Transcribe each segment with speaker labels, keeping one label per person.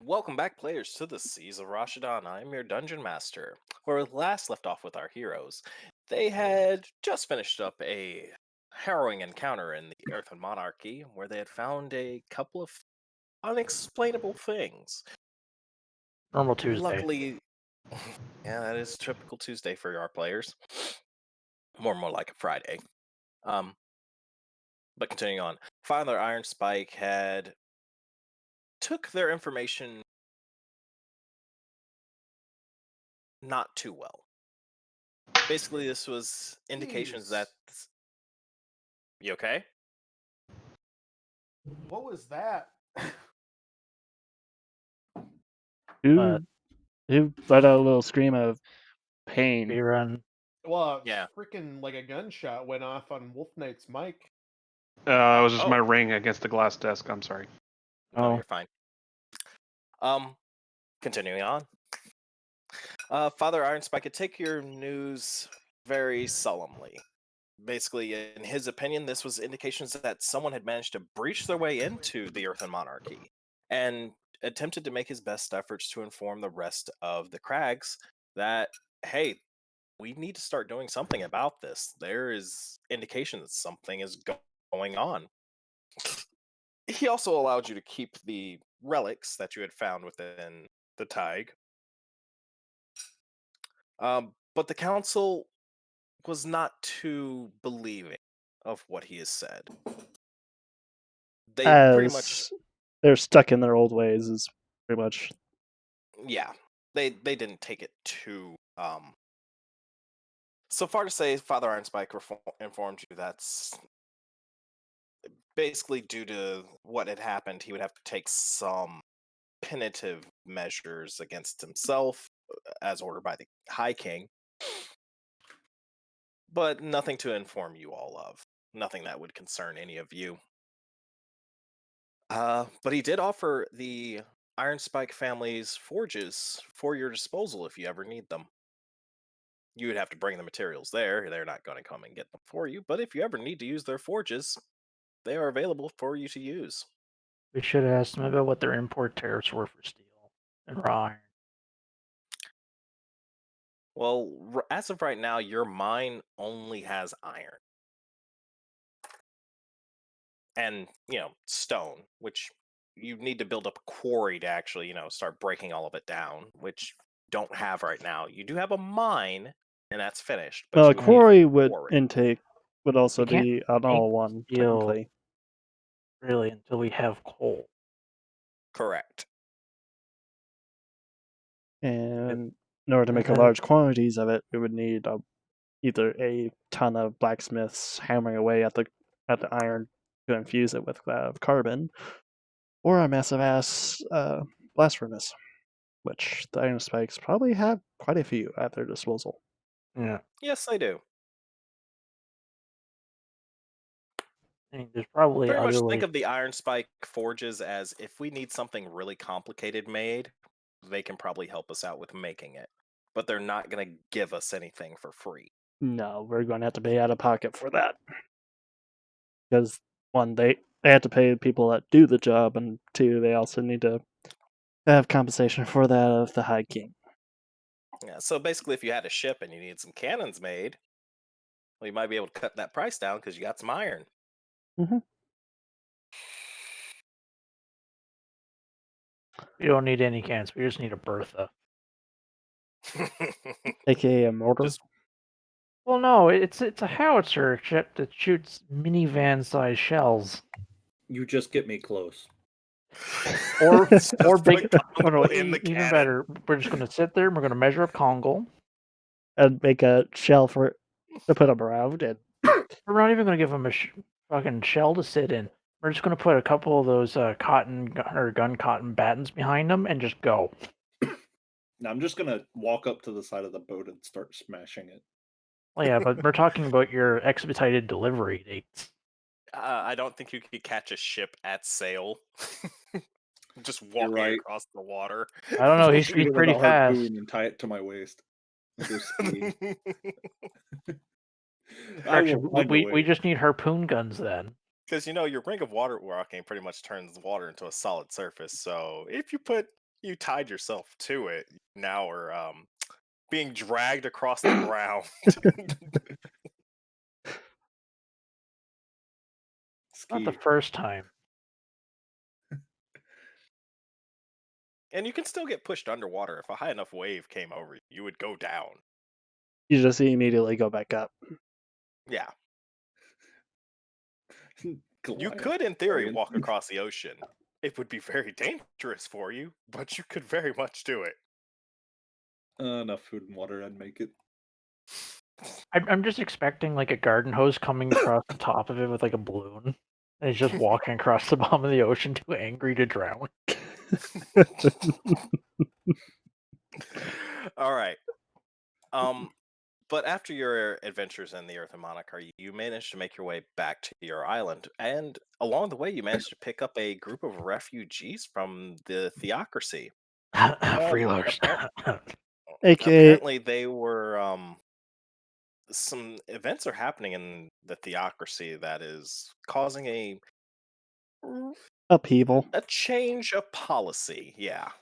Speaker 1: welcome back, players, to the Seas of Rashadon. I'm your dungeon master. Where we last left off with our heroes, they had just finished up a harrowing encounter in the Earthen Monarchy, where they had found a couple of unexplainable things.
Speaker 2: Normal Tuesday.
Speaker 1: Luckily, yeah, that is typical Tuesday for our players. More like a Friday. Um, but continuing on, Father Iron Spike had took their information not too well. Basically, this was indications that
Speaker 3: Jeez.
Speaker 1: you okay?
Speaker 3: What was that?
Speaker 2: But
Speaker 4: Who let out a little scream of pain?
Speaker 2: rerun.
Speaker 3: Well,
Speaker 1: Yeah.
Speaker 3: freaking like a gunshot went off on Wolf Knight's mic.
Speaker 5: It was just
Speaker 1: Oh.
Speaker 5: my ring against the glass desk. I'm sorry.
Speaker 1: No,
Speaker 2: Oh,
Speaker 1: you're fine. Continuing on. Father Ironspike could take your news very solemnly. Basically, in his opinion, this was indications that someone had managed to breach their way into the Earthen Monarchy and attempted to make his best efforts to inform the rest of the Crags that, hey, we need to start doing something about this. There is indication that something is going on. He also allowed you to keep the relics that you had found within the Tig. But the council was not too believing of what he has said. They pretty much,
Speaker 4: As they're stuck in their old ways, is pretty much.
Speaker 1: yeah, they didn't take it too. So far to say, Father Ironspike informed you that's basically due to what had happened. He would have to take some punitive measures against himself, as ordered by the High King, but nothing to inform you all of. Nothing that would concern any of you. But he did offer the Iron Spike family's forges for your disposal if you ever need them. You would have to bring the materials there. They're not going to come and get them for you, but if you ever need to use their forges, they are available for you to use.
Speaker 2: we should have asked them about what their import tariffs were for steel and raw iron.
Speaker 1: Well, as of right now, your mine only has iron. And, stone, which you need to build up a quarry to actually, start breaking all of it down, which don't have right now. You do have a mine, and that's finished. But
Speaker 4: Well, a
Speaker 1: you need
Speaker 4: quarry
Speaker 1: a
Speaker 4: would
Speaker 1: quarry.
Speaker 4: intake would also
Speaker 2: We can't
Speaker 4: be an
Speaker 2: make
Speaker 4: all one
Speaker 2: steel.
Speaker 4: technically.
Speaker 2: Really, until we have coal.
Speaker 1: Correct.
Speaker 4: And in order to make a
Speaker 2: Uh,
Speaker 4: large quantities of it, we would need either a ton of blacksmiths hammering away at the iron to infuse it with carbon, or a massive ass blast furnace, which the iron spikes probably have quite a few at their disposal.
Speaker 2: Yeah,
Speaker 1: Yes, I do.
Speaker 2: I mean, there's probably
Speaker 1: Pretty much
Speaker 2: other
Speaker 1: think
Speaker 2: ways.
Speaker 1: of the Iron Spike forges as if we need something really complicated made, they can probably help us out with making it. But they're not going to give us anything for free.
Speaker 4: No, we're going to have to pay out of pocket for that. Because, one, they have to pay the people that do the job, and two, they also need to have compensation for that of the High King.
Speaker 1: Yeah, so basically, if you had a ship and you needed some cannons made, well, you might be able to cut that price down because you got some iron.
Speaker 4: Mm-hmm.
Speaker 2: We don't need any cans. We just need a Bertha.
Speaker 4: AKA a mortar.
Speaker 1: Just
Speaker 2: Well, no, it's a howitzer ship that shoots minivan-sized shells.
Speaker 6: You just get me close.
Speaker 2: Or
Speaker 1: Just
Speaker 2: big.
Speaker 1: put
Speaker 2: Oh, no,
Speaker 1: in the
Speaker 2: even
Speaker 1: cannon.
Speaker 2: better. We're just going to sit there and we're going to measure up Congo.
Speaker 4: And make a shell for to put them around. And
Speaker 2: We're not even going to give them a fucking shell to sit in. We're just going to put a couple of those gun cotton battens behind them and just go.
Speaker 6: Now I'm just gonna walk up to the side of the boat and start smashing it.
Speaker 2: Well, yeah, but we're talking about your expedited delivery dates.
Speaker 1: I don't think you could catch a ship at sail. Just walking
Speaker 6: right.
Speaker 1: across the water.
Speaker 2: I don't know. He's
Speaker 6: Shoot it with
Speaker 2: pretty
Speaker 6: a
Speaker 2: fast.
Speaker 6: harpoon and tie it to my waist. And go skiing. I
Speaker 2: Actually,
Speaker 6: will find a
Speaker 2: we
Speaker 6: way.
Speaker 2: just need harpoon guns then.
Speaker 1: Because your ring of water walking pretty much turns water into a solid surface. So if you put You tied yourself to it. Now are being dragged across the ground.
Speaker 2: Not the
Speaker 6: Ski.
Speaker 2: first time.
Speaker 1: And you can still get pushed underwater. If a high enough wave came over, you would go down.
Speaker 4: You just immediately go back up.
Speaker 1: Yeah. You
Speaker 6: Goliath
Speaker 1: could, in theory,
Speaker 6: dragon.
Speaker 1: walk across the ocean. It would be very dangerous for you, but you could very much do it.
Speaker 6: Enough food and water, I'd make it.
Speaker 2: I'm just expecting like a garden hose coming across the top of it with like a balloon. And he's just walking across the bottom of the ocean too angry to drown.
Speaker 1: All right. But after your adventures in the Earth and Monarch, you managed to make your way back to your island, and along the way, you managed to pick up a group of refugees from the Theocracy.
Speaker 2: Freeloaders.
Speaker 4: AKA,
Speaker 1: Apparently, they were some events are happening in the Theocracy that is causing
Speaker 4: upheaval.
Speaker 1: a change of policy. Yeah, it's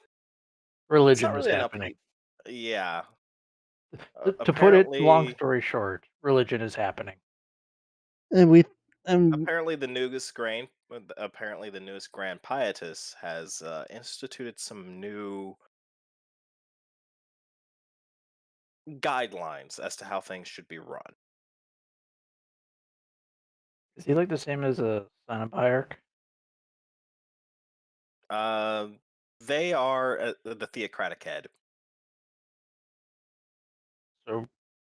Speaker 2: Religion
Speaker 1: not
Speaker 2: is
Speaker 1: really an
Speaker 2: happening.
Speaker 1: Yeah,
Speaker 2: To put it, long
Speaker 1: apparently,
Speaker 2: story short, religion is happening.
Speaker 4: And we and
Speaker 1: apparently apparently the newest Grand Pietus has instituted some new guidelines as to how things should be run.
Speaker 2: Is he like the same as a Cenobiarch?
Speaker 1: Uh, they are the theocratic head.
Speaker 2: So,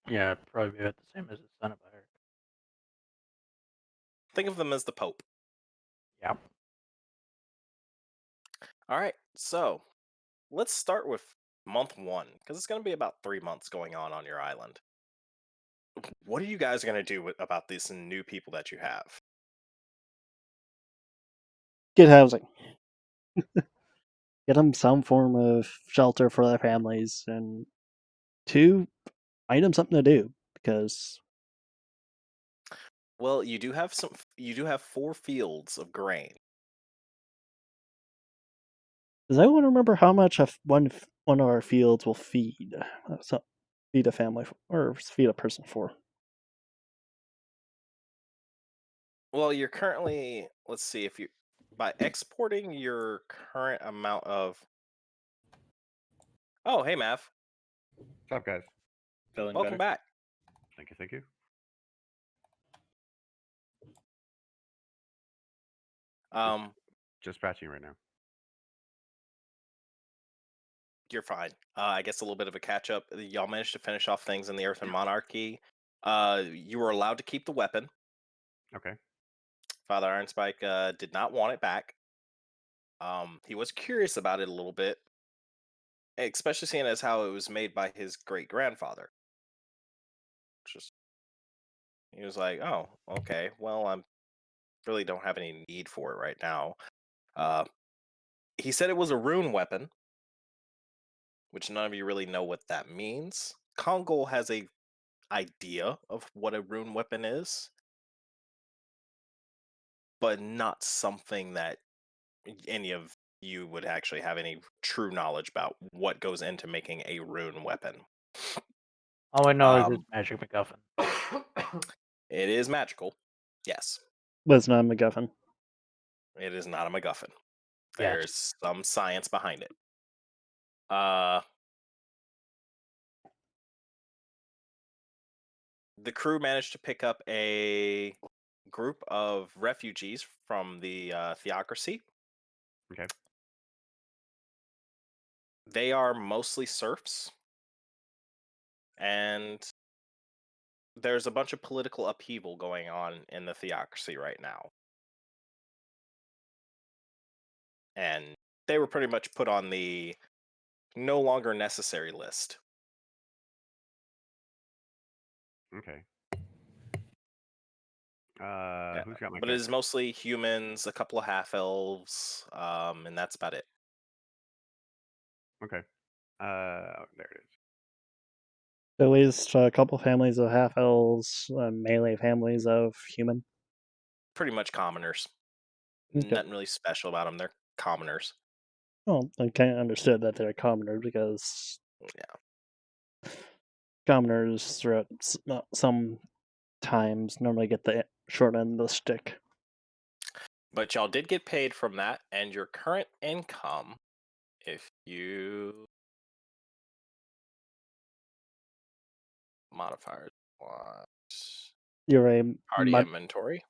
Speaker 2: yeah, probably about the same as a Cenobiarch.
Speaker 1: Think of them as the Pope.
Speaker 2: Yeah.
Speaker 1: All right, so let's start with month one, because it's going to be about 3 months going on your island. What are you guys going to do about these new people that you have?
Speaker 4: get housing. Get them some form of shelter for their families, and two, find them something to do because
Speaker 1: Well, you do have 4 fields of grain.
Speaker 4: does anyone remember how much one of our fields will feed? Feed a family or feed a person for?
Speaker 1: Well, you're currently, let's see, if you by exporting your current amount of. Oh, hey Mav,
Speaker 7: What's up, guys?
Speaker 6: Feeling
Speaker 1: welcome
Speaker 6: better?
Speaker 1: back.
Speaker 7: Thank you, thank you.
Speaker 1: Um,
Speaker 7: Just patching right now.
Speaker 1: you're fine. I guess a little bit of a catch up. Y'all managed to finish off things in the Earth and Monarchy. You were allowed to keep the weapon.
Speaker 7: Okay.
Speaker 1: Father Ironspike did not want it back. He was curious about it a little bit, especially seeing as how it was made by his great grandfather. Just he was like, "Oh, okay. Well, I really don't have any need for it right now." Uh, he said it was a rune weapon, which none of you really know what that means. Kongol has a idea of what a rune weapon is, but not something that any of you would actually have any true knowledge about what goes into making a rune weapon.
Speaker 2: All I know is it's
Speaker 1: Um,
Speaker 2: Magic MacGuffin.
Speaker 1: it is magical, yes.
Speaker 4: But it's not a MacGuffin.
Speaker 1: It is not a MacGuffin.
Speaker 2: Yes.
Speaker 1: There's some science behind it. The crew managed to pick up a group of refugees from the Theocracy.
Speaker 7: Okay.
Speaker 1: They are mostly serfs, and there's a bunch of political upheaval going on in the Theocracy right now. And they were pretty much put on the no longer necessary list.
Speaker 7: Okay.
Speaker 1: Yeah,
Speaker 7: Who's got my
Speaker 1: but it is
Speaker 7: character?
Speaker 1: mostly humans, a couple of half elves, and that's about it.
Speaker 7: Okay. There it is.
Speaker 4: At least a couple families of half elves, melee families of human.
Speaker 1: Pretty much commoners.
Speaker 4: Okay.
Speaker 1: Nothing really special about them. They're commoners.
Speaker 4: Well, I kind of understood that they're commoners because
Speaker 1: Yeah.
Speaker 4: commoners throughout some times normally get the short end of the stick.
Speaker 1: But y'all did get paid from that, and your current income, if you modifiers, what?
Speaker 4: You're a
Speaker 1: Party
Speaker 4: mon-
Speaker 1: inventory.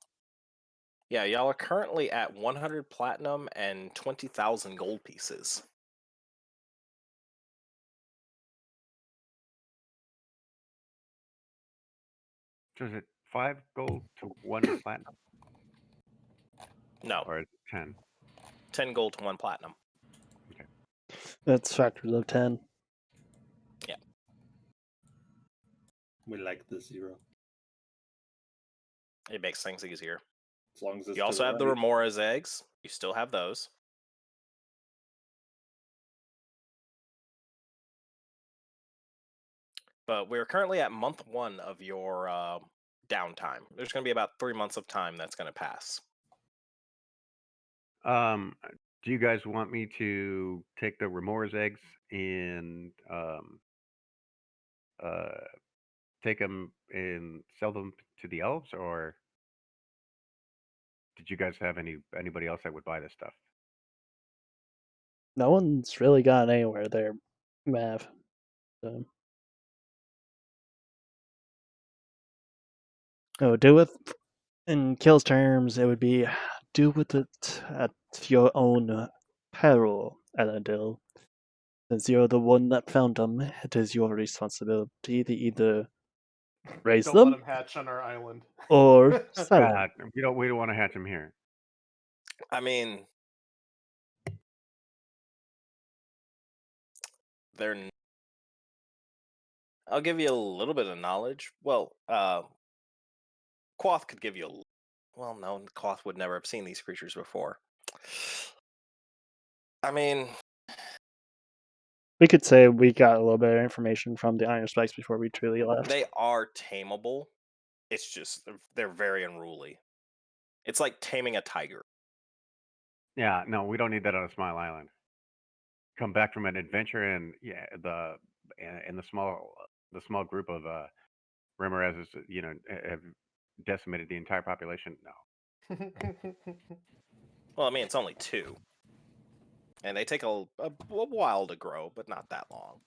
Speaker 1: Yeah, y'all are currently at 100 platinum and 20,000 gold pieces.
Speaker 7: So is it 5 gold to 1 platinum,
Speaker 1: No,
Speaker 7: or is it 10?
Speaker 1: 10 gold to 1 platinum.
Speaker 4: that's factors of 10.
Speaker 1: Yeah.
Speaker 6: We like the 0.
Speaker 1: It makes things easier.
Speaker 6: As long as it's
Speaker 1: You
Speaker 6: to
Speaker 1: also
Speaker 6: the
Speaker 1: have the
Speaker 6: right.
Speaker 1: Remora's eggs. You still have those. But we're currently at month 1 of your downtime. There's going to be about 3 months of time that's going to pass.
Speaker 7: Do you guys want me to take the Remora's eggs and take them and sell them to the elves, or did you guys have anybody else that would buy this stuff?
Speaker 4: No one's really gotten anywhere there, Mav. So. No, do with in Kill's terms, it would be do with it at your own peril, Eladil. Since you're the one that found them, it is your responsibility to either raise
Speaker 3: Don't let
Speaker 4: them
Speaker 3: him hatch on our island.
Speaker 4: or sell them.
Speaker 7: We don't want to hatch them here.
Speaker 1: I mean, they're. I'll give you a little bit of knowledge. Well, Quoth could give you a. Well, no, Quoth would never have seen these creatures before. I mean,
Speaker 4: We could say we got a little bit of information from the Iron Spikes before we truly left.
Speaker 1: they are tameable. It's just they're very unruly. It's like taming a tiger.
Speaker 7: Yeah, no, we don't need that on a Smile Island. Come back from an adventure, and yeah, the small group of Remorazes, have decimated the entire population. No.
Speaker 1: Well, I mean, it's only 2. And they take a while to grow, but not that long.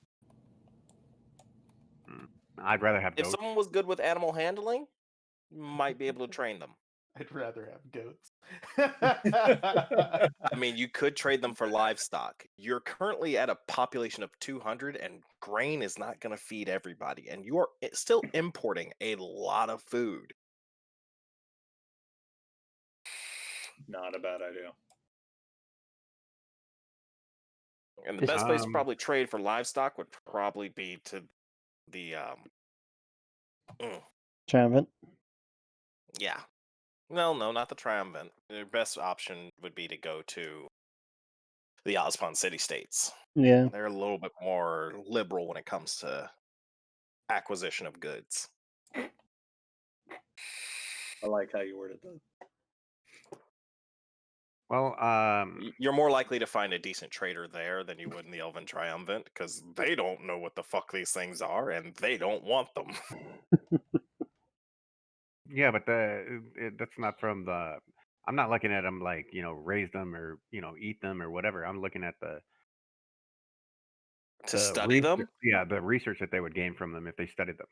Speaker 7: I'd rather have
Speaker 1: If
Speaker 7: goats.
Speaker 1: someone was good with animal handling, you might be able to train them.
Speaker 3: I'd rather have goats.
Speaker 1: I mean, you could trade them for livestock. You're currently at a population of 200, and grain is not going to feed everybody. And you are still importing a lot of food.
Speaker 6: Not a bad idea.
Speaker 1: And the best place to
Speaker 7: Um,
Speaker 1: probably trade for livestock would probably be to the
Speaker 4: Triumphant.
Speaker 1: yeah. No, not the Triumvirate. Their best option would be to go to the Ozpon city states.
Speaker 4: Yeah.
Speaker 1: They're a little bit more liberal when it comes to acquisition of goods.
Speaker 6: I like how you worded that.
Speaker 7: well,
Speaker 1: You're more likely to find a decent trader there than you would in the Elven Triumvirate because they don't know what the fuck these things are and they don't want them.
Speaker 7: yeah, but that's not from the. I'm not looking at them like raise them or eat them or whatever. I'm looking at
Speaker 1: To
Speaker 7: the
Speaker 1: study them,
Speaker 7: the research that they would gain from them if they studied them.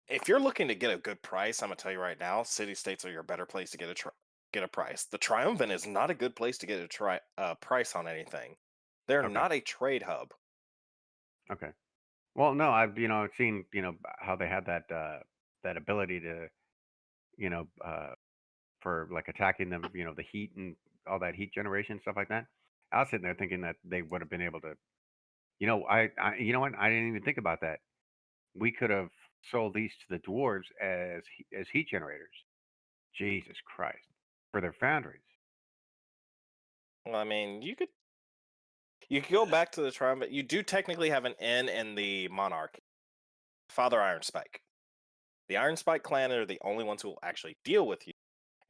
Speaker 1: if you're looking to get a good price, I'm gonna tell you right now, city states are your better place to get a price. The Triumvirate is not a good place to get a price on anything. They're
Speaker 7: Okay.
Speaker 1: not a trade hub.
Speaker 7: Okay. Well, no, I've seen how they had that ability to for like attacking them, the heat and all that heat generation stuff like that. I was sitting there thinking that they would have been able to, I you know what? I didn't even think about that. We could have sold these to the dwarves as heat generators. Jesus Christ, for their foundries.
Speaker 1: Well, I mean, you could go back to the Triumvirate. You do technically have an N in the Monarch, Father Iron Spike. The Iron Spike clan are the only ones who will actually deal with you,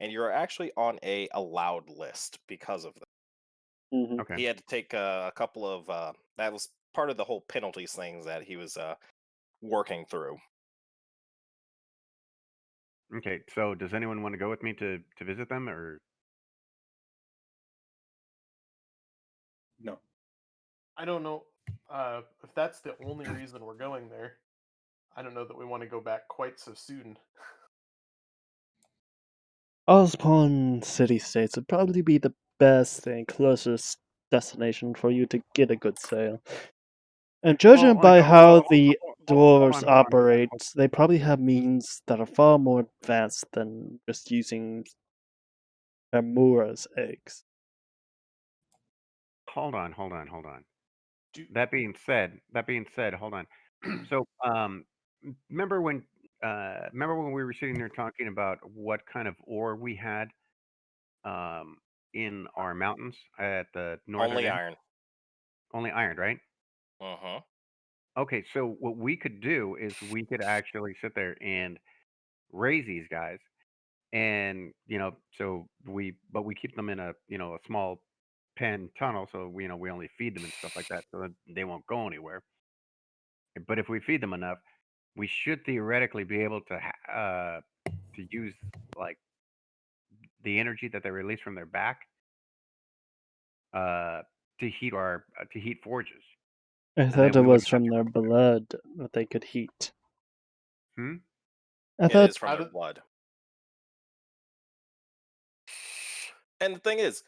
Speaker 1: and you're actually on a allowed list because of that.
Speaker 4: Hmm.
Speaker 7: Okay.
Speaker 1: He had to take a couple of that was part of the whole penalties things that he was working through.
Speaker 7: Okay. So does anyone want to go with me to visit them, or
Speaker 6: No.
Speaker 3: I don't know if that's the only reason we're going there. I don't know that we want to go back quite so soon.
Speaker 4: Osborne City States would probably be the best and closest destination for you to get a good sale. And judging
Speaker 7: well, like
Speaker 4: by how the
Speaker 7: hold
Speaker 4: dwarves
Speaker 7: on,
Speaker 4: operate, they probably have means that are far more advanced than just using Amura's eggs.
Speaker 7: hold on.
Speaker 3: Do,
Speaker 7: That being said, hold on. So, remember when we were sitting there talking about what kind of ore we had um, in our mountains at the northern
Speaker 1: Only
Speaker 7: end?
Speaker 1: iron.
Speaker 7: Only iron, right?
Speaker 1: Uh-huh.
Speaker 7: Okay, so what we could do is we could actually sit there and raise these guys, and but we keep them in a small pen tunnel, so we only feed them and stuff like that, so that they won't go anywhere. But if we feed them enough, we should theoretically be able to use like the energy that they release from their back uh, to heat forges,
Speaker 4: I
Speaker 7: and then
Speaker 4: thought it
Speaker 7: we
Speaker 4: was
Speaker 7: wouldn't have
Speaker 4: from
Speaker 7: to.
Speaker 4: their blood that they could heat.
Speaker 7: Hmm?
Speaker 4: I
Speaker 1: It
Speaker 4: thought
Speaker 1: is from
Speaker 3: how
Speaker 1: their
Speaker 3: do,
Speaker 1: blood. And the thing is,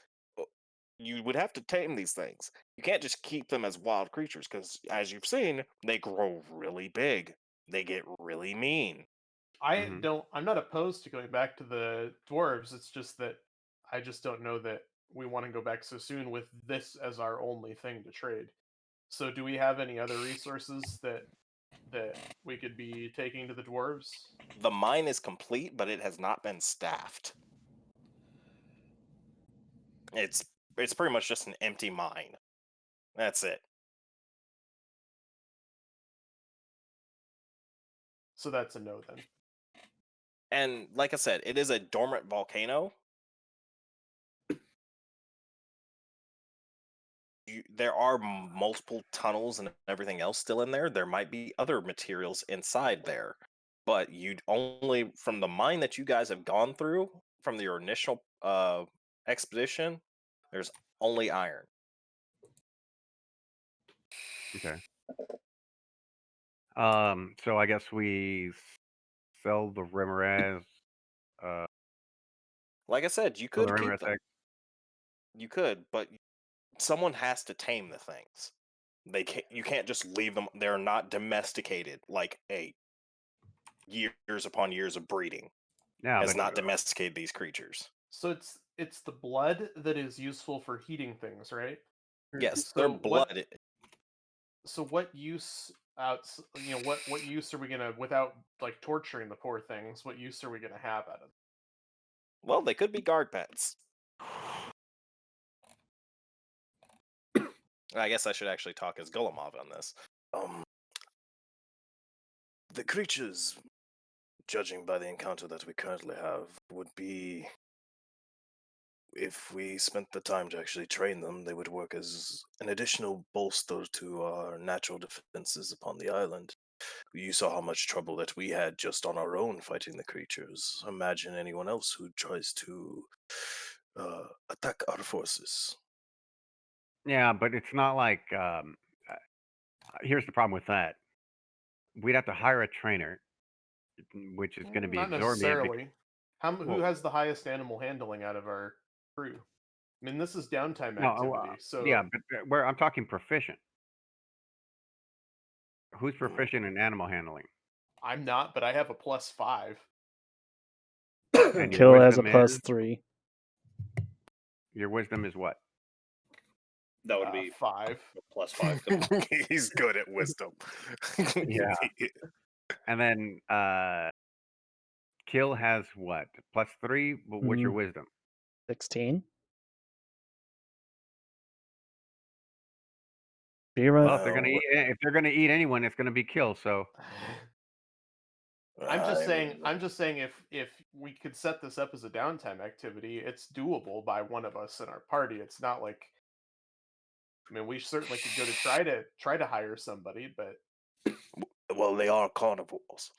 Speaker 1: you would have to tame these things. You can't just keep them as wild creatures because, as you've seen, they grow really big. They get really mean.
Speaker 7: Hmm.
Speaker 3: I'm not opposed to going back to the dwarves. It's just that I just don't know that we want to go back so soon with this as our only thing to trade. So do we have any other resources that we could be taking to the dwarves?
Speaker 1: The mine is complete, but it has not been staffed. It's it's pretty much just an empty mine. That's it.
Speaker 3: So that's a no then.
Speaker 1: And like I said, it is a dormant volcano. There are multiple tunnels and everything else still in there. There might be other materials inside there, but you'd only from the mine that you guys have gone through from your initial expedition. There's only iron.
Speaker 7: Okay. So I guess we sell the Remoraz, uh,
Speaker 1: Like I said, you
Speaker 7: sell the
Speaker 1: could keep
Speaker 7: Remoraz
Speaker 1: them.
Speaker 7: egg.
Speaker 1: You could, but someone has to tame the things. They can't. You can't just leave them. They're not domesticated like years upon years of breeding
Speaker 7: Yeah,
Speaker 1: has
Speaker 7: but
Speaker 1: not domesticated these creatures.
Speaker 3: So it's the blood that is useful for heating things, right?
Speaker 1: Yes, their
Speaker 3: So
Speaker 1: blood.
Speaker 3: what use what use are we gonna without like torturing the poor things? What use are we gonna have out of them?
Speaker 1: Well, they could be guard pets. I guess I should actually talk as Golemov on this. Um, the creatures, judging by the encounter that we currently have, would be. If we spent the time to actually train them, they would work as an additional bolster to our natural defenses upon the island. You saw how much trouble that we had just on our own fighting the creatures. Imagine anyone else who tries to attack our forces.
Speaker 7: yeah, but it's not like here's the problem with that. We'd have to hire a trainer, which is going to be
Speaker 3: Not
Speaker 7: exorbitant.
Speaker 3: necessarily. Who
Speaker 7: Well,
Speaker 3: has the highest animal handling out of our crew? I mean, this is downtime
Speaker 7: no,
Speaker 3: activity,
Speaker 7: yeah,
Speaker 3: so
Speaker 7: but where I'm talking proficient. Who's proficient in animal handling?
Speaker 3: I'm not, but I have a +5.
Speaker 7: And
Speaker 4: Kill has a +3.
Speaker 7: your wisdom is what?
Speaker 6: That would be
Speaker 3: 5.
Speaker 6: +5.
Speaker 1: He's good at wisdom.
Speaker 7: Yeah. And then kill has what? +3. What's your wisdom?
Speaker 4: 16.
Speaker 7: Well,
Speaker 4: Bira,
Speaker 7: if they're gonna eat anyone, it's gonna be kill. So
Speaker 3: I'm just saying if we could set this up as a downtime activity, it's doable by one of us in our party. It's not like I mean, we certainly could go to try to hire somebody, but
Speaker 1: Well, they are carnivores.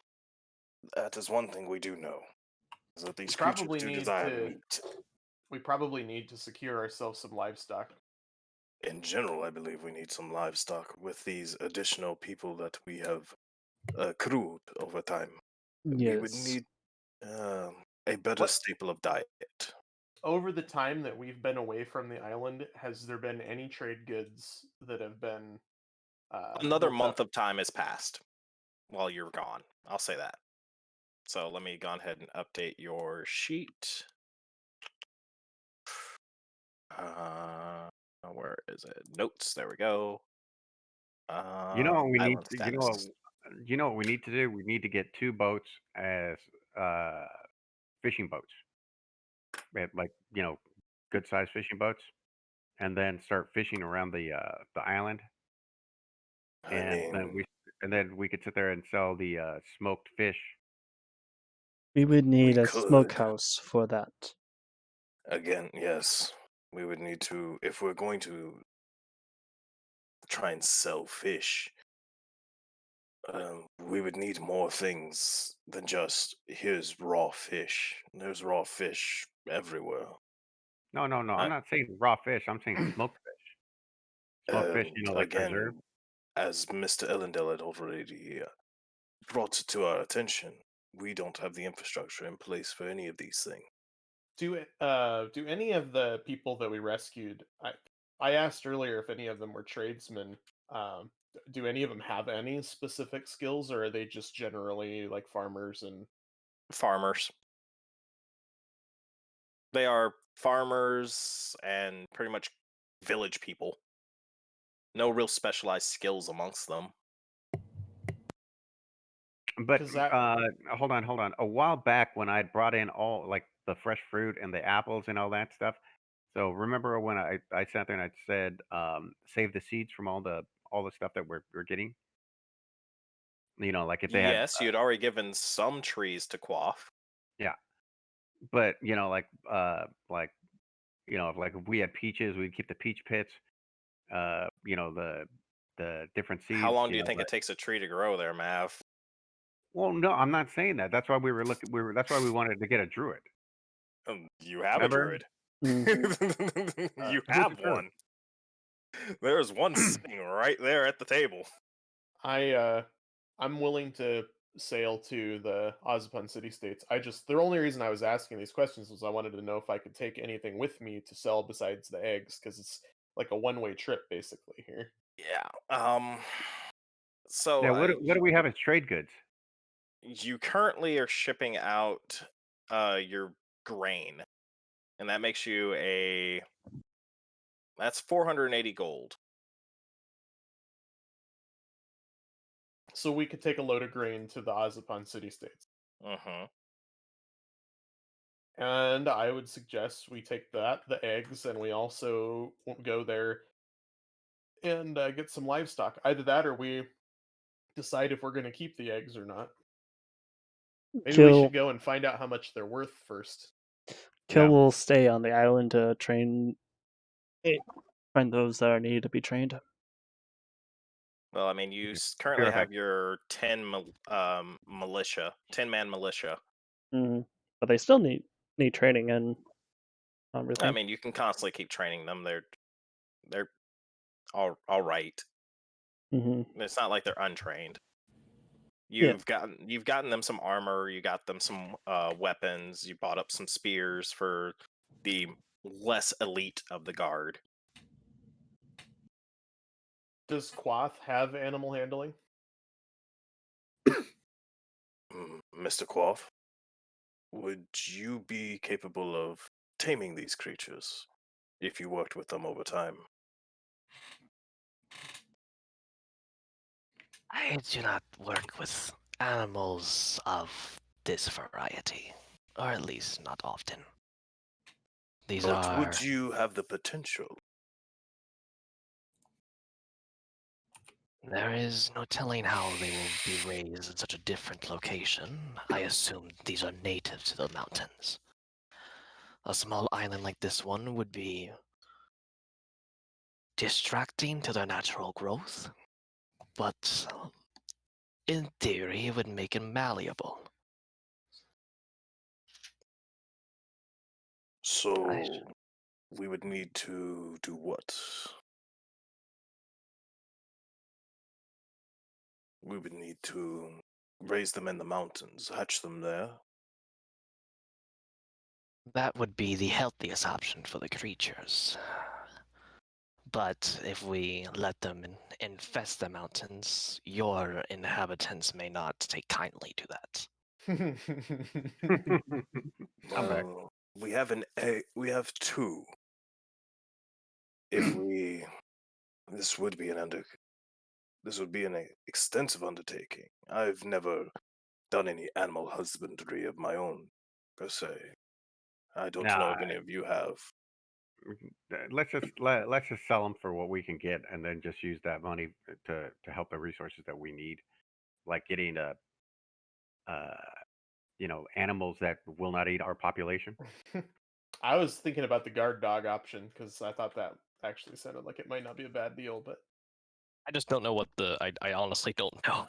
Speaker 1: That is one thing we do know. Is that
Speaker 3: we
Speaker 1: these creatures
Speaker 3: probably
Speaker 1: do
Speaker 3: need
Speaker 1: desire
Speaker 3: to
Speaker 1: meat.
Speaker 3: we probably need to secure ourselves some livestock.
Speaker 1: In general, I believe we need some livestock with these additional people that we have accrued over time. We would
Speaker 4: Yes.
Speaker 1: need a better
Speaker 3: What
Speaker 1: staple of diet.
Speaker 3: over the time that we've been away from the island, has there been any trade goods that have been
Speaker 1: Another
Speaker 3: looked
Speaker 1: month
Speaker 3: up?
Speaker 1: of time has passed while you're gone. I'll say that. So let me go ahead and update your sheet. Where is it? Notes. There we go.
Speaker 7: You know what we need
Speaker 1: Island
Speaker 7: to,
Speaker 1: status.
Speaker 7: you know what we need to do? We need to get 2 boats as uh fishing boats. Like, good sized fishing boats, and then start fishing around the island,
Speaker 1: I
Speaker 7: and
Speaker 1: mean,
Speaker 7: then we could sit there and sell the smoked fish.
Speaker 4: We would
Speaker 1: we
Speaker 4: need a
Speaker 1: could.
Speaker 4: smokehouse for that.
Speaker 1: Again, yes. We would need to, if we're going to try and sell fish, we would need more things than just here's raw fish. There's raw fish everywhere.
Speaker 7: No, no, no. I'm
Speaker 1: I,
Speaker 7: not saying raw fish. I'm saying smoked fish. Smoked fish,
Speaker 1: and
Speaker 7: like preserved.
Speaker 1: again, as Mr. Ellendale had already brought to our attention, we don't have the infrastructure in place for any of these things.
Speaker 3: Do any of the people that we rescued? I asked earlier if any of them were tradesmen. Do any of them have any specific skills, or are they just generally like farmers and
Speaker 1: Farmers. They are farmers and pretty much village people. No real specialized skills amongst them.
Speaker 7: But
Speaker 3: because that
Speaker 7: hold on, hold on. A while back when I had brought in all like the fresh fruit and the apples and all that stuff. So remember when I sat there and I said, save the seeds from all the stuff that we're getting. Like if they had,
Speaker 1: Yes, you had already given some trees to quaff.
Speaker 7: yeah. But if we had peaches, we'd keep the peach pits. The different
Speaker 1: How
Speaker 7: seeds.
Speaker 1: long do you think it takes a tree to grow there, Mav?
Speaker 7: Well, no, I'm not saying that. That's why we were looking. That's why we wanted to get a druid.
Speaker 1: You have a
Speaker 7: Remember?
Speaker 1: druid.
Speaker 4: Mhm.
Speaker 1: You
Speaker 7: Who's the
Speaker 1: have
Speaker 7: druid?
Speaker 1: one. There's one sitting right there at the table.
Speaker 3: I'm willing to sail to the Ozpon city states. The only reason I was asking these questions was I wanted to know if I could take anything with me to sell besides the eggs, because it's like a one-way trip basically here.
Speaker 1: Yeah.
Speaker 7: Yeah.
Speaker 1: So
Speaker 7: What do we have as trade goods?
Speaker 1: you currently are shipping out your grain, and that makes you that's 480 gold.
Speaker 3: So we could take a load of grain to the Ozpon city states.
Speaker 1: Mm-hmm.
Speaker 3: And I would suggest we take the eggs, and we also go there and get some livestock. Either that, or we decide if we're going to keep the eggs or not. Maybe we
Speaker 4: Kill
Speaker 3: should go and find out how much they're worth first.
Speaker 4: Kill
Speaker 7: Yeah.
Speaker 4: will stay on the island to find those that are needed to be trained.
Speaker 1: Well, I mean, you
Speaker 7: Okay. Be
Speaker 1: currently
Speaker 7: right back.
Speaker 1: have your militia, 10-man militia.
Speaker 4: But they still need training and everything.
Speaker 1: I mean, you can constantly keep training them. They're all right. It's not like they're untrained.
Speaker 4: Yeah.
Speaker 1: You've gotten them some armor. You got them some weapons. You bought up some spears for the less elite of the guard.
Speaker 3: Does Quoth have animal handling?
Speaker 1: Mr. Quoth, would you be capable of taming these creatures if you worked with them over time?
Speaker 8: I do not work with animals of this variety, or at least not often. These
Speaker 1: But
Speaker 8: are.
Speaker 1: would you have the potential?
Speaker 8: There is no telling how they will be raised in such a different location. I assume these are native to the mountains. A small island like this one would be distracting to their natural growth, but in theory, it would make it malleable.
Speaker 1: So we would need to do what? We would need to raise them in the mountains, hatch them there.
Speaker 8: That would be the healthiest option for the creatures. But if we let them infest the mountains, your inhabitants may not take kindly to that.
Speaker 7: I'm back.
Speaker 1: Well, we have an egg. We have two. If we, this would be this would be an extensive undertaking. I've never done any animal husbandry of my own, per se. I don't know
Speaker 7: Nah,
Speaker 1: if any of you have.
Speaker 7: let's just sell them for what we can get, and then just use that money to help the resources that we need, like getting animals that will not eat our population.
Speaker 3: I was thinking about the guard dog option because I thought that actually sounded like it might not be a bad deal, but
Speaker 8: I just don't know what I honestly don't know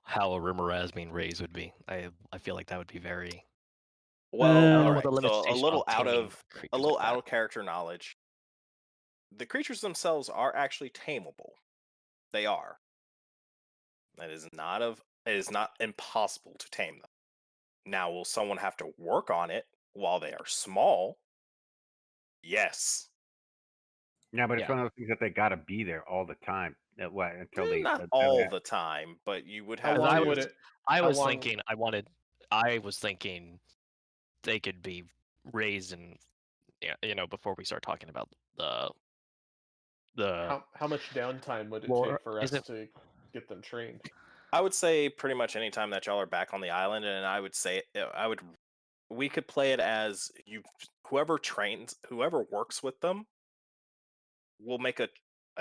Speaker 8: how a Rimmeraz being raised would be. I feel like that would be very.
Speaker 1: Well,
Speaker 8: I don't
Speaker 1: all
Speaker 8: know
Speaker 1: right.
Speaker 8: what the
Speaker 1: So
Speaker 8: limitation of taming creatures like
Speaker 1: out
Speaker 8: that.
Speaker 1: of character knowledge. The creatures themselves are actually tameable. They are. It is not impossible to tame them. Now, will someone have to work on it while they are small? Yes.
Speaker 7: Yeah, but it's
Speaker 8: Yeah.
Speaker 7: one of those things that they got to be there all the time. Until they
Speaker 1: Not all the time, but you would
Speaker 3: how
Speaker 1: have
Speaker 3: long
Speaker 1: to.
Speaker 3: would it?
Speaker 8: I
Speaker 3: How
Speaker 8: was
Speaker 3: long-
Speaker 8: thinking I was thinking they could be raised in, before we start talking about the
Speaker 3: How much downtime would it
Speaker 8: lore.
Speaker 3: take for
Speaker 8: Is
Speaker 3: us
Speaker 8: it
Speaker 3: to get them trained?
Speaker 1: I would say pretty much any time that y'all are back on the island, and I would say we could play it as whoever works with them will make a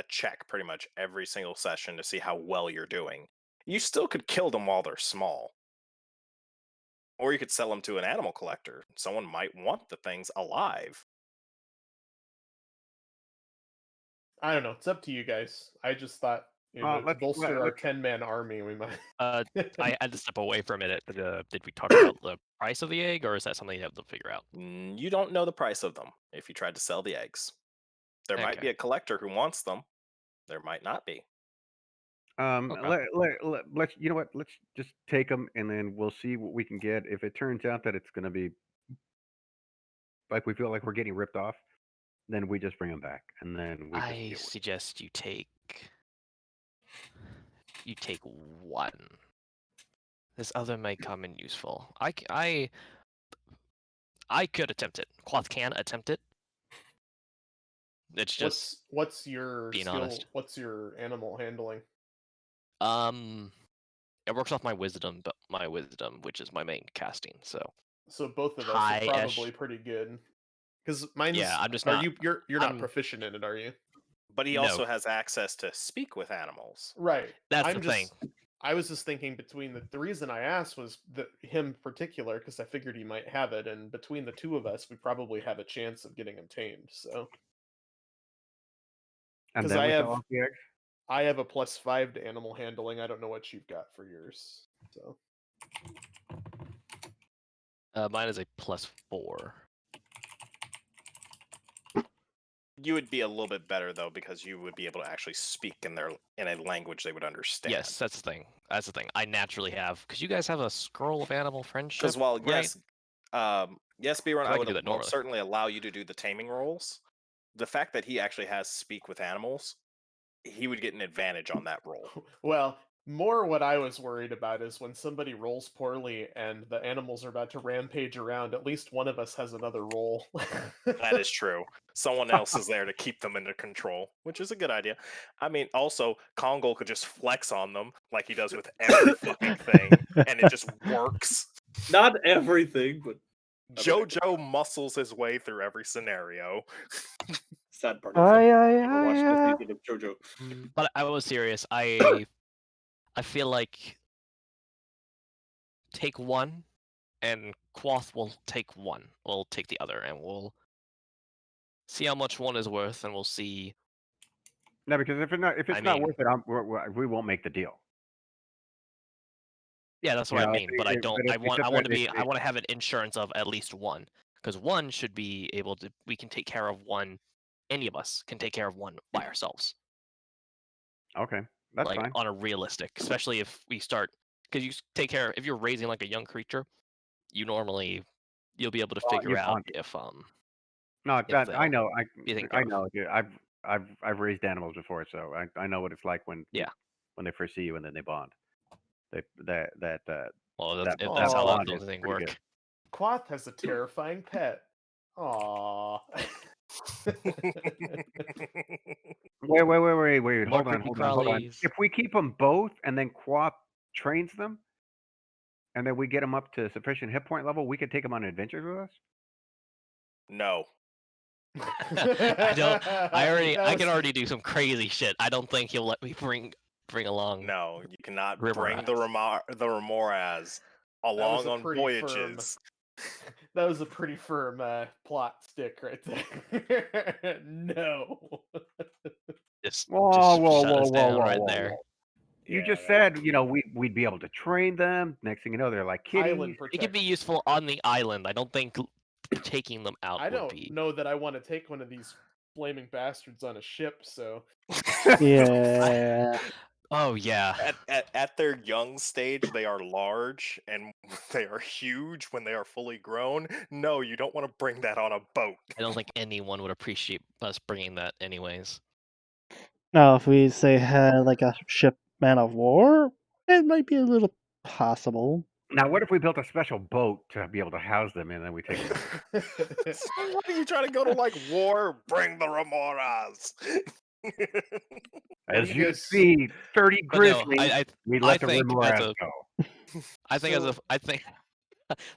Speaker 1: check pretty much every single session to see how well you're doing. You still could kill them while they're small. Or you could sell them to an animal collector. Someone might want the things alive.
Speaker 3: I don't know. It's up to you guys. I just thought,
Speaker 7: Well,
Speaker 3: to
Speaker 7: let's
Speaker 3: bolster our 10-man army, we might.
Speaker 8: I had to step away for a minute. Did we talk about the price of the egg, or is that something you have to figure out?
Speaker 1: You don't know the price of them if you tried to sell the eggs. There might be
Speaker 8: Okay.
Speaker 1: a collector who wants them. There might not be.
Speaker 8: Okay.
Speaker 7: let's you know what? Let's just take them, and then we'll see what we can get. If it turns out that it's going to be like we feel like we're getting ripped off, then we just bring them back, and then we just
Speaker 8: I
Speaker 7: deal with it.
Speaker 8: suggest you take one. This other may come in useful. I could attempt it. Quoth can attempt it. It's just
Speaker 3: What's your
Speaker 8: being
Speaker 3: skill?
Speaker 8: honest.
Speaker 3: What's your animal handling?
Speaker 8: It works off my wisdom, which is my main casting. So
Speaker 3: Both of us are
Speaker 8: high-ish.
Speaker 3: probably pretty good. Because mine's.
Speaker 8: Yeah, I'm just
Speaker 3: Are
Speaker 8: not.
Speaker 3: you're not
Speaker 8: I'm-
Speaker 3: proficient in it, are you?
Speaker 1: But he
Speaker 8: No.
Speaker 1: also has access to speak with animals.
Speaker 3: Right.
Speaker 8: That's
Speaker 3: I'm
Speaker 8: the thing.
Speaker 3: I was just thinking between the reason I asked was that him particular because I figured he might have it, and between the two of us, we probably have a chance of getting him tamed. So
Speaker 7: And
Speaker 3: 'cause
Speaker 7: then
Speaker 3: I
Speaker 7: we
Speaker 3: have-
Speaker 7: sell off the eggs.
Speaker 3: I have a +5 to animal handling. I don't know what you've got for yours. So
Speaker 8: Mine is a +4.
Speaker 1: You would be a little bit better though because you would be able to actually speak in a language they would understand.
Speaker 8: Yes, that's the thing. That's the thing. I naturally have, because you guys have a scroll of animal friendship.
Speaker 1: Because while
Speaker 8: right?
Speaker 1: yes, B-Run,
Speaker 8: I
Speaker 1: I
Speaker 8: can
Speaker 1: would
Speaker 8: do that
Speaker 1: most
Speaker 8: normally.
Speaker 1: certainly allow you to do the taming rolls. The fact that he actually has speak with animals, he would get an advantage on that roll.
Speaker 3: well, more what I was worried about is when somebody rolls poorly and the animals are about to rampage around, at least one of us has another roll.
Speaker 1: That is true. Someone else is there to keep them under control, which is a good idea. I mean, also, Kongol could just flex on them like he does with every fucking thing, and it just works.
Speaker 6: Not everything, but
Speaker 1: JoJo muscles his way through every scenario.
Speaker 6: sad part is I
Speaker 2: Aye,
Speaker 6: never
Speaker 2: aye,
Speaker 6: watched the
Speaker 2: aye.
Speaker 6: season of JoJo.
Speaker 8: But I was serious. I feel like take one, and Quoth will take one. We'll take the other, and we'll see how much one is worth, and we'll see
Speaker 7: No, because if it's
Speaker 8: I
Speaker 7: not
Speaker 8: mean,
Speaker 7: worth it, we won't make the deal.
Speaker 8: yeah, that's
Speaker 7: You
Speaker 8: what I
Speaker 7: know,
Speaker 8: mean. But I don't.
Speaker 7: but if we
Speaker 8: I
Speaker 7: sit there,
Speaker 8: want to I want to have an insurance of at least one, because one should be able to. We can take care of one. Any of us can take care of one by ourselves.
Speaker 7: okay, that's
Speaker 8: Like
Speaker 7: fine.
Speaker 8: on a realistic, especially if we start, because you take care. If you're raising like a young creature, you'll be able to
Speaker 7: Well,
Speaker 8: figure
Speaker 7: you
Speaker 8: out
Speaker 7: bond it.
Speaker 8: if
Speaker 7: No, that I
Speaker 8: they'll
Speaker 7: know.
Speaker 8: be taken
Speaker 7: I
Speaker 8: care of.
Speaker 7: know. Yeah, I've raised animals before, so I know what it's like when
Speaker 8: Yeah.
Speaker 7: when they first see you and then they bond. They that
Speaker 8: Well,
Speaker 7: that
Speaker 8: if that's
Speaker 7: that
Speaker 8: how
Speaker 3: Aw.
Speaker 7: bond is
Speaker 8: those things
Speaker 7: pretty good.
Speaker 8: work.
Speaker 3: Quath has a terrifying pet. Aww.
Speaker 7: Wait.
Speaker 8: More
Speaker 7: Hold on.
Speaker 8: creepy
Speaker 7: If
Speaker 8: crawlies.
Speaker 7: we keep them both and then Quap trains them, and then we get them up to sufficient hit point level, we could take them on adventures with us.
Speaker 1: No.
Speaker 8: I don't. I
Speaker 3: That
Speaker 8: can
Speaker 3: was
Speaker 8: already do some crazy shit. I don't think he'll let me bring along.
Speaker 1: No, you cannot
Speaker 8: Remoras.
Speaker 1: bring the Remoras along
Speaker 3: a
Speaker 1: on
Speaker 3: pretty firm.
Speaker 1: voyages.
Speaker 3: That was a pretty firm plot stick right there. No.
Speaker 8: Just
Speaker 7: Whoa, whoa,
Speaker 8: shut
Speaker 7: whoa,
Speaker 8: us
Speaker 7: whoa,
Speaker 8: down
Speaker 7: whoa,
Speaker 8: right
Speaker 7: whoa,
Speaker 8: there.
Speaker 7: whoa! You
Speaker 6: Yeah,
Speaker 7: just
Speaker 6: that-
Speaker 7: said, we'd be able to train them. Next thing you know, they're like kitties.
Speaker 3: Island
Speaker 8: It could
Speaker 3: protection.
Speaker 8: be useful on the island. I don't think taking them out
Speaker 3: I
Speaker 8: would
Speaker 3: don't
Speaker 8: be.
Speaker 3: know that I want to take one of these flaming bastards on a ship, so
Speaker 4: Yeah.
Speaker 8: Oh yeah.
Speaker 1: At their young stage, they are large and they are huge when they are fully grown. No, you don't want to bring that on a boat.
Speaker 8: I don't think anyone would appreciate us bringing that, anyways.
Speaker 4: Now, if we say had like a ship man of war, it might be a little possible.
Speaker 7: Now, what if we built a special boat to be able to house them in, and then we take them over?
Speaker 1: So what are you trying to go to like war? Bring the Remoras.
Speaker 3: What do
Speaker 7: As
Speaker 3: you
Speaker 7: you
Speaker 3: guys-
Speaker 7: see, 30
Speaker 8: But no,
Speaker 7: grizzlies, we
Speaker 8: I
Speaker 7: let the
Speaker 8: think
Speaker 7: remoras
Speaker 8: as a-
Speaker 7: go.
Speaker 8: I think
Speaker 3: So-
Speaker 8: I think.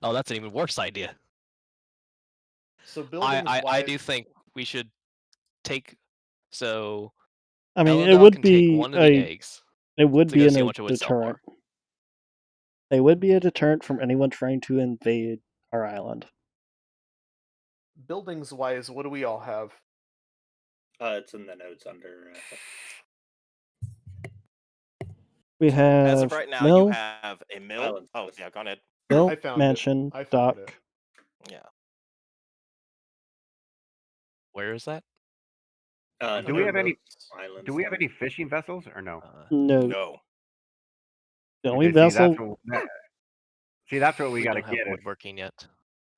Speaker 8: Oh, that's an even worse idea.
Speaker 3: so buildings
Speaker 8: I do think we should take. So
Speaker 4: I mean, it
Speaker 8: Elendil
Speaker 4: would
Speaker 8: can take
Speaker 4: be
Speaker 8: one of the eggs.
Speaker 4: it would
Speaker 8: to
Speaker 4: be
Speaker 8: go
Speaker 4: a
Speaker 8: see how much it would sell
Speaker 4: deterrent.
Speaker 8: for.
Speaker 4: They would be a deterrent from anyone trying to invade our island.
Speaker 3: buildings wise, what do we all have?
Speaker 6: it's in the notes under.
Speaker 4: We have
Speaker 1: As of right now,
Speaker 4: mill,
Speaker 1: you have a mill.
Speaker 6: Island
Speaker 1: Oh,
Speaker 6: status.
Speaker 1: yeah, go ahead.
Speaker 4: mill,
Speaker 3: I found
Speaker 4: mansion,
Speaker 3: it. I
Speaker 4: dock.
Speaker 3: found it.
Speaker 1: Yeah.
Speaker 8: Where is that?
Speaker 7: Do we have any?
Speaker 6: Island
Speaker 7: Do we have
Speaker 6: status.
Speaker 7: any fishing vessels or no?
Speaker 4: No,
Speaker 1: No.
Speaker 4: the only
Speaker 7: Okay,
Speaker 4: vessel.
Speaker 7: That's what we
Speaker 8: We
Speaker 7: got to
Speaker 8: don't have
Speaker 7: get.
Speaker 8: woodworking yet,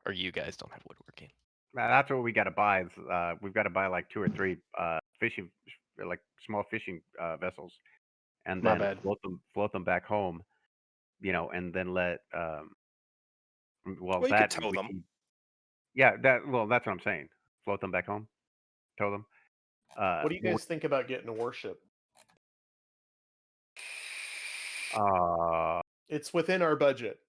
Speaker 8: or you guys don't have woodworking.
Speaker 7: That's what we got to buy. We've got to buy like 2 or 3 fishing, like small fishing vessels, and
Speaker 3: My
Speaker 7: then
Speaker 3: bad.
Speaker 7: float them back home. And then let
Speaker 1: Well, you could tow them.
Speaker 7: Yeah, that's what I'm saying. Float them back home, tow them.
Speaker 3: What do you guys think about getting a warship? It's within our budget.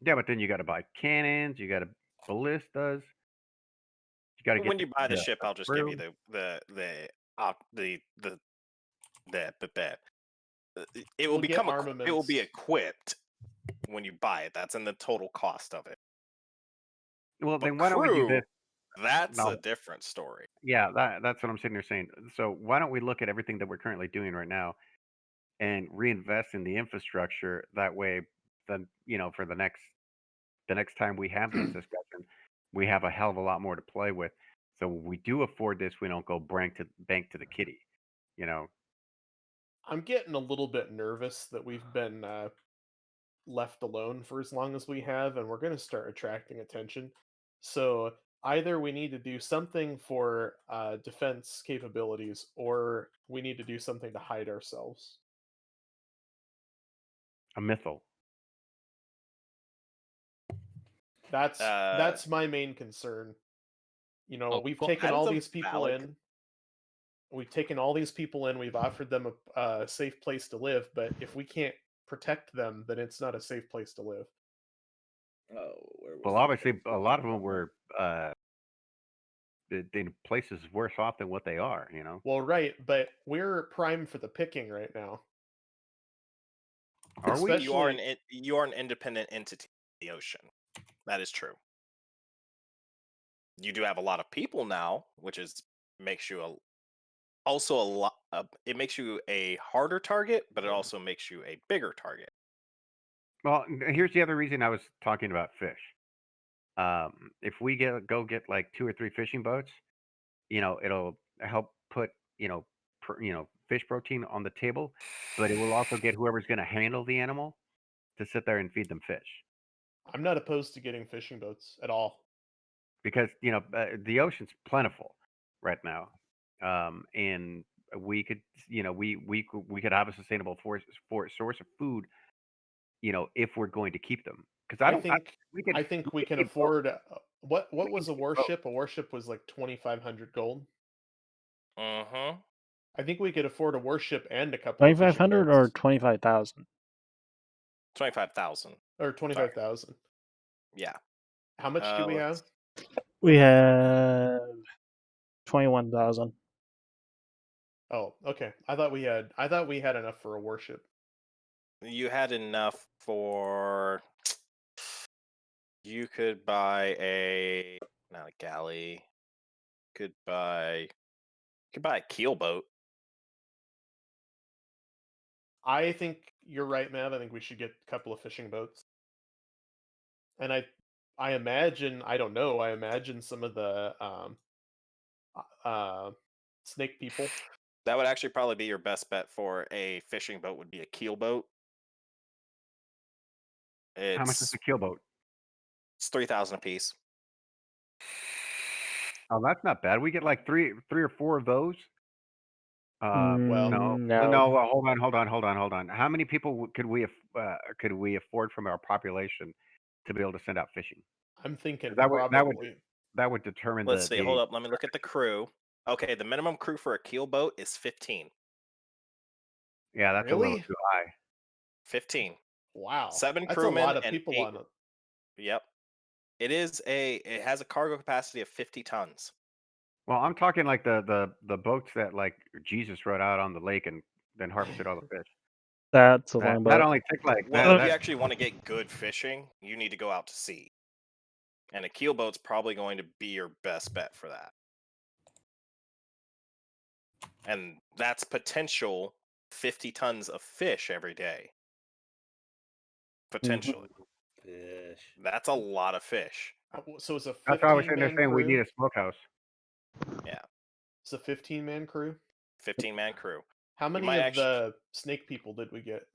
Speaker 7: Yeah, but then you got to buy cannons. You got to ballistas. You got to get
Speaker 1: When you buy the ship, I'll just give you
Speaker 7: crew.
Speaker 1: it will
Speaker 3: We'll get
Speaker 1: become it will
Speaker 3: armaments.
Speaker 1: be equipped when you buy it. That's in the total cost of it.
Speaker 7: Well,
Speaker 1: But
Speaker 7: then why don't we do
Speaker 1: crew,
Speaker 7: this?
Speaker 1: that's
Speaker 7: No.
Speaker 1: a different story.
Speaker 7: Yeah, that's what I'm sitting there saying. So why don't we look at everything that we're currently doing right now and reinvest in the infrastructure? That way, then for the next time we have this discussion, we have a hell of a lot more to play with. So when we do afford this, we don't go bank to the kitty.
Speaker 3: I'm getting a little bit nervous that we've been left alone for as long as we have, and we're going to start attracting attention. So either we need to do something for defense capabilities, or we need to do something to hide ourselves.
Speaker 7: A mythal.
Speaker 3: That's my main concern. We've taken all these people in. We've taken all these people in. We've offered them a safe place to live, but if we can't protect them, then it's not a safe place to live.
Speaker 6: Oh, where was
Speaker 7: Well,
Speaker 6: the
Speaker 7: obviously,
Speaker 6: place
Speaker 7: a
Speaker 6: we
Speaker 7: lot of
Speaker 6: came
Speaker 7: them
Speaker 6: from?
Speaker 7: were in places worse off than what they are.
Speaker 3: Well, right, but we're prime for the picking right now.
Speaker 7: Are we?
Speaker 1: You are an independent entity in the ocean. That is true. You do have a lot of people now, which makes you also a lot. It makes you a harder target, but it also makes you a bigger target.
Speaker 7: Well, here's the other reason I was talking about fish. If we go get like 2 or 3 fishing boats, it'll help put fish protein on the table, but it will also get whoever's going to handle the animal to sit there and feed them fish.
Speaker 3: I'm not opposed to getting fishing boats at all.
Speaker 7: Because the ocean's plentiful right now, and we could we could have a sustainable source of food, if we're going to keep them. Because
Speaker 3: I think
Speaker 7: we could
Speaker 3: I think we can
Speaker 7: keep both.
Speaker 3: afford what
Speaker 7: We
Speaker 3: was
Speaker 7: can
Speaker 3: a
Speaker 7: keep both.
Speaker 3: warship? A warship was like 2,500 gold.
Speaker 1: Mm-hmm.
Speaker 3: I think we could afford a warship and a couple of fishing
Speaker 4: 2,500
Speaker 3: boats.
Speaker 4: or 25,000?
Speaker 1: 25,000.
Speaker 3: Or 25,000.
Speaker 1: Yeah.
Speaker 3: How much do we have?
Speaker 1: Let's-
Speaker 4: We have 21,000.
Speaker 3: Oh, okay. I thought we had enough for a warship.
Speaker 1: You had enough for. You could buy not a galley. Could buy a keel boat.
Speaker 3: I think you're right, Mav. I think we should get a couple of fishing boats. And I imagine, I don't know, I imagine some of the snake people.
Speaker 1: That would actually probably be your best bet for a fishing boat. Would be a keel boat.
Speaker 7: How much is
Speaker 1: It's
Speaker 7: the keel boat?
Speaker 1: 3,000 apiece.
Speaker 7: Oh, that's not bad. We get like three or four of those.
Speaker 3: Well,
Speaker 7: No,
Speaker 4: No.
Speaker 7: hold on. How many people could we afford from our population to be able to send out fishing?
Speaker 3: I'm thinking
Speaker 7: That
Speaker 3: probably.
Speaker 7: would determine
Speaker 1: Let's
Speaker 7: the
Speaker 1: see. Hold up. Let me look at the crew. Okay, the minimum crew for a keel boat is 15.
Speaker 7: Yeah, that's a little
Speaker 3: Really?
Speaker 7: too high.
Speaker 1: 15.
Speaker 3: Wow.
Speaker 1: 7
Speaker 3: That's a
Speaker 1: crewmen
Speaker 3: lot of
Speaker 1: and
Speaker 3: people
Speaker 1: 8.
Speaker 3: on it.
Speaker 1: Yep. It has a cargo capacity of 50 tons.
Speaker 7: Well, I'm talking like the boats that like Jesus rode out on the lake and then harvested all the fish.
Speaker 4: That's a
Speaker 7: That
Speaker 4: long
Speaker 7: that
Speaker 4: boat.
Speaker 7: only took like
Speaker 1: Well, if you
Speaker 7: that.
Speaker 1: actually want to get good fishing, you need to go out to sea. And a keel boat's probably going to be your best bet for that. And that's potential 50 tons of fish every day. Potentially.
Speaker 6: Fish.
Speaker 1: That's a lot of fish.
Speaker 3: So it's a
Speaker 7: That's why I was
Speaker 3: 15
Speaker 7: sitting there
Speaker 3: man
Speaker 7: saying we need
Speaker 3: crew.
Speaker 7: a smokehouse.
Speaker 1: Yeah.
Speaker 3: It's a 15-man crew.
Speaker 1: 15-man crew.
Speaker 3: How many
Speaker 1: might
Speaker 3: of
Speaker 1: actually-
Speaker 3: the snake people did we get?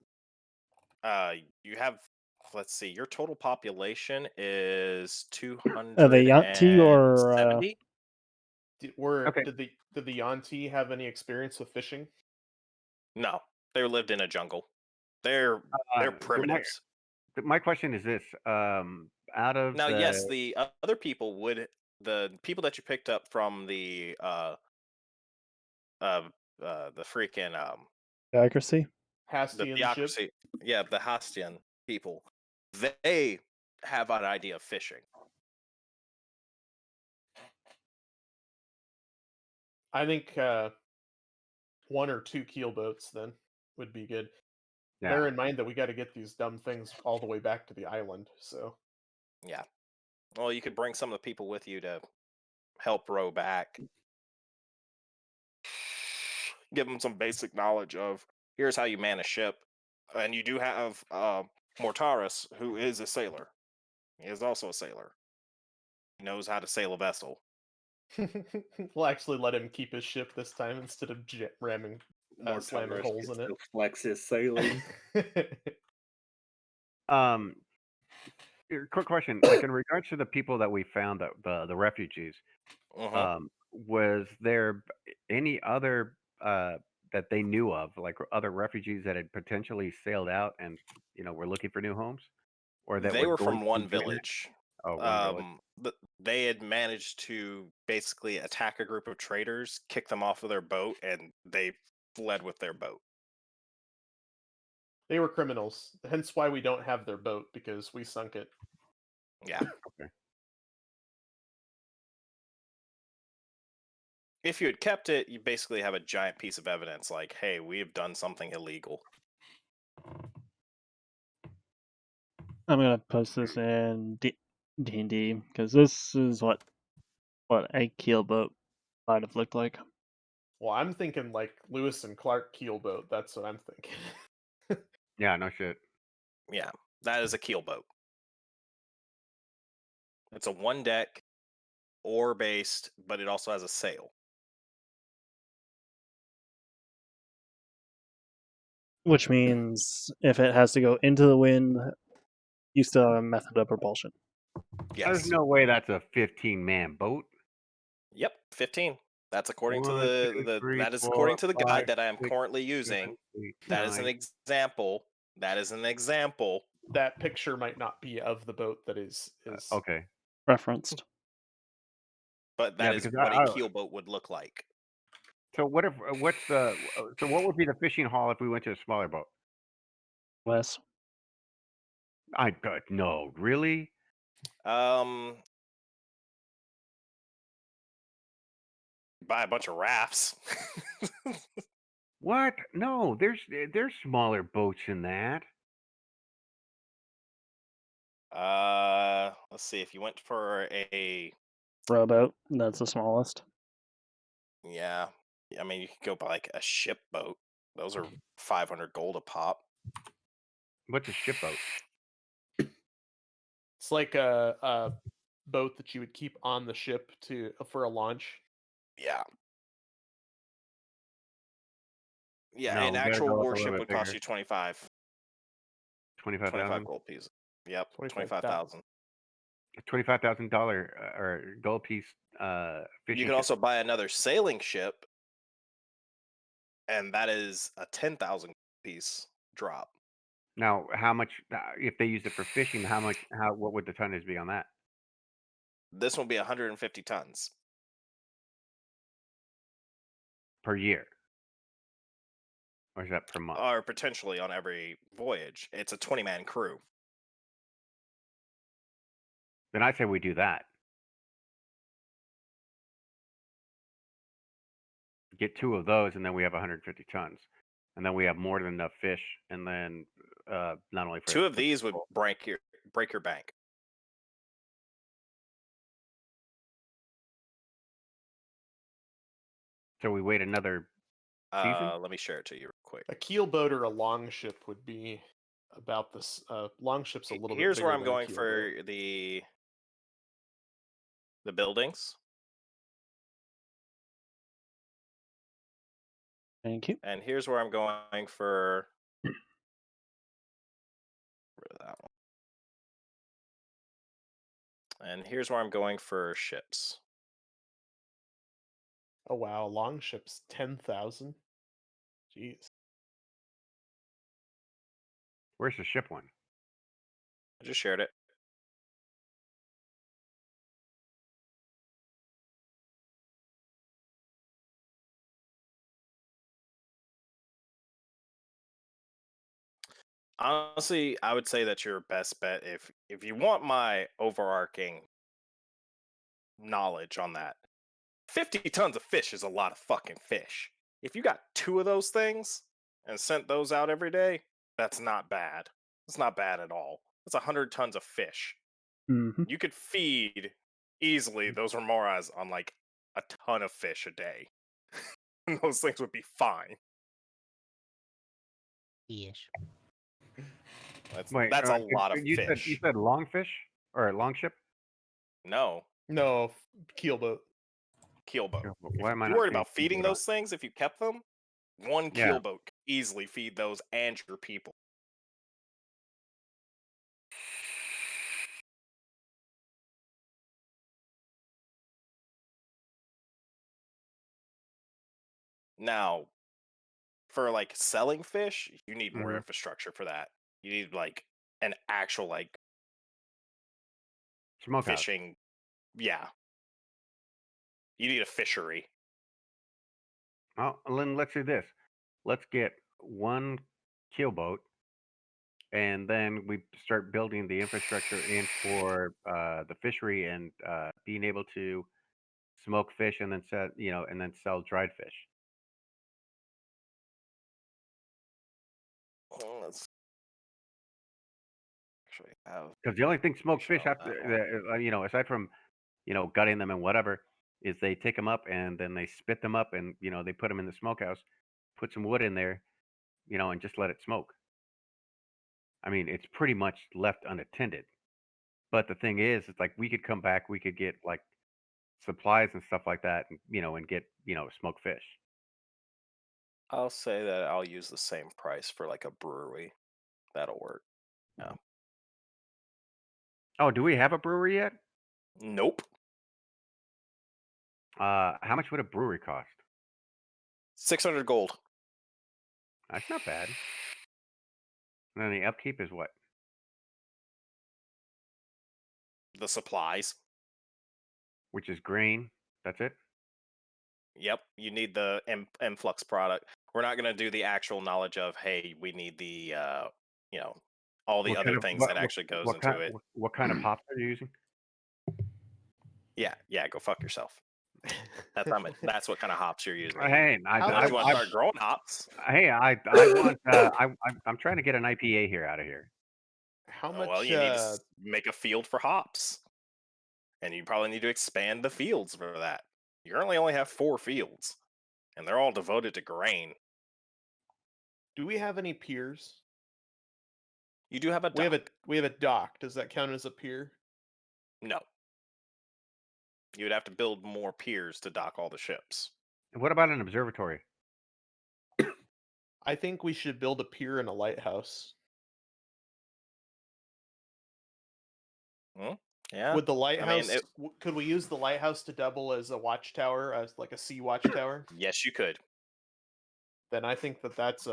Speaker 1: You have, let's see, your total population is
Speaker 4: Are they Yanti or
Speaker 1: 270.
Speaker 7: Okay.
Speaker 3: Did the Yanti have any experience with fishing?
Speaker 1: No, they lived in a jungle. They're
Speaker 7: But
Speaker 1: primitives.
Speaker 7: my question is this: out of
Speaker 1: Now,
Speaker 7: the
Speaker 1: yes, the other people the people that you picked up from the freaking
Speaker 4: accuracy?
Speaker 1: the
Speaker 3: Hastian ship.
Speaker 1: bureaucracy, yeah, the Hastian people, they have an idea of fishing.
Speaker 3: I think 1 or 2 keel boats then would be good. Bear
Speaker 7: yeah.
Speaker 3: in mind that we got to get these dumb things all the way back to the island. So
Speaker 1: Yeah. Well, you could bring some of the people with you to help row back. Give them some basic knowledge of here's how you man a ship. And you do have Mortaris, who is a sailor. He is also a sailor. He knows how to sail a vessel.
Speaker 3: we'll actually let him keep his ship this time instead of ramming, slamming
Speaker 6: Mortaris
Speaker 3: holes
Speaker 6: can
Speaker 3: in
Speaker 6: still flex his sailing.
Speaker 3: it.
Speaker 7: Quick question: like in regards to the people that we found, the refugees,
Speaker 1: Mhm.
Speaker 7: was there any other that they knew of, like other refugees that had potentially sailed out and were looking for new homes, or that
Speaker 1: They
Speaker 7: were
Speaker 1: were
Speaker 7: going
Speaker 1: from
Speaker 7: to
Speaker 1: one
Speaker 7: be doing that?
Speaker 1: village.
Speaker 7: Oh, one village.
Speaker 1: They had managed to basically attack a group of traders, kick them off of their boat, and they fled with their boat.
Speaker 3: They were criminals. Hence why we don't have their boat, because we sunk it.
Speaker 1: Yeah.
Speaker 7: Okay.
Speaker 1: If you had kept it, you basically have a giant piece of evidence like, hey, we have done something illegal.
Speaker 4: I'm gonna post this in D&D because this is what a keel boat might have looked like.
Speaker 3: Well, I'm thinking like Lewis and Clark keelboat. That's what I'm thinking.
Speaker 7: Yeah, no shit.
Speaker 1: Yeah, that is a keelboat. It's a one deck, oar based, but it also has a sail.
Speaker 4: Which means if it has to go into the wind, you still have a method of propulsion.
Speaker 7: There's
Speaker 1: Yes.
Speaker 7: no way that's a 15-man boat.
Speaker 1: Yep, 15. That's according to
Speaker 7: 1, 2,
Speaker 1: the
Speaker 7: 3,
Speaker 1: that is
Speaker 7: 4,
Speaker 1: according to the
Speaker 7: 5,
Speaker 1: guide that I am
Speaker 7: 6,
Speaker 1: currently
Speaker 7: 7,
Speaker 1: using.
Speaker 7: 8,
Speaker 1: That is an
Speaker 7: 9.
Speaker 1: example. That is an example.
Speaker 3: That picture might not be of the boat that is
Speaker 7: Okay.
Speaker 4: Referenced.
Speaker 1: But
Speaker 7: Yeah,
Speaker 1: that is
Speaker 7: because
Speaker 1: what a keelboat would look like.
Speaker 7: so what if so what would be the fishing haul if we went to a smaller boat?
Speaker 4: Less.
Speaker 7: No, really?
Speaker 1: Buy a bunch of rafts.
Speaker 7: What? No, there's smaller boats than that.
Speaker 1: Let's see. If you went for a
Speaker 4: Rowboat. That's the smallest.
Speaker 1: yeah, I mean you could go buy like a ship boat. Those are 500 gold a pop.
Speaker 7: What's a ship boat?
Speaker 3: It's like a boat that you would keep on the ship for a launch.
Speaker 1: Yeah. Yeah,
Speaker 7: No,
Speaker 1: an
Speaker 7: we gotta
Speaker 1: actual
Speaker 7: go up a little
Speaker 1: warship
Speaker 7: bit
Speaker 1: would cost
Speaker 7: bigger.
Speaker 1: you 25
Speaker 7: 25,000.
Speaker 1: gold pieces. Yep,
Speaker 3: 25,000.
Speaker 1: 25,000.
Speaker 7: $25,000 or gold piece
Speaker 1: You
Speaker 7: fishing
Speaker 1: can
Speaker 7: ship.
Speaker 1: also buy another sailing ship, and that is a 10,000 piece drop.
Speaker 7: Now, how much if they use it for fishing? What would the tonnage be on that
Speaker 1: This will be 150 tons.
Speaker 7: per year, or is that per month?
Speaker 1: Or potentially on every voyage. It's a 20-man crew.
Speaker 7: Then I say we do that. Get 2 of those, and then we have 150 tons, and then we have more than enough fish, and then not only for
Speaker 1: 2 of these would break your bank.
Speaker 7: So we wait another season.
Speaker 1: Let me share it to you real quick.
Speaker 3: A keelboat or a longship would be about this. Longship's a little bit
Speaker 1: Here's
Speaker 3: bigger
Speaker 1: where I'm
Speaker 3: than a
Speaker 1: going
Speaker 3: keelboat.
Speaker 1: for the buildings.
Speaker 4: Thank you.
Speaker 1: And here's where I'm going for that one. And here's where I'm going for ships.
Speaker 3: Oh wow, a longship's 10,000. Jeez.
Speaker 7: Where's the ship one?
Speaker 1: I just shared it. Honestly, I would say that's your best bet if you want my overarching knowledge on that. 50 tons of fish is a lot of fucking fish. If you got 2 of those things and sent those out every day, that's not bad. It's not bad at all. That's 100 tons of fish.
Speaker 4: Mm-hmm.
Speaker 1: You could feed easily those remoras on like a ton of fish a day. And those things would be fine.
Speaker 8: Yes.
Speaker 1: That's a lot of
Speaker 7: you
Speaker 1: fish.
Speaker 7: You said longfish or longship?
Speaker 1: No,
Speaker 3: No, keelboat.
Speaker 1: keelboat.
Speaker 7: Why am I
Speaker 1: If
Speaker 7: not
Speaker 1: you worried
Speaker 7: seeing
Speaker 1: about feeding
Speaker 7: keelboat on?
Speaker 1: those things, if you kept them, one
Speaker 7: Yeah.
Speaker 1: keelboat could easily feed those and your people. Now, for like selling fish, you need more
Speaker 7: Mhm.
Speaker 1: infrastructure for that. You need like an actual like
Speaker 7: Smokehouse.
Speaker 1: fishing. Yeah. You need a fishery.
Speaker 7: Well, then let's do this. Let's get one keelboat, and then we start building the infrastructure in for the fishery and being able to smoke fish and then sell dried fish.
Speaker 1: Let's actually have
Speaker 7: Because the only thing smoked fish
Speaker 1: information on
Speaker 7: after
Speaker 1: that one.
Speaker 7: aside from gutting them and whatever, is they take them up and then they spit them up and they put them in the smokehouse, put some wood in there, and just let it smoke. I mean, it's pretty much left unattended. But the thing is, it's like we could come back, we could get like supplies and stuff like that, and get smoked fish.
Speaker 1: I'll say that I'll use the same price for like a brewery. That'll work. Yeah.
Speaker 7: Oh, do we have a brewery yet?
Speaker 1: Nope.
Speaker 7: How much would a brewery cost?
Speaker 1: 600 gold.
Speaker 7: That's not bad. And then the upkeep is what?
Speaker 1: The supplies.
Speaker 7: Which is grain. That's it.
Speaker 1: Yep. You need the influx product. We're not going to do the actual knowledge of, hey, we need the, all the
Speaker 7: What
Speaker 1: other
Speaker 7: kind of
Speaker 1: things that actually goes into it.
Speaker 7: what kind of hops are you using?
Speaker 1: Yeah, go fuck yourself. That's what kind of hops you're using.
Speaker 7: Hey,
Speaker 1: Unless you want to start growing hops.
Speaker 7: Hey, I want I'm trying to get an IPA here out of here.
Speaker 3: How much?
Speaker 1: Well, you need to make a field for hops, and you probably need to expand the fields for that. You currently only have 4 fields, and they're all devoted to grain.
Speaker 3: Do we have any piers?
Speaker 1: You do have a dock.
Speaker 3: We have a dock. Does that count as a pier?
Speaker 1: No. You would have to build more piers to dock all the ships.
Speaker 7: And what about an observatory?
Speaker 3: I think we should build a pier and a lighthouse.
Speaker 1: Yeah.
Speaker 3: Would the lighthouse?
Speaker 1: it-
Speaker 3: Could we use the lighthouse to double as a watchtower, as like a sea watchtower?
Speaker 1: Yes, you could.
Speaker 3: Then I think that's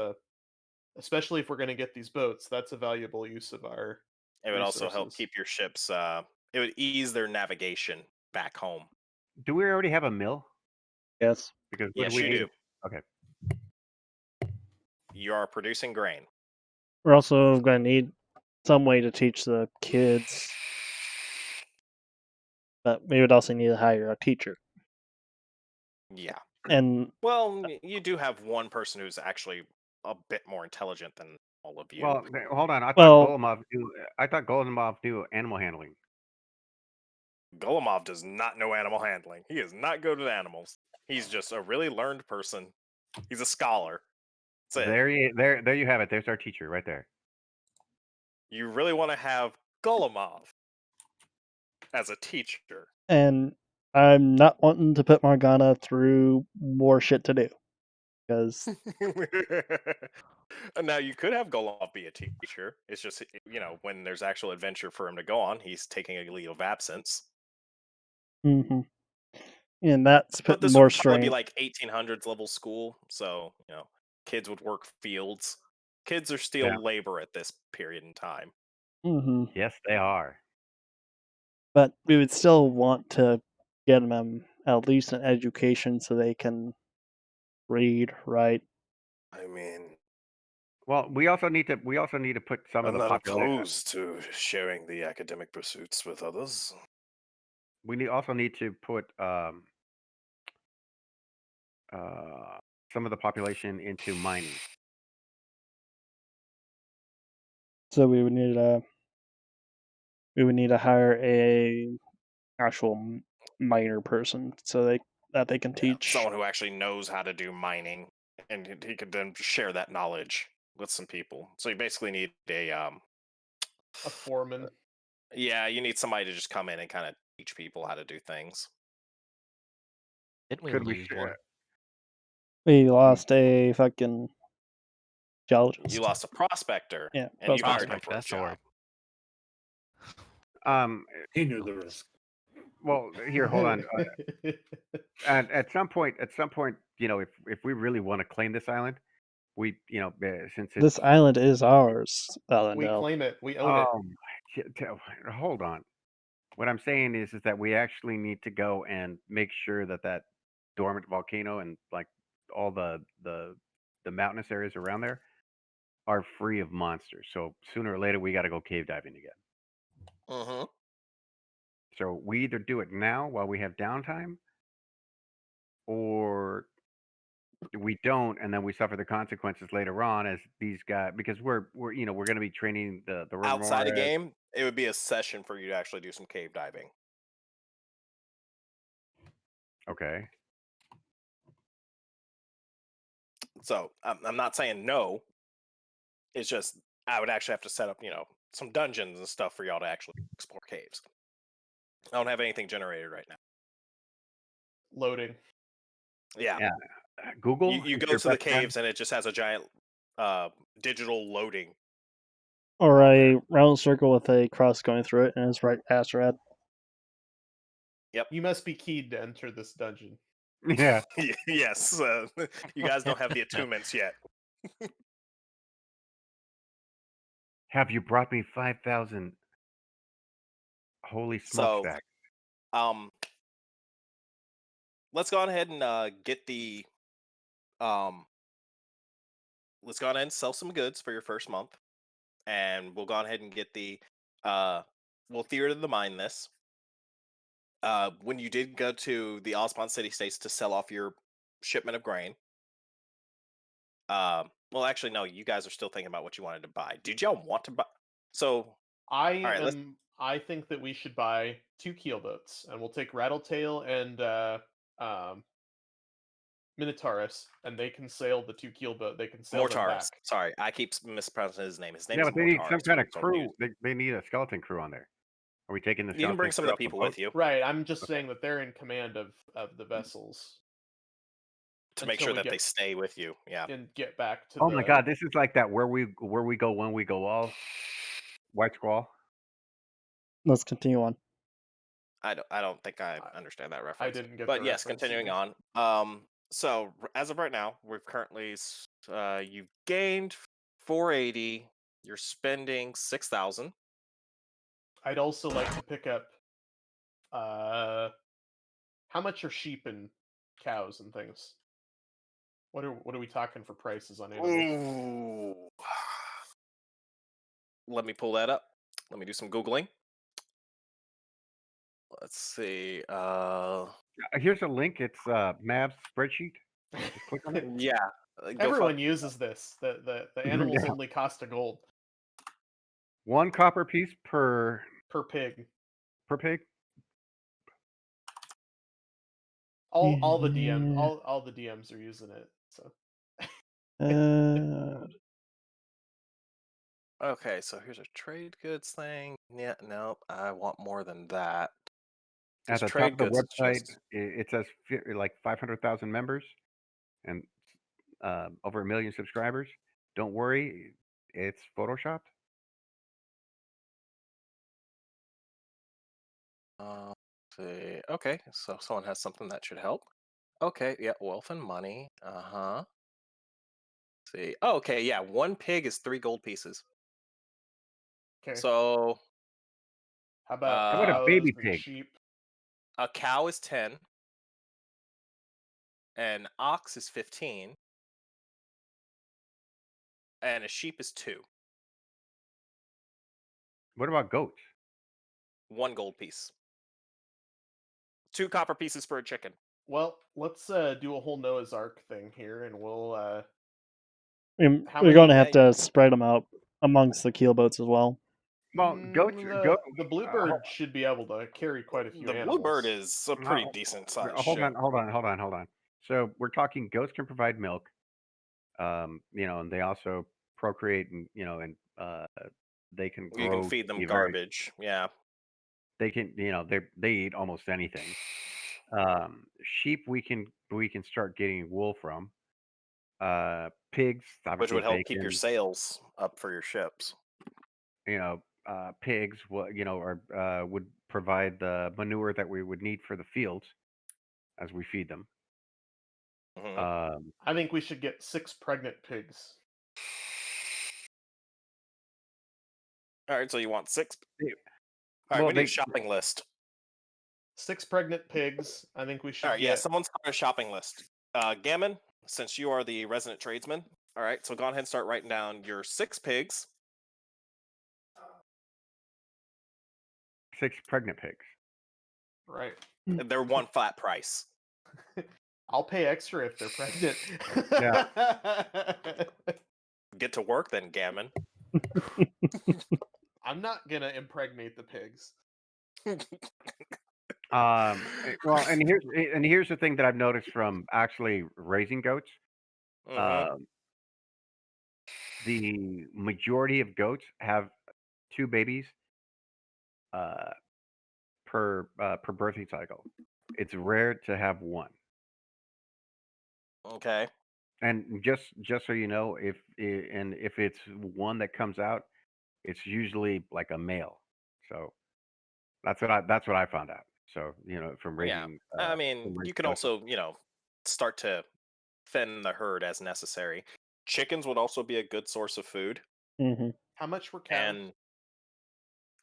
Speaker 3: especially if we're going to get these boats, that's a valuable use of our.
Speaker 1: It would also help
Speaker 3: resources.
Speaker 1: keep your ships. It would ease their navigation back home.
Speaker 7: Do we already have a mill?
Speaker 4: Yes.
Speaker 7: Because
Speaker 1: Yes, you do.
Speaker 7: Okay.
Speaker 1: You are producing grain.
Speaker 4: We're also going to need some way to teach the kids, but we would also need to hire a teacher.
Speaker 1: Yeah.
Speaker 4: And
Speaker 1: Well, you do have one person who's actually a bit more intelligent than all of you.
Speaker 7: Well, hold on. I
Speaker 4: Well-
Speaker 7: thought Golemov knew animal handling.
Speaker 1: Golemov does not know animal handling. He is not good at animals. He's just a really learned person. He's a scholar. That's it.
Speaker 7: There you have it. There's our teacher right there.
Speaker 1: You really want to have Golemov as a teacher.
Speaker 4: and I'm not wanting to put Morgana through more shit to do. Because
Speaker 1: Now you could have Golemov be a teacher. It's just when there's actual adventure for him to go on, he's taking a leave of absence.
Speaker 4: and that's
Speaker 1: But
Speaker 4: putting
Speaker 1: this
Speaker 4: more
Speaker 1: would probably be
Speaker 4: strain.
Speaker 1: like 1800s level school, so kids would work fields. Kids are still
Speaker 7: Yeah.
Speaker 1: labor at this period in time.
Speaker 7: Yes, they are.
Speaker 4: But we would still want to get them at least an education so they can read, write.
Speaker 1: I mean,
Speaker 7: Well, we also need to put some of
Speaker 1: I'm
Speaker 7: the
Speaker 1: not
Speaker 7: population.
Speaker 1: opposed to sharing the academic pursuits with others.
Speaker 7: We also need to put some of the population into mining.
Speaker 4: So we would need to hire a actual miner person so that they can teach.
Speaker 1: Someone who actually knows how to do mining, and he could then share that knowledge with some people. So you basically need
Speaker 3: A foreman.
Speaker 1: you need somebody to just come in and kind of teach people how to do things.
Speaker 8: Didn't we
Speaker 7: Could we
Speaker 8: lose
Speaker 7: share?
Speaker 8: one?
Speaker 4: We lost a fucking geologist.
Speaker 1: You lost a prospector,
Speaker 4: Yeah,
Speaker 1: and you hired
Speaker 8: prospector,
Speaker 1: him for a
Speaker 8: that's the word.
Speaker 1: job.
Speaker 6: He knew the risk.
Speaker 7: Well, here, hold on. At some point, if we really want to claim this island, we, since it's,
Speaker 4: This island is ours,
Speaker 3: We
Speaker 4: Valendale.
Speaker 3: claim it. We own it.
Speaker 7: Hold on. What I'm saying is that we actually need to go and make sure that dormant volcano and like all the mountainous areas around there are free of monsters. So sooner or later, we got to go cave diving again.
Speaker 1: Mm-hmm.
Speaker 7: So we either do it now while we have downtime, or we don't, and then we suffer the consequences later on as these guys, because we're going to be training the
Speaker 1: Outside of
Speaker 7: Remoras.
Speaker 1: game, it would be a session for you to actually do some cave diving.
Speaker 7: Okay.
Speaker 1: So I'm not saying no. It's just I would actually have to set up, some dungeons and stuff for y'all to actually explore caves. I don't have anything generated right now.
Speaker 3: Loading.
Speaker 1: Yeah.
Speaker 7: Yeah. Google
Speaker 1: You
Speaker 7: is
Speaker 1: go
Speaker 7: your
Speaker 1: to the
Speaker 7: best friend?
Speaker 1: caves and it just has a giant digital loading.
Speaker 4: Or a round circle with a cross going through it, and it's right Astrad.
Speaker 3: You must be keyed to enter this dungeon.
Speaker 7: Yeah.
Speaker 1: Yes. You guys don't have the attunements yet.
Speaker 7: Have you brought me 5,000 holy
Speaker 1: So,
Speaker 7: smokestacks?
Speaker 1: Let's go on ahead and get the let's go on ahead and sell some goods for your first month, and we'll go on ahead and get the we'll theater the mind this. When you did go to the Osmond City States to sell off your shipment of grain, well, actually, no, you guys are still thinking about what you wanted to buy. Did y'all want to buy? So, right,
Speaker 3: I think that we should buy 2 keelboats, and we'll take Rattletail and Minotaurus, and they can sail the 2 keelboat. They can sail them
Speaker 1: Mortaris.
Speaker 3: back.
Speaker 1: Sorry, I keep mispronouncing his name. His name
Speaker 7: Yeah,
Speaker 1: is
Speaker 7: but they need
Speaker 1: Mortaris.
Speaker 7: some kind of
Speaker 1: so I'm confused.
Speaker 7: crew. They need a skeleton crew on there. Are we taking the
Speaker 1: You can bring
Speaker 7: skeleton
Speaker 1: some
Speaker 7: crew
Speaker 1: of the
Speaker 7: up a
Speaker 1: people
Speaker 7: boat?
Speaker 1: with you
Speaker 3: Right, I'm just saying that they're in command of the vessels
Speaker 1: to make
Speaker 3: until
Speaker 1: sure
Speaker 3: we
Speaker 1: that they
Speaker 3: get
Speaker 1: stay with you. Yeah.
Speaker 3: and get back to
Speaker 7: Oh
Speaker 3: the.
Speaker 7: my god, this is like that where we go when we go all White Squall.
Speaker 4: Let's continue on.
Speaker 1: I don't think I
Speaker 3: I-
Speaker 1: understand that reference.
Speaker 3: I didn't get
Speaker 1: But
Speaker 3: the
Speaker 1: yes,
Speaker 3: reference
Speaker 1: continuing
Speaker 3: either.
Speaker 1: on. So as of right now, we've currently you've gained 480. You're spending 6,000.
Speaker 3: I'd also like to pick up. How much are sheep and cows and things? What are we talking for prices on animals?
Speaker 1: Ooh. Let me pull that up. Let me do some googling. Let's see.
Speaker 7: Here's a link. It's Mav's spreadsheet. Just click on it.
Speaker 1: Yeah. Go
Speaker 3: Everyone
Speaker 1: fuck.
Speaker 3: uses this. The animals
Speaker 7: Yeah.
Speaker 3: only cost a gold
Speaker 7: 1 copper piece per
Speaker 3: per pig.
Speaker 7: pig.
Speaker 3: All the
Speaker 4: Yeah.
Speaker 3: all the DMs are using it. So
Speaker 1: Okay, so here's a trade goods thing. Yeah, no, I want more than that.
Speaker 7: At
Speaker 1: Because
Speaker 7: the top
Speaker 1: trade
Speaker 7: of the
Speaker 1: goods is
Speaker 7: website,
Speaker 1: just
Speaker 7: it says like 500,000 members and over 1 million subscribers. Don't worry, it's photoshopped.
Speaker 1: let's see. Okay, so someone has something that should help. Okay, yeah, wealth and money. Uh-huh. See. Oh, okay, yeah, 1 pig is 3 gold pieces.
Speaker 3: okay.
Speaker 1: So
Speaker 3: How about
Speaker 7: How about a
Speaker 3: cows
Speaker 7: baby
Speaker 3: and
Speaker 7: pig?
Speaker 3: sheep?
Speaker 1: a cow is 10, an ox is 15, and a sheep is 2.
Speaker 7: What about goats?
Speaker 1: 1 gold piece. 2 copper pieces for a chicken.
Speaker 3: Well, let's do a whole Noah's Ark thing here, and we'll. How
Speaker 4: We're going to
Speaker 3: many-
Speaker 4: have to spread them out amongst the keelboats as well.
Speaker 7: Well, goats.
Speaker 3: The bluebird should be able to carry quite a few
Speaker 1: The
Speaker 3: animals.
Speaker 1: bluebird is a pretty decent sized
Speaker 7: Hold
Speaker 1: ship.
Speaker 7: on. So we're talking goats can provide milk. And they also procreate, and they can grow.
Speaker 1: You can feed them garbage. Yeah.
Speaker 7: They can, they eat almost anything. Sheep we can start getting wool from. Pigs, obviously,
Speaker 1: Which would help
Speaker 7: bacon,
Speaker 1: keep your sails up for your ships.
Speaker 7: Pigs would provide the manure that we would need for the fields as we feed them.
Speaker 1: Mhm.
Speaker 3: I think we should get 6 pregnant pigs.
Speaker 1: All right, so you want 6?
Speaker 7: They-
Speaker 1: All right,
Speaker 7: well,
Speaker 1: we need a
Speaker 7: they-
Speaker 1: shopping list.
Speaker 3: 6 pregnant pigs. I think we should
Speaker 1: All right, yeah,
Speaker 3: get.
Speaker 1: someone start a shopping list. Gammon, since you are the resident tradesman, all right, so go ahead and start writing down your 6 pigs.
Speaker 7: 6 pregnant pigs.
Speaker 3: Right.
Speaker 1: And they're 1 flat price.
Speaker 3: I'll pay extra if they're pregnant.
Speaker 1: Get to work then, Gammon.
Speaker 3: I'm not gonna impregnate the pigs.
Speaker 7: Well, and here's the thing that I've noticed from actually raising goats.
Speaker 1: Mhm.
Speaker 7: Um, the majority of goats have two babies uh, per birthing cycle. It's rare to have one.
Speaker 1: Okay.
Speaker 7: And just so you know, if it's one that comes out, it's usually like a male. So that's what I found out. So from
Speaker 1: Yeah.
Speaker 7: raising
Speaker 1: I mean, you could
Speaker 7: goats.
Speaker 1: also, start to thin the herd as necessary. Chickens would also be a good source of food.
Speaker 4: Hmm.
Speaker 3: How much were cows?
Speaker 1: And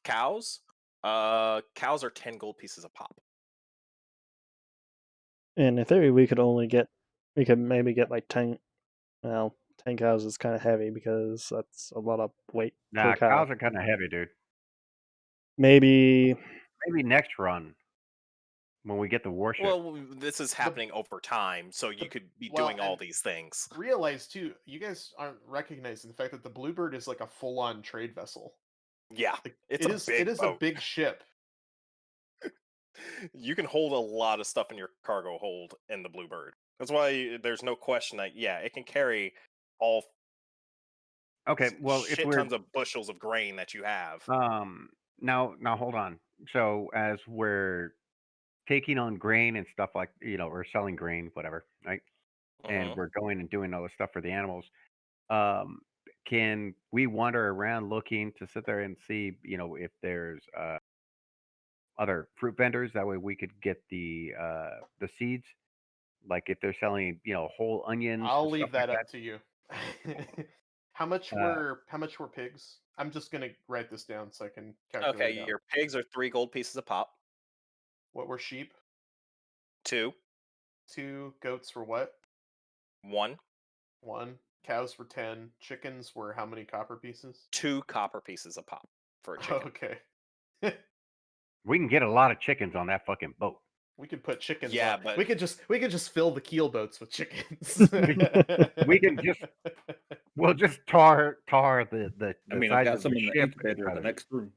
Speaker 1: cows, cows are 10 gold pieces a pop.
Speaker 4: And in theory, we could maybe get like 10. Well, 10 cows is kind of heavy because that's a lot of weight per
Speaker 7: Nah,
Speaker 4: cow.
Speaker 7: cows are kind of heavy, dude.
Speaker 4: Maybe
Speaker 7: Maybe next run when we get the warship.
Speaker 1: Well, this is happening over time, so you could be doing all
Speaker 3: and
Speaker 1: these things.
Speaker 3: realize too, you guys aren't recognizing the fact that the Bluebird is like a full-on trade vessel.
Speaker 1: Yeah,
Speaker 3: Like,
Speaker 1: it's
Speaker 3: it
Speaker 1: a
Speaker 3: is
Speaker 1: big
Speaker 3: it is a
Speaker 1: boat.
Speaker 3: big ship.
Speaker 1: You can hold a lot of stuff in your cargo hold in the Bluebird. That's why there's no question that it can carry all
Speaker 7: Okay, well, if
Speaker 1: shit
Speaker 7: we're
Speaker 1: tons of bushels of grain that you have.
Speaker 7: now hold on. So as we're taking on grain and stuff like or selling grain, whatever, right? And
Speaker 1: Mhm.
Speaker 7: we're going and doing all this stuff for the animals. Um, can we wander around looking to sit there and see, if there's other fruit vendors? That way we could get the seeds. Like if they're selling, whole onions
Speaker 3: I'll
Speaker 7: and stuff
Speaker 3: leave
Speaker 7: like
Speaker 3: that
Speaker 7: that.
Speaker 3: up to you. How much were pigs? I'm just gonna write this down so I can calculate
Speaker 1: Okay,
Speaker 3: it out.
Speaker 1: your pigs are 3 gold pieces a pop.
Speaker 3: What were sheep?
Speaker 1: 2,
Speaker 3: 2. Goats were what?
Speaker 1: 1,
Speaker 3: 1. Cows were 10. Chickens were how many copper pieces?
Speaker 1: 2 copper pieces a pop for a chicken.
Speaker 3: Okay.
Speaker 7: We can get a lot of chickens on that fucking boat.
Speaker 3: We could put chickens
Speaker 1: Yeah,
Speaker 3: on.
Speaker 1: but
Speaker 3: We could just fill the keel boats with chickens.
Speaker 7: We can we'll just tar the
Speaker 6: I mean, I've
Speaker 7: sides
Speaker 6: got
Speaker 7: of
Speaker 6: some
Speaker 7: the
Speaker 6: in the
Speaker 7: ship.
Speaker 6: incubator in the next room.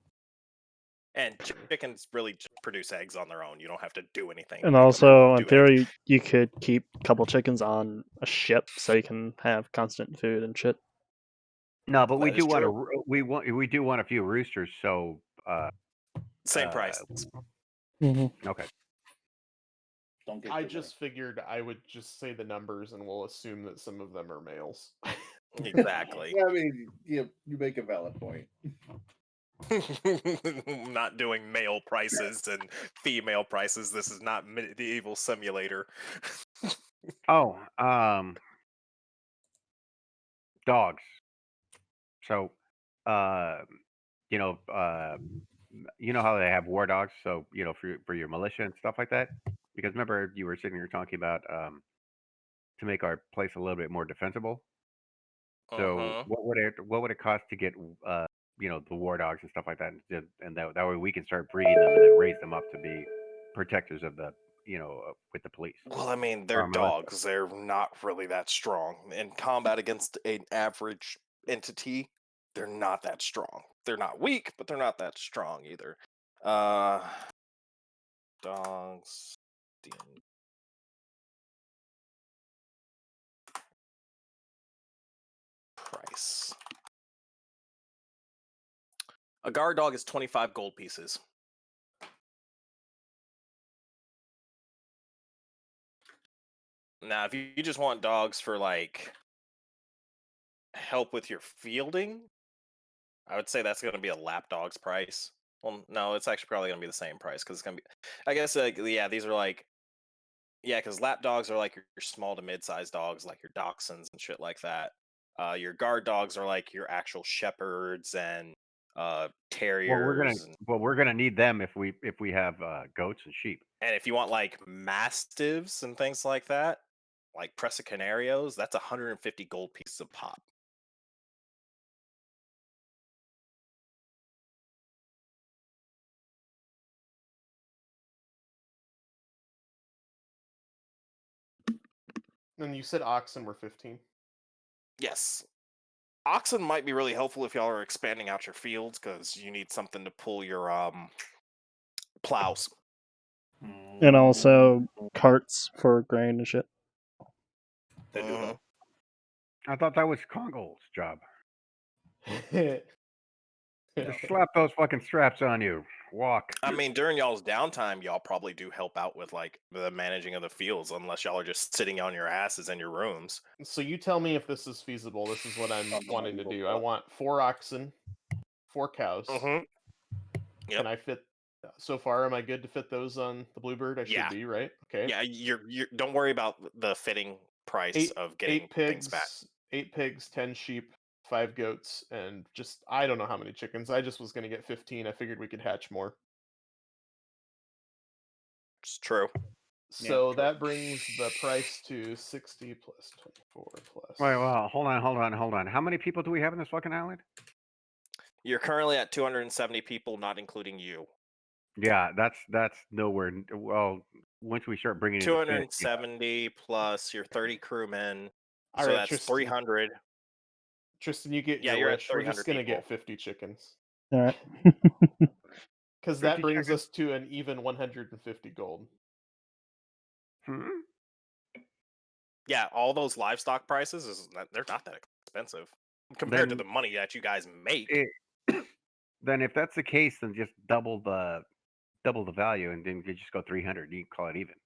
Speaker 1: and chickens really just produce eggs on their own. You don't have to do anything.
Speaker 4: And
Speaker 1: They come
Speaker 4: also,
Speaker 1: and
Speaker 4: in
Speaker 1: do eggs.
Speaker 4: theory, you could keep a couple chickens on a ship so you can have constant food and shit.
Speaker 7: No, but we
Speaker 1: That is
Speaker 7: do want
Speaker 1: true.
Speaker 7: we do want a few roosters. So
Speaker 1: Same price.
Speaker 7: okay.
Speaker 6: Don't get
Speaker 3: I
Speaker 6: your way.
Speaker 3: just figured I would just say the numbers and we'll assume that some of them are males.
Speaker 1: Exactly.
Speaker 6: Yeah, I mean, you make a valid point.
Speaker 1: Not doing male prices and female prices. This is not medieval simulator.
Speaker 7: Oh, dogs. So, uh, you know, uh, you know how they have war dogs. So for your militia and stuff like that. Because remember you were sitting here talking about to make our place a little bit more defensible. So
Speaker 1: Uh-huh.
Speaker 7: what would it cost to get the war dogs and stuff like that, and that way we can start breeding them and then raise them up to be protectors of the with the police
Speaker 1: Well, I mean,
Speaker 7: or
Speaker 1: they're
Speaker 7: our militia.
Speaker 1: dogs. They're not really that strong. In combat against an average entity, they're not that strong. They're not weak, but they're not that strong either. Uh dogs. Price. A guard dog is 25 gold pieces. Now, if you just want dogs for like help with your fielding, I would say that's going to be a lapdog's price. Well, no, it's actually probably going to be the same price because it's going to be. I guess these are like because lapdogs are like your small to mid-sized dogs, like your dachshunds and shit like that. Your guard dogs are like your actual shepherds and terriers,
Speaker 7: Well, we're gonna need them if we have goats and sheep.
Speaker 1: and if you want like mastiffs and things like that, like Presa Canarios, that's 150 gold pieces a pop.
Speaker 3: And you said oxen were 15.
Speaker 1: Yes. Oxen might be really helpful if y'all are expanding out your fields because you need something to pull your plows.
Speaker 4: And also carts for grain and shit.
Speaker 6: They do help.
Speaker 7: I thought that was Congo's job.
Speaker 3: Yeah.
Speaker 7: Just slap those fucking straps on you. Walk.
Speaker 1: I mean, during y'all's downtime, y'all probably do help out with like the managing of the fields, unless y'all are just sitting on your asses in your rooms.
Speaker 3: So you tell me if this is feasible. This is what I'm
Speaker 6: Oh,
Speaker 3: wanting to
Speaker 6: you
Speaker 3: do.
Speaker 6: will
Speaker 3: I
Speaker 6: not.
Speaker 3: want 4 oxen, 4 cows.
Speaker 1: Mm-hmm.
Speaker 3: Can
Speaker 1: Yep.
Speaker 3: I fit? So far, am I good to fit those on the Bluebird? I should
Speaker 1: Yeah.
Speaker 3: be, right? Okay.
Speaker 1: Yeah, you're don't worry about the fitting price
Speaker 3: Eight,
Speaker 1: of getting things back.
Speaker 3: 8 pigs, 10 sheep, 5 goats, and just I don't know how many chickens. I just was gonna get 15. I figured we could hatch more.
Speaker 1: It's true.
Speaker 3: So
Speaker 6: true.
Speaker 3: that brings the price to 60 plus 24 plus.
Speaker 7: Wait, well, hold on. How many people do we have in this fucking island?
Speaker 1: You're currently at 270 people, not including you.
Speaker 7: Yeah, that's nowhere. Well, once we start bringing in the fish,
Speaker 1: 270 plus your 30 crewmen,
Speaker 3: All
Speaker 1: so
Speaker 3: right,
Speaker 1: that's
Speaker 3: Tristan.
Speaker 1: 300.
Speaker 3: Tristan, you get
Speaker 1: Yeah,
Speaker 3: your
Speaker 1: you're at
Speaker 3: wish. We're just
Speaker 1: 300
Speaker 3: gonna get
Speaker 1: people.
Speaker 3: 50 chickens.
Speaker 4: All right.
Speaker 3: Because that
Speaker 7: 50
Speaker 3: brings
Speaker 7: chickens.
Speaker 3: us to an even 150 gold.
Speaker 7: Hmm?
Speaker 1: Yeah, all those livestock prices they're not that expensive compared to
Speaker 7: Then
Speaker 1: the money that you guys make.
Speaker 7: Then if that's the case, then just double the value, and then you just go 300. You can call it even.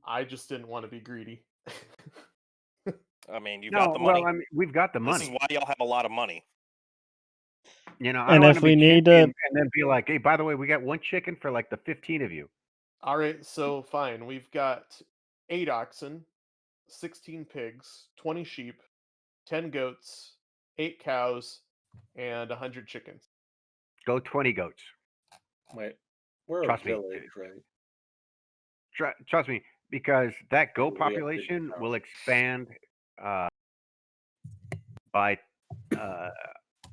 Speaker 3: I just didn't want to be greedy.
Speaker 1: I mean, you
Speaker 7: No,
Speaker 1: got the money.
Speaker 7: well, I mean, we've got the
Speaker 1: This is
Speaker 7: money.
Speaker 1: why y'all have a lot of money.
Speaker 7: You know, I
Speaker 4: And
Speaker 7: don't want
Speaker 4: if
Speaker 7: to be
Speaker 4: we need
Speaker 7: champion
Speaker 4: to,
Speaker 7: and then be like, hey, by the way, we got 1 chicken for like the 15 of you.
Speaker 3: All right, so fine. We've got 8 oxen, 16 pigs, 20 sheep, 10 goats, 8 cows, and 100 chickens.
Speaker 7: Go 20 goats.
Speaker 6: Wait, we're
Speaker 7: Trust
Speaker 6: a
Speaker 7: me.
Speaker 6: village, right?
Speaker 7: Trust me, because that goat
Speaker 6: We have big
Speaker 7: population
Speaker 6: cows.
Speaker 7: will expand by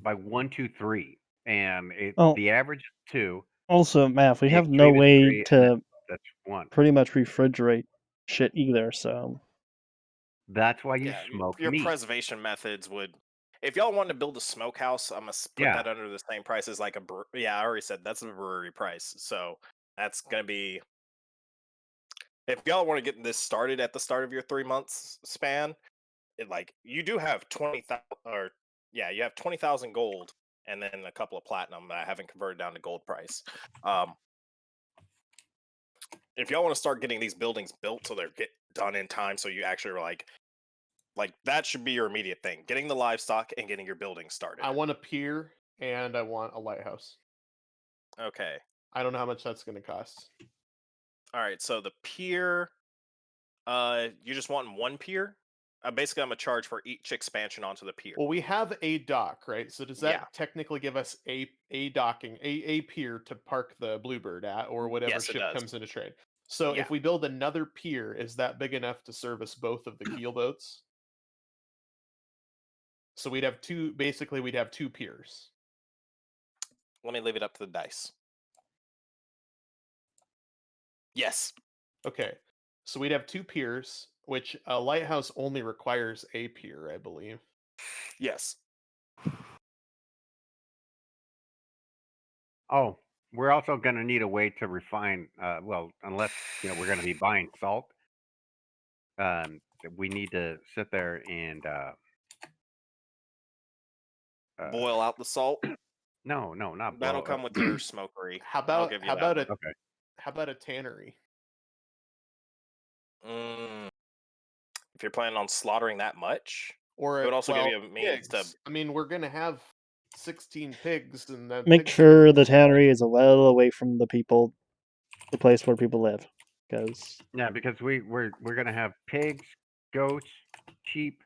Speaker 7: 1, 2, 3, and
Speaker 4: Oh.
Speaker 7: the average 2.
Speaker 4: also, Math, we
Speaker 7: The
Speaker 4: have no
Speaker 7: extreme is
Speaker 4: way
Speaker 7: 3, and then
Speaker 4: to
Speaker 7: that's 1.
Speaker 4: pretty much refrigerate shit either. So
Speaker 7: That's why you
Speaker 1: Yeah,
Speaker 7: smoke
Speaker 1: your
Speaker 7: meat.
Speaker 1: preservation methods would. If y'all wanted to build a smokehouse, I'm gonna put
Speaker 7: Yeah.
Speaker 1: that under the same price as like a yeah. I already said that's a brewery price, so that's gonna be. If y'all want to get this started at the start of your 3 months span, like you do have 20,000 or yeah, you have 20,000 gold and then a couple of platinum that I haven't converted down to gold price. If y'all want to start getting these buildings built so they're get done in time, so you actually are like that should be your immediate thing: getting the livestock and getting your building started.
Speaker 3: I want a pier and I want a lighthouse.
Speaker 1: Okay.
Speaker 3: I don't know how much that's going to cost.
Speaker 1: All right. So the pier, you just want 1 pier? Basically, I'm gonna charge for each expansion onto the pier.
Speaker 3: Well, we have a dock, right? So does that
Speaker 1: Yeah.
Speaker 3: technically give us a docking, a pier to park the Bluebird at, or whatever
Speaker 1: Yes, it
Speaker 3: ship
Speaker 1: does.
Speaker 3: comes into trade? So
Speaker 1: Yeah.
Speaker 3: if we build another pier, is that big enough to service both of the keel boats? So we'd have 2. Basically, we'd have 2 piers.
Speaker 1: Let me leave it up to the dice. Yes.
Speaker 3: Okay. So we'd have 2 piers, which a lighthouse only requires a pier, I believe.
Speaker 1: Yes.
Speaker 7: Oh, we're also going to need a way to refine. Well, unless we're going to be buying salt. We need to sit there and
Speaker 1: Boil out the salt.
Speaker 7: No, not
Speaker 1: That'll
Speaker 7: boil.
Speaker 1: come with your smokery.
Speaker 3: How
Speaker 1: I'll
Speaker 3: about
Speaker 1: give you
Speaker 3: how
Speaker 1: that
Speaker 3: about
Speaker 1: one.
Speaker 3: a
Speaker 7: Okay.
Speaker 3: how about a tannery?
Speaker 1: If you're planning on slaughtering that much,
Speaker 3: Or
Speaker 1: it would also give
Speaker 3: well,
Speaker 1: you a means to.
Speaker 3: pigs. I mean, we're gonna have 16 pigs, and the
Speaker 4: make
Speaker 3: pigs
Speaker 4: sure the tannery is a little away from the place where people live, because
Speaker 7: Yeah, because we're going to have pigs, goats, sheep.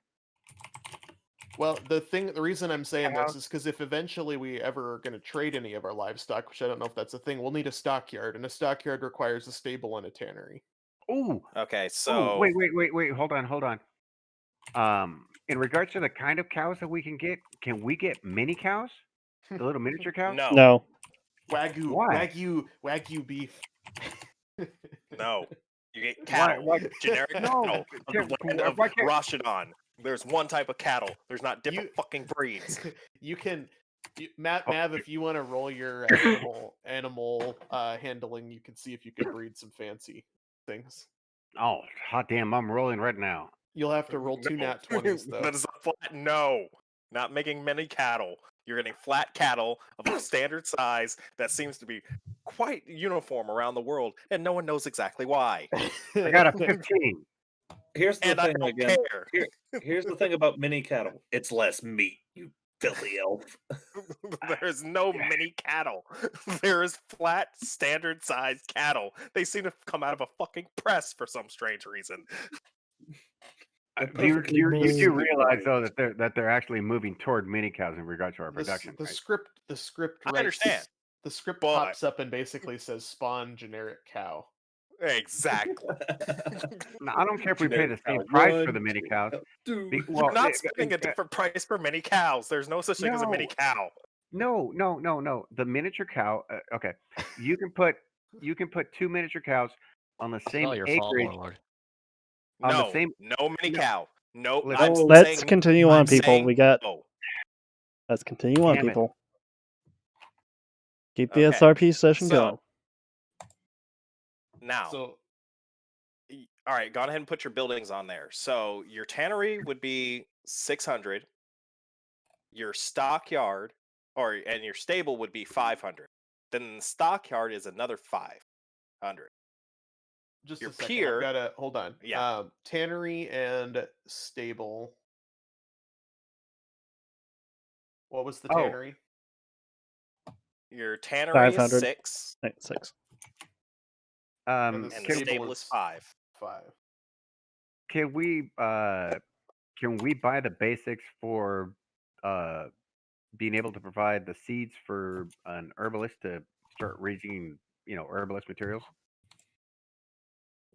Speaker 3: Well, the reason I'm saying this
Speaker 7: Cows.
Speaker 3: is because if eventually we ever are going to trade any of our livestock, which I don't know if that's a thing, we'll need a stockyard, and a stockyard requires a stable and a tannery.
Speaker 7: Ooh.
Speaker 1: Okay,
Speaker 7: Ooh,
Speaker 1: so
Speaker 7: wait. Hold on. In regards to the kind of cows that we can we get mini cows? The little miniature cows?
Speaker 1: no,
Speaker 4: no.
Speaker 7: Why?
Speaker 3: Wagyu beef.
Speaker 1: no, you get
Speaker 7: Why?
Speaker 1: cattle,
Speaker 7: Why?
Speaker 1: generic
Speaker 7: No.
Speaker 1: cattle of the land of
Speaker 7: Why can't?
Speaker 1: Rashadon. There's one type of cattle. There's not different
Speaker 3: You-
Speaker 1: fucking breeds.
Speaker 3: you can Mav, if you want to roll your animal handling, you can see if you can breed some fancy things.
Speaker 7: Oh, hot damn! I'm rolling right now.
Speaker 3: You'll have to roll 2 nat 20s though.
Speaker 1: That is a flat no. Not making many cattle. You're getting flat cattle of a standard size that seems to be quite uniform around the world, and no one knows exactly why.
Speaker 7: I got a 15.
Speaker 6: Here's the
Speaker 1: And I
Speaker 6: thing
Speaker 1: don't
Speaker 6: again.
Speaker 1: care.
Speaker 6: Here's the thing about mini cattle. It's less meat, you filthy elf.
Speaker 1: There's no mini cattle. There is flat, standard sized cattle. They seem to come out of a fucking press for some strange reason.
Speaker 6: They're
Speaker 7: You
Speaker 6: perfectly
Speaker 7: do
Speaker 6: crispy
Speaker 7: realize though
Speaker 6: raised.
Speaker 7: that they're actually moving toward mini cows in regards to our production,
Speaker 3: The
Speaker 7: right?
Speaker 3: script
Speaker 1: I
Speaker 3: writes.
Speaker 1: understand,
Speaker 3: The script
Speaker 1: but-
Speaker 3: pops up and basically says spawn generic cow.
Speaker 1: Exactly.
Speaker 7: No, I don't care if we pay the
Speaker 6: Generic
Speaker 7: same
Speaker 6: cow
Speaker 7: price for
Speaker 6: one,
Speaker 7: the mini
Speaker 6: generic
Speaker 7: cows.
Speaker 6: cow two.
Speaker 1: You're not spending a different price for mini cows. There's no such thing as a mini
Speaker 7: No.
Speaker 1: cow.
Speaker 7: No. The miniature cow. Okay, you can put 2 miniature cows on the
Speaker 8: It's
Speaker 7: same
Speaker 8: not your fault,
Speaker 7: acreage.
Speaker 8: Warlord.
Speaker 7: On the
Speaker 1: No,
Speaker 7: same.
Speaker 1: no mini
Speaker 7: no.
Speaker 1: cow. No,
Speaker 7: Listen.
Speaker 1: I'm
Speaker 4: Let's
Speaker 1: saying,
Speaker 4: continue on,
Speaker 1: I'm
Speaker 4: people.
Speaker 1: saying
Speaker 4: We got.
Speaker 1: no.
Speaker 4: Let's continue on,
Speaker 7: Damn it.
Speaker 4: people. Keep the
Speaker 1: Okay,
Speaker 4: SRP session
Speaker 1: so-
Speaker 4: going.
Speaker 1: Now,
Speaker 3: So
Speaker 1: all right, go ahead and put your buildings on there. So your tannery would be 600. Your stockyard, and your stable would be 500. Then the stockyard is another 500.
Speaker 3: just
Speaker 1: Your
Speaker 3: a second.
Speaker 1: pier-
Speaker 3: I've gotta hold on.
Speaker 1: Yeah.
Speaker 3: Tannery and stable. What was the
Speaker 7: Oh.
Speaker 3: tannery?
Speaker 1: Your tannery is
Speaker 4: 500.
Speaker 1: 6,
Speaker 4: 6.
Speaker 3: And
Speaker 1: and
Speaker 3: the
Speaker 1: the
Speaker 3: stable
Speaker 1: stable is 5.
Speaker 3: 5.
Speaker 7: Can we buy the basics for being able to provide the seeds for an herbalist to start raising, herbalist materials?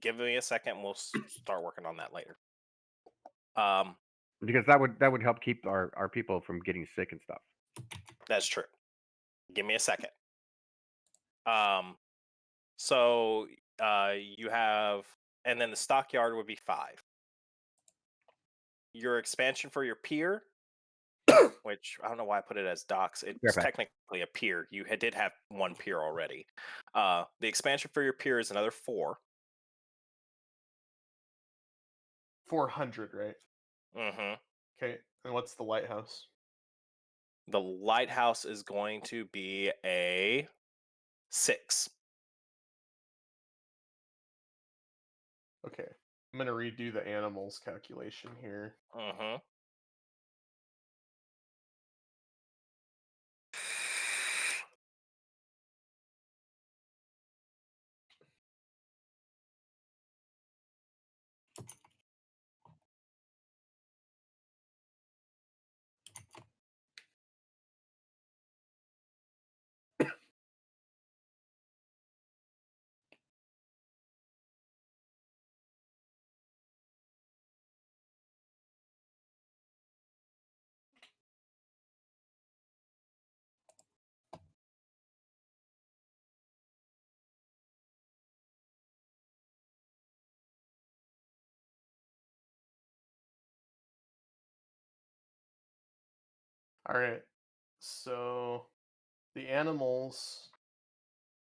Speaker 1: Give me a second, and we'll start working on that later.
Speaker 7: Because that would help keep our people from getting sick and stuff.
Speaker 1: That's true. Give me a second. So you have, and then the stockyard would be 5. Your expansion for your pier, which I don't know why I put it as docks. It's
Speaker 7: Fair fact.
Speaker 1: technically a pier. You did have one pier already. The expansion for your pier is another 4.
Speaker 3: 400, right?
Speaker 1: Mm-hmm.
Speaker 3: Okay. And what's the lighthouse?
Speaker 1: The lighthouse is going to be a 6.
Speaker 3: Okay. I'm gonna redo the animals calculation here.
Speaker 1: Mm-hmm.
Speaker 3: All right. So the animals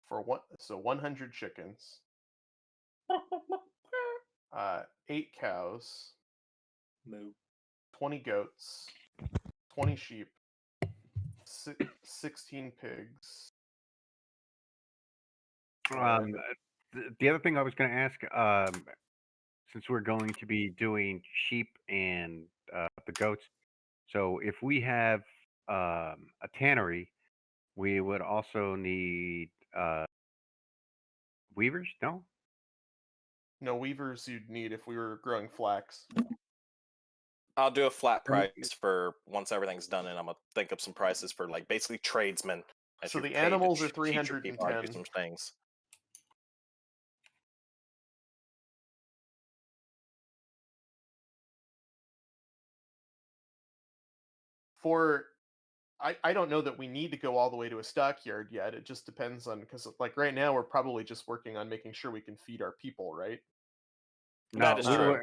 Speaker 3: for 100 chickens, 8 cows,
Speaker 6: Moo.
Speaker 3: 20 goats, 20 sheep, 16 pigs.
Speaker 7: The other thing I was going to ask, since we're going to be doing sheep and the goats, so if we have a tannery, we would also need weavers. No,
Speaker 3: No weavers you'd need if we were growing flax.
Speaker 1: I'll do a flat price for once everything's done, and I'm gonna think of some prices for like basically tradesmen. as
Speaker 3: So
Speaker 1: you
Speaker 3: the
Speaker 1: pay to
Speaker 3: animals are
Speaker 1: teach your people how to do
Speaker 3: 310.
Speaker 1: some things.
Speaker 3: I don't know that we need to go all the way to a stockyard yet. It just depends on, because like right now we're probably just working on making sure we can feed our people, right?
Speaker 1: That is true.
Speaker 7: we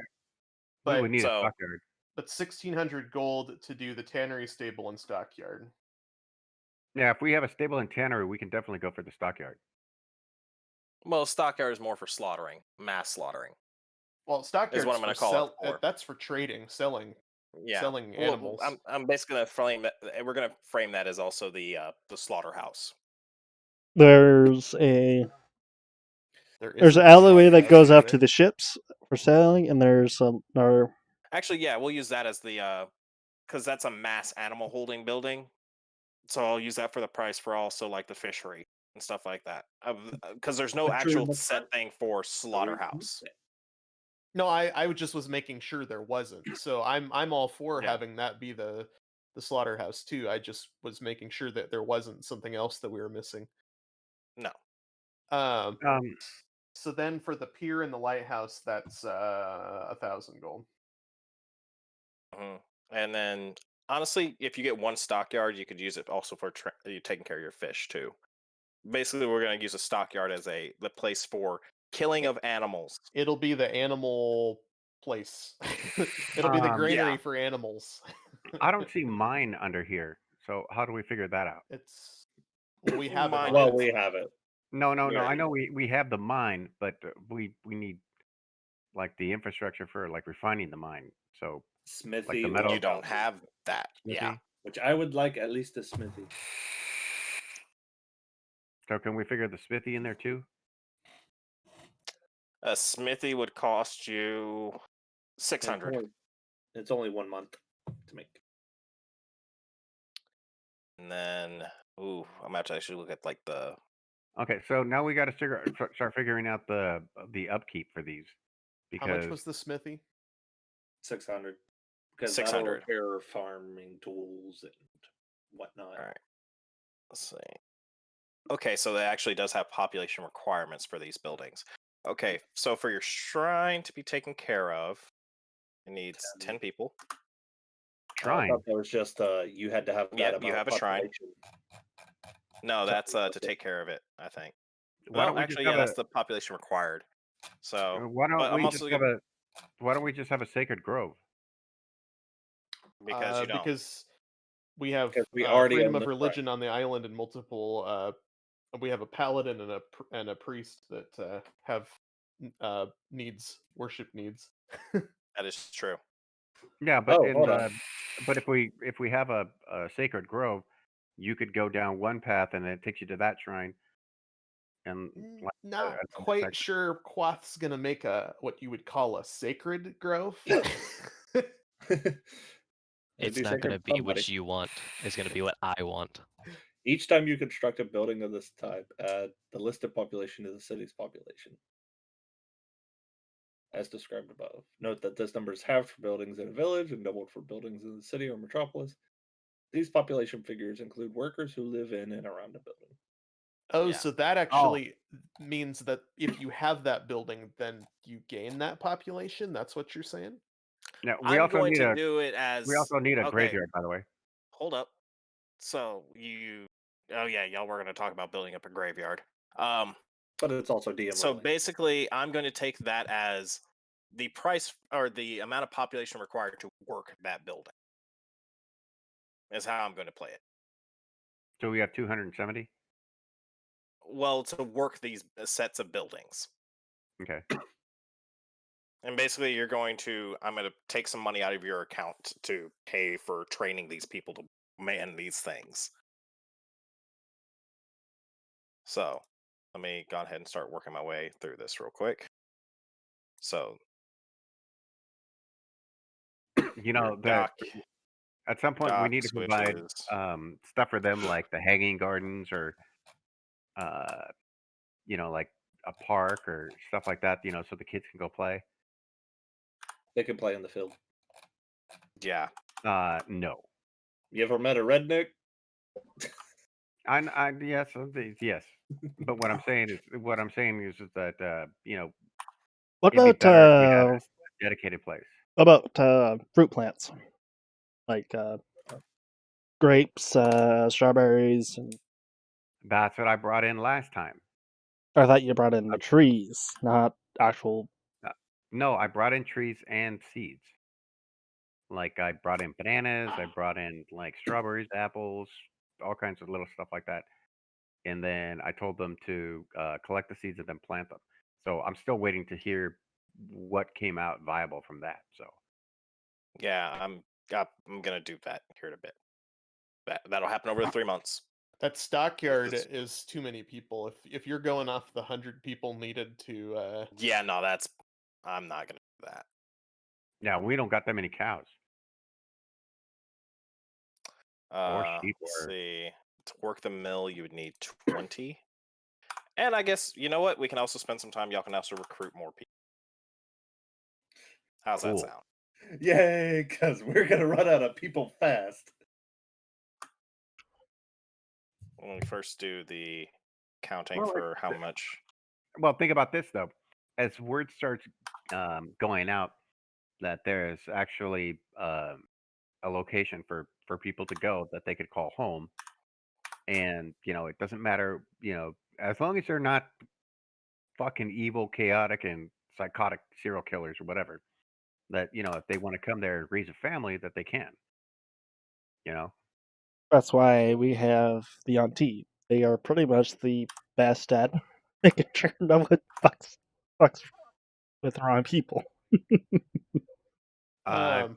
Speaker 3: But
Speaker 7: would need
Speaker 1: so-
Speaker 7: a stockyard.
Speaker 3: but 1600 gold to do the tannery, stable, and stockyard.
Speaker 7: Yeah, if we have a stable and tannery, we can definitely go for the stockyard.
Speaker 1: Well, stockyard is more for slaughtering, mass slaughtering.
Speaker 3: Well,
Speaker 1: Is
Speaker 3: stockyards
Speaker 1: what I'm
Speaker 3: for
Speaker 1: gonna call it for.
Speaker 3: that's for trading, selling
Speaker 1: Yeah. Well,
Speaker 3: animals.
Speaker 1: I'm basically gonna frame that. We're gonna frame that as also the slaughterhouse.
Speaker 4: There's
Speaker 3: There
Speaker 4: an
Speaker 3: isn't a
Speaker 4: alleyway that
Speaker 3: slaughterhouse,
Speaker 4: goes
Speaker 3: is
Speaker 4: out to
Speaker 3: there?
Speaker 4: the ships for selling, and there's another.
Speaker 1: Actually, yeah, we'll use that as the because that's a mass animal holding building. So I'll use that for the price for also like the fishery and stuff like that. Because there's no
Speaker 6: Fishery in
Speaker 1: actual
Speaker 6: the
Speaker 1: set
Speaker 6: front?
Speaker 1: thing for slaughterhouse.
Speaker 3: No, I just was making sure there wasn't. So I'm all for
Speaker 1: Yeah.
Speaker 3: having that be the slaughterhouse too. I just was making sure that there wasn't something else that we were missing.
Speaker 1: No.
Speaker 3: Um.
Speaker 7: Um,
Speaker 3: So then for the pier and the lighthouse, that's 1,000 gold.
Speaker 1: Mhm. And then honestly, if you get one stockyard, you could use it also for you taking care of your fish too. Basically, we're going to use a stockyard as the place for killing of animals.
Speaker 3: It'll be the animal place. It'll be the granary
Speaker 1: Yeah.
Speaker 3: for animals.
Speaker 7: I don't see mine under here. So how do we figure that out?
Speaker 3: It's well, we have it
Speaker 1: Mine
Speaker 3: on
Speaker 6: Well,
Speaker 3: it.
Speaker 6: we have it.
Speaker 7: No. I
Speaker 6: Right.
Speaker 7: know we have the mine, but we need like the infrastructure for like refining the mine. So
Speaker 6: Smithy
Speaker 7: the
Speaker 6: or
Speaker 7: metal-
Speaker 1: You don't
Speaker 6: foundry,
Speaker 1: have that. Yeah.
Speaker 7: smithy.
Speaker 6: which I would like at least a smithy.
Speaker 7: So can we figure the smithy in there too?
Speaker 1: A smithy would cost you
Speaker 6: And
Speaker 1: 600.
Speaker 6: It's only 1 month to make.
Speaker 1: And then, ooh, I'm gonna have to actually look at like the.
Speaker 7: Okay, so now we got to start figuring out the upkeep for these
Speaker 3: How much
Speaker 7: because
Speaker 3: was the smithy?
Speaker 6: 600. Because
Speaker 1: 600.
Speaker 6: that'll repair farming tools and whatnot.
Speaker 1: All right. Let's see. Okay, so that actually does have population requirements for these buildings. Okay, so for your shrine to be taken care of, it needs 10 people.
Speaker 6: I
Speaker 7: shrine.
Speaker 6: thought that was just you had to have that
Speaker 1: Yep,
Speaker 6: amount
Speaker 1: you have
Speaker 6: of
Speaker 1: a shrine.
Speaker 6: population.
Speaker 1: No, that's to
Speaker 6: Okay.
Speaker 1: take care of it, I think.
Speaker 7: Why don't
Speaker 1: Well,
Speaker 7: we just
Speaker 1: actually,
Speaker 7: have
Speaker 1: yeah, that's the population required. So,
Speaker 7: why
Speaker 1: but
Speaker 7: don't
Speaker 1: I'm
Speaker 7: we just
Speaker 1: also
Speaker 7: have a why don't we just have a sacred grove?
Speaker 1: because you don't.
Speaker 3: Because we have
Speaker 6: Because we already
Speaker 3: freedom
Speaker 6: own
Speaker 3: of
Speaker 6: the
Speaker 3: religion on the island and multiple. We have a paladin and a priest that have worship needs.
Speaker 1: That is true.
Speaker 7: Yeah, but
Speaker 6: Oh, hold on.
Speaker 7: but if we have a sacred grove, you could go down one path and it takes you to that shrine. And like,
Speaker 3: Not
Speaker 7: another
Speaker 3: quite
Speaker 7: section.
Speaker 3: sure Quath's gonna make a what you would call a sacred grove.
Speaker 8: It's
Speaker 6: do
Speaker 8: not going to
Speaker 6: sacred
Speaker 8: be
Speaker 6: somebody.
Speaker 8: what you want. It's going to be what I want.
Speaker 6: Each time you construct a building of this type, add the listed population to the city's population, as described above. Note that this number is halved for buildings in a village and doubled for buildings in the city or metropolis. These population figures include workers who live in and around a building.
Speaker 3: Oh,
Speaker 1: Yeah.
Speaker 3: so that actually means that if you have that building, then you gain that population. That's what you're saying?
Speaker 7: Now we
Speaker 1: I'm
Speaker 7: also
Speaker 1: going
Speaker 7: need
Speaker 1: to
Speaker 7: a
Speaker 1: do it as. Okay,
Speaker 7: graveyard, by the way.
Speaker 1: hold up. So you. Oh yeah, y'all were going to talk about building up a graveyard.
Speaker 6: But it's also DM
Speaker 1: So
Speaker 6: related.
Speaker 1: basically, I'm going to take that as the price or the amount of population required to work that building. Is how I'm going to play it.
Speaker 7: So we have 270.
Speaker 1: Well, to work these sets of buildings.
Speaker 7: Okay.
Speaker 1: And basically, I'm going to take some money out of your account to pay for training these people to man these things. So, let me go ahead and start working my way through this real quick. So,
Speaker 7: You know that
Speaker 1: dock,
Speaker 7: at some point we need to provide
Speaker 1: switches.
Speaker 7: stuff for them like the hanging gardens or like a park or stuff like that, so the kids can go play.
Speaker 6: They can play in the field.
Speaker 1: Yeah.
Speaker 7: No.
Speaker 6: You ever met a redneck?
Speaker 7: Yes, yes. But what I'm saying is that
Speaker 4: What
Speaker 7: it'd be
Speaker 4: about
Speaker 7: better if we had a dedicated place.
Speaker 4: fruit plants, like grapes, strawberries, and
Speaker 7: That's what I brought in last time.
Speaker 4: I thought you brought in the trees, not actual.
Speaker 7: No, I brought in trees and seeds. Like I brought in bananas, I brought in like strawberries, apples, all kinds of little stuff like that. And then I told them to collect the seeds and then plant them. So I'm still waiting to hear what came out viable from that. So
Speaker 1: Yeah, I'm gonna do that here in a bit. That'll happen over 3 months.
Speaker 3: That stockyard
Speaker 1: This-
Speaker 3: is too many people. If you're going off the 100 people needed to,
Speaker 1: Yeah, no, I'm not gonna do that.
Speaker 7: yeah, we don't got that many cows or sheep
Speaker 1: Let's
Speaker 7: or
Speaker 1: see. To work the mill, you would need 20. And I guess you know what? We can also spend some time. Y'all can also recruit more people. How's that
Speaker 7: cool.
Speaker 1: sound?
Speaker 6: Yay, because we're gonna run out of people fast.
Speaker 1: When we first do the counting
Speaker 7: Well,
Speaker 1: for how much.
Speaker 7: Well, think about this though. As word starts going out that there's actually a location for people to go that they could call home, and it doesn't matter, as long as they're not fucking evil, chaotic, and psychotic serial killers or whatever. That if they want to come there and raise a family, that they can. You know.
Speaker 4: That's why we have the Auntie. They are pretty much the best at making sure no one fucks with the wrong people.
Speaker 7: Uh,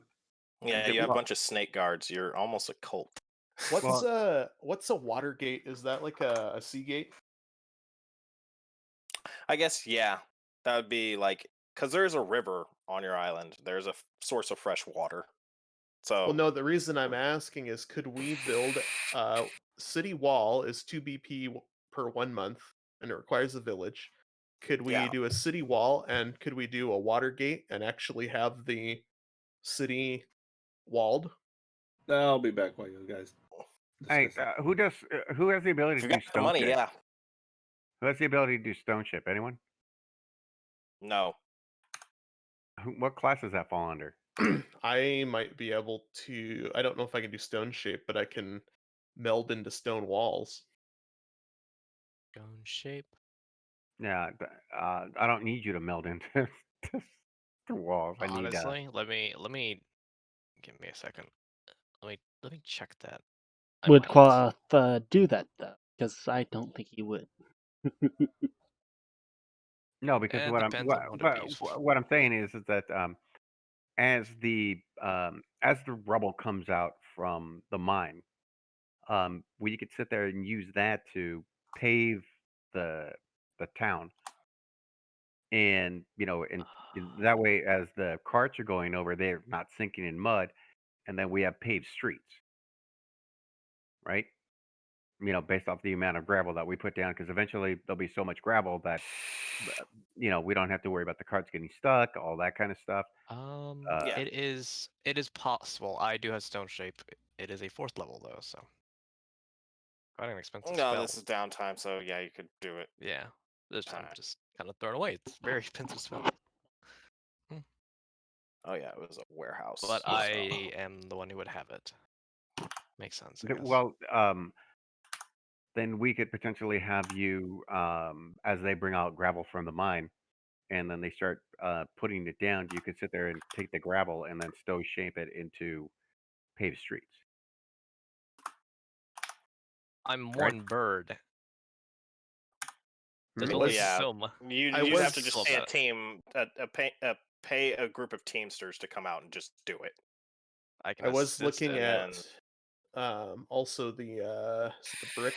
Speaker 1: Yeah, you have a bunch of snake guards. You're almost a cult.
Speaker 3: what's a Watergate? Is that like a Seagate?
Speaker 1: I guess, yeah. That would be like, because there's a river on your island. There's a source of fresh water. So,
Speaker 3: Well, no. The reason I'm asking is, could we build city wall is 2 BP per 1 month, and it requires a village. Could we
Speaker 1: yeah.
Speaker 3: do a city wall, and could we do a Watergate and actually have the city walled?
Speaker 6: I'll be back while you guys
Speaker 7: hey,
Speaker 6: discuss it.
Speaker 7: who has the ability
Speaker 1: If
Speaker 7: to
Speaker 1: you
Speaker 7: do
Speaker 1: got the
Speaker 7: stone
Speaker 1: money,
Speaker 7: ship?
Speaker 1: yeah.
Speaker 7: Who has the ability to do stone ship? Anyone?
Speaker 1: No.
Speaker 7: What class does that fall under?
Speaker 3: I might be able to. I don't know if I can do stone shape, but I can meld into stone walls.
Speaker 8: Stone shape.
Speaker 7: Yeah, I don't need you to meld into the walls. I need
Speaker 8: Honestly, let me give me a second. Let me check that. I
Speaker 4: Would
Speaker 8: might.
Speaker 4: Quath do that though? Because I don't think he would.
Speaker 7: no, because
Speaker 8: It
Speaker 7: what I'm
Speaker 8: depends on what it'd be useful for.
Speaker 7: what I'm saying is that as the rubble comes out from the mine, we could sit there and use that to pave the town, and that way, as the carts are going over, they're not sinking in mud, and then we have paved streets, right? Based off the amount of gravel that we put down, because eventually there'll be so much gravel that we don't have to worry about the carts getting stuck, all that kind of stuff.
Speaker 1: Yeah.
Speaker 8: It is possible. I do have stone shape. It is a 4th level though, so quite an expensive
Speaker 1: No,
Speaker 8: spell.
Speaker 1: this is downtime, so yeah, you could do it.
Speaker 8: Yeah, this time
Speaker 1: Alright.
Speaker 8: just kind of thrown away. It's a very expensive spell.
Speaker 1: Oh, yeah, it was a warehouse.
Speaker 8: But
Speaker 1: so-
Speaker 8: I am the one who would have it. Makes sense, I guess.
Speaker 7: Well, then we could potentially have you, as they bring out gravel from the mine, and then they start putting it down. You could sit there and take the gravel and then stow shape it into paved streets.
Speaker 8: I'm
Speaker 7: Right.
Speaker 8: one bird. There's
Speaker 3: I
Speaker 8: only
Speaker 3: was-
Speaker 1: Yeah.
Speaker 8: so much.
Speaker 1: You'd
Speaker 3: I
Speaker 1: have to
Speaker 3: was-
Speaker 1: just pay a team, pay a group of teamsters to come out and just do it.
Speaker 8: I can
Speaker 3: I was
Speaker 8: assist
Speaker 3: looking
Speaker 8: in-
Speaker 3: at also the brick.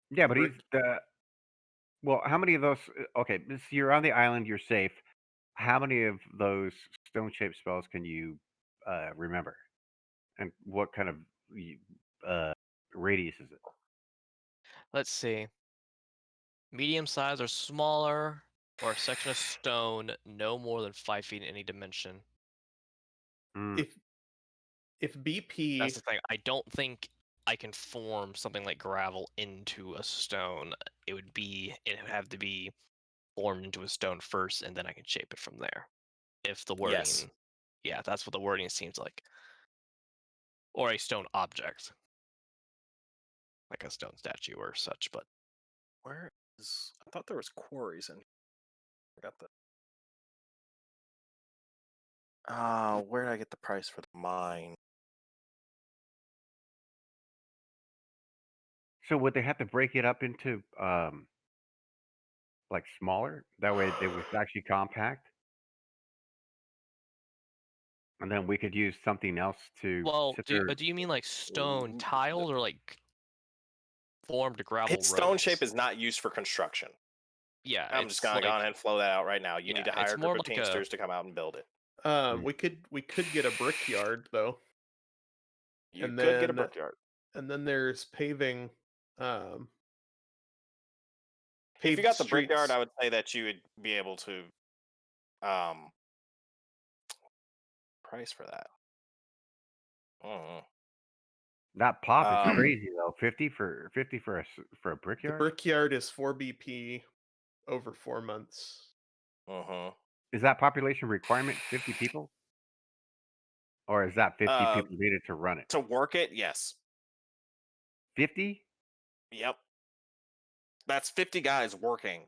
Speaker 7: Yeah, but
Speaker 3: Brick-
Speaker 7: he's well. How many of those? Okay, you're on the island. You're safe. How many of those stone-shaped spells can you remember, and what kind of radius is it?
Speaker 8: Let's see. Medium size or smaller, or a section of stone no more than 5 feet in any dimension.
Speaker 7: Mm.
Speaker 3: If BP
Speaker 8: That's the thing. I don't think I can form something like gravel into a stone. It would have to be formed into a stone first, and then I can shape it from there. If the wording,
Speaker 1: Yes.
Speaker 8: yeah, that's what the wording seems like. Or a stone object, like a stone statue or such. But
Speaker 1: Where is? I thought there was quarries in. I got the. Where did I get the price for the mine?
Speaker 7: So would they have to break it up into like smaller? That way it was actually compact, and then we could use something else to
Speaker 8: Well,
Speaker 7: sit
Speaker 8: do
Speaker 7: there.
Speaker 8: do you mean like stone
Speaker 1: Mm,
Speaker 8: tiles or like formed gravel
Speaker 1: His stone
Speaker 8: roads?
Speaker 1: shape is not used for construction.
Speaker 8: Yeah,
Speaker 1: I'm just
Speaker 8: it's
Speaker 1: gonna go
Speaker 8: like
Speaker 1: ahead and flow that out right now. You need to
Speaker 8: yeah,
Speaker 1: hire
Speaker 8: it's
Speaker 1: a group
Speaker 8: more
Speaker 1: of
Speaker 8: like a
Speaker 1: teamsters to come out and build it.
Speaker 7: Mm.
Speaker 3: We could get a brickyard though,
Speaker 1: You
Speaker 3: and
Speaker 1: could get a
Speaker 3: then
Speaker 1: brickyard.
Speaker 3: there's paving, um,
Speaker 1: If you
Speaker 3: paved
Speaker 1: got the brickyard,
Speaker 3: streets.
Speaker 1: I would say that you would be able to price for that. Mm.
Speaker 7: That pop is
Speaker 1: Um,
Speaker 7: crazy though. 50 for a
Speaker 3: The
Speaker 7: brickyard.
Speaker 3: brickyard is 4 BP over 4 months.
Speaker 1: mhm.
Speaker 7: Is that population requirement 50 people, or is that 50
Speaker 1: Uh,
Speaker 7: people needed to run it?
Speaker 1: to work it, yes.
Speaker 7: 50?
Speaker 1: Yep. That's 50 guys working.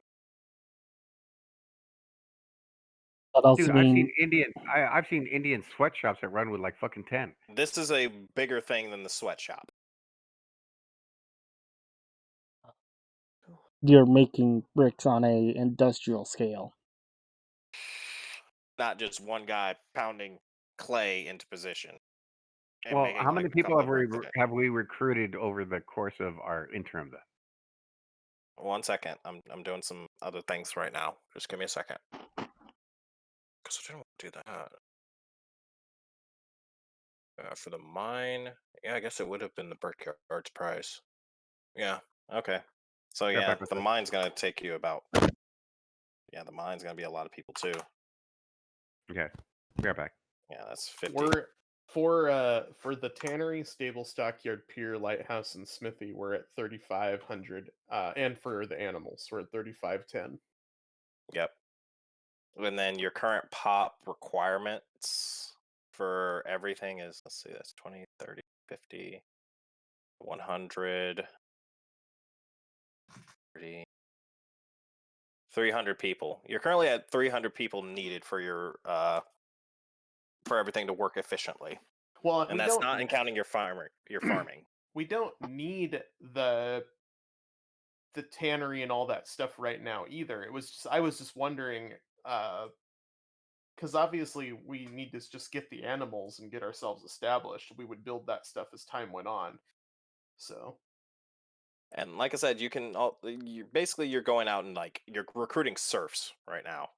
Speaker 4: That also
Speaker 7: Dude, I've seen
Speaker 4: mean
Speaker 7: Indian. I've seen Indian sweatshops that run with like fucking 10.
Speaker 1: This is a bigger thing than the sweatshop.
Speaker 4: you're making bricks on a industrial scale.
Speaker 1: Not just one guy pounding clay into position and
Speaker 7: Well,
Speaker 1: making
Speaker 7: how
Speaker 1: like
Speaker 7: many
Speaker 1: a
Speaker 7: people
Speaker 1: couple
Speaker 7: have
Speaker 1: of bricks a day.
Speaker 7: have we recruited over the course of our interim then?
Speaker 1: 1 second. I'm doing some other things right now. Just give me a second. Because I didn't want to do that. For the mine, yeah, I guess it would have been the brickyard's price. Yeah. Okay. So
Speaker 7: Right
Speaker 1: yeah,
Speaker 7: back with
Speaker 1: the
Speaker 7: us.
Speaker 1: mine's gonna take you about. Yeah, the mine's gonna be a lot of people too.
Speaker 7: Okay, be right back.
Speaker 1: Yeah, that's 50.
Speaker 3: For the tannery, stable, stockyard, pier, lighthouse, and smithy, we're at 3,500. And for the animals, we're at 3,510.
Speaker 1: Yep. And then your current pop requirements for everything is, let's see, that's 20, 30, 50, 100, 30, 300 people. You're currently at 300 people needed for your for everything to work efficiently.
Speaker 3: Well,
Speaker 1: And that's not counting your farming.
Speaker 3: we don't need the tannery and all that stuff right now either. It was just I was just wondering, because obviously we need to just get the animals and get ourselves established. We would build that stuff as time went on. So
Speaker 1: And like I said, you basically you're going out and like you're recruiting serfs right now.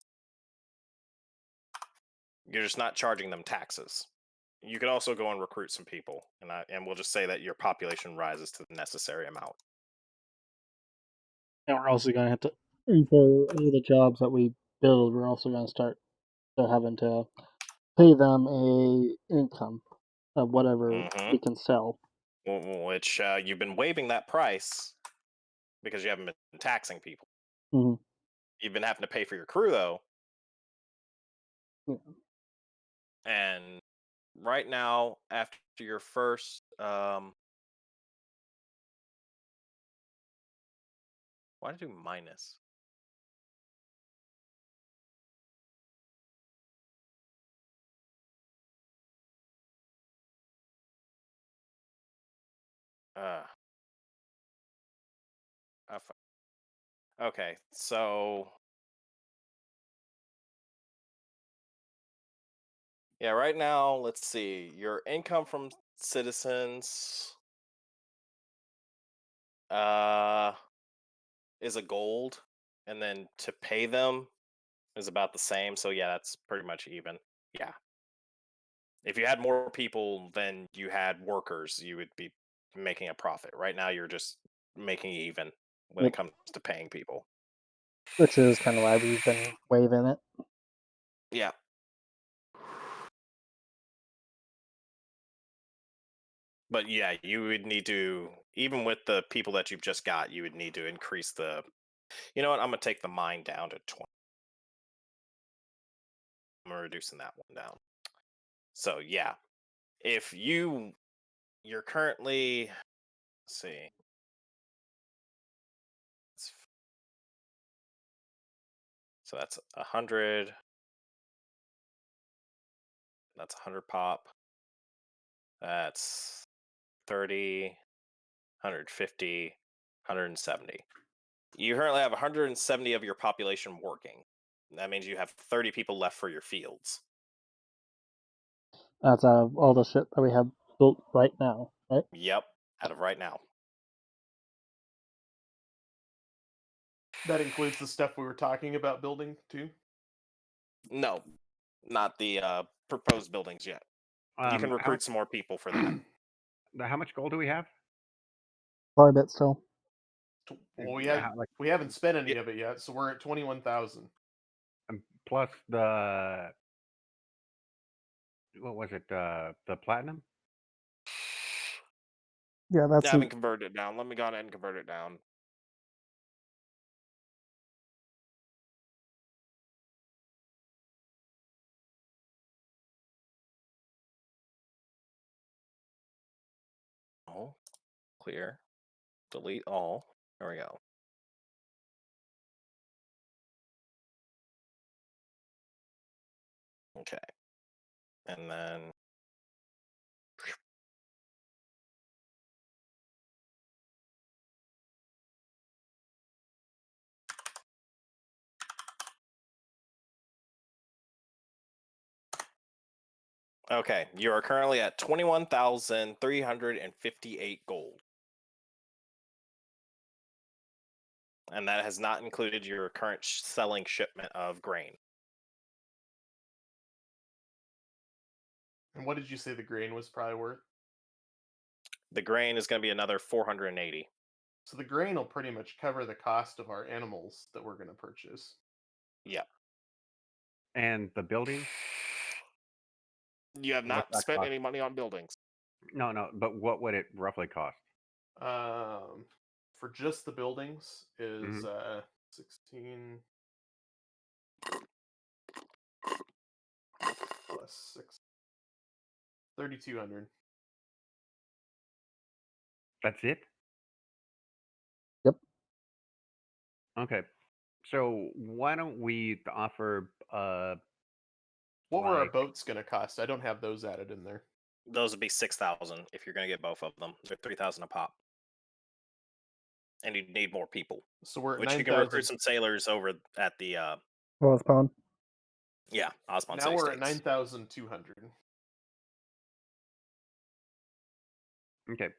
Speaker 1: You're just not charging them taxes. You could also go and recruit some people, and we'll just say that your population rises to the necessary amount.
Speaker 4: And we're also going to have to, for all the jobs that we build, we're also going to start having to pay them a income of whatever we can sell.
Speaker 1: Which you've been waiving that price because you haven't been taxing people.
Speaker 4: Mhm.
Speaker 1: You've been having to pay for your crew though,
Speaker 4: Yeah.
Speaker 1: and right now after your first why did I do minus? Uh, okay, so yeah, right now, let's see. Your income from citizens uh is a gold, and then to pay them is about the same. So yeah, that's pretty much even. Yeah. If you had more people than you had workers, you would be making a profit. Right now you're just making even when it
Speaker 4: Yep.
Speaker 1: comes to paying people.
Speaker 4: Which is kind of why we've been waiving it.
Speaker 1: Yeah. But yeah, you would need to, even with the people that you've just got, you would need to increase the. You know what? I'm gonna take the mine down to 20. I'm reducing that one down. So yeah, if you're currently, let's see, so that's 100. That's 100 pop. That's 30, 150. 170. You currently have 170 of your population working. That means you have 30 people left for your fields.
Speaker 4: That's out of all the shit that we have built right now, right?
Speaker 1: Yep, out of right now.
Speaker 3: That includes the stuff we were talking about building too.
Speaker 1: No, not the proposed buildings yet. You can recruit some more people for that.
Speaker 7: How much gold do we have?
Speaker 4: Quite a bit still.
Speaker 3: Well,
Speaker 7: Yeah,
Speaker 3: we haven't spent any of it yet, so we're at 21,000.
Speaker 7: Plus the what was it? The platinum.
Speaker 4: Yeah, that's
Speaker 1: I haven't converted it down. Let me go ahead and convert it down. Oh, clear. Delete all. There we go. Okay. And then okay, you are currently at 21,358 gold. And that has not included your current selling shipment of grain.
Speaker 3: And what did you say the grain was probably worth?
Speaker 1: The grain is going to be another 480.
Speaker 3: So the grain will pretty much cover the cost of our animals that we're going to purchase.
Speaker 1: Yeah.
Speaker 7: And the building?
Speaker 1: You have
Speaker 7: What's
Speaker 1: not
Speaker 7: that
Speaker 1: spent
Speaker 7: cost?
Speaker 1: any money on buildings.
Speaker 7: No, but what would it roughly cost?
Speaker 3: For just the buildings is
Speaker 7: Mhm.
Speaker 3: 16 plus 6, 3,200.
Speaker 7: That's it?
Speaker 4: Yep.
Speaker 7: Okay. So why don't we offer
Speaker 3: What were our
Speaker 7: like
Speaker 3: boats going to cost? I don't have those added in there.
Speaker 1: Those would be 6,000 if you're going to get both of them. They're 3,000 a pop. And you need more people.
Speaker 3: So we're at
Speaker 1: Which you can recruit
Speaker 3: 9,000.
Speaker 1: some sailors over at the
Speaker 4: Spawn.
Speaker 1: yeah, Osmond
Speaker 3: Now
Speaker 1: City
Speaker 3: we're at
Speaker 1: States.
Speaker 3: 9,200.
Speaker 7: okay.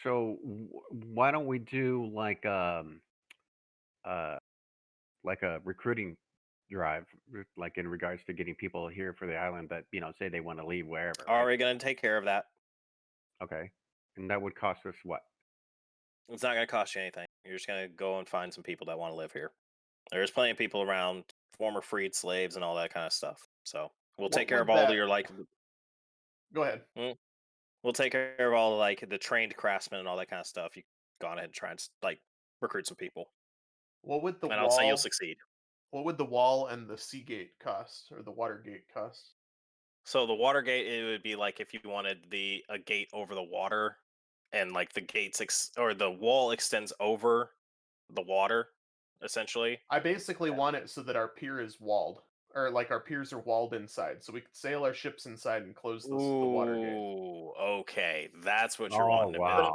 Speaker 7: So why don't we do like a recruiting drive, like in regards to getting people here for the island that say they want to leave wherever. Right?
Speaker 1: Already going to take care of that.
Speaker 7: Okay, and that would cost us what?
Speaker 1: It's not going to cost you anything. You're just going to go and find some people that want to live here. There's plenty of people around, former freed slaves and all that kind of stuff. So we'll take care of all your
Speaker 3: Go ahead.
Speaker 1: We'll take care of all the trained craftsmen and all that kind of stuff. You go on ahead and try and recruit some people.
Speaker 3: What would the
Speaker 1: and
Speaker 3: wall?
Speaker 1: I'll say you'll succeed.
Speaker 3: What would the wall and the sea gate cost, or the water gate cost?
Speaker 1: So the water gate, it would be like if you wanted a gate over the water, and like the gates or the wall extends over the water, essentially.
Speaker 3: I basically want it so that our pier is walled, or like our piers are walled inside, so we can sail our ships inside and close the water gate.
Speaker 1: Ooh, okay, that's what you're
Speaker 7: Oh
Speaker 1: wanting to build.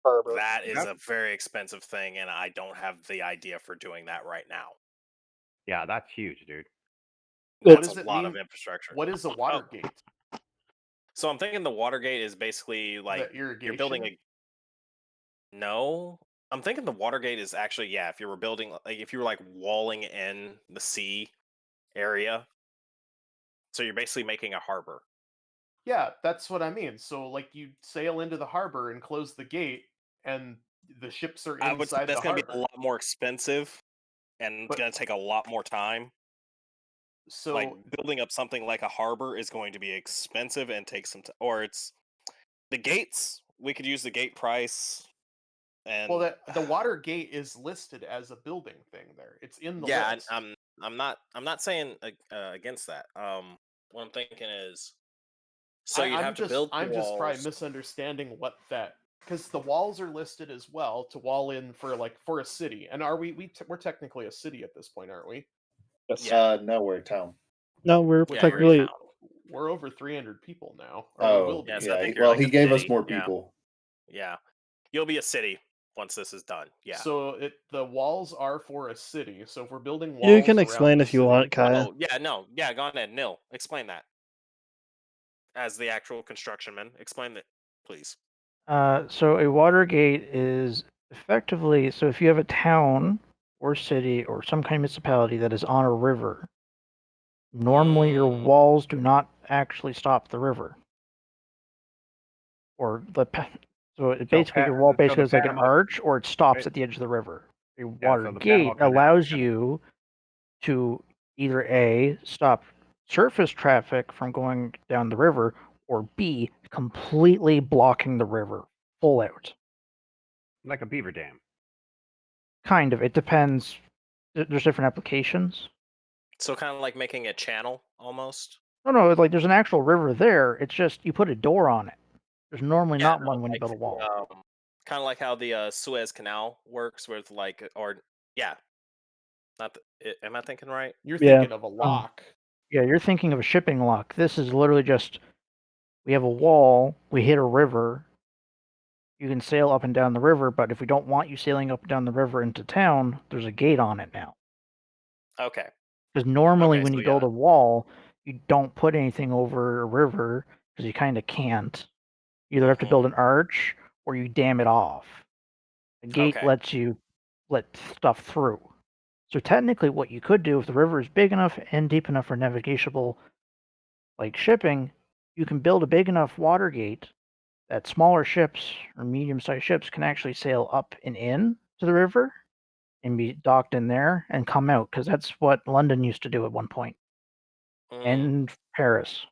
Speaker 7: wow!
Speaker 1: That is a very expensive thing, and I don't have the idea for doing that right now.
Speaker 7: Yeah, that's huge, dude.
Speaker 3: What
Speaker 1: That's
Speaker 3: does
Speaker 1: a
Speaker 3: it
Speaker 1: lot
Speaker 3: mean?
Speaker 1: of infrastructure.
Speaker 3: What is a water gate?
Speaker 1: So I'm thinking the water gate is basically like
Speaker 3: The
Speaker 1: you're
Speaker 3: irrigation?
Speaker 1: building a. No, I'm thinking the water gate is actually if you were building if you were like walling in the sea area. So you're basically making a harbor.
Speaker 3: Yeah, that's what I mean. So like you sail into the harbor and close the gate, and the ships are
Speaker 1: I would say
Speaker 3: inside
Speaker 1: that's
Speaker 3: the
Speaker 1: going to
Speaker 3: harbor.
Speaker 1: be a lot more expensive, and it's going to take a lot more time.
Speaker 3: So
Speaker 1: like building up something like a harbor is going to be expensive and take some time. Or it's the gates. We could use the gate price. And
Speaker 3: well, the water gate is listed as a building thing there. It's in the list.
Speaker 1: I'm not saying against that. What I'm thinking is, so you'd have to build
Speaker 3: I'm
Speaker 1: walls.
Speaker 3: just probably misunderstanding what that, because the walls are listed as well to wall in for a city. And are we're technically a city at this point, aren't we?
Speaker 6: Yes. No, we're a town.
Speaker 4: No, we're
Speaker 1: Yeah,
Speaker 4: technically.
Speaker 3: We're over 300 people now.
Speaker 6: Oh,
Speaker 3: we will be.
Speaker 1: Yes, I think
Speaker 6: well,
Speaker 1: you're like
Speaker 6: he
Speaker 1: a
Speaker 6: gave us
Speaker 1: city.
Speaker 6: more
Speaker 1: Yeah.
Speaker 6: people.
Speaker 1: Yeah, you'll be a city. once this is done. Yeah.
Speaker 3: So the walls are for a city. So if we're building walls,
Speaker 4: You can
Speaker 3: around
Speaker 4: explain
Speaker 3: the
Speaker 4: if you
Speaker 3: city-
Speaker 4: want, Kaya.
Speaker 1: Oh, yeah, no. Yeah, go ahead. Nil, explain that. As the actual construction man, explain that, please.
Speaker 2: So a water gate is effectively, so if you have a town or city or some kind of municipality that is on a river, normally your
Speaker 1: Mm,
Speaker 2: walls do not actually stop the river. Or so it basically your wall
Speaker 7: so
Speaker 2: basically
Speaker 7: the
Speaker 2: is like an
Speaker 7: Panama,
Speaker 2: arch, or it stops
Speaker 7: right?
Speaker 2: at the edge of the river. A
Speaker 7: Yeah,
Speaker 2: water
Speaker 7: so the Panama
Speaker 2: gate
Speaker 7: Canal
Speaker 2: allows
Speaker 7: kind of,
Speaker 2: you to either A, stop surface traffic from going down the river, or B, completely blocking the river full out.
Speaker 7: like a beaver dam.
Speaker 2: Kind of. It depends. There's different applications.
Speaker 1: so kind of like making a channel almost.
Speaker 2: No, like there's an actual river there. It's just you put a door on it. There's normally
Speaker 1: Yeah,
Speaker 2: not
Speaker 1: no,
Speaker 2: one when you
Speaker 1: like
Speaker 2: build a wall.
Speaker 1: kind of like how the Suez Canal works with like, or yeah, not. Am I thinking right?
Speaker 3: You're
Speaker 4: Yeah.
Speaker 3: thinking of a lock.
Speaker 2: Yeah, you're thinking of a shipping lock. This is literally just we have a wall, we hit a river. You can sail up and down the river, but if we don't want you sailing up and down the river into town, there's a gate on it now.
Speaker 1: Okay.
Speaker 2: Because normally
Speaker 1: Okay,
Speaker 2: when
Speaker 1: so
Speaker 2: you build a wall, you don't put anything over a river because you kind of can't. You either have to build an arch or you dam it off. A gate
Speaker 1: Okay.
Speaker 2: lets you let stuff through. So technically, what you could do if the river is big enough and deep enough for navigable, like shipping, you can build a big enough water gate that smaller ships or medium-sized ships can actually sail up and in to the river and be docked in there and come out, because that's what London used to do at one point, and Paris.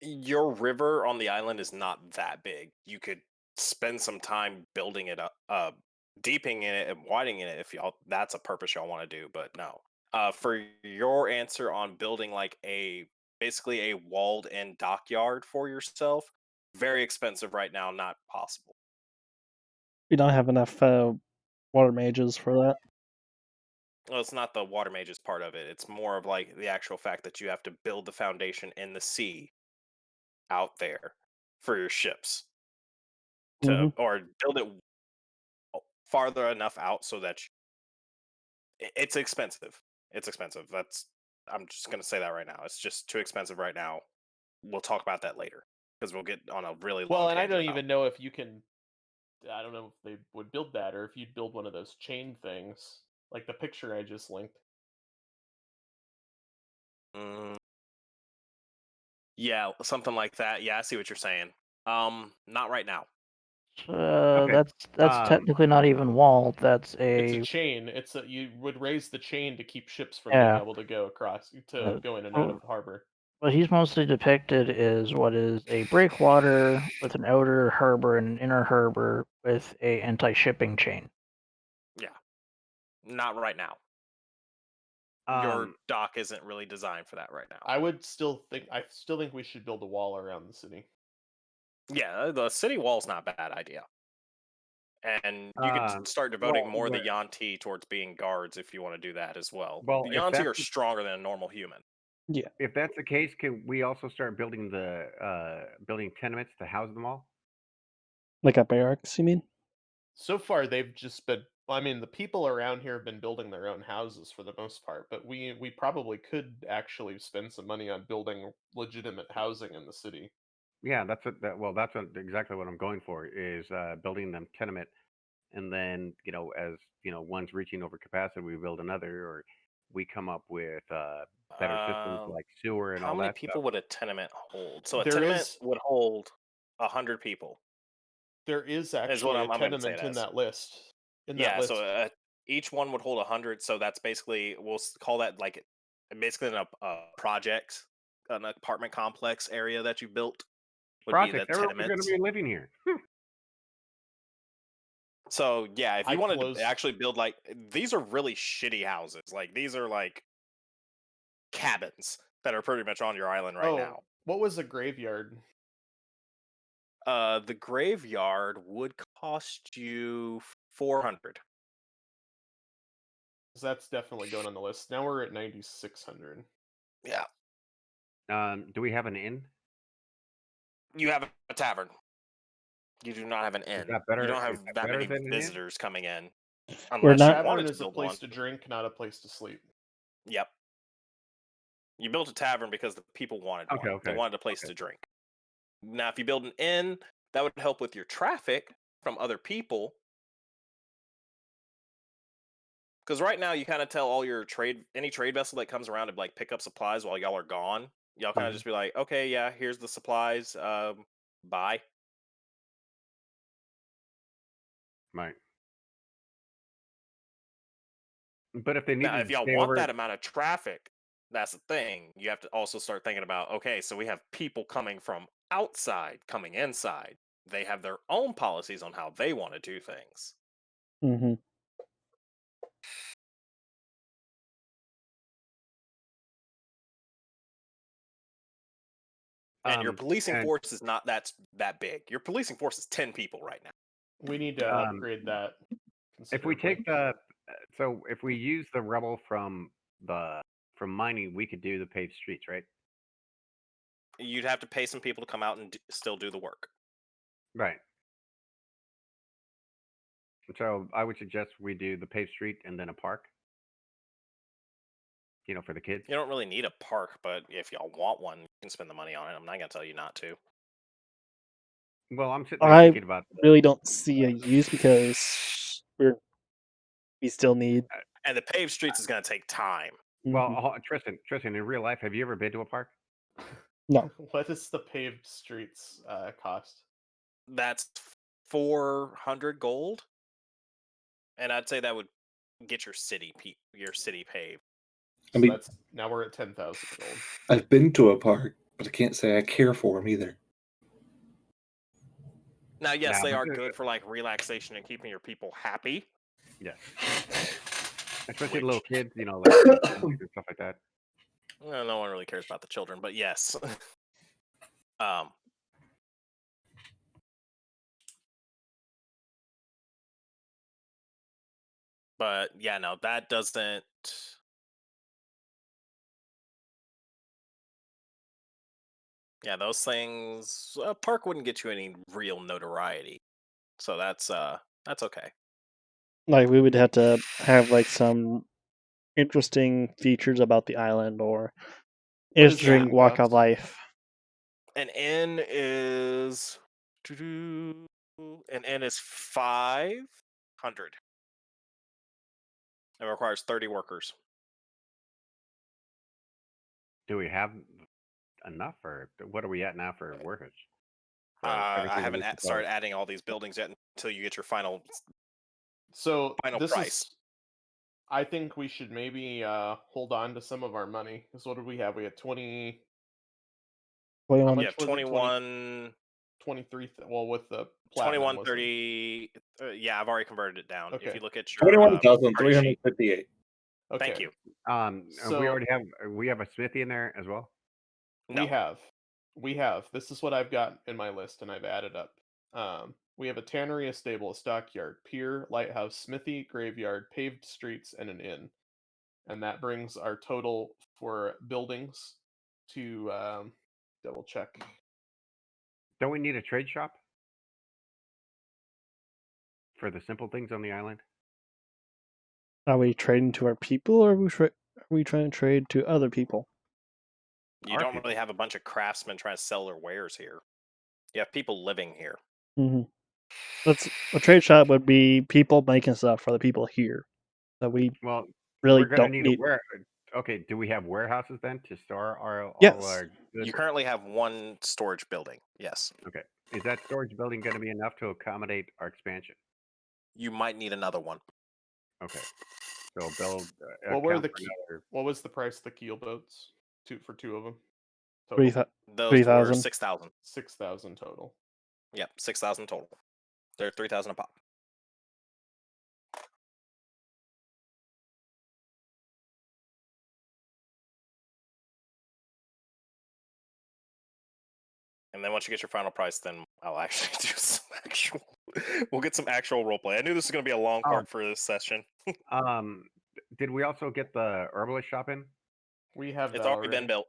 Speaker 1: Your river on the island is not that big. You could spend some time building it up, deeping in it and widening it if y'all that's a purpose y'all want to do. But no, for your answer on building like basically a walled-in dockyard for yourself, very expensive right now, not possible.
Speaker 4: We don't have enough water mages for that.
Speaker 1: Well, it's not the water mages part of it. It's more of like the actual fact that you have to build the foundation in the sea out there for your ships to, or build it farther enough out so that it's expensive. It's expensive. I'm just gonna say that right now. It's just too expensive right now. We'll talk about that later because we'll get on a really long.
Speaker 3: Well, and I
Speaker 1: tangent
Speaker 3: don't
Speaker 1: about
Speaker 3: even know if you can. I don't know if they would build that, or if you'd build one of those chain things, like the picture I just linked.
Speaker 1: Yeah, something like that. Yeah, I see what you're saying. Not right now.
Speaker 7: Okay.
Speaker 2: That's technically not even walled. That's
Speaker 3: It's a
Speaker 2: a
Speaker 3: chain. You would raise the chain to keep ships from being
Speaker 2: yeah.
Speaker 3: able to go across to go in and out
Speaker 2: Oh,
Speaker 3: of the harbor.
Speaker 2: what he's mostly depicted is what is a breakwater with an outer harbor and an inner harbor with a anti-shipping chain.
Speaker 1: Yeah, not right now. Your dock isn't really designed for that right now.
Speaker 3: I still think we should build a wall around the city.
Speaker 1: Yeah, the city wall's not a bad idea. And you could start devoting more of the Yanti towards being guards if you want to do that as well.
Speaker 7: Well,
Speaker 1: The
Speaker 7: if
Speaker 1: Yanti
Speaker 7: that's
Speaker 1: are stronger than a normal human.
Speaker 4: Yeah.
Speaker 7: If that's the case, can we also start building building tenements to house them all?
Speaker 4: Like a barracks, you mean?
Speaker 3: So far, they've just been. I mean, the people around here have been building their own houses for the most part, but we probably could actually spend some money on building legitimate housing in the city.
Speaker 7: Yeah, that's exactly what I'm going for is building them tenement, and then as one's reaching over capacity, we build another, or we come up with better systems like sewer and
Speaker 1: How
Speaker 7: all
Speaker 1: many
Speaker 7: that
Speaker 1: people
Speaker 7: stuff.
Speaker 1: would a tenement hold? So a
Speaker 3: There
Speaker 1: tenement
Speaker 3: is-
Speaker 1: would hold 100 people.
Speaker 3: There is
Speaker 1: Is what
Speaker 3: actually a
Speaker 1: I'm gonna say it
Speaker 3: tenement in
Speaker 1: as.
Speaker 3: that list.
Speaker 1: Yeah, so each one would hold 100. So that's basically call that like basically a project, an apartment complex area that you built would be the
Speaker 7: Project. Everyone's going to
Speaker 1: tenements.
Speaker 7: be living here.
Speaker 1: So yeah, if you
Speaker 3: I
Speaker 1: wanted
Speaker 3: closed-
Speaker 1: to actually build like these are really shitty houses. Like these are like cabins that are pretty much on your island right now.
Speaker 3: What was a graveyard?
Speaker 1: The graveyard would cost you 400.
Speaker 3: That's definitely going on the list. Now we're at 9,600.
Speaker 1: Yeah.
Speaker 7: Do we have an inn?
Speaker 1: You have a tavern. You do not have an inn.
Speaker 7: that better?
Speaker 1: You don't
Speaker 7: Is
Speaker 1: have
Speaker 7: that
Speaker 1: that
Speaker 7: better
Speaker 1: many
Speaker 7: than an inn?
Speaker 1: visitors coming in,
Speaker 4: We're
Speaker 1: unless you
Speaker 4: not-
Speaker 1: wanted
Speaker 3: Tavern
Speaker 1: to
Speaker 3: is a
Speaker 1: build
Speaker 3: place
Speaker 1: one.
Speaker 3: to drink, not a place to sleep.
Speaker 1: Yep. You built a tavern because the people wanted one.
Speaker 7: Okay.
Speaker 1: They wanted a place to drink. Now, if you build an inn, that would help with your traffic from other people. Because right now, you kind of tell all your any trade vessel that comes around to like pick up supplies while y'all are gone. Y'all kind of just be like, okay, yeah, here's the supplies. Bye.
Speaker 7: Right. But if they
Speaker 1: Now,
Speaker 7: needed
Speaker 1: if
Speaker 7: to
Speaker 1: y'all
Speaker 7: stay
Speaker 1: want
Speaker 7: over,
Speaker 1: that amount of traffic, that's the thing. You have to also start thinking about, okay, so we have people coming from outside, coming inside. They have their own policies on how they want to do things.
Speaker 4: Mm-hmm.
Speaker 1: And your policing
Speaker 7: and-
Speaker 1: force is not that big. Your policing force is 10 people right now.
Speaker 3: We need to upgrade that.
Speaker 7: if we
Speaker 3: considerably.
Speaker 7: take so if we use the rubble from mining, we could do the paved streets, right?
Speaker 1: You'd have to pay some people to come out and still do the work.
Speaker 7: Right. So I would suggest we do the paved street and then a park. For the kids.
Speaker 1: You don't really need a park, but if y'all want one, you can spend the money on it. I'm not going to tell you not to.
Speaker 7: Well, I'm sitting there
Speaker 4: I
Speaker 7: thinking about
Speaker 4: really don't see a use because we still need.
Speaker 1: And the paved streets is going to take time.
Speaker 7: Well,
Speaker 4: Mhm.
Speaker 7: Tristan, in real life, have you ever been to a park?
Speaker 4: No.
Speaker 3: What does the paved streets cost?
Speaker 1: That's 400 gold. And I'd say that would get your city paved.
Speaker 3: So
Speaker 6: I mean,
Speaker 3: that's now we're at 10,000 gold.
Speaker 6: I've been to a park, but I can't say I care for them either.
Speaker 1: Now, yes,
Speaker 7: Nah,
Speaker 1: they
Speaker 7: but
Speaker 1: are
Speaker 7: they're-
Speaker 1: good for like relaxation and keeping your people happy.
Speaker 7: Yes. Especially
Speaker 1: Which-
Speaker 7: little kids, like and stuff like that.
Speaker 1: Well, no one really cares about the children, but yes. But yeah, no, that doesn't. Yeah, those things. A park wouldn't get you any real notoriety, so that's okay.
Speaker 4: Like we would have to have like some interesting features about the island or
Speaker 3: What is
Speaker 4: interesting
Speaker 3: the
Speaker 4: walk of
Speaker 3: cost?
Speaker 4: life.
Speaker 1: An inn is an inn is 500. It requires 30 workers.
Speaker 7: Do we have enough, or what are we at now for workers? For
Speaker 1: I
Speaker 7: everything
Speaker 1: haven't
Speaker 7: we
Speaker 1: started
Speaker 7: proposed?
Speaker 1: adding all these buildings yet until you get your final
Speaker 3: So this
Speaker 1: price.
Speaker 3: is. I think we should maybe hold on to some of our money. Because what did we have? We had 20. How
Speaker 4: 21.
Speaker 3: much
Speaker 1: You have
Speaker 3: was it?
Speaker 1: 21,
Speaker 3: 23. Well, with the platinum,
Speaker 1: 21,
Speaker 3: wasn't it?
Speaker 1: 30. Yeah, I've already converted it down. If
Speaker 3: Okay.
Speaker 1: you look at your
Speaker 6: 21,358.
Speaker 3: Okay.
Speaker 1: Thank you.
Speaker 3: So
Speaker 7: we have a smithy in there as well.
Speaker 1: No.
Speaker 3: We have. This is what I've got in my list, and I've added up. We have a tannery, a stable, a stockyard, pier, lighthouse, smithy, graveyard, paved streets, and an inn. And that brings our total for buildings to double check.
Speaker 7: Don't we need a trade shop for the simple things on the island?
Speaker 4: Are we trading to our people, or are we trying to trade to other people?
Speaker 1: You
Speaker 7: Our
Speaker 1: don't
Speaker 7: people.
Speaker 1: really have a bunch of craftsmen trying to sell their wares here. You have people living here.
Speaker 4: Mm-hmm. A trade shop would be people making stuff for the people here that we
Speaker 7: Well,
Speaker 4: really
Speaker 7: we're gonna
Speaker 4: don't
Speaker 7: need
Speaker 4: need.
Speaker 7: Okay, do we have warehouses then to store all
Speaker 4: Yes.
Speaker 7: our goods?
Speaker 1: You currently have one storage building. Yes.
Speaker 7: Okay. Is that storage building going to be enough to accommodate our expansion?
Speaker 1: You might need another one.
Speaker 7: Okay. So build.
Speaker 3: What were
Speaker 7: account
Speaker 3: the
Speaker 7: for another-
Speaker 3: What was the price of the keel boats? For two of them.
Speaker 4: Three
Speaker 3: Total.
Speaker 1: Those were
Speaker 4: 3,000.
Speaker 1: 6,000.
Speaker 3: 6,000 total.
Speaker 1: Yep, 6,000 total. They're 3,000 a pop. And then once you get your final price, then I'll actually do some actual. We'll get some actual roleplay. I knew this was going to be a long part for this session.
Speaker 7: Did we also get the herbalist shop in?
Speaker 3: We have
Speaker 1: It's
Speaker 3: that
Speaker 1: already been built.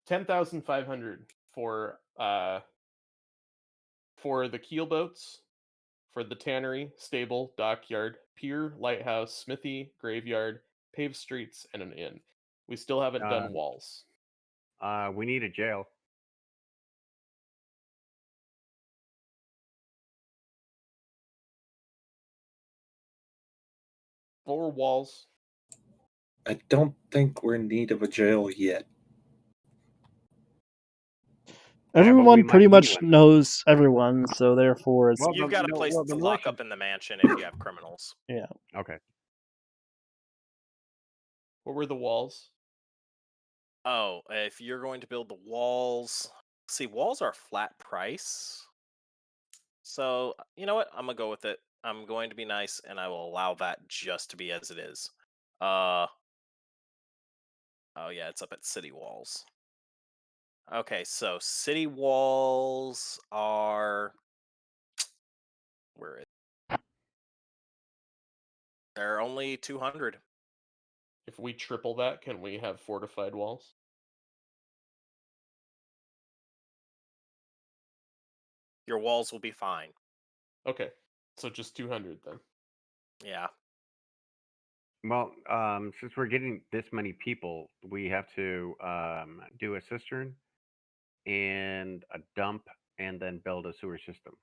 Speaker 3: 10,500 for For the keel boats, for the tannery, stable, dockyard, pier, lighthouse, smithy, graveyard, paved streets, and an inn. We still haven't done walls.
Speaker 7: We need a jail.
Speaker 3: Four walls.
Speaker 6: I don't think we're in need of a jail yet.
Speaker 4: Everyone pretty
Speaker 7: might need
Speaker 4: much
Speaker 7: one.
Speaker 4: knows everyone, so therefore it's
Speaker 7: Well,
Speaker 1: You've got a place
Speaker 7: the
Speaker 1: to lock
Speaker 7: militia.
Speaker 1: up in the mansion if you have criminals.
Speaker 4: yeah.
Speaker 7: Okay.
Speaker 3: What were the walls?
Speaker 1: Oh, if you're going to build the walls, see, walls are a flat price. So, you know what? I'm gonna go with it. I'm going to be nice and I will allow that just to be as it is. Oh yeah, it's up at city walls. Okay, so city walls are where is they're only 200.
Speaker 3: If we triple that, can we have fortified walls?
Speaker 1: Your walls will be fine.
Speaker 3: Okay, so just 200 then.
Speaker 1: Yeah.
Speaker 7: Well, since we're getting this many people, we have to do a cistern and a dump, and then build a sewer system.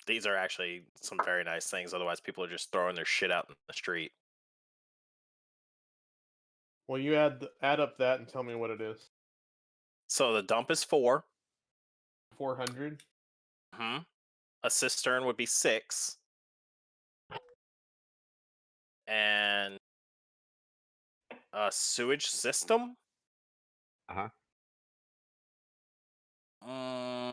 Speaker 1: These are actually some very nice things. Otherwise, people are just throwing their shit out in the street.
Speaker 3: Well, you add up that and tell me what it is.
Speaker 1: So the dump is 4.
Speaker 3: 400.
Speaker 1: Hmm. A cistern would be 6. And a sewage system
Speaker 7: Uh huh.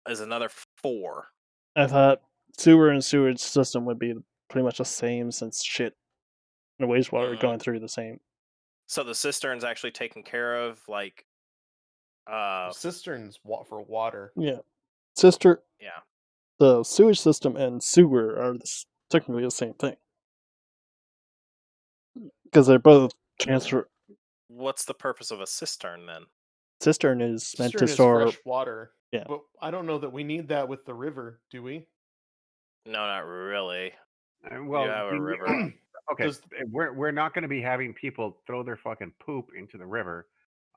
Speaker 1: is another 4.
Speaker 4: I thought sewer and sewage system would be pretty much the same since shit and wastewater are
Speaker 1: Mhm.
Speaker 4: going through the same.
Speaker 1: So the cistern's actually taken care of, like,
Speaker 3: Cisterns for water.
Speaker 4: Yeah. Sister,
Speaker 1: yeah.
Speaker 4: the sewage system and sewer are technically the same thing. Because they're both transfer.
Speaker 1: What's the purpose of a cistern then?
Speaker 4: Cistern is meant
Speaker 3: Cistern
Speaker 4: to
Speaker 3: is
Speaker 4: store.
Speaker 3: fresh water.
Speaker 4: Yeah.
Speaker 3: But I don't know that we need that with the river, do we?
Speaker 1: No, not really.
Speaker 7: Well,
Speaker 1: you have a river.
Speaker 7: okay,
Speaker 3: Does-
Speaker 7: we're not going to be having people throw their fucking poop into the river,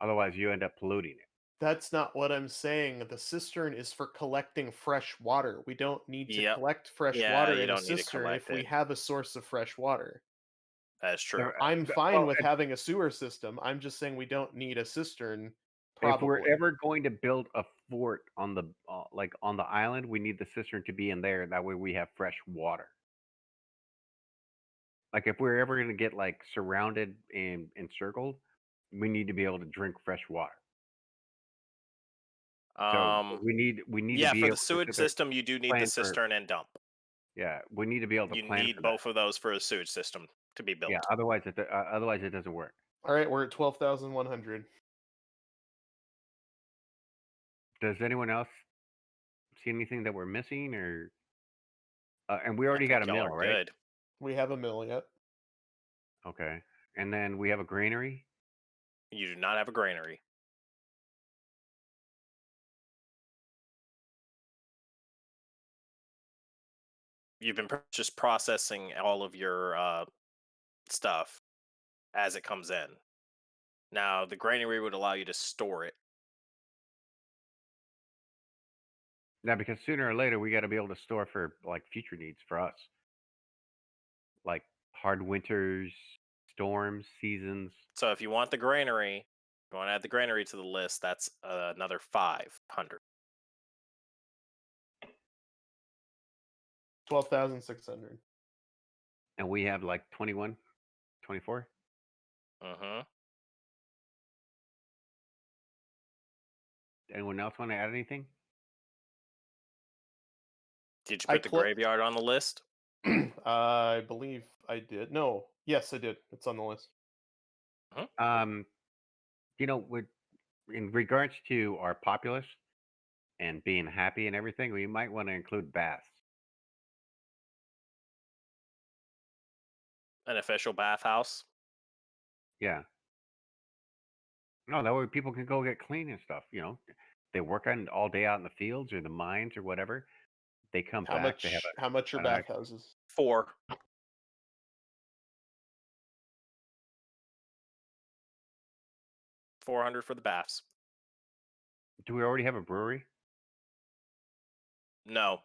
Speaker 7: otherwise you end up polluting it.
Speaker 3: That's not what I'm saying. The cistern is for collecting fresh water. We don't need to
Speaker 1: Yep.
Speaker 3: collect fresh
Speaker 1: Yeah,
Speaker 3: water
Speaker 1: you
Speaker 3: in a
Speaker 1: don't need to
Speaker 3: cistern if
Speaker 1: collect
Speaker 3: we
Speaker 1: it.
Speaker 3: have a source of fresh water.
Speaker 1: That's true.
Speaker 3: I'm fine
Speaker 7: well,
Speaker 3: with having a sewer system. I'm just saying we don't need a cistern.
Speaker 7: If
Speaker 3: Probably.
Speaker 7: we're ever going to build a fort on the like on the island, we need the cistern to be in there. That way, we have fresh water. Like if we're ever going to get like surrounded and encircled, we need to be able to drink fresh water. So we need to
Speaker 1: Yeah,
Speaker 7: be
Speaker 1: for
Speaker 7: able
Speaker 1: the
Speaker 7: to
Speaker 1: sewage
Speaker 7: sit there,
Speaker 1: system, you do need
Speaker 7: plan
Speaker 1: the
Speaker 7: for-
Speaker 1: cistern and dump.
Speaker 7: Yeah, we need to be able to
Speaker 1: You
Speaker 7: plan
Speaker 1: need
Speaker 7: for
Speaker 1: both
Speaker 7: that.
Speaker 1: of those for a sewage system to be built.
Speaker 7: Yeah, otherwise it doesn't work.
Speaker 3: All right, we're at 12,100.
Speaker 7: Does anyone else see anything that we're missing, or? And we
Speaker 1: I
Speaker 7: already
Speaker 1: think
Speaker 7: got a
Speaker 1: y'all
Speaker 7: mill,
Speaker 1: are
Speaker 7: right?
Speaker 1: good.
Speaker 3: We have a mill yet.
Speaker 7: Okay, and then we have a granary.
Speaker 1: You do not have a granary. You've been just processing all of your stuff as it comes in. Now, the granary would allow you to store it.
Speaker 7: Now, because sooner or later we got to be able to store for like future needs for us, like hard winters, storms, seasons.
Speaker 1: So if you want the granary, you want to add the granary to the list, that's another 500.
Speaker 3: 12,600.
Speaker 7: And we have like 21, 24.
Speaker 1: Mm-hmm.
Speaker 7: Anyone else want to add anything?
Speaker 1: Did you
Speaker 3: I
Speaker 1: put the graveyard on the list?
Speaker 3: I believe I did. No, yes, I did. It's on the list.
Speaker 7: You know, in regards to our populace and being happy and everything, we might want to include baths.
Speaker 1: An official bathhouse?
Speaker 7: Yeah. No, that way people can go get clean and stuff. They work on all day out in the fields or the mines or whatever. They come
Speaker 3: How
Speaker 7: back. They have
Speaker 3: much? How much are
Speaker 7: an actual.
Speaker 3: bathhouses?
Speaker 1: 4. 400 for the baths.
Speaker 7: Do we already have a brewery?
Speaker 1: No.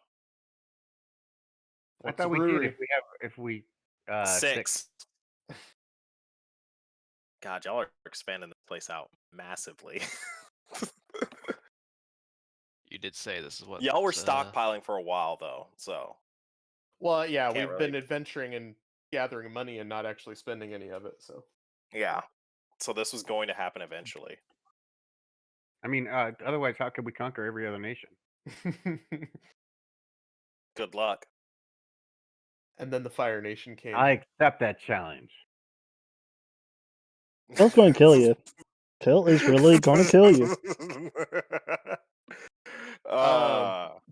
Speaker 7: I
Speaker 3: What's a
Speaker 7: thought we did.
Speaker 3: brewery?
Speaker 7: If we
Speaker 1: 6. God, y'all are expanding this place out massively.
Speaker 8: You did say this is what
Speaker 1: Y'all were stockpiling for a while though, so
Speaker 3: Well, yeah,
Speaker 1: Can't
Speaker 3: we've
Speaker 1: really-
Speaker 3: been adventuring and gathering money and not actually spending any of it. So
Speaker 1: yeah. So this was going to happen eventually.
Speaker 7: I mean, otherwise, how could we conquer every other nation?
Speaker 1: Good luck.
Speaker 3: and then the Fire Nation came.
Speaker 7: I accept that challenge.
Speaker 4: Tilt's going to kill you. Tilt is really going to kill you.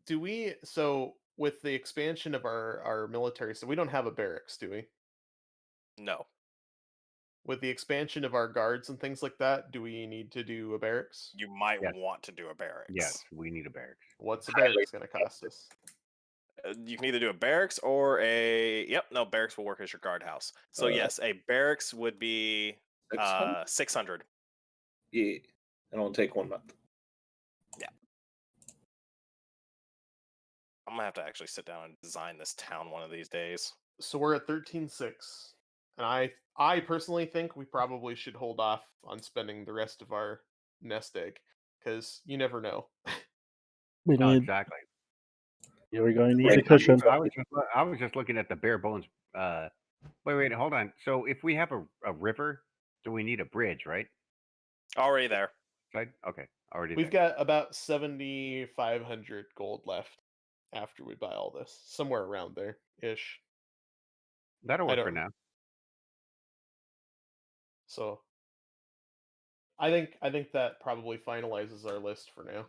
Speaker 3: Do we? So with the expansion of our military, so we don't have a barracks, do we?
Speaker 1: No.
Speaker 3: With the expansion of our guards and things like that, do we need to do a barracks?
Speaker 1: You might
Speaker 7: Yes.
Speaker 1: want to do a barracks.
Speaker 7: Yes, we need a barracks.
Speaker 3: What's a barracks going to cost us?
Speaker 1: You can either do a barracks or a. Yep, no, barracks will work as your guardhouse. So yes, a barracks would be
Speaker 6: 600?
Speaker 1: 600.
Speaker 6: Yeah, it'll take 1 month.
Speaker 1: I'm gonna have to actually sit down and design this town one of these days.
Speaker 3: So we're at 13.6, and I personally think we probably should hold off on spending the rest of our nest egg because you never know.
Speaker 4: We
Speaker 7: No,
Speaker 4: need.
Speaker 7: exactly.
Speaker 4: You're going to need
Speaker 6: Wait,
Speaker 4: a cushion.
Speaker 7: I was just looking at the bare bones. Wait, hold on. So if we have a river, do we need a bridge, right?
Speaker 1: Already there.
Speaker 7: Right? Okay, already.
Speaker 3: We've
Speaker 7: there.
Speaker 3: got about 7,500 gold left after we buy all this, somewhere around there ish.
Speaker 7: That'll
Speaker 3: I
Speaker 7: work for
Speaker 3: don't-
Speaker 7: now.
Speaker 3: So I think that probably finalizes our list for now.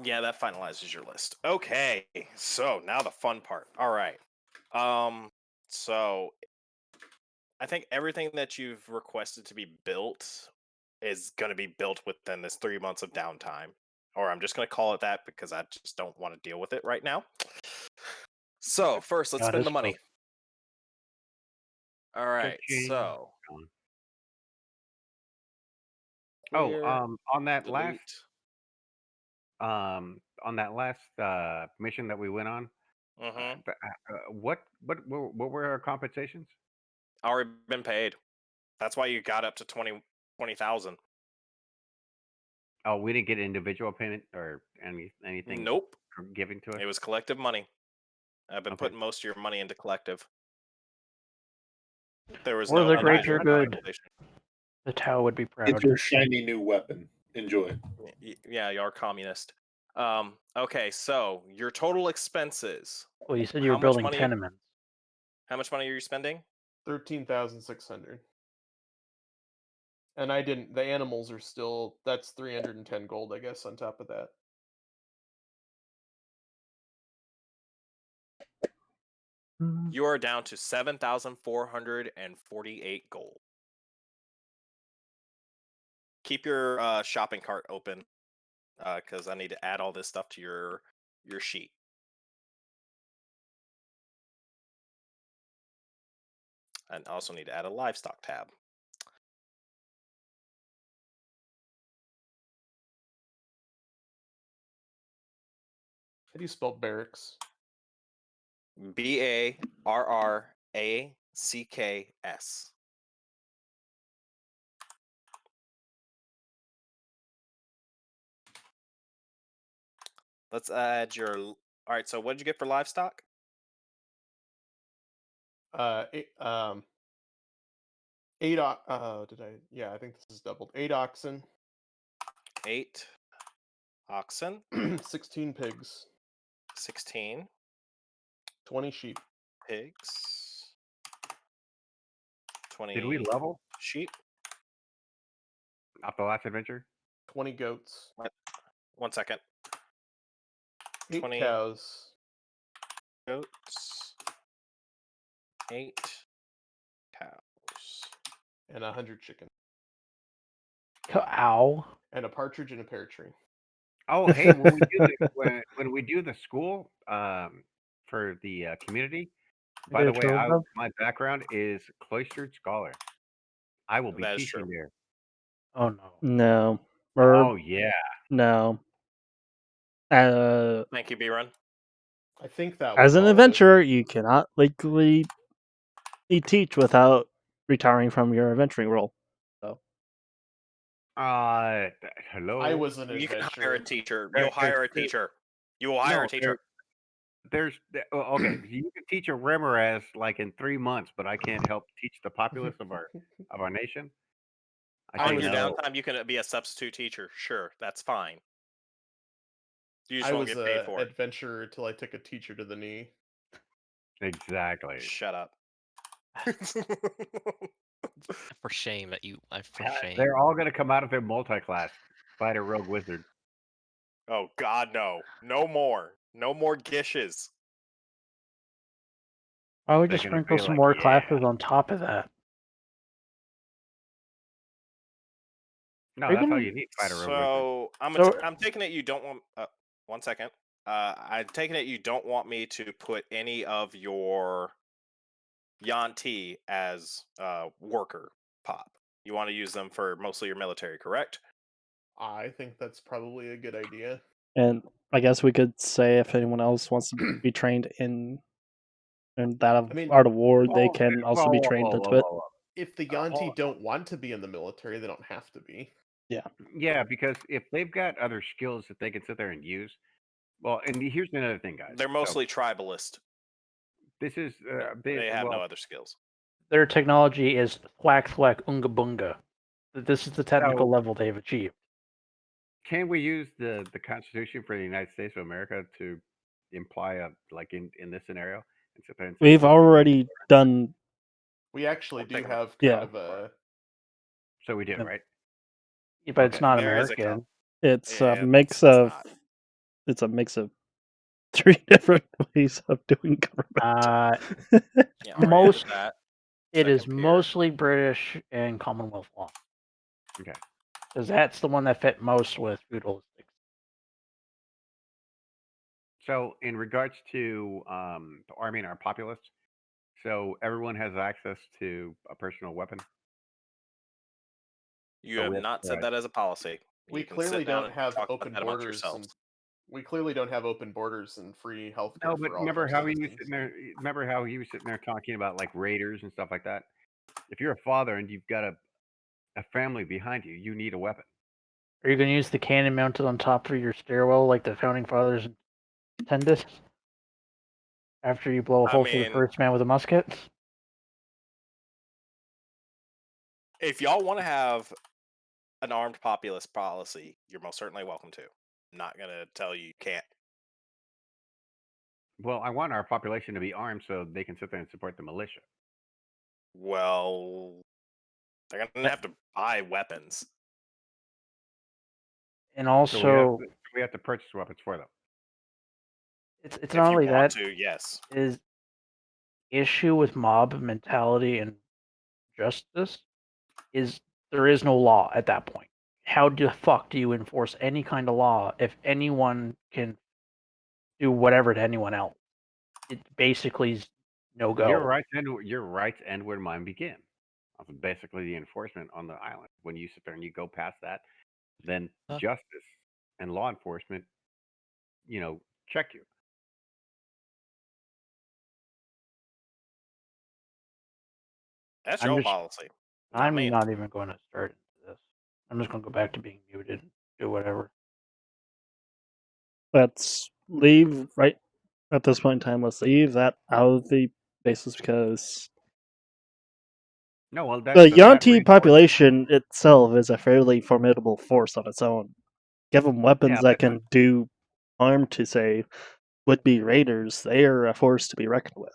Speaker 1: Yeah, that finalizes your list. Okay, so now the fun part. All right. So I think everything that you've requested to be built is going to be built within this 3 months of downtime. Or I'm just going to call it that because I just don't want to deal with it right now. So first, let's
Speaker 2: God
Speaker 1: spend
Speaker 2: is
Speaker 1: the money. All right,
Speaker 7: Cha-ching.
Speaker 1: so
Speaker 7: Oh,
Speaker 1: clear,
Speaker 7: on that
Speaker 1: delete.
Speaker 7: last mission that we went on,
Speaker 1: Mm-hmm.
Speaker 7: what were our compensations?
Speaker 1: Already been paid. That's why you got up to 20,000.
Speaker 7: Oh, we didn't get individual payment or anything
Speaker 1: Nope.
Speaker 7: given to us.
Speaker 1: It was collective money. I've been
Speaker 7: Okay.
Speaker 1: putting most of your money into collective. There was
Speaker 2: For
Speaker 1: no
Speaker 2: the greater
Speaker 1: individual
Speaker 2: good.
Speaker 1: compensation.
Speaker 2: The Tau would be proud.
Speaker 6: It's your shiny new weapon. Enjoy.
Speaker 1: Yeah, you're communist. Okay, so your total expenses.
Speaker 2: Well, you said you were
Speaker 1: How much
Speaker 2: building
Speaker 1: money-
Speaker 2: tenements.
Speaker 1: How much money are you spending?
Speaker 3: 13,600. And I didn't. The animals are still. That's 310 gold, I guess, on top of that.
Speaker 1: You are down to 7,448 gold. Keep your shopping cart open, because I need to add all this stuff to your sheet. And also need to add a livestock tab.
Speaker 3: How do you spell barracks?
Speaker 1: BARRACKS. Let's add your. All right. So what did you get for livestock?
Speaker 3: Eight, did I? Yeah, I think this is doubled. 8 oxen,
Speaker 1: 8 oxen,
Speaker 3: 16 pigs,
Speaker 1: 16
Speaker 3: 20 sheep,
Speaker 1: pigs, 20
Speaker 7: Did we level
Speaker 1: sheep.
Speaker 7: off the last adventure?
Speaker 3: 20 goats,
Speaker 1: 1 second.
Speaker 3: 8
Speaker 1: 20
Speaker 3: cows,
Speaker 1: goats, 8 cows,
Speaker 3: and 100 chickens.
Speaker 2: Ow.
Speaker 3: And a partridge in a pear tree.
Speaker 7: Oh, hey, when we do when we do the school for the community. By
Speaker 2: Get
Speaker 7: the
Speaker 2: a
Speaker 7: way,
Speaker 2: tour of?
Speaker 7: my background is cloistered scholar. I will be
Speaker 1: That is
Speaker 7: teaching
Speaker 1: true.
Speaker 7: there.
Speaker 2: Oh no.
Speaker 4: No. Or
Speaker 7: Oh yeah.
Speaker 4: no.
Speaker 1: Thank you, B-Run.
Speaker 3: I think that was
Speaker 4: As an
Speaker 3: all of it.
Speaker 4: adventurer, you cannot legally teach without retiring from your adventuring role. So
Speaker 7: Hello.
Speaker 3: I was an
Speaker 1: You can hire
Speaker 3: adventurer.
Speaker 1: a teacher.
Speaker 7: There-
Speaker 1: You'll hire a
Speaker 7: there's-
Speaker 1: teacher. You will hire
Speaker 7: No,
Speaker 1: a teacher.
Speaker 7: okay. You can teach a Remoras like in 3 months, but I can't help teach the populace of our nation. I
Speaker 3: I
Speaker 1: On
Speaker 7: say
Speaker 3: was
Speaker 1: your
Speaker 7: no.
Speaker 1: downtime, you can be a substitute teacher. Sure, that's fine. You just
Speaker 3: I
Speaker 1: won't
Speaker 3: was
Speaker 1: get paid
Speaker 3: a
Speaker 1: for it.
Speaker 3: adventurer till I took a teacher to the knee.
Speaker 7: Exactly.
Speaker 1: Shut up.
Speaker 8: For shame at you. For shame.
Speaker 7: They're all gonna come out of their multi-class, fight a rogue wizard.
Speaker 1: Oh God, no! No more! No more gishes.
Speaker 2: Why would
Speaker 7: They're
Speaker 2: you
Speaker 7: gonna
Speaker 2: sprinkle
Speaker 7: be
Speaker 2: some
Speaker 7: like,
Speaker 2: more
Speaker 7: yeah.
Speaker 2: classes on top of that?
Speaker 7: No,
Speaker 2: Are you
Speaker 7: that's all
Speaker 2: gonna-
Speaker 7: you need. Fight a rogue wizard.
Speaker 1: So I'm taking it you don't want. 1 second. I'm taking it you don't want me to put any of your Yanti as worker pop. You want to use them for mostly your military, correct?
Speaker 3: I think that's probably a good idea.
Speaker 4: and I guess we could say if anyone else wants to be trained in that of
Speaker 3: I mean,
Speaker 4: Art of War, they
Speaker 7: Oh,
Speaker 4: can also be trained into it.
Speaker 7: whoa.
Speaker 3: If the
Speaker 7: hold
Speaker 3: Yanti
Speaker 7: on.
Speaker 3: don't want to be in the military, they don't have to be.
Speaker 7: Yeah, because if they've got other skills that they can sit there and use, well, and here's another thing, guys.
Speaker 1: They're mostly tribalist.
Speaker 7: This is
Speaker 1: They have no
Speaker 7: well,
Speaker 1: other skills.
Speaker 2: Their technology is thwack thwack unga bunga. This is the technical
Speaker 7: So-
Speaker 2: level they've achieved.
Speaker 7: can we use the Constitution for the United States of America to imply a like in this scenario and sit there and say
Speaker 4: We've
Speaker 7: this is-
Speaker 4: already done.
Speaker 3: We actually
Speaker 1: I'll
Speaker 3: do
Speaker 1: take 'em.
Speaker 3: have
Speaker 4: Yeah.
Speaker 3: kind of a.
Speaker 7: So we do,
Speaker 2: Yep.
Speaker 7: right?
Speaker 2: But it's
Speaker 7: Okay.
Speaker 2: not
Speaker 1: There is a
Speaker 2: American.
Speaker 4: It's a
Speaker 1: It's not.
Speaker 4: It's a mix of 3 different ways of doing government.
Speaker 1: Yeah,
Speaker 2: Most-
Speaker 1: that.
Speaker 2: It is
Speaker 1: Second tier.
Speaker 2: mostly British and Commonwealth law.
Speaker 7: Okay.
Speaker 2: Because that's the one that fit most with feudalistic.
Speaker 7: So in regards to the army and our populace, so everyone has access to a personal weapon.
Speaker 1: You
Speaker 7: So
Speaker 1: have
Speaker 7: we have
Speaker 1: not
Speaker 7: to
Speaker 1: said that as a policy.
Speaker 3: We
Speaker 1: You can
Speaker 3: clearly
Speaker 1: sit down
Speaker 3: don't
Speaker 1: and
Speaker 3: have
Speaker 1: talk about
Speaker 3: open
Speaker 1: that amongst
Speaker 3: borders, and
Speaker 1: yourselves.
Speaker 3: we clearly don't have open borders and free healthcare
Speaker 7: No, but
Speaker 3: for all
Speaker 7: remember
Speaker 3: of our
Speaker 7: how he was
Speaker 3: citizens.
Speaker 7: sitting there? Remember how he was sitting there talking about like raiders and stuff like that? If you're a father and you've got a family behind you, you need a weapon.
Speaker 2: Are you going to use the cannon mounted on top of your stairwell like the founding fathers intended? After you blow a
Speaker 1: I
Speaker 2: hole through the
Speaker 1: mean-
Speaker 2: first man with a musket?
Speaker 1: If y'all want to have an armed populace policy, you're most certainly welcome to. I'm not gonna tell you can't.
Speaker 7: Well, I want our population to be armed so they can sit there and support the militia.
Speaker 1: Well, they're gonna have to buy weapons.
Speaker 2: And
Speaker 7: So
Speaker 2: also,
Speaker 7: we have to purchase weapons for them.
Speaker 2: it's
Speaker 1: If
Speaker 2: not
Speaker 1: you
Speaker 2: only
Speaker 1: want
Speaker 2: that,
Speaker 1: to, yes.
Speaker 2: is issue with mob mentality and justice is there is no law at that point. How the fuck do you enforce any kind of law if anyone can do whatever to anyone else? It basically is no go.
Speaker 7: Your rights end where mine begin. That's basically the enforcement on the island. When you sit there and you go past that, then justice and law enforcement, check you.
Speaker 1: That's
Speaker 2: I'm
Speaker 1: your
Speaker 2: just-
Speaker 1: policy. Not
Speaker 2: I'm
Speaker 1: me.
Speaker 2: not even going to start into this. I'm just going to go back to being muted. Do whatever.
Speaker 4: Let's leave right at this point in time. Let's leave that out of the basis because
Speaker 7: No, well,
Speaker 4: the
Speaker 7: that
Speaker 4: Yanti
Speaker 7: reinforces-
Speaker 4: population itself is a fairly formidable force on its own. Give them weapons
Speaker 7: Yeah,
Speaker 4: that can do harm to, say, would-be raiders. They are a force to be reckoned with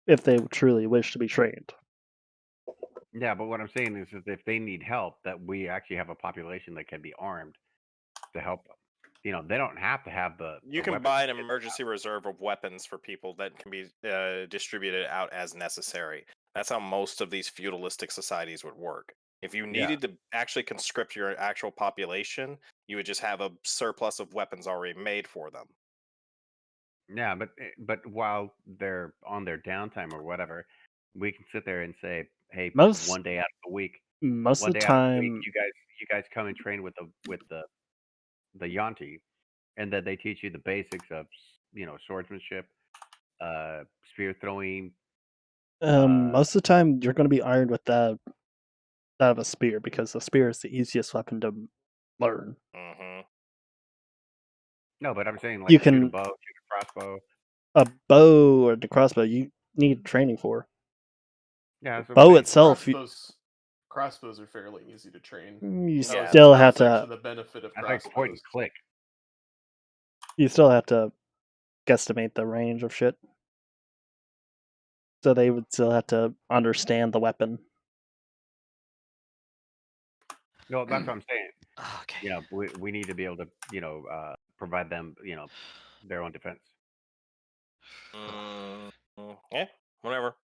Speaker 4: if they truly wish to be trained.
Speaker 7: Yeah, but what I'm saying is if they need help, that we actually have a population that can be armed to help them. They don't have to have the.
Speaker 1: You
Speaker 7: the
Speaker 1: can
Speaker 7: weapons
Speaker 1: buy an
Speaker 7: that they
Speaker 1: emergency reserve of weapons for people that can be distributed out as necessary. That's how most of these feudalistic societies would work. If you
Speaker 7: Yeah.
Speaker 1: needed to actually conscript your actual population, you would just have a surplus of weapons already made for them.
Speaker 7: Yeah, but while they're on their downtime or whatever, we can sit there and say, hey,
Speaker 4: Most
Speaker 7: one day out of the week,
Speaker 4: most
Speaker 7: one
Speaker 4: of the
Speaker 7: day out of the week,
Speaker 4: time,
Speaker 7: you guys come and train with the Yanti, and then they teach you the basics of swordsmanship, spear throwing.
Speaker 4: most of the time you're going to be ironed with that of a spear because the spear is the easiest weapon to learn.
Speaker 1: Hmm.
Speaker 7: No, but I'm saying
Speaker 4: You
Speaker 7: like shoot a
Speaker 4: can
Speaker 7: bow, shoot a crossbow.
Speaker 4: a bow or the crossbow you need training for.
Speaker 7: Yeah, that's what I'm
Speaker 4: Bow
Speaker 7: saying.
Speaker 4: itself,
Speaker 3: Crossbows are fairly easy to train.
Speaker 4: you
Speaker 3: That was-
Speaker 4: still
Speaker 3: that
Speaker 4: have
Speaker 3: was actually
Speaker 4: to
Speaker 3: the benefit of
Speaker 7: That's like point and
Speaker 3: crossbows.
Speaker 7: click.
Speaker 4: guesstimate the range of shit. So they would still have to understand the weapon.
Speaker 7: No, that's what I'm saying.
Speaker 8: Okay.
Speaker 7: We need to be able to provide them their own defense.
Speaker 1: Yeah, whatever.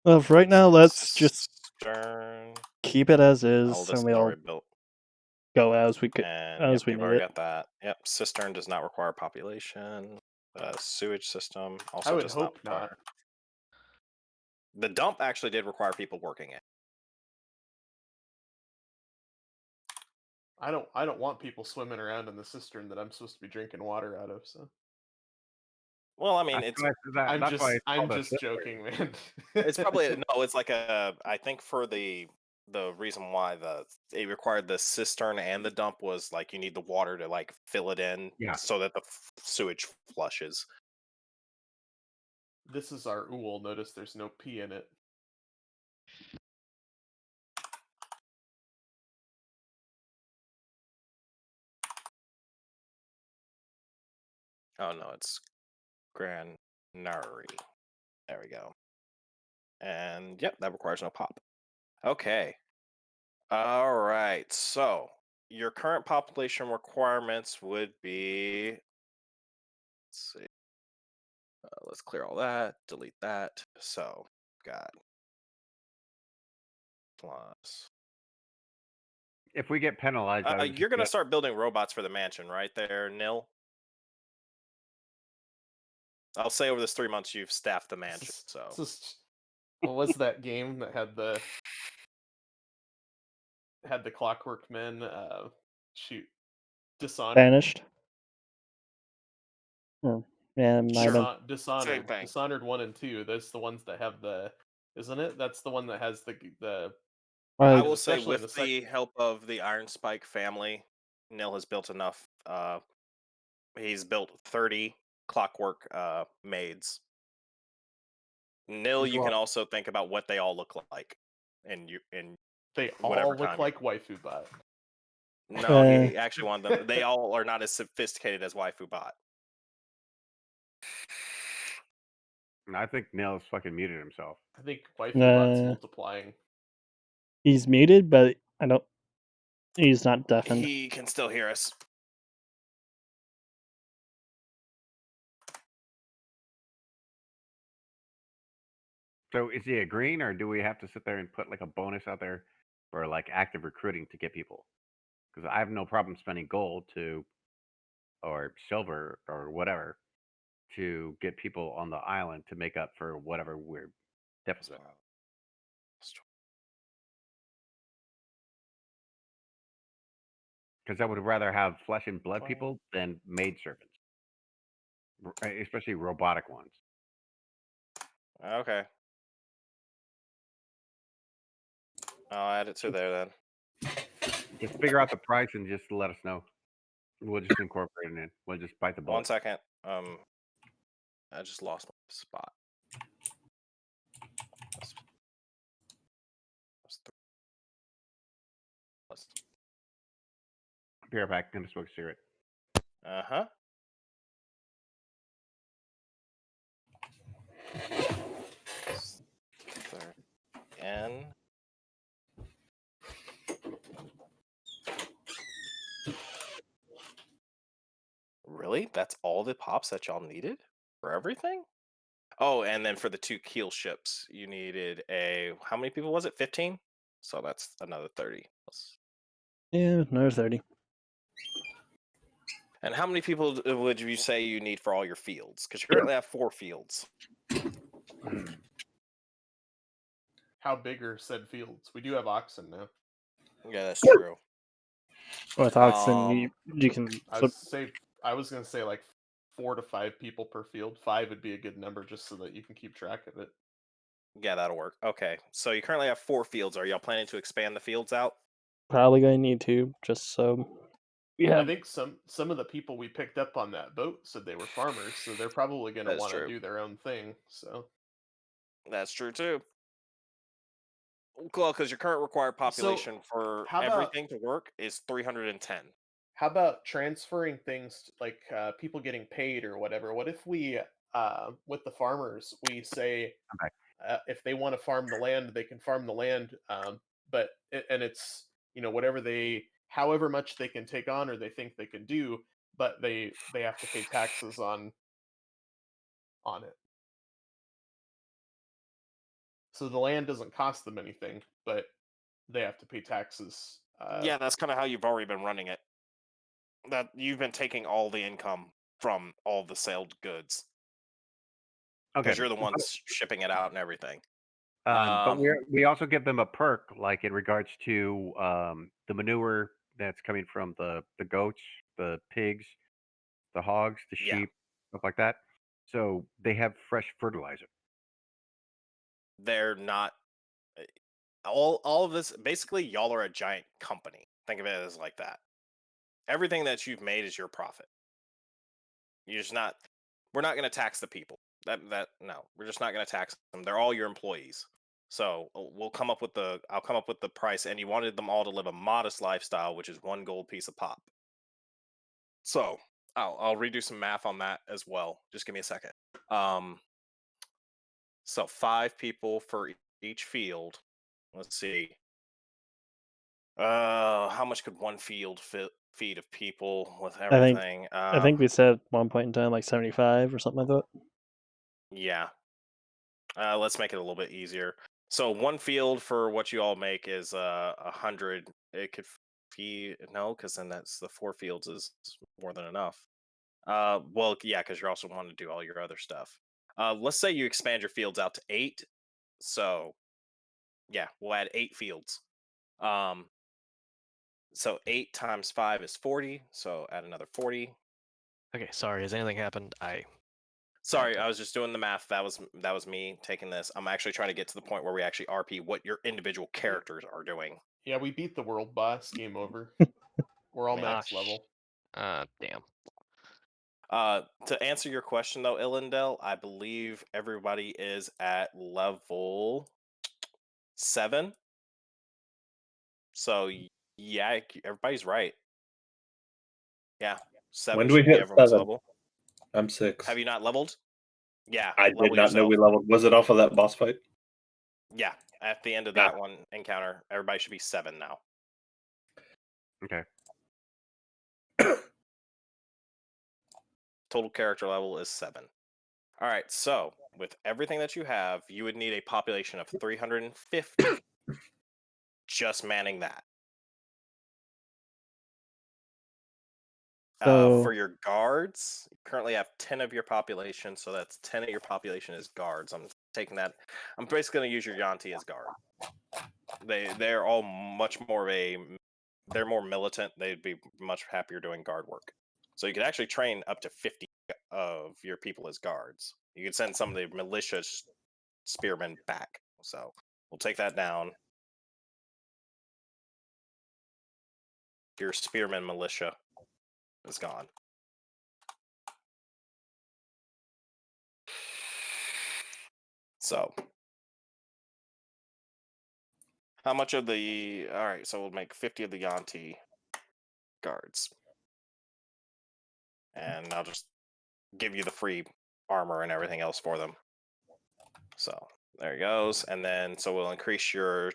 Speaker 4: Well, for right now, let's just
Speaker 1: Cistern.
Speaker 4: keep it as is,
Speaker 1: Oldest
Speaker 4: and we'll
Speaker 1: already built.
Speaker 4: go as we could,
Speaker 1: And
Speaker 4: as
Speaker 1: yep,
Speaker 4: we
Speaker 1: you've
Speaker 4: need
Speaker 1: already
Speaker 4: it.
Speaker 1: got that. Yep, cistern does not require population. Sewage system
Speaker 3: I
Speaker 1: also
Speaker 3: would
Speaker 1: does not
Speaker 3: hope not.
Speaker 1: require. The dump actually did require people working it.
Speaker 3: I don't want people swimming around in the cistern that I'm supposed to be drinking water out of. So
Speaker 1: Well, I mean, it's
Speaker 3: I'm just joking, man.
Speaker 1: it's probably no. It's like I think for the reason why it required the cistern and the dump was like you need the water to like fill it in,
Speaker 7: Yeah.
Speaker 1: so that the sewage flushes.
Speaker 3: This is our ool. Notice there's no pee in it.
Speaker 1: Oh no, it's granary. There we go. And yep, that requires no pop. Okay. All right. So your current population requirements would be. Let's see. Let's clear all that. Delete that. So got plus.
Speaker 7: If we get penalized, I would
Speaker 1: You're gonna
Speaker 7: just
Speaker 1: start building robots for the mansion, right there, Nil. I'll say over this 3 months you've staffed the mansion. So
Speaker 3: What was that game that had the Clockwork Men shoot Dishonored?
Speaker 4: Vanished. Yeah,
Speaker 1: Sure.
Speaker 3: Dishonored.
Speaker 1: Same thing.
Speaker 3: Dishonored 1 and 2. That's the ones that have the, isn't it? That's the one that has the.
Speaker 1: I
Speaker 4: Right.
Speaker 1: will say,
Speaker 3: especially in
Speaker 1: with
Speaker 3: the
Speaker 1: the help of the Iron Spike family, Nil has built enough. He's built 30 clockwork maids. Nil, you can also think about what they all look like, and
Speaker 3: They
Speaker 1: whatever
Speaker 3: all look
Speaker 1: time
Speaker 3: like waifu bot.
Speaker 1: No, he actually wanted them. They all are not as sophisticated as Waifu Bot.
Speaker 7: I think Nils fucking muted himself.
Speaker 3: I think waifu bot's multiplying.
Speaker 4: He's muted, but I don't. He's not deafened.
Speaker 1: He can still hear us.
Speaker 7: So is he agreeing, or do we have to sit there and put like a bonus out there for like active recruiting to get people? Because I have no problem spending gold or silver or whatever to get people on the island to make up for whatever we're deficit. Because I would rather have flesh and blood people than maid servants, especially robotic ones.
Speaker 1: Okay. I'll add it to there then.
Speaker 7: Just figure out the price and just let us know. We'll just incorporate it in. We'll just bite the bullet.
Speaker 1: 1 second. I just lost my spot.
Speaker 7: Be right back. I'm gonna smoke a cigarette.
Speaker 1: Uh-huh. N. Really? That's all the pops that y'all needed for everything? Oh, and then for the 2 keel ships, you needed how many people was it? 15? So that's another 30.
Speaker 4: Yeah, another 30.
Speaker 1: And how many people would you say you need for all your fields? Because you currently have 4 fields.
Speaker 3: How big are said fields? We do have oxen now.
Speaker 1: Yeah, that's true.
Speaker 4: With oxen, you can flip.
Speaker 3: I was gonna say like 4 to 5 people per field. 5 would be a good number just so that you can keep track of it.
Speaker 1: Yeah, that'll work. Okay, so you currently have 4 fields. Are y'all planning to expand the fields out?
Speaker 4: Probably going to need to, just so.
Speaker 3: I think some of the people we picked up on that boat said they were farmers, so they're probably going to
Speaker 1: That's
Speaker 3: want to
Speaker 1: true.
Speaker 3: do their own thing. So
Speaker 1: That's true too. Well, because your current required population for
Speaker 3: how about-
Speaker 1: everything to work is 310.
Speaker 3: how about transferring things like people getting paid or whatever? What if we, with the farmers, we say
Speaker 7: Okay.
Speaker 3: if they want to farm the land, they can farm the land, but and it's whatever however much they can take on or they think they can do, but they have to pay taxes on it. So the land doesn't cost them anything, but they have to pay taxes.
Speaker 1: Yeah, that's kind of how you've already been running it. That you've been taking all the income from all the sold goods
Speaker 7: Okay.
Speaker 1: because you're the ones shipping it out and everything.
Speaker 7: But we also give them a perk, like in regards to the manure that's coming from the goats, the pigs, the hogs, the
Speaker 1: Yeah.
Speaker 7: sheep, stuff like that. So they have fresh fertilizer.
Speaker 1: They're not all of this. Basically, y'all are a giant company. Think of it as like that. Everything that you've made is your profit. You're just not. We're not going to tax the people. No, we're just not going to tax them. They're all your employees. So I'll come up with the price, and you wanted them all to live a modest lifestyle, which is 1 gold piece a pop. So I'll redo some math on that as well. Just give me a second. So 5 people for each field. Let's see. How much could one field feed of people with everything?
Speaker 4: I think we said at one point in time like 75 or something like that.
Speaker 1: Yeah. Let's make it a little bit easier. So 1 field for what you all make is 100. It could feed because then that's the 4 fields is more than enough. Well, yeah, because you also want to do all your other stuff. Let's say you expand your fields out to 8. So yeah, we'll add 8 fields. So 8 times 5 is 40. So add another 40.
Speaker 8: Okay, sorry. Has anything happened?
Speaker 1: Sorry, I was just doing the math. That was me taking this. I'm actually trying to get to the point where we actually RP what your individual characters are doing.
Speaker 3: Yeah, we beat the world boss. Game over. We're all
Speaker 1: Man.
Speaker 3: max level.
Speaker 8: Damn.
Speaker 1: To answer your question though, Illendale, I believe everybody is at level 7. So yeah, everybody's right. Yeah, 7
Speaker 6: When do we
Speaker 1: should be
Speaker 6: hit
Speaker 1: everyone's
Speaker 6: 7?
Speaker 1: level.
Speaker 6: I'm 6.
Speaker 1: Have you not leveled? Yeah,
Speaker 6: I did
Speaker 1: level
Speaker 6: not know
Speaker 1: yourself.
Speaker 6: we leveled. Was it off of that boss fight?
Speaker 1: Yeah, at the end of that one encounter, everybody should be 7 now.
Speaker 7: Okay.
Speaker 1: Total character level is 7. All right, so with everything that you have, you would need a population of 350 just manning that.
Speaker 4: So
Speaker 1: For your guards, you currently have 10 of your population, so that's 10 of your population is guards. I'm taking that. I'm basically going to use your Yanti as guard. They're all much more of they're more militant. They'd be much happier doing guard work. So you could actually train up to 50 of your people as guards. You could send some of the militia spearmen back. So we'll take that down. Your spearman militia is gone. So how much of the all right, so we'll make 50 of the Yanti guards. And I'll just give you the free armor and everything else for them. So there he goes. And then so we'll increase your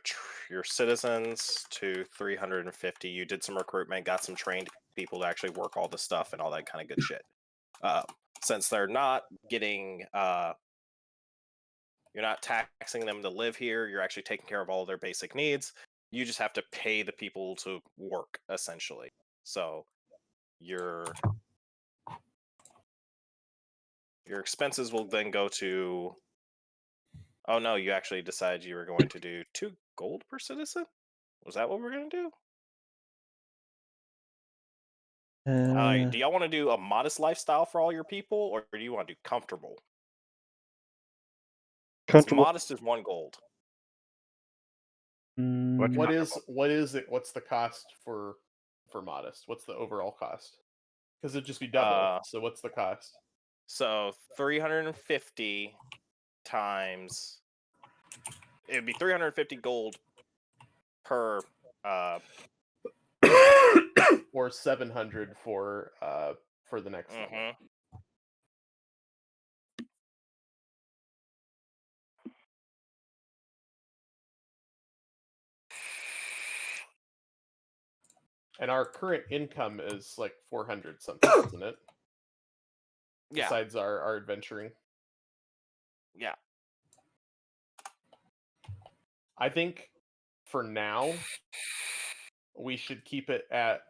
Speaker 1: citizens to 350. You did some recruitment, got some trained people to actually work all the stuff and all that kind of good shit. Since they're not getting you're not taxing them to live here, you're actually taking care of all their basic needs. You just have to pay the people to work, essentially. So your expenses will then go to. Oh no, you actually decided you were going to do 2 gold per citizen? Was that what we're gonna do? Do y'all want to do a modest lifestyle for all your people, or do you want to do comfortable? 'Cause
Speaker 4: Comfortable.
Speaker 1: modest is 1 gold.
Speaker 7: What's
Speaker 3: What
Speaker 7: comfortable?
Speaker 3: is it? What's the cost for modest? What's the overall cost? Because it'd just be double. So what's the cost?
Speaker 1: So 350 times. It'd be 350 gold per.
Speaker 3: Or 700 for the next level. And our current income is like 400 something, isn't it?
Speaker 1: Yeah.
Speaker 3: Besides our adventuring.
Speaker 1: Yeah.
Speaker 3: I think for now we should keep it at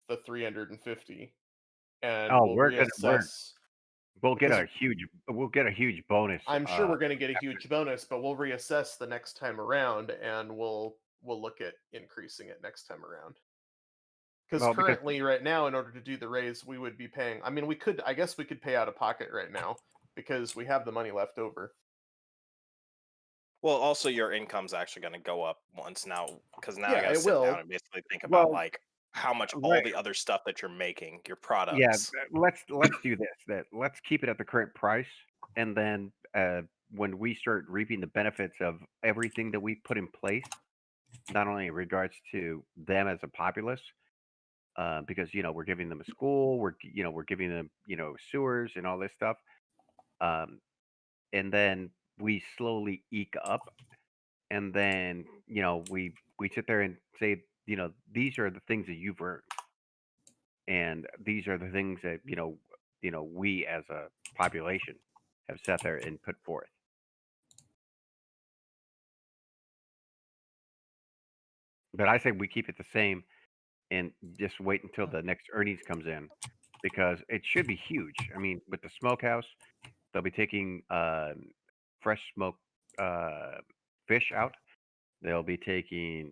Speaker 3: the 350, and
Speaker 7: Oh,
Speaker 3: we'll reassess.
Speaker 7: we'll get
Speaker 3: because
Speaker 7: a huge bonus.
Speaker 3: I'm sure we're going to get a huge bonus, but we'll reassess the next time around, and we'll look at increasing it next time around. Because
Speaker 7: Well, because
Speaker 3: currently, right now, in order to do the raise, we would be paying. I mean, I guess we could pay out of pocket right now because we have the money left over.
Speaker 1: Well, also your income's actually going to go up once now, because now you
Speaker 3: Yeah,
Speaker 1: got to
Speaker 3: it
Speaker 1: sit down
Speaker 3: will.
Speaker 1: and basically think about
Speaker 7: Well,
Speaker 1: like how much all
Speaker 7: right.
Speaker 1: the other stuff that you're making, your
Speaker 7: Yeah,
Speaker 1: products.
Speaker 7: let's do this. Let's keep it at the current price, and then when we start reaping the benefits of everything that we put in place, not only in regards to them as a populace, because we're giving them a school, we're giving them sewers and all this stuff, and then we slowly eke up, and then we sit there and say, these are the things that you've earned, and these are the things that we as a population have sat there and put forth. But I say we keep it the same and just wait until the next earnings comes in, because it should be huge. I mean, with the smokehouse, they'll be taking fresh smoked fish out. They'll be taking.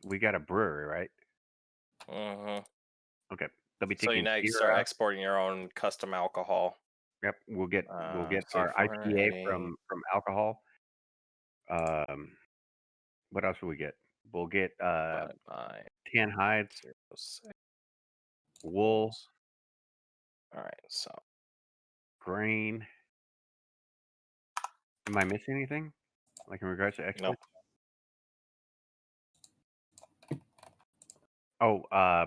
Speaker 7: We got a brewery, right?
Speaker 1: Mm-hmm.
Speaker 7: Okay. They'll be
Speaker 1: So
Speaker 7: taking
Speaker 1: now you can
Speaker 7: beer
Speaker 1: start
Speaker 7: out.
Speaker 1: exporting your own custom alcohol.
Speaker 7: Yep. We'll get
Speaker 1: See,
Speaker 7: our IPA
Speaker 1: 480
Speaker 7: from alcohol. What else will we get? We'll get
Speaker 1: divided by
Speaker 7: tan hides,
Speaker 1: 0.06.
Speaker 7: wool,
Speaker 1: All right, so
Speaker 7: grain. Am I missing anything? Like in regards to export?
Speaker 1: Nope.
Speaker 7: Oh,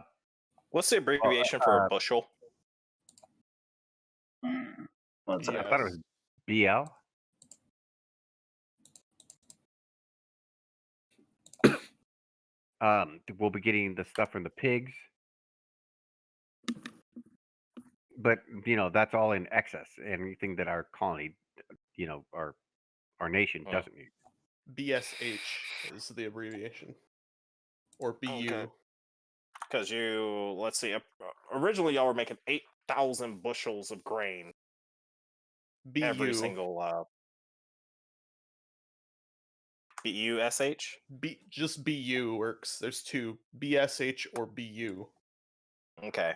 Speaker 1: what's the abbreviation for a bushel?
Speaker 4: What's
Speaker 7: I thought it was BL. We'll be getting the stuff from the pigs, but that's all in excess. Anything that our colony, our nation doesn't need.
Speaker 3: BSH is the abbreviation, or BU.
Speaker 1: Because let's see, originally y'all were making 8,000 bushels of grain.
Speaker 3: BU.
Speaker 1: Every single BUSH?
Speaker 3: Just BU works. There's two, BSH or BU.
Speaker 1: Okay.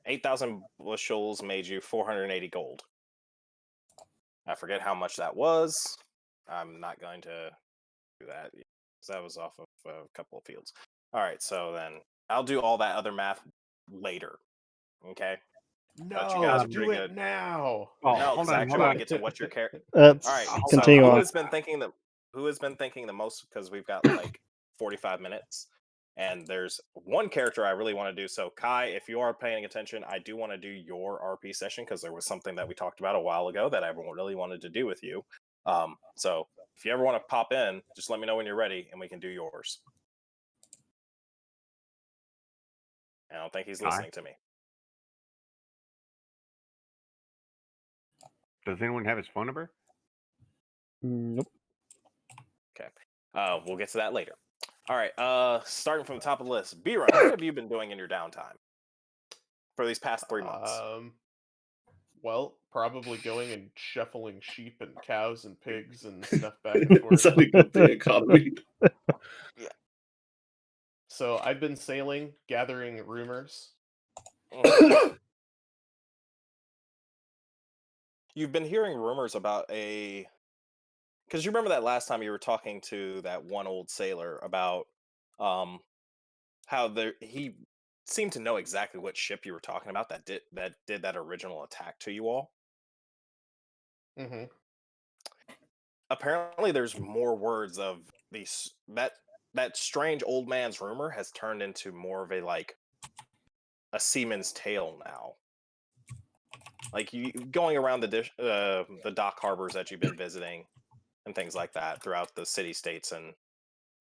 Speaker 1: 8,000 bushels made you 480 gold. I forget how much that was. I'm not going to do that, because that was off of a couple of fields. All right, so then I'll do all that other math later. Okay.
Speaker 3: No,
Speaker 1: you guys are
Speaker 3: do
Speaker 1: pretty
Speaker 3: it
Speaker 1: good.
Speaker 3: now.
Speaker 7: Oh,
Speaker 1: No,
Speaker 7: hold
Speaker 1: because I
Speaker 7: on,
Speaker 1: actually
Speaker 7: hold
Speaker 1: want
Speaker 7: on.
Speaker 1: to get to what your character.
Speaker 4: Let's
Speaker 1: All right,
Speaker 4: continue
Speaker 1: so
Speaker 4: on.
Speaker 1: who has been thinking the most? Because we've got like 45 minutes, and there's one character I really want to do. So Kai, if you are paying attention, I do want to do your RP session, because there was something that we talked about a while ago that I really wanted to do with you. So if you ever want to pop in, just let me know when you're ready, and we can do yours. I don't think he's listening to me.
Speaker 7: Does anyone have his phone number?
Speaker 4: Nope.
Speaker 1: We'll get to that later. All right. Starting from the top of the list, B-Run, what have you been doing in your downtime for these past 3 months?
Speaker 3: Well, probably going and shuffling sheep and cows and pigs and stuff back and forth.
Speaker 6: Setting up the economy.
Speaker 3: So I've been sailing, gathering rumors.
Speaker 1: You've been hearing rumors about because you remember that last time you were talking to that one old sailor about how he seemed to know exactly what ship you were talking about that did that original attack to you all.
Speaker 3: Mm-hmm.
Speaker 1: Apparently, there's more words of these that strange old man's rumor has turned into more of a seaman's tale now. Like you going around the dock harbors that you've been visiting and things like that throughout the city states, and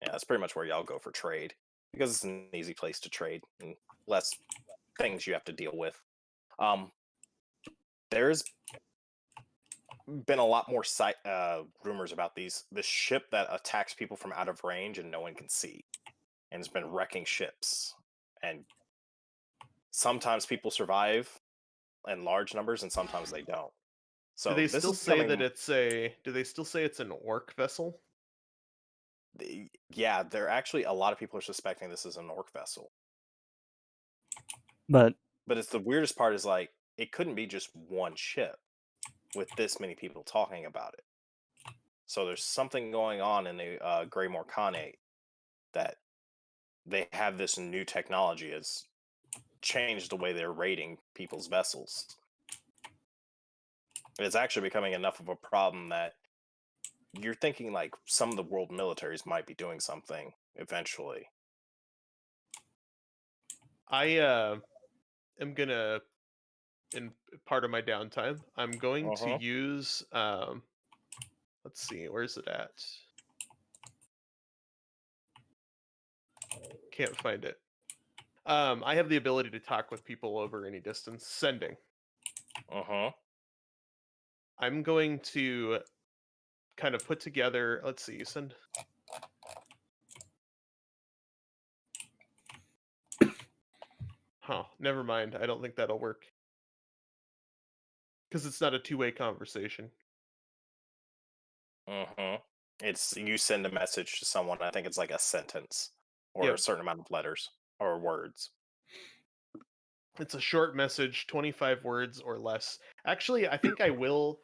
Speaker 1: yeah, that's pretty much where y'all go for trade because it's an easy place to trade and less things you have to deal with. There's been a lot more rumors about this ship that attacks people from out of range and no one can see, and it's been wrecking ships. And sometimes people survive in large numbers, and sometimes they don't. So
Speaker 3: Do they
Speaker 1: this
Speaker 3: still
Speaker 1: is
Speaker 3: say
Speaker 1: becoming,
Speaker 3: that it's a? Do they still say it's an orc vessel?
Speaker 1: yeah, there actually a lot of people are suspecting this is an orc vessel.
Speaker 4: But
Speaker 1: It's the weirdest part is like it couldn't be just one ship with this many people talking about it. So there's something going on in the Greymore Khanate that they have this new technology has changed the way they're rating people's vessels. It's actually becoming enough of a problem that you're thinking like some of the world militaries might be doing something eventually.
Speaker 3: I am gonna, in part of my downtime, I'm going to use let's see, where's it at? Can't find it. I have the ability to talk with people over any distance. Sending. I'm going to kind of put together. Let's see. Send. Huh. Never mind. I don't think that'll work because it's not a two-way conversation.
Speaker 1: It's you send a message to someone. I think it's like a sentence or
Speaker 3: Yep.
Speaker 1: a certain amount of letters or words.
Speaker 3: It's a short message, 25 words or less. Actually, I think I will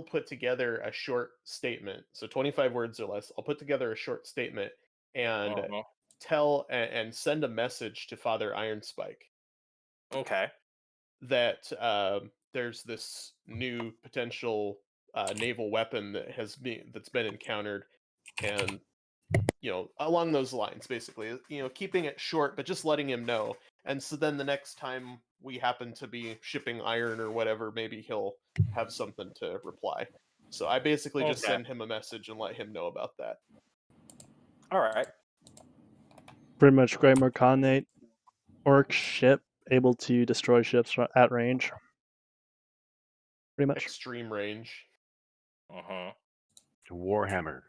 Speaker 3: put together a short statement. So 25 words or less. I'll put together a short statement and tell and send a message to Father Ironspike
Speaker 1: Okay.
Speaker 3: that there's this new potential naval weapon that's been encountered, and along those lines, basically, keeping it short, but just letting him know. And so then the next time we happen to be shipping iron or whatever, maybe he'll have something to reply. So I basically just
Speaker 1: Okay.
Speaker 3: send him a message and let him know about that.
Speaker 1: All right.
Speaker 4: pretty much Greymore Khanate orc ship able to destroy ships at range. Pretty much.
Speaker 3: Extreme range.
Speaker 7: Warhammer.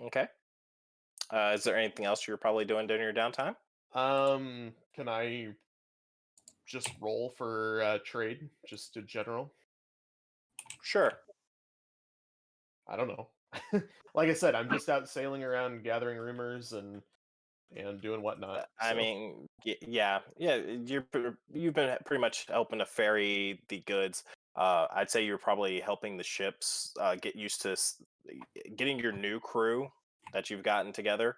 Speaker 1: Okay. Is there anything else you're probably doing during your downtime?
Speaker 3: Can I just roll for trade, just in general?
Speaker 1: Sure.
Speaker 3: I don't know. Like I said, I'm just out sailing around, gathering rumors and doing whatnot.
Speaker 1: I
Speaker 3: So.
Speaker 1: mean, yeah. You've been pretty much helping to ferry the goods. I'd say you're probably helping the ships get used to getting your new crew that you've gotten together,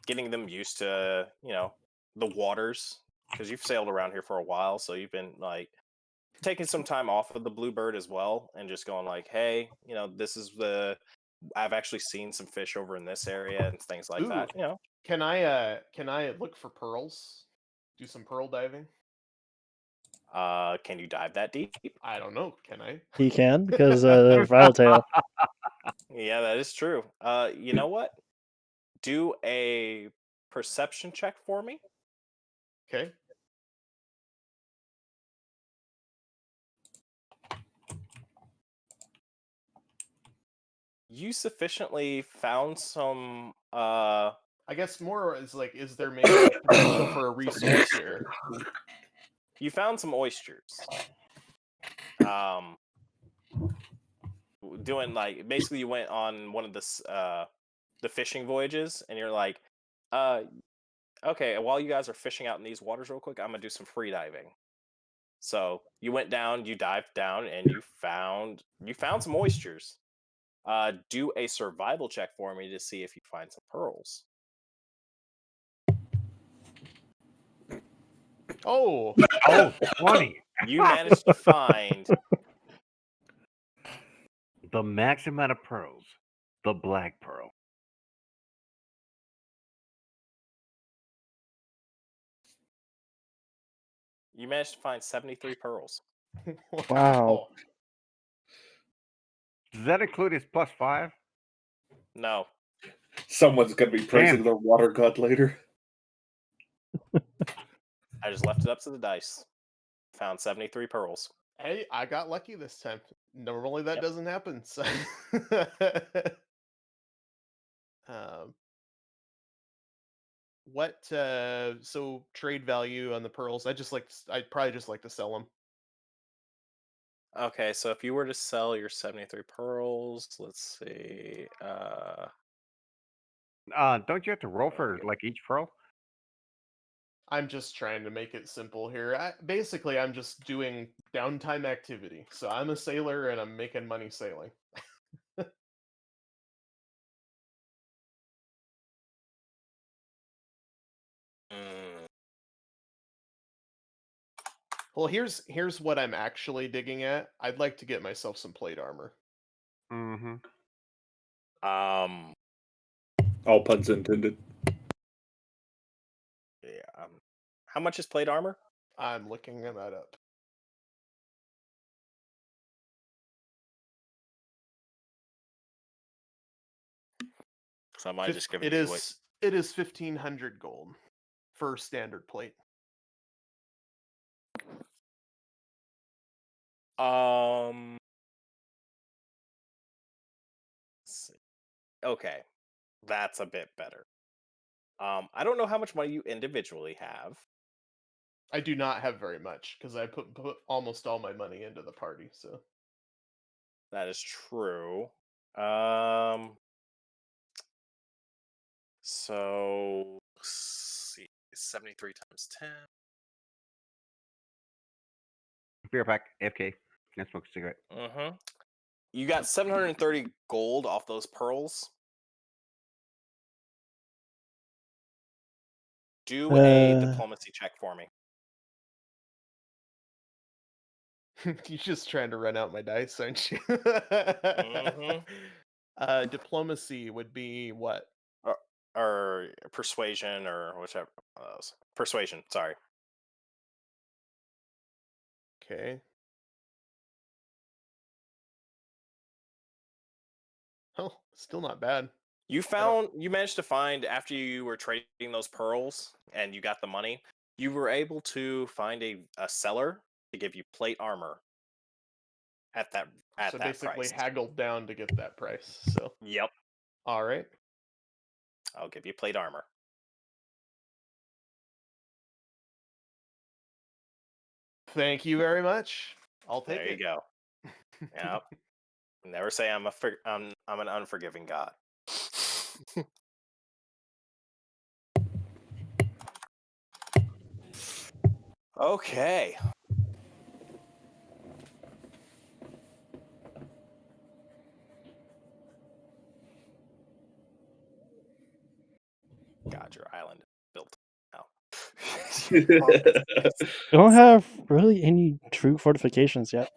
Speaker 1: getting them used to the waters because you've sailed around here for a while, so you've been like taking some time off of the Bluebird as well, and just going like, hey, this is I've actually seen some fish over in this area and things like
Speaker 3: Ooh,
Speaker 1: that.
Speaker 3: can I look for pearls? Do some pearl diving?
Speaker 1: Can you dive that deep?
Speaker 3: I don't know. Can I?
Speaker 4: He can because Vitaltail.
Speaker 1: Yeah, that is true. You know what? Do a perception check for me.
Speaker 3: Okay.
Speaker 1: You sufficiently found some.
Speaker 3: I guess more is like, is there maybe a potential for a resource here?
Speaker 1: You found some oysters. Doing like basically you went on one of the fishing voyages, and you're like, okay, while you guys are fishing out in these waters real quick, I'm gonna do some free diving. So you went down, you dived down, and you found some oysters. Do a survival check for me to see if you find some pearls.
Speaker 3: Oh,
Speaker 7: Oh, 20.
Speaker 1: You managed to find
Speaker 7: The max amount of pearls. The black pearl.
Speaker 1: you managed to find 73 pearls.
Speaker 4: Wow.
Speaker 7: Does that include his +5?
Speaker 1: No,
Speaker 6: Someone's gonna be praising
Speaker 7: Damn.
Speaker 6: their water god later.
Speaker 1: I just left it up to the dice. Found 73 pearls.
Speaker 3: Hey, I got lucky this time. Normally that
Speaker 1: Yep.
Speaker 3: doesn't happen. So. um, what? So trade value on the pearls? I'd probably just like to sell them.
Speaker 1: Okay, so if you were to sell your 73 pearls, let's see.
Speaker 7: Don't you have to roll for
Speaker 1: Okay.
Speaker 7: like each pearl?
Speaker 3: I'm just trying to make it simple here. Basically, I'm just doing downtime activity. So I'm a sailor and I'm making money sailing.
Speaker 1: Mm,
Speaker 3: Well, here's what I'm actually digging at. I'd like to get myself some plate armor.
Speaker 7: Mm-hmm.
Speaker 6: All puns intended.
Speaker 1: yeah. How much is plate armor?
Speaker 3: I'm looking that up.
Speaker 1: So I might just give
Speaker 3: It
Speaker 1: you
Speaker 3: is 1500 gold for standard plate.
Speaker 1: let's see. Okay, that's a bit better. I don't know how much money you individually have.
Speaker 3: I do not have very much because I put almost all my money into the party. So
Speaker 1: That is true. Um, so let's see, 73 times 10.
Speaker 7: Beer pack, AFK. Can't smoke a cigarette.
Speaker 1: Mm-hmm. You got 730 gold off those pearls. Do a diplomacy check for me.
Speaker 3: you're just trying to run out my dice, aren't you?
Speaker 1: Mhm.
Speaker 3: Diplomacy would be what?
Speaker 1: Or persuasion, or whichever of those. Persuasion, sorry.
Speaker 3: Okay. Oh, still not bad.
Speaker 1: You managed to find, after you were trading those pearls and you got the money, you were able to find a seller to give you plate armor at that
Speaker 3: So basically
Speaker 1: price.
Speaker 3: haggled down to get that price. So
Speaker 1: Yep,
Speaker 3: all right.
Speaker 1: I'll give you plate armor.
Speaker 3: Thank you very much. I'll take
Speaker 1: There you
Speaker 3: it.
Speaker 1: go. Yep. Never say I'm an unforgiving god. Okay. God, your island built now.
Speaker 4: We don't have really any true fortifications yet.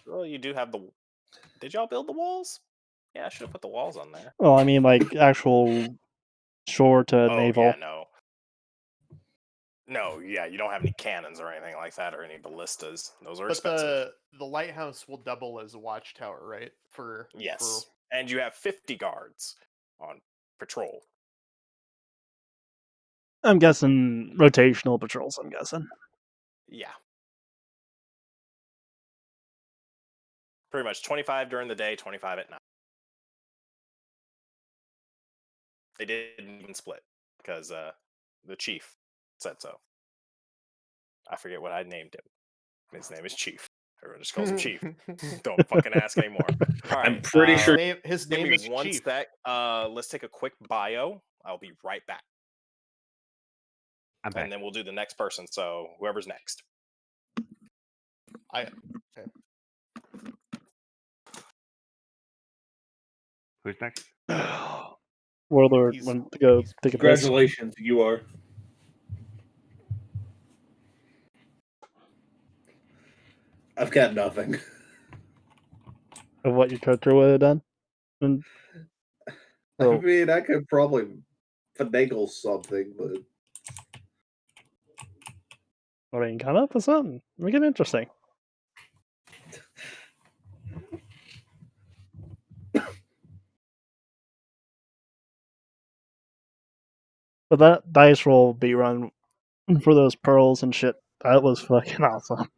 Speaker 1: Well, you do have the. Did y'all build the walls? Yeah, I should have put the walls on there.
Speaker 4: Well, I mean, like actual shore to
Speaker 1: Oh
Speaker 4: naval.
Speaker 1: yeah, no. No, yeah, you don't have any cannons or anything like that, or any ballistas. Those are
Speaker 3: But
Speaker 1: expensive.
Speaker 3: the lighthouse will double as a watchtower, right?
Speaker 1: Yes, and you have 50 guards on patrol.
Speaker 4: I'm guessing rotational patrols. I'm guessing.
Speaker 1: Yeah. Pretty much 25 during the day, 25 at night. They didn't even split because the chief said so. I forget what I named him. His name is Chief. Everyone just calls him Chief. Don't fucking ask anymore. All right.
Speaker 6: I'm pretty sure.
Speaker 3: His
Speaker 1: Give
Speaker 3: name
Speaker 1: me
Speaker 3: is
Speaker 1: one
Speaker 3: Chief.
Speaker 1: sec. Let's take a quick bio. I'll be right back.
Speaker 7: I'm back.
Speaker 1: And then we'll do the next person. So whoever's next.
Speaker 7: Who's next?
Speaker 4: Warlord
Speaker 3: He's-
Speaker 4: went to go
Speaker 3: he's-
Speaker 4: take a piss.
Speaker 6: Congratulations, you are. I've got nothing.
Speaker 4: Of what your character would have done. And
Speaker 6: I mean, I could probably finagle something, but
Speaker 4: I mean, come up with something. Make it interesting. But that dice roll be run for those pearls and shit. That was fucking awesome.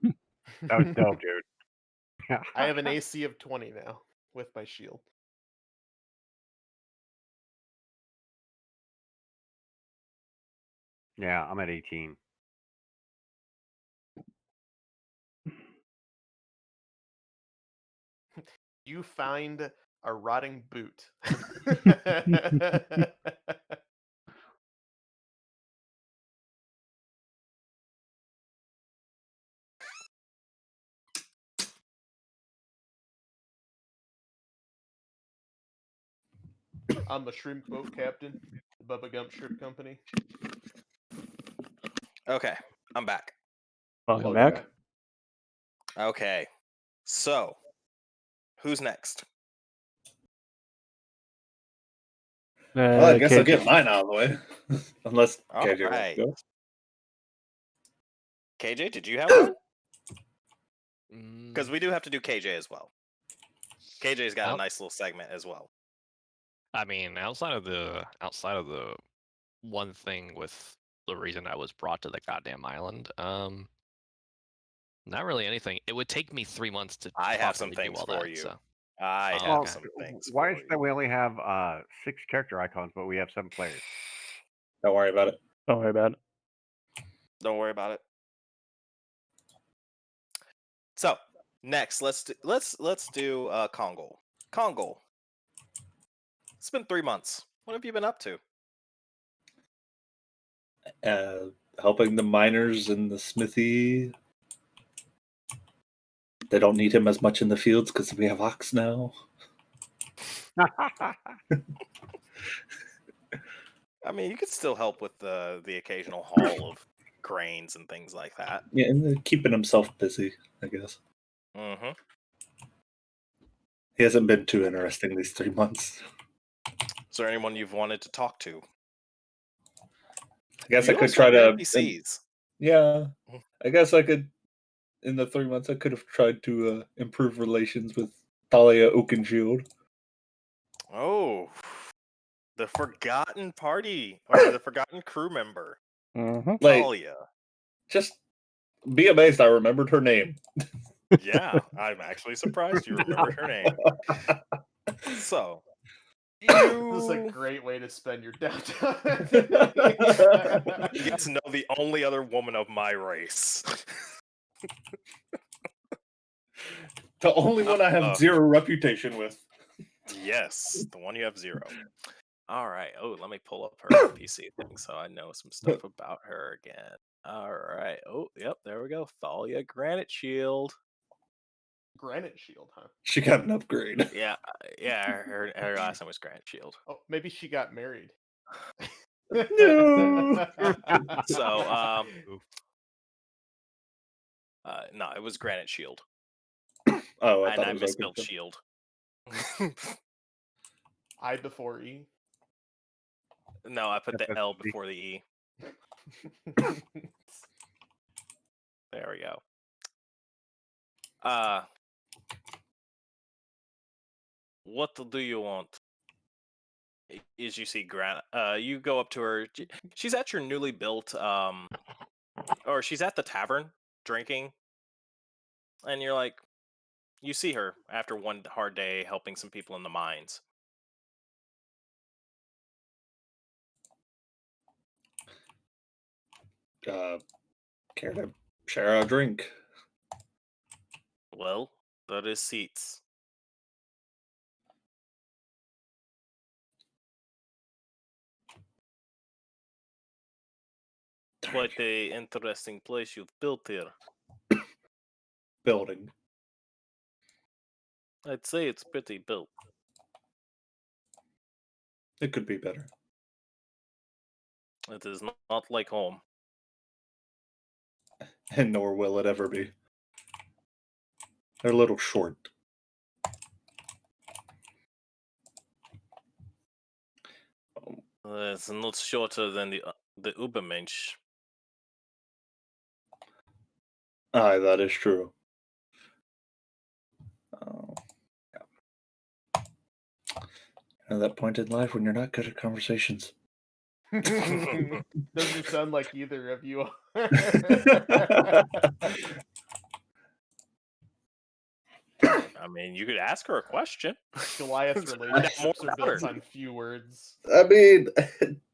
Speaker 7: That was dope, dude.
Speaker 3: I have an AC of 20 now with my shield.
Speaker 7: Yeah, I'm at 18.
Speaker 3: You find a rotting boot. I'm a shrimp boat captain, Bubba Gump Shrimp Company.
Speaker 1: Okay. I'm back.
Speaker 4: Welcome back.
Speaker 1: Okay. So who's next?
Speaker 6: well, I guess I'll
Speaker 4: KJ.
Speaker 6: get mine out of the way. Unless
Speaker 1: All
Speaker 6: KJ
Speaker 1: right.
Speaker 6: wants to go.
Speaker 1: KJ, did you have one?
Speaker 8: Mm,
Speaker 1: Because we do have to do KJ as well. KJ's got a
Speaker 8: Out-
Speaker 1: nice little segment as well.
Speaker 8: I mean, outside of the one thing with the reason I was brought to the goddamn island, not really anything. It would take me 3 months to
Speaker 1: I have some
Speaker 8: properly do
Speaker 1: things
Speaker 8: all
Speaker 1: for
Speaker 8: that,
Speaker 1: you.
Speaker 8: so.
Speaker 1: I
Speaker 8: Oh,
Speaker 1: have
Speaker 8: okay.
Speaker 1: some things.
Speaker 7: Why
Speaker 1: for
Speaker 7: is it
Speaker 1: you.
Speaker 7: that we only have 6 character icons, but we have 7 players?
Speaker 6: Don't worry about it.
Speaker 4: Don't worry about it.
Speaker 1: Don't worry about it. So next, let's do Kongol. Kongol. It's been 3 months. What have you been up to?
Speaker 6: Helping the miners in the smithy. They don't need him as much in the fields because we have ox now.
Speaker 1: I mean, you could still help with the occasional haul of grains and things like that.
Speaker 6: Yeah, and they're keeping himself busy, I guess.
Speaker 1: Mm-hmm.
Speaker 6: He hasn't been too interesting these 3 months.
Speaker 1: Is there anyone you've wanted to talk to?
Speaker 6: I guess
Speaker 1: You
Speaker 6: I could
Speaker 1: also
Speaker 6: try
Speaker 1: have
Speaker 6: to.
Speaker 1: NPCs.
Speaker 6: Yeah, I guess I could. In the 3 months, I could have tried to improve relations with Thalia Oakenshield.
Speaker 1: Oh, the forgotten party or the forgotten crew member,
Speaker 4: Mm-hmm.
Speaker 6: Like,
Speaker 1: Talia.
Speaker 6: just be amazed I remembered her name.
Speaker 1: Yeah, I'm actually surprised you remembered her name. So,
Speaker 3: This is a
Speaker 1: you
Speaker 3: great way to spend your downtime.
Speaker 1: get to know the only other woman of my race.
Speaker 6: The only one I have zero reputation with.
Speaker 1: Yes, the one you have 0. All right. Oh, let me pull up her NPC thing so I know some stuff about her again. All right. Oh, yep. There we go. Thalia Granite Shield.
Speaker 3: Granite Shield, huh?
Speaker 6: She got an upgrade.
Speaker 1: Yeah, yeah. Her last name was Granite Shield.
Speaker 3: Oh, maybe she got married.
Speaker 6: No.
Speaker 1: So, no, it was Granite Shield,
Speaker 6: Oh, I
Speaker 1: and
Speaker 6: thought
Speaker 1: I
Speaker 6: it was
Speaker 1: misspelled
Speaker 6: Oakenshield.
Speaker 1: Shield.
Speaker 3: I before E.
Speaker 1: No, I put the
Speaker 7: That's
Speaker 1: L
Speaker 7: the-
Speaker 1: before the E. There we go. What do you want? Is you see Grant? You go up to her. She's at your newly built or she's at the tavern drinking, and you're like, You see her after one hard day helping some people in the mines.
Speaker 6: Care to share a drink?
Speaker 1: Well, there is seats. Quite a interesting place you've built here.
Speaker 6: Building.
Speaker 1: I'd say it's pretty built.
Speaker 6: It could be better.
Speaker 1: It is not like home.
Speaker 6: And nor will it ever be. They're a little short.
Speaker 1: It's not shorter than the Ubermensch.
Speaker 6: Aye, that is true. Oh, yeah. At that point in life when you're not good at conversations.
Speaker 3: Doesn't sound like either of you are.
Speaker 1: I mean, you could ask her a question.
Speaker 3: Goliath's relationships are built on few words.
Speaker 6: I mean,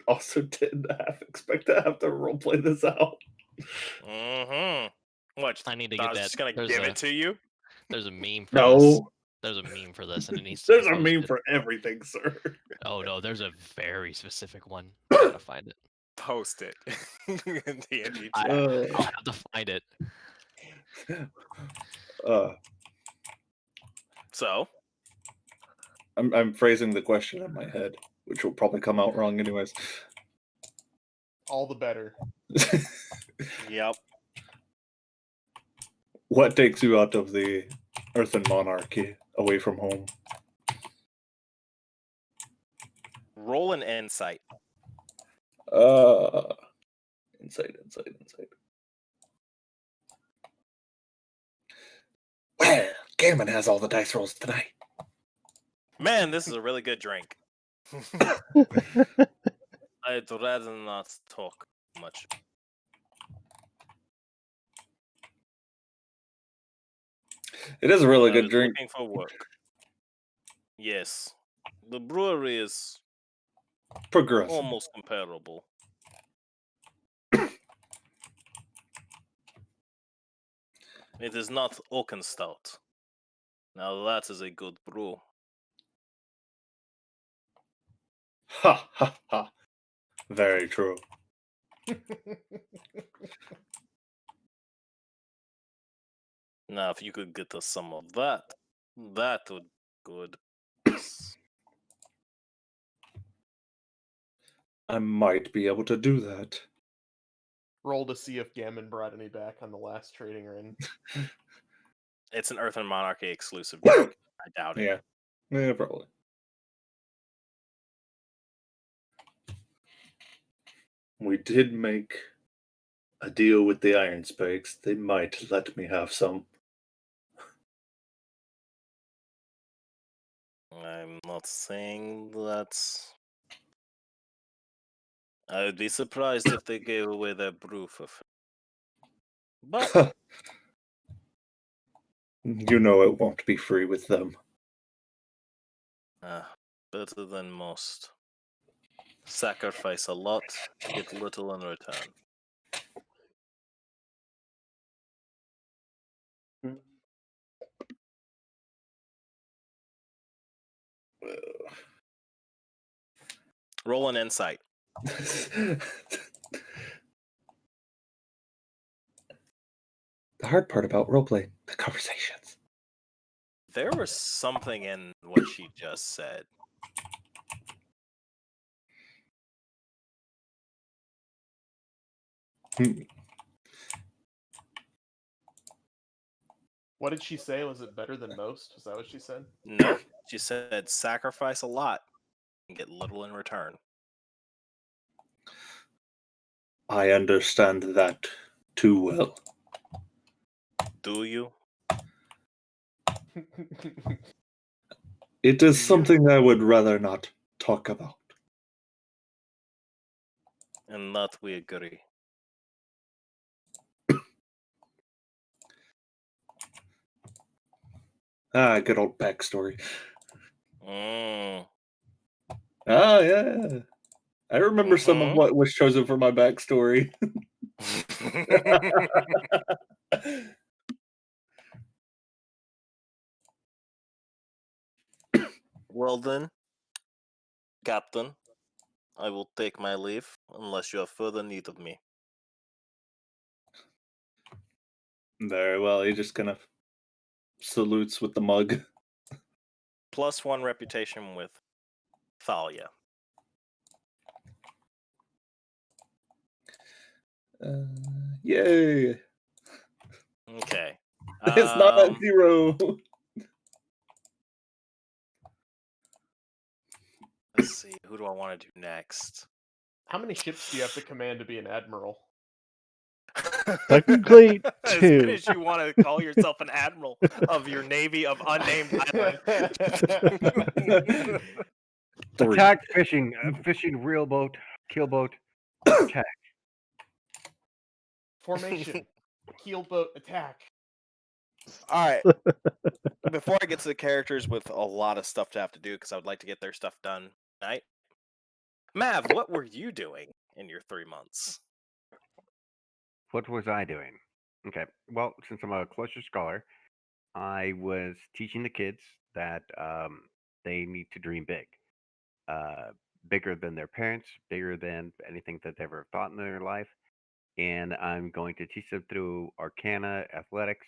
Speaker 6: also didn't half expect to have to roleplay this out.
Speaker 1: Mm-hmm. What?
Speaker 8: I need to
Speaker 1: I
Speaker 8: get
Speaker 1: was
Speaker 8: that.
Speaker 1: just gonna
Speaker 8: There's
Speaker 1: give
Speaker 8: a
Speaker 1: it to you.
Speaker 8: there's a meme for this.
Speaker 6: No,
Speaker 8: There's a meme for this, and it needs to
Speaker 6: there's
Speaker 8: be
Speaker 6: a meme
Speaker 8: posted.
Speaker 6: for everything, sir.
Speaker 8: Oh no, there's a very specific one. I gotta find it.
Speaker 1: Post it in D&D
Speaker 8: I-
Speaker 1: chat.
Speaker 8: I'll have to find it.
Speaker 1: So,
Speaker 6: I'm phrasing the question in my head, which will probably come out wrong anyways.
Speaker 3: All the better.
Speaker 1: yep.
Speaker 6: What takes you out of the Earthen Monarchy, away from home?
Speaker 1: Roll an insight.
Speaker 6: Insight. Well, Gammon has all the dice rolls tonight.
Speaker 1: Man, this is a really good drink. I'd rather not talk much.
Speaker 6: It is a really
Speaker 1: I
Speaker 6: good
Speaker 1: was
Speaker 6: drink.
Speaker 1: looking for work. Yes. The brewery is
Speaker 6: Progressive.
Speaker 1: almost comparable. It is not Oaken Stout. Now that is a good brew.
Speaker 6: Ha ha ha. Very true.
Speaker 1: Now, if you could get us some of that, that would be good. Yes.
Speaker 6: I might be able to do that.
Speaker 3: Roll to see if Gammon brought any back on the last trading run.
Speaker 1: It's an Earth and Monarchy exclusive drink. I doubt it.
Speaker 6: Yeah, probably. We did make a deal with the Iron Spikes. They might let me have some.
Speaker 1: I'm not saying that. I would be surprised if they gave away their brew for free. But
Speaker 6: You know it won't be free with them.
Speaker 1: better than most. Sacrifice a lot, get little in return. Roll an insight.
Speaker 6: The hard part about roleplay, the conversations.
Speaker 1: There was something in what she just said.
Speaker 3: What did she say? Was it better than most? Is that what she said?
Speaker 1: Nope. She said sacrifice a lot and get little in return.
Speaker 6: I understand that too well.
Speaker 1: Do you?
Speaker 6: It is something I would rather not talk about.
Speaker 1: And that we agree.
Speaker 6: Ah, good old backstory.
Speaker 1: Mm.
Speaker 6: Ah, yeah. I remember some of
Speaker 1: Mhm.
Speaker 6: what was chosen for my backstory.
Speaker 1: Well then, Captain, I will take my leave unless you have further need of me.
Speaker 6: Very well. He just kind of salutes with the mug.
Speaker 1: +1 reputation with Thalia.
Speaker 6: Yay!
Speaker 1: Okay.
Speaker 6: It's not at 0.
Speaker 1: Let's see. Who do I want to do next?
Speaker 3: How many ships do you have to command to be an admiral?
Speaker 4: Technically,
Speaker 1: As
Speaker 4: 2.
Speaker 1: many as you want to call yourself an admiral of your navy of unnamed island.
Speaker 6: 3.
Speaker 7: Attack fishing, fishing reel boat, keel boat, attack.
Speaker 3: Formation. Keelboat attack.
Speaker 1: All right. Before I get to the characters with a lot of stuff to have to do, because I would like to get their stuff done tonight. Mav, what were you doing in your 3 months?
Speaker 7: What was I doing? Okay, well, since I'm a cloister scholar, I was teaching the kids that they need to dream big, uh, bigger than their parents, bigger than anything that they've ever thought in their life. And I'm going to teach them through arcana, athletics,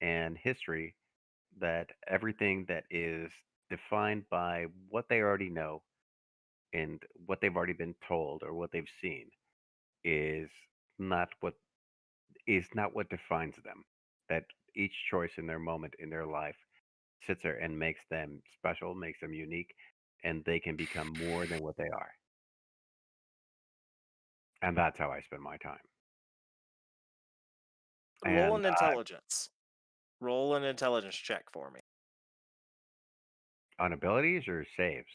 Speaker 7: and history that everything that is defined by what they already know and what they've already been told or what they've seen is not what defines them. That each choice in their moment in their life sits there and makes them special, makes them unique, and they can become more than what they are. And that's how I spend my time.
Speaker 1: Roll
Speaker 7: And
Speaker 1: an intelligence. Roll an intelligence check for me.
Speaker 7: on abilities or saves?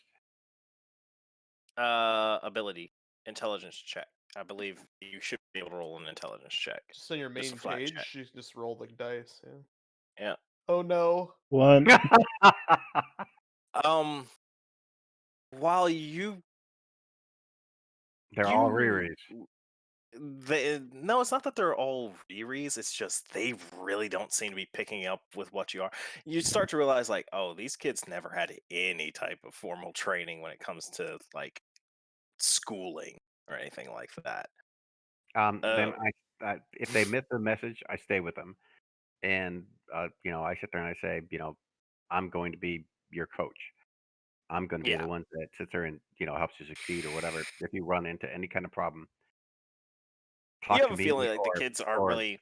Speaker 1: Ability. Intelligence check. I believe you should be able to roll an intelligence check.
Speaker 3: Just on your
Speaker 1: Just a
Speaker 3: main
Speaker 1: flat
Speaker 3: page,
Speaker 1: check.
Speaker 3: you just roll like dice. Yeah.
Speaker 1: Yeah.
Speaker 3: Oh no.
Speaker 4: 1.
Speaker 1: While you
Speaker 7: They're all rereads.
Speaker 1: no, it's not that they're all rereads. It's just they really don't seem to be picking up with what you are. You start to realize, like, oh, these kids never had any type of formal training when it comes to like schooling or anything like that.
Speaker 7: Then if they miss the message, I stay with them, and I sit there and I say, I'm going to be your coach. I'm going to be
Speaker 1: Yeah,
Speaker 7: the one that sits there and helps you succeed or whatever. If you run into any kind of problem,
Speaker 1: you
Speaker 7: talk
Speaker 1: have
Speaker 7: to
Speaker 1: a
Speaker 7: me
Speaker 1: feeling like the
Speaker 7: or
Speaker 1: kids aren't
Speaker 7: or
Speaker 1: really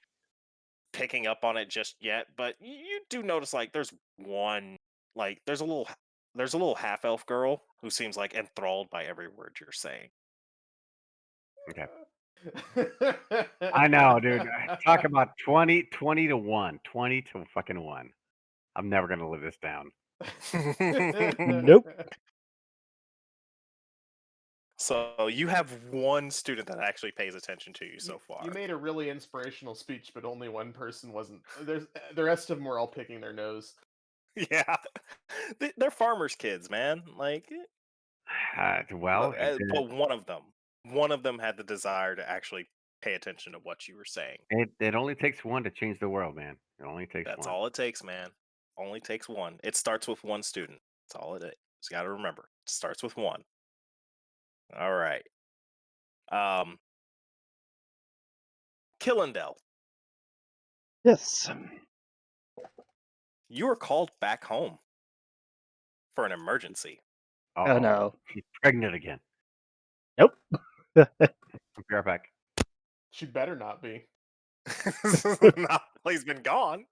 Speaker 1: picking up on it just yet, but you do notice like there's a little half elf girl who seems like enthralled by every word you're saying.
Speaker 7: okay. I know, dude. Talk about 20 to 1. 20 to fucking 1. I'm never going to live this down.
Speaker 4: Nope.
Speaker 1: So you have one student that actually pays attention to you so far.
Speaker 3: You made a really inspirational speech, but only one person wasn't. There's the rest of them were all picking their nose.
Speaker 1: Yeah, they're farmers' kids, man. Like,
Speaker 7: Well,
Speaker 1: but one of them had the desire to actually pay attention to what you were saying.
Speaker 7: it only takes one to change the world, man. It only takes
Speaker 1: That's
Speaker 7: one.
Speaker 1: all it takes, man. Only takes one. It starts with one student. That's all it is. You got to remember. It starts with one. All right. Killendel,
Speaker 4: Yes.
Speaker 1: you are called back home for an emergency.
Speaker 4: Oh
Speaker 7: Uh-oh.
Speaker 4: no.
Speaker 7: She's pregnant again.
Speaker 4: Nope.
Speaker 7: I'll be right back.
Speaker 3: She better not be.
Speaker 1: Not while he's been gone.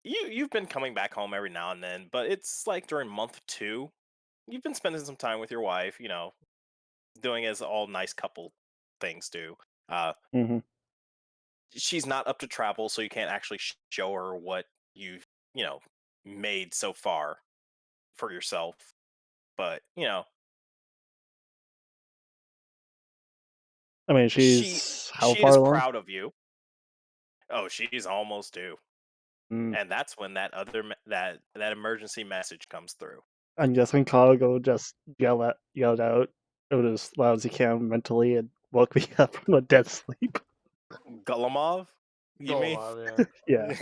Speaker 1: You've been coming back home every now and then, but it's like during month 2, you've been spending some time with your wife, doing as all nice couple things do.
Speaker 4: hmm
Speaker 1: She's not up to travel, so you can't actually show her what you've, made so far for yourself. But,
Speaker 4: I mean,
Speaker 1: she
Speaker 4: she's how
Speaker 1: she
Speaker 4: far
Speaker 1: is
Speaker 4: along?
Speaker 1: proud of you. Oh, she's almost due. And that's when that that emergency message comes through.
Speaker 4: I'm guessing Kago just yelled out as loud as he can mentally and woke me up from a dead sleep.
Speaker 1: Gulamov, you mean?
Speaker 3: Golomov, yeah.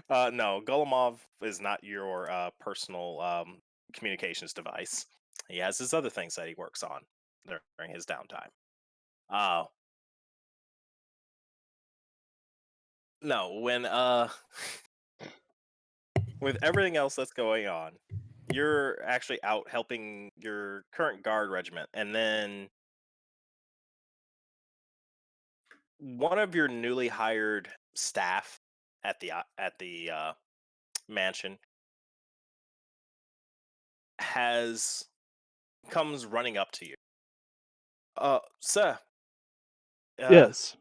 Speaker 4: Yeah.
Speaker 1: No, Golomov is not your personal communications device. He has his other things that he works on during his downtime. No, when with everything else that's going on, you're actually out helping your current guard regiment, and then one of your newly hired staff at the mansion comes running up to you. Sir,
Speaker 4: Yes.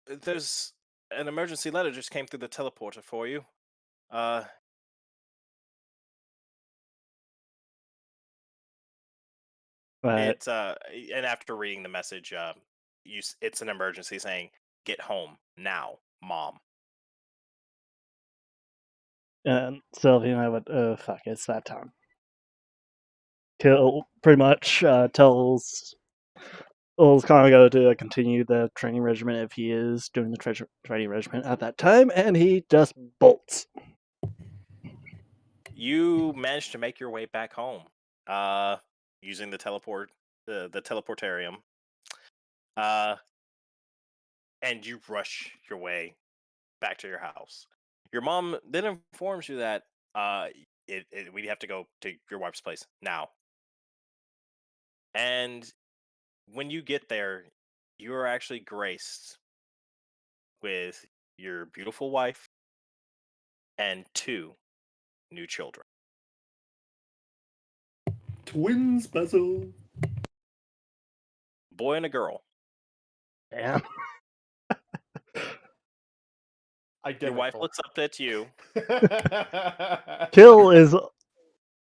Speaker 1: there's an emergency letter just came through the teleporter for you. Uh,
Speaker 4: But
Speaker 1: and after reading the message, it's an emergency saying, "Get home now, Mom."
Speaker 4: and Sylvie and I went, oh fuck, it's that time. Kill pretty much tells Congo to continue the training regiment if he is doing the training regiment at that time, and he just bolts.
Speaker 1: You managed to make your way back home, using the teleportarium, and you rush your way back to your house. Your mom then informs you that we have to go to your wife's place now. And when you get there, you are actually graced with your beautiful wife and two new children.
Speaker 6: Twin special.
Speaker 1: Boy and a girl.
Speaker 4: Damn.
Speaker 1: Your wife looks up at you.
Speaker 4: Kill is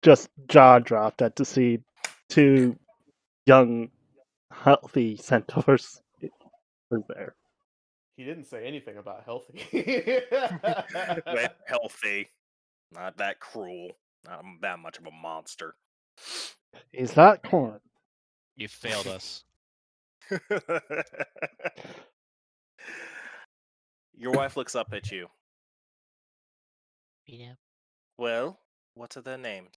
Speaker 4: just jaw dropped to see two young, healthy centaurs was there.
Speaker 3: He didn't say anything about healthy.
Speaker 1: Well, healthy. Not that cruel. Not that much of a monster.
Speaker 4: He's not corn.
Speaker 8: You failed us.
Speaker 1: Your wife looks up at you.
Speaker 8: Yeah.
Speaker 1: Well, what are their names?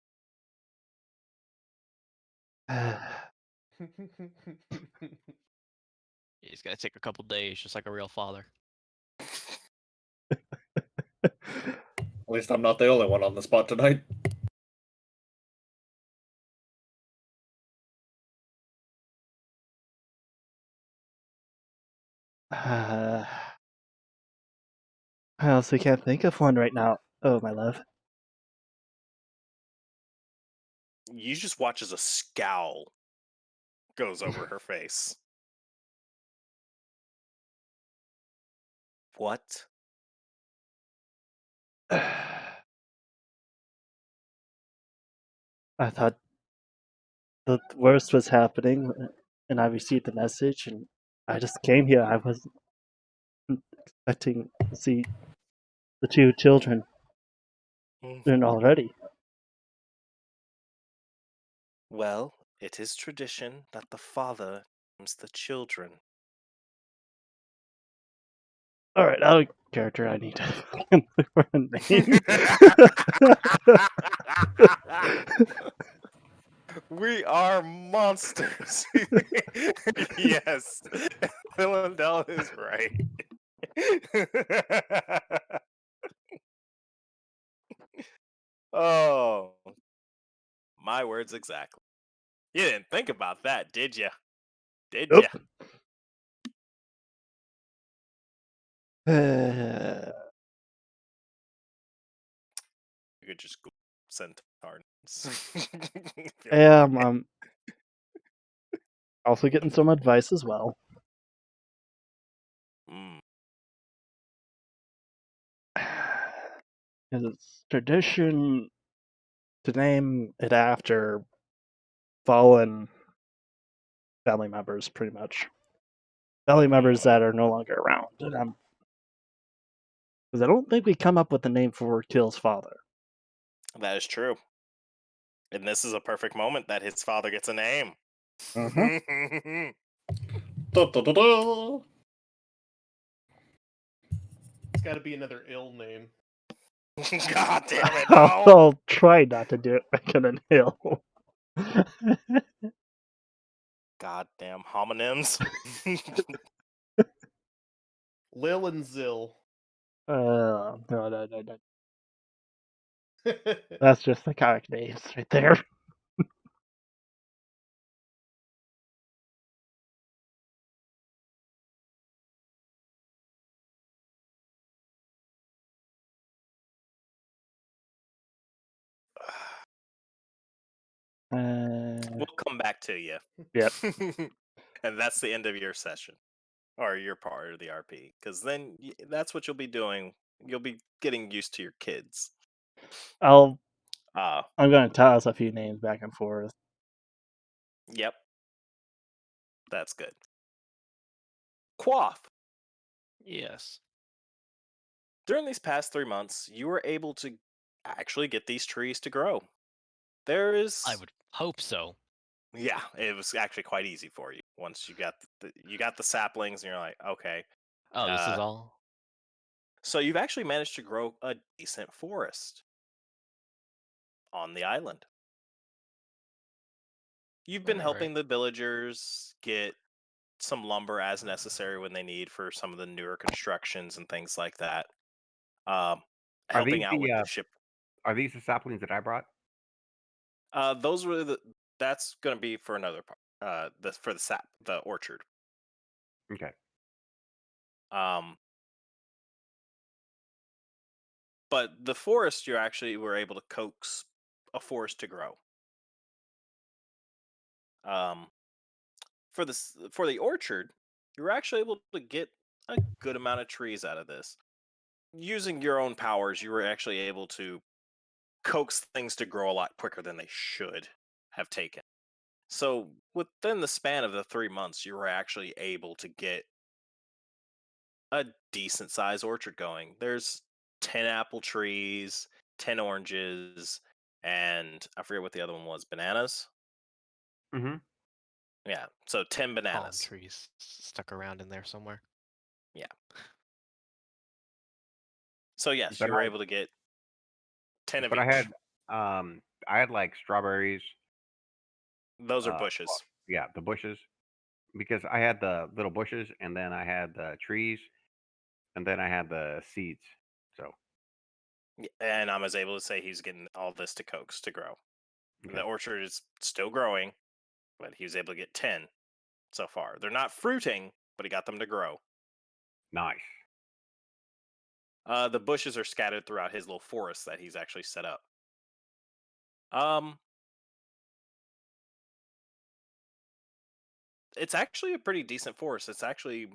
Speaker 8: He's gonna take a couple days, just like a real father.
Speaker 6: At least I'm not the only one on the spot tonight.
Speaker 4: I honestly can't think of one right now. Oh, my love.
Speaker 1: You just watch as a scowl goes over her face. What?
Speaker 4: I thought the worst was happening, and I received the message, and I just came here. I wasn't expecting to see the two children in already.
Speaker 1: Well, it is tradition that the father names the children.
Speaker 4: All right, out of character, I need to look for a name.
Speaker 1: We are monsters. Yes, Philandel is right. Oh, my words exactly. You didn't think about that, did you? Did
Speaker 4: Nope.
Speaker 1: you? You could just go centaurs.
Speaker 4: Yeah, I'm also getting some advice as well. It's tradition to name it after fallen family members, pretty much. Family members that are no longer around. And Because I don't think we come up with a name for Kill's father.
Speaker 1: That is true. And this is a perfect moment that his father gets a name.
Speaker 6: Da, da, da, da.
Speaker 3: It's got to be another ill name.
Speaker 1: God damn it,
Speaker 4: I'll,
Speaker 1: no!
Speaker 4: I'll try not to do it back on an hill.
Speaker 1: Goddamn homonyms.
Speaker 3: Lil and Zill.
Speaker 4: No. That's just the comic names right there.
Speaker 1: We'll come back to you.
Speaker 4: Yep.
Speaker 1: And that's the end of your session. Or your part of the RP. Because then that's what you'll be doing. You'll be getting used to your kids.
Speaker 4: I'm
Speaker 1: Uh,
Speaker 4: going to toss a few names back and forth.
Speaker 1: yep. That's good. Quaff.
Speaker 8: Yes.
Speaker 1: During these past 3 months, you were able to actually get these trees to grow. There is,
Speaker 8: I would hope so.
Speaker 1: yeah, it was actually quite easy for you once you got you got the saplings, and you're like, okay.
Speaker 8: Oh, this is all?
Speaker 1: So you've actually managed to grow a decent forest on the island. You've been
Speaker 8: Alright.
Speaker 1: helping the villagers get some lumber as necessary when they need for some of the newer constructions and things like that. Um,
Speaker 7: Are
Speaker 1: helping
Speaker 7: these
Speaker 1: out with the
Speaker 7: the
Speaker 1: ship.
Speaker 7: are these the saplings that I brought?
Speaker 1: Those were the. That's going to be for another part. For the sap, the orchard.
Speaker 7: Okay.
Speaker 1: Um, but the forest, you actually were able to coax a forest to grow. Um, for the orchard, you were actually able to get a good amount of trees out of this. Using your own powers, you were actually able to coax things to grow a lot quicker than they should have taken. So within the span of the 3 months, you were actually able to get a decent sized orchard going. There's 10 apple trees, 10 oranges, and I forget what the other one was, bananas?
Speaker 7: Mm-hmm.
Speaker 1: Yeah, so 10
Speaker 8: Palm
Speaker 1: bananas.
Speaker 8: trees stuck around in there somewhere.
Speaker 1: Yeah. So yes,
Speaker 7: But
Speaker 1: you were able to get 10 of
Speaker 7: but
Speaker 1: each.
Speaker 7: I had like strawberries.
Speaker 1: Those are
Speaker 7: Well,
Speaker 1: bushes.
Speaker 7: yeah, the bushes, because I had the little bushes, and then I had the trees, and then I had the seeds. So
Speaker 1: And I was able to say he's getting all this to coax to grow.
Speaker 7: okay.
Speaker 1: The orchard is still growing, but he was able to get 10 so far. They're not fruiting, but he got them to grow.
Speaker 7: Nice.
Speaker 1: The bushes are scattered throughout his little forest that he's actually set up. Um, it's actually a pretty decent forest. It's actually,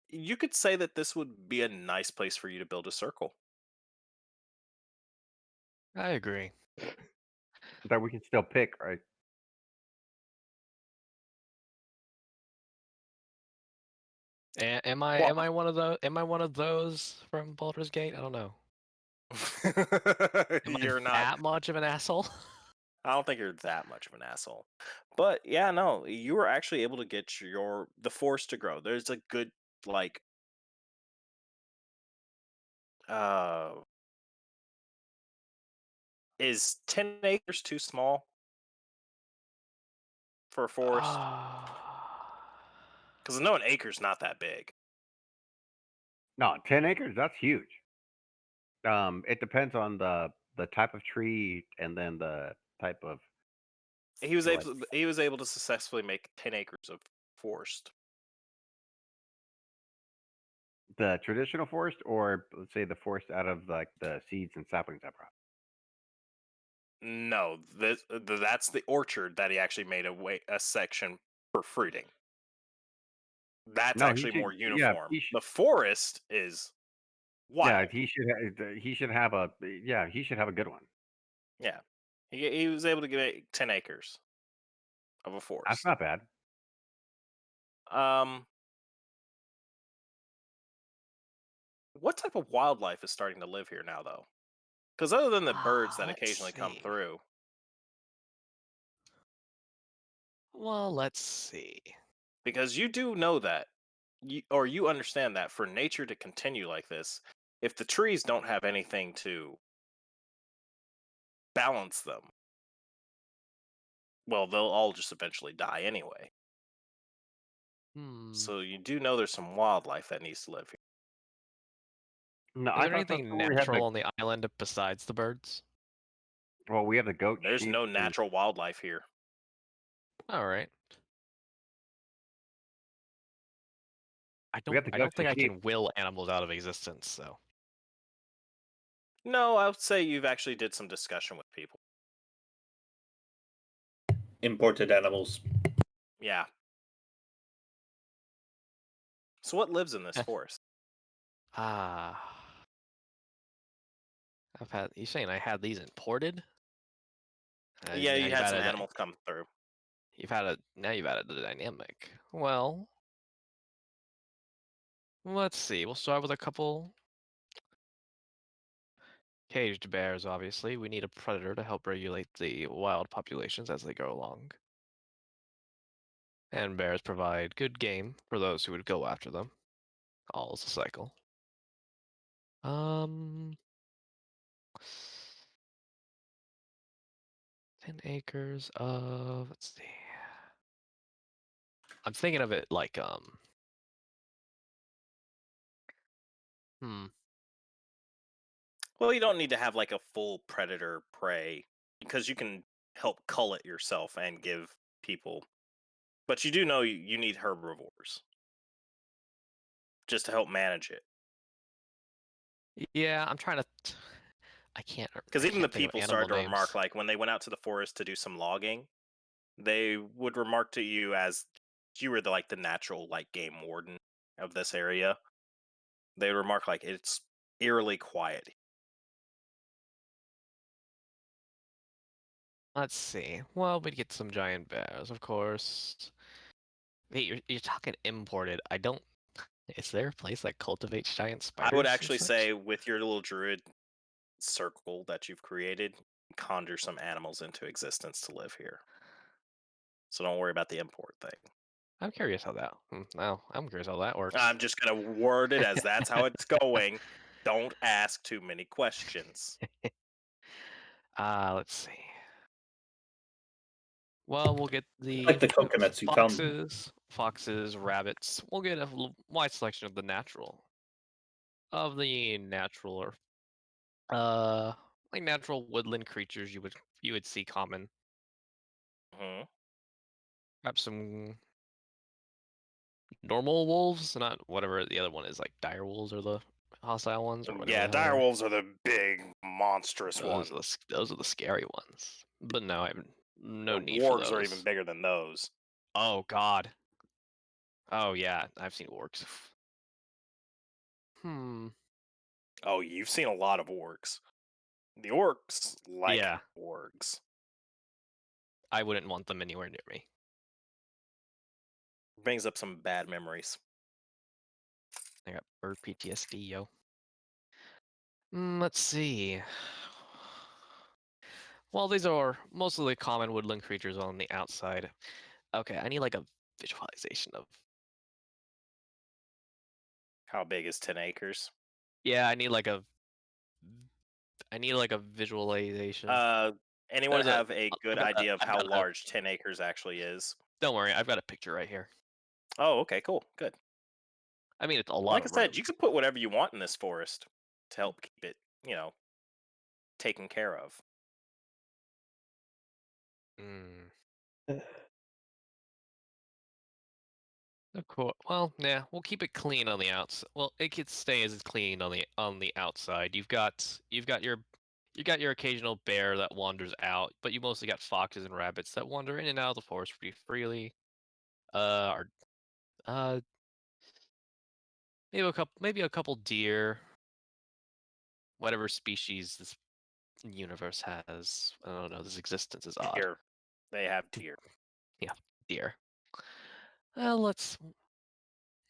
Speaker 1: you could say that this would be a nice place for you to build a circle.
Speaker 8: I agree.
Speaker 7: That we can still pick, right?
Speaker 8: Am I one of those? Am I one of those from Baldur's Gate? I don't know. Am I
Speaker 1: You're not.
Speaker 8: that much of an asshole?
Speaker 1: I don't think you're that much of an asshole. But yeah, no, you were actually able to get the forest to grow. There's a good like uh is 10 acres too small for a forest? Because I know an acre's not that big.
Speaker 7: No, 10 acres. That's huge. It depends on the type of tree, and then the type of like
Speaker 1: He was able to successfully make 10 acres of forest.
Speaker 7: the traditional forest, or let's say the forest out of like the seeds and saplings I brought.
Speaker 1: No, that's the orchard that he actually made a section for fruiting. That's
Speaker 7: No, he
Speaker 1: actually
Speaker 7: should.
Speaker 1: more
Speaker 7: Yeah,
Speaker 1: uniform. The forest is
Speaker 7: yeah,
Speaker 1: wild.
Speaker 7: he should have a yeah, he should have a good one.
Speaker 1: Yeah. He was able to get 10 acres of a
Speaker 7: That's
Speaker 1: forest.
Speaker 7: not bad.
Speaker 1: Um What type of wildlife is starting to live here now, though? Because other than the birds that
Speaker 8: Let's
Speaker 1: occasionally come
Speaker 8: see.
Speaker 1: through,
Speaker 8: Well, let's see.
Speaker 1: because you do know that, or you understand that for nature to continue like this, if the trees don't have anything to balance them, well, they'll all just eventually die anyway.
Speaker 8: Hmm.
Speaker 1: So you do know there's some wildlife that needs to live here.
Speaker 5: No,
Speaker 8: Is
Speaker 5: I
Speaker 8: there
Speaker 5: thought that's
Speaker 8: anything
Speaker 5: where we had
Speaker 8: natural
Speaker 5: the.
Speaker 8: on the island besides the birds?
Speaker 5: Well, we have the goat
Speaker 1: There's
Speaker 5: sheep.
Speaker 1: no natural wildlife here.
Speaker 8: All right. I
Speaker 5: We have the
Speaker 8: don't
Speaker 5: goats
Speaker 8: think
Speaker 5: and
Speaker 8: I
Speaker 5: sheep.
Speaker 8: can will animals out of existence, so.
Speaker 1: No, I would say you've actually did some discussion with people.
Speaker 6: Imported animals.
Speaker 1: Yeah. So what lives in this
Speaker 8: Eh.
Speaker 1: forest?
Speaker 8: Ah. You saying I had these imported?
Speaker 1: Yeah,
Speaker 8: Now
Speaker 1: you
Speaker 8: you've
Speaker 1: had some
Speaker 8: added
Speaker 1: animals come through.
Speaker 8: now you've added the dynamic. Well, let's see. We'll start with a couple caged bears, obviously. We need a predator to help regulate the wild populations as they go along. And bears provide good game for those who would go after them. All is a cycle. 10 acres of, let's see. I'm thinking of it like,
Speaker 1: Well, you don't need to have like a full predator prey because you can help cull it yourself and give people. But you do know you need herbivores just to help manage it.
Speaker 8: yeah, I'm trying to,
Speaker 1: Because
Speaker 8: I
Speaker 1: even the
Speaker 8: can't think of
Speaker 1: people
Speaker 8: animal
Speaker 1: started to remark,
Speaker 8: names.
Speaker 1: like when they went out to the forest to do some logging, they would remark to you as you were the natural game warden of this area. They would remark like it's eerily quiet.
Speaker 8: Let's see. Well, we'd get some giant bears, of course. Wait, you're talking imported. I don't. Is there a place that cultivates giant spiders?
Speaker 1: I would
Speaker 8: or
Speaker 1: actually
Speaker 8: such?
Speaker 1: say with your little druid circle that you've created, conjure some animals into existence to live here. So don't worry about the import thing.
Speaker 8: I'm curious how that. No, I'm curious how that works.
Speaker 1: I'm just gonna word it as that's how it's going. Don't ask too many questions.
Speaker 8: Let's see. Well, we'll get the
Speaker 6: Like the coconuts you found.
Speaker 8: foxes, rabbits. We'll get a wide selection of the natural, or like natural woodland creatures you would see common.
Speaker 1: Mhm.
Speaker 8: Perhaps some normal wolves, not whatever the other one is, like dire wolves or the hostile ones or whatever
Speaker 1: Yeah,
Speaker 8: the hell they are.
Speaker 1: direwolves are the big, monstrous ones.
Speaker 8: Those are the scary ones. But no, I have no
Speaker 1: The
Speaker 8: need for
Speaker 1: wargs are even
Speaker 8: those.
Speaker 1: bigger than those.
Speaker 8: Oh God. Oh yeah, I've seen orcs. Hmm.
Speaker 1: Oh, you've seen a lot of orcs. The orcs like
Speaker 8: Yeah,
Speaker 1: wargs.
Speaker 8: I wouldn't want them anywhere near me.
Speaker 1: Brings up some bad memories.
Speaker 8: I got bird PTSD, yo. Let's see. Well, these are mostly common woodland creatures on the outside. Okay, I need like a visualization of.
Speaker 1: How big is 10 acres?
Speaker 8: Yeah, I need like a. I need like a visualization.
Speaker 1: Anyone
Speaker 8: There's a.
Speaker 1: have a good idea of how large 10 acres actually is?
Speaker 8: Don't worry, I've got a picture right here.
Speaker 1: Oh, okay, cool, good.
Speaker 8: I mean, it's a lot
Speaker 1: Like I
Speaker 8: of
Speaker 1: said,
Speaker 8: room.
Speaker 1: you can put whatever you want in this forest to help keep it, taken care of.
Speaker 8: Mm. Of course. Well, yeah, we'll keep it clean on the outside. Well, it could stay as it's clean on the outside. You've got your occasional bear that wanders out, but you mostly got foxes and rabbits that wander in and out of the forest pretty freely. Or uh, maybe a couple deer. Whatever species this universe has. I don't know. This existence is odd.
Speaker 1: Deer. They have deer.
Speaker 8: Yeah, deer. Let's.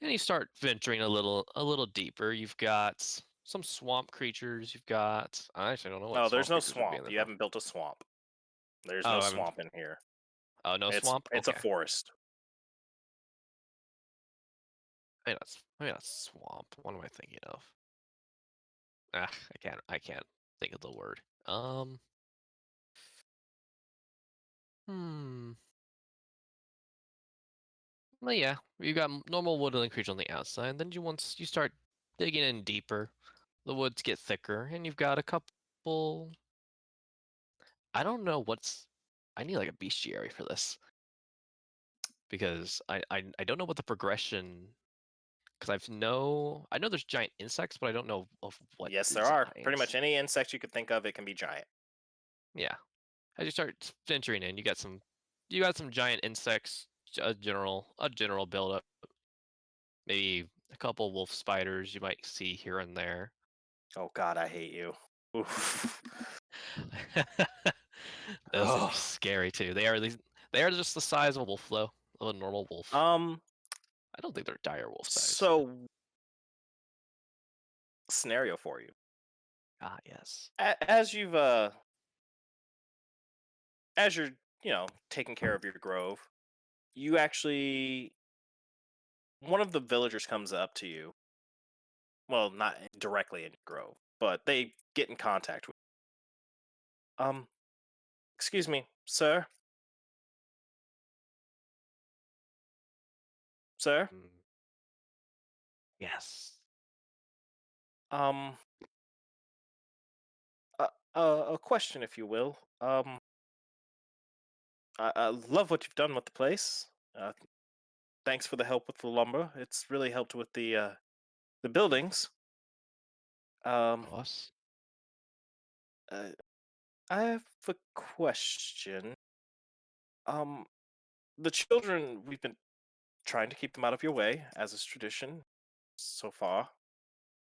Speaker 8: And you start venturing a little deeper. You've got some swamp creatures. You've got I actually don't know what
Speaker 1: No, there's
Speaker 8: swamp
Speaker 1: no
Speaker 8: creatures would be in
Speaker 1: swamp.
Speaker 8: there.
Speaker 1: You haven't built a swamp. There's
Speaker 8: Oh,
Speaker 1: no
Speaker 8: I haven't.
Speaker 1: swamp in here.
Speaker 8: Oh, no
Speaker 1: It's
Speaker 8: swamp.
Speaker 1: it's a
Speaker 8: Okay.
Speaker 1: forest.
Speaker 8: Maybe not swamp. What am I thinking of? I can't think of the word. Hmm. Well, yeah, you got normal woodland creatures on the outside. Then once you start digging in deeper, the woods get thicker, and you've got a couple. I don't know what's. I need like a bestiary for this because I don't know what the progression. Because I know there's giant insects, but I don't know of what
Speaker 1: Yes, there are. Pretty much
Speaker 8: designs.
Speaker 1: any insect you could think of, it can be giant.
Speaker 8: Yeah, as you start venturing in, you got some giant insects, a general buildup, maybe a couple wolf spiders you might see here and there.
Speaker 1: Oh God, I hate you. Oof.
Speaker 8: Those can be
Speaker 1: Ugh.
Speaker 8: scary too. They are just the size of a wolf though, of a normal wolf. I don't think they're dire wolf size.
Speaker 1: So scenario for you.
Speaker 8: Ah, yes.
Speaker 1: As you've as you're, taking care of your grove, you actually one of the villagers comes up to you. Well, not directly in your grove, but they get in contact with you. Excuse me, sir? Sir?
Speaker 8: Mm. Yes.
Speaker 1: Um a question, if you will. I love what you've done with the place. Thanks for the help with the lumber. It's really helped with the buildings.
Speaker 8: Of
Speaker 1: Um,
Speaker 8: course.
Speaker 1: uh, I have a question. Um, the children, we've been trying to keep them out of your way, as is tradition so far.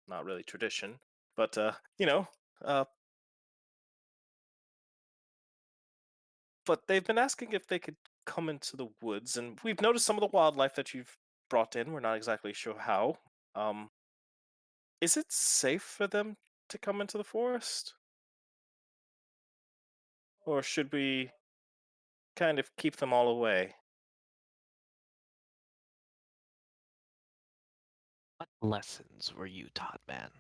Speaker 1: Not really tradition, but uh, but they've been asking if they could come into the woods, and we've noticed some of the wildlife that you've brought in. We're not exactly sure how. Um, is it safe for them to come into the forest? Or should we kind of keep them all away?
Speaker 8: What lessons were you taught, man?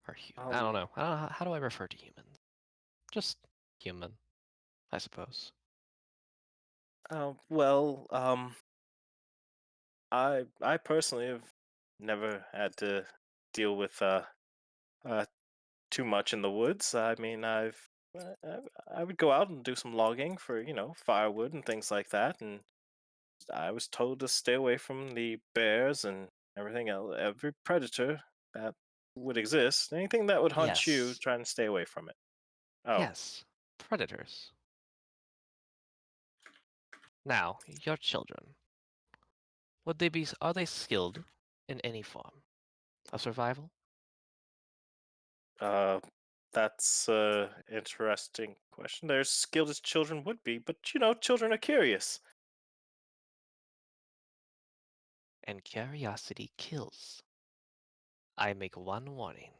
Speaker 8: Or I don't
Speaker 1: Um,
Speaker 8: know. How do I refer to humans? Just human, I suppose.
Speaker 1: well, I personally have never had to deal with uh too much in the woods. I mean, I would go out and do some logging for firewood and things like that, and I was told to stay away from the bears and everything else, every predator that would exist. Anything that would hunt you,
Speaker 8: Yes.
Speaker 1: try and stay away from it. Oh,
Speaker 8: Yes. Predators. Now, your children. Are they skilled in any form of survival?
Speaker 1: uh, that's a interesting question. They're as skilled as children would be, but children are curious.
Speaker 8: And curiosity kills. I make one warning.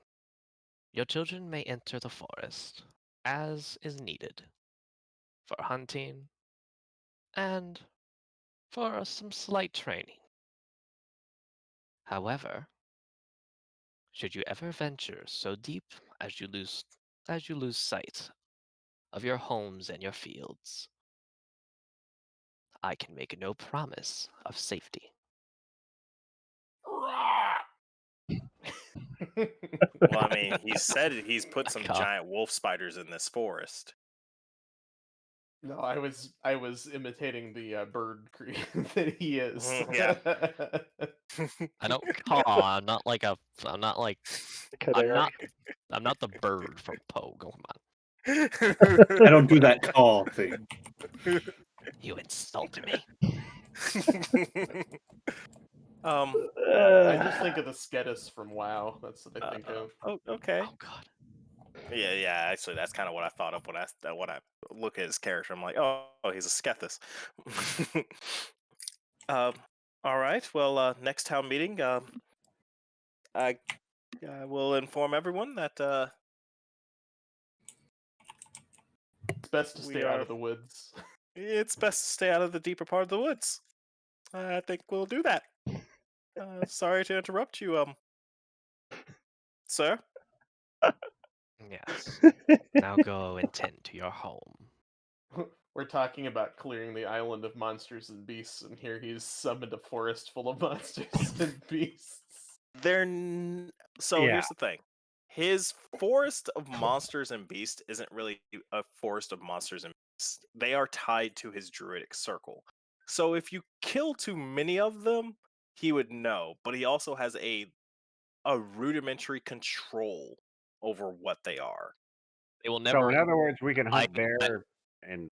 Speaker 8: Your children may enter the forest, as is needed, for hunting and for some slight training. However, should you ever venture so deep as you lose sight of your homes and your fields, I can make no promise of safety.
Speaker 1: Well, I mean, he said he's put some
Speaker 8: God.
Speaker 1: giant wolf spiders in this forest.
Speaker 3: No, I was imitating the bird that he is.
Speaker 1: Yeah.
Speaker 8: I don't call. I'm not like a. I'm not like. I'm
Speaker 4: Cadere.
Speaker 8: not. I'm not the bird from Poe. Come on.
Speaker 6: I don't do that call thing.
Speaker 8: You insult me.
Speaker 3: I just think of the Skedus from WoW. That's what I think of.
Speaker 1: Oh, okay.
Speaker 8: Oh God.
Speaker 1: Yeah. Actually, that's kind of what I thought of when I look at his character. I'm like, oh, he's a Skethus. um, All right. Well, next town meeting, I will inform everyone that
Speaker 3: It's best to
Speaker 1: We
Speaker 3: stay out
Speaker 1: are-
Speaker 3: of the woods.
Speaker 1: it's best to stay out of the deeper part of the woods. I think we'll do that. Sorry to interrupt you, sir.
Speaker 8: Yes. Now go and tend to your home.
Speaker 3: We're talking about clearing the island of monsters and beasts, and here he's summoned a forest full of monsters and beasts.
Speaker 1: So
Speaker 7: Yeah.
Speaker 1: here's the thing. His forest of monsters and beasts isn't really a forest of monsters and beasts. They are tied to his druidic circle. So if you kill too many of them, he would know. But he also has a rudimentary control over what they are.
Speaker 8: They will
Speaker 7: So
Speaker 8: never.
Speaker 7: in other words, we can
Speaker 8: I-
Speaker 7: hunt bear and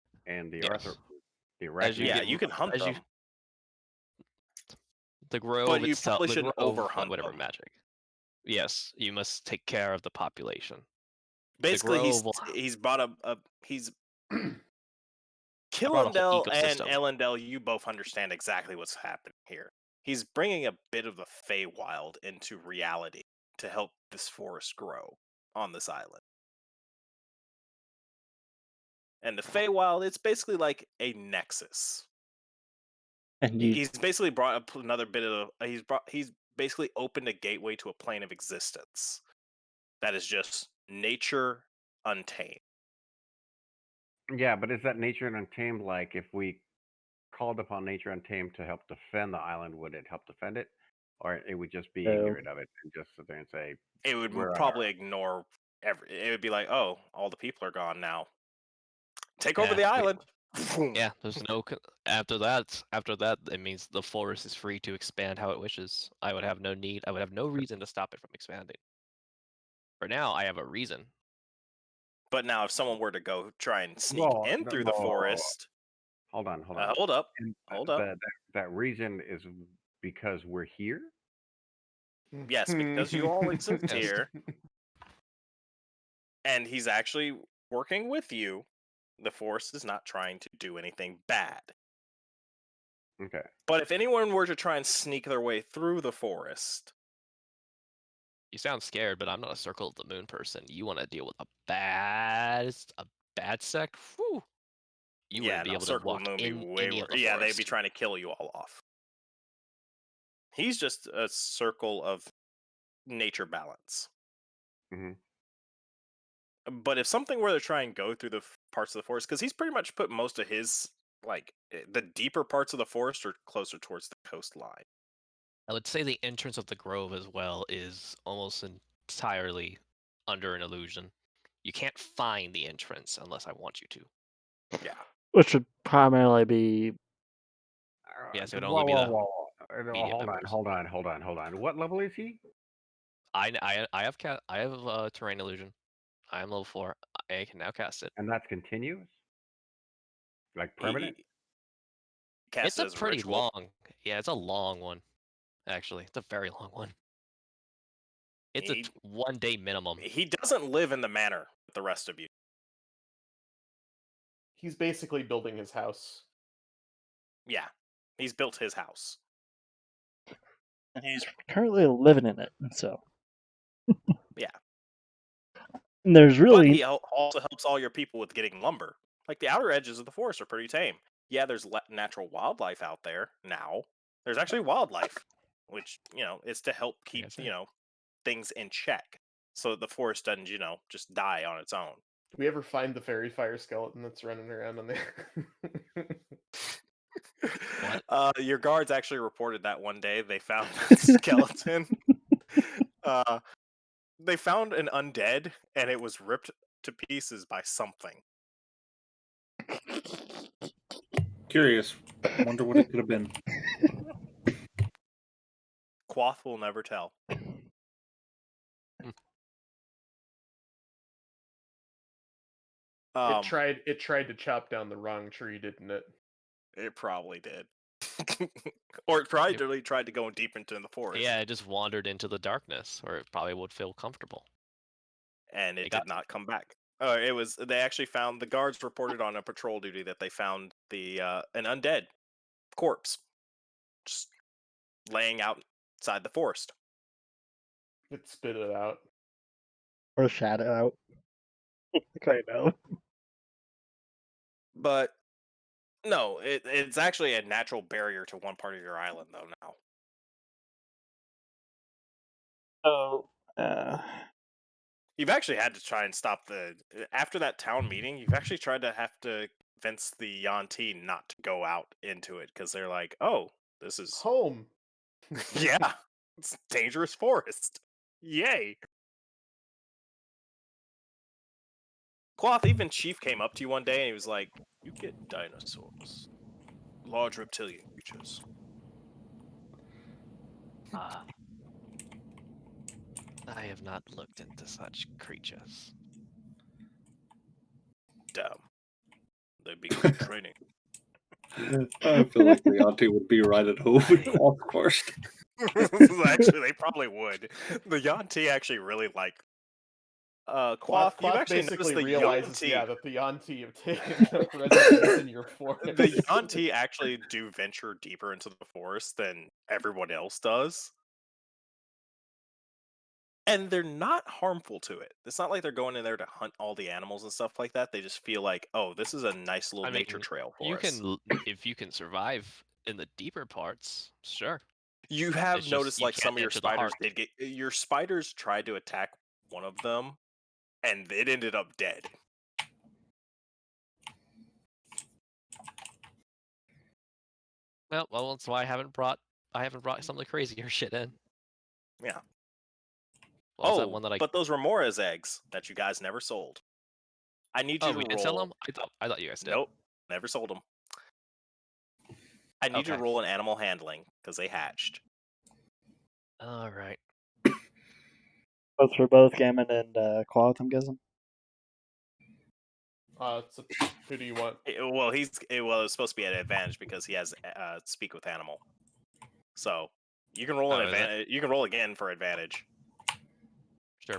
Speaker 7: the
Speaker 8: Yes.
Speaker 7: the
Speaker 8: As you
Speaker 7: arachnid.
Speaker 1: Yeah,
Speaker 8: get
Speaker 1: you can hunt
Speaker 8: as you
Speaker 1: them,
Speaker 8: the grove
Speaker 1: but you
Speaker 8: itself,
Speaker 1: probably
Speaker 8: the
Speaker 1: shouldn't
Speaker 8: grove,
Speaker 1: overhunt
Speaker 8: whatever
Speaker 1: them.
Speaker 8: magic. Yes, you must take care of the population.
Speaker 1: Basically,
Speaker 8: grove will-
Speaker 1: he's brought he's
Speaker 8: brought a whole
Speaker 1: Killendel and
Speaker 8: ecosystem.
Speaker 1: Elendel, you both understand exactly what's happening here. He's bringing a bit of the Feywild into reality to help this forest grow on this island. And the Feywild, it's basically like a nexus.
Speaker 4: And you
Speaker 1: He's basically brought up another bit of he's basically opened a gateway to a plane of existence that is just nature untamed.
Speaker 7: Yeah, but is that nature untamed? Like, if we called upon nature untamed to help defend the island, would it help defend it, or it would just be
Speaker 4: No.
Speaker 7: ignorant of it and just sit there and say,
Speaker 1: It would
Speaker 7: We're on
Speaker 1: probably ignore it would be like, oh, all the people are gone now. Take over
Speaker 8: Yeah,
Speaker 1: the island.
Speaker 8: Yeah, there's no after that. After that, it means the forest is free to expand how it wishes. I would have no need. I would have no reason to stop it from expanding. For now, I have a reason.
Speaker 1: But now, if someone were to go try and sneak
Speaker 7: "Well,
Speaker 1: in
Speaker 7: no,
Speaker 1: through the
Speaker 7: no,
Speaker 1: forest,
Speaker 7: hold on, hold on."
Speaker 1: hold up,
Speaker 7: And
Speaker 1: hold up.
Speaker 7: that reason is because we're here.
Speaker 1: Yes, because you all exist
Speaker 8: Yes.
Speaker 1: here, and he's actually working with you. The forest is not trying to do anything bad.
Speaker 7: Okay.
Speaker 1: But if anyone were to try and sneak their way through the forest,
Speaker 8: You sound scared, but I'm not a Circle of the Moon person. You want to deal with a bad sect? Whew. You
Speaker 1: yeah,
Speaker 8: wouldn't be
Speaker 1: no,
Speaker 8: able to
Speaker 1: Circle of
Speaker 8: walk
Speaker 1: the Moon be
Speaker 8: in
Speaker 1: way
Speaker 8: any of
Speaker 1: worse.
Speaker 8: the
Speaker 1: Yeah, they'd
Speaker 8: forest.
Speaker 1: be trying to kill you all off. He's just a circle of nature balance.
Speaker 7: hmm
Speaker 1: But if something were to try and go through the parts of the forest, because he's pretty much put most of his the deeper parts of the forest are closer towards the coastline.
Speaker 8: I would say the entrance of the grove as well is almost entirely under an illusion. You can't find the entrance unless I want you to.
Speaker 1: Yeah,
Speaker 4: which would primarily be
Speaker 8: Yes, it would only be the medium
Speaker 7: Hold on,
Speaker 8: members.
Speaker 7: hold on. What level is he?
Speaker 8: I have terrain illusion. I am level 4. I can now cast it.
Speaker 7: And that's continuous, like permanent.
Speaker 1: He cast
Speaker 8: It's
Speaker 1: it
Speaker 8: a
Speaker 1: as
Speaker 8: pretty
Speaker 1: ritual.
Speaker 8: long. Yeah, it's a long one. Actually, it's a very long one. It's
Speaker 1: He,
Speaker 8: 1 day minimum.
Speaker 1: he doesn't live in the manor with the rest of you.
Speaker 3: He's basically building his house.
Speaker 1: Yeah, he's built his house.
Speaker 4: and he's currently living in it. So
Speaker 1: Yeah.
Speaker 4: and there's
Speaker 1: But
Speaker 4: really
Speaker 1: he also helps all your people with getting lumber. Like, the outer edges of the forest are pretty tame. Yeah, there's natural wildlife out there now. There's actually wildlife, which, is to help keep,
Speaker 8: Yes, sir.
Speaker 1: things in check so that the forest doesn't, just die on its own.
Speaker 3: Did we ever find the fairy fire skeleton that's running around on there?
Speaker 8: What?
Speaker 1: Your guards actually reported that one day they found that skeleton. They found an undead, and it was ripped to pieces by something.
Speaker 6: Curious. Wonder what it could have been.
Speaker 1: Quoth will never tell.
Speaker 3: It tried to chop down the wrong tree, didn't it?
Speaker 1: It probably did. Or it probably tried to go deep into the forest.
Speaker 8: Yeah, it just wandered into the darkness, or it probably would feel comfortable.
Speaker 1: And it
Speaker 8: It got-
Speaker 1: did not come back. They actually found, the guards reported on a patrol duty that they found an undead corpse just laying outside the forest.
Speaker 3: It spit it out.
Speaker 4: Or shout it out. I know.
Speaker 1: But no, it's actually a natural barrier to one part of your island, though, now.
Speaker 4: So,
Speaker 1: You've actually had to try and stop after that town meeting, you've actually tried to have to convince the Yanti not to go out into it, because they're like, oh, this is,
Speaker 3: Home.
Speaker 1: yeah, it's dangerous forest. Yay. Cloth, even Chief came up to you one day and he was like, you get dinosaurs. Large reptilian creatures.
Speaker 8: I have not looked into such creatures.
Speaker 1: Damn. They'd be good training.
Speaker 6: I feel like the auntie would be right at home with Cloth first.
Speaker 1: Actually, they probably would. The Yanti actually really like Cloth. You've
Speaker 3: Cloth
Speaker 1: actually
Speaker 3: basically
Speaker 1: noticed the
Speaker 3: realizes,
Speaker 1: Yanti.
Speaker 3: that the Yanti have taken up residence in your forest.
Speaker 1: The Yanti actually do venture deeper into the forest than everyone else does. And they're not harmful to it. It's not like they're going in there to hunt all the animals and stuff like that. They just feel like, oh, this is a nice little nature trail for
Speaker 8: You
Speaker 1: us.
Speaker 8: can, if you can survive in the deeper parts, sure.
Speaker 1: You have
Speaker 8: It's just
Speaker 1: noticed
Speaker 8: you
Speaker 1: like some
Speaker 8: can't
Speaker 1: of your
Speaker 8: enter the
Speaker 1: spiders
Speaker 8: heart.
Speaker 1: did get. Your spiders tried to attack one of them, and it ended up dead.
Speaker 8: Well, that's why I haven't brought some of the crazier shit in.
Speaker 1: Yeah.
Speaker 8: Well, that one that I
Speaker 1: but those Remora's eggs that you guys never sold. I need you to
Speaker 8: we
Speaker 1: roll.
Speaker 8: did sell them? I thought you guys did.
Speaker 1: Nope, never sold them. I need you to roll an animal handling because they hatched.
Speaker 8: All right.
Speaker 4: both for both Gammon and Cloth, I'm guessing.
Speaker 3: Who do you want?
Speaker 1: Well, it's supposed to be at an advantage because he has speak with animal. So you can roll an advantage. You can roll again for advantage.
Speaker 8: Sure.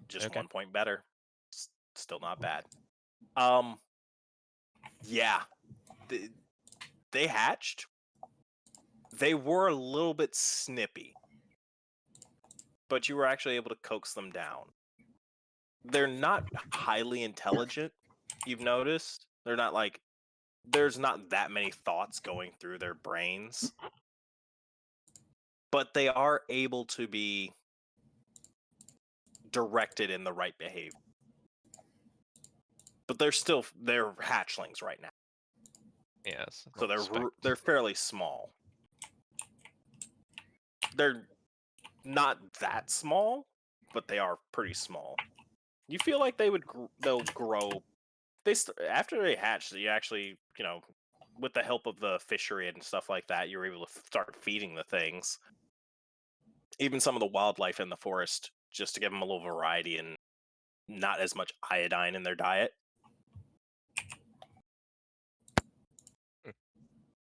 Speaker 1: Just 1 point better. Still not bad. Yeah, they hatched. They were a little bit snippy, but you were actually able to coax them down. They're not highly intelligent. You've noticed they're not like. There's not that many thoughts going through their brains, but they are able to be directed in the right behavior. But they're hatchlings right now.
Speaker 8: Yes.
Speaker 1: So they're fairly small. They're not that small, but they are pretty small. You feel like they'll grow. After they hatch, you actually, with the help of the fishery and stuff like that, you're able to start feeding the things. Even some of the wildlife in the forest, just to give them a little variety and not as much iodine in their diet.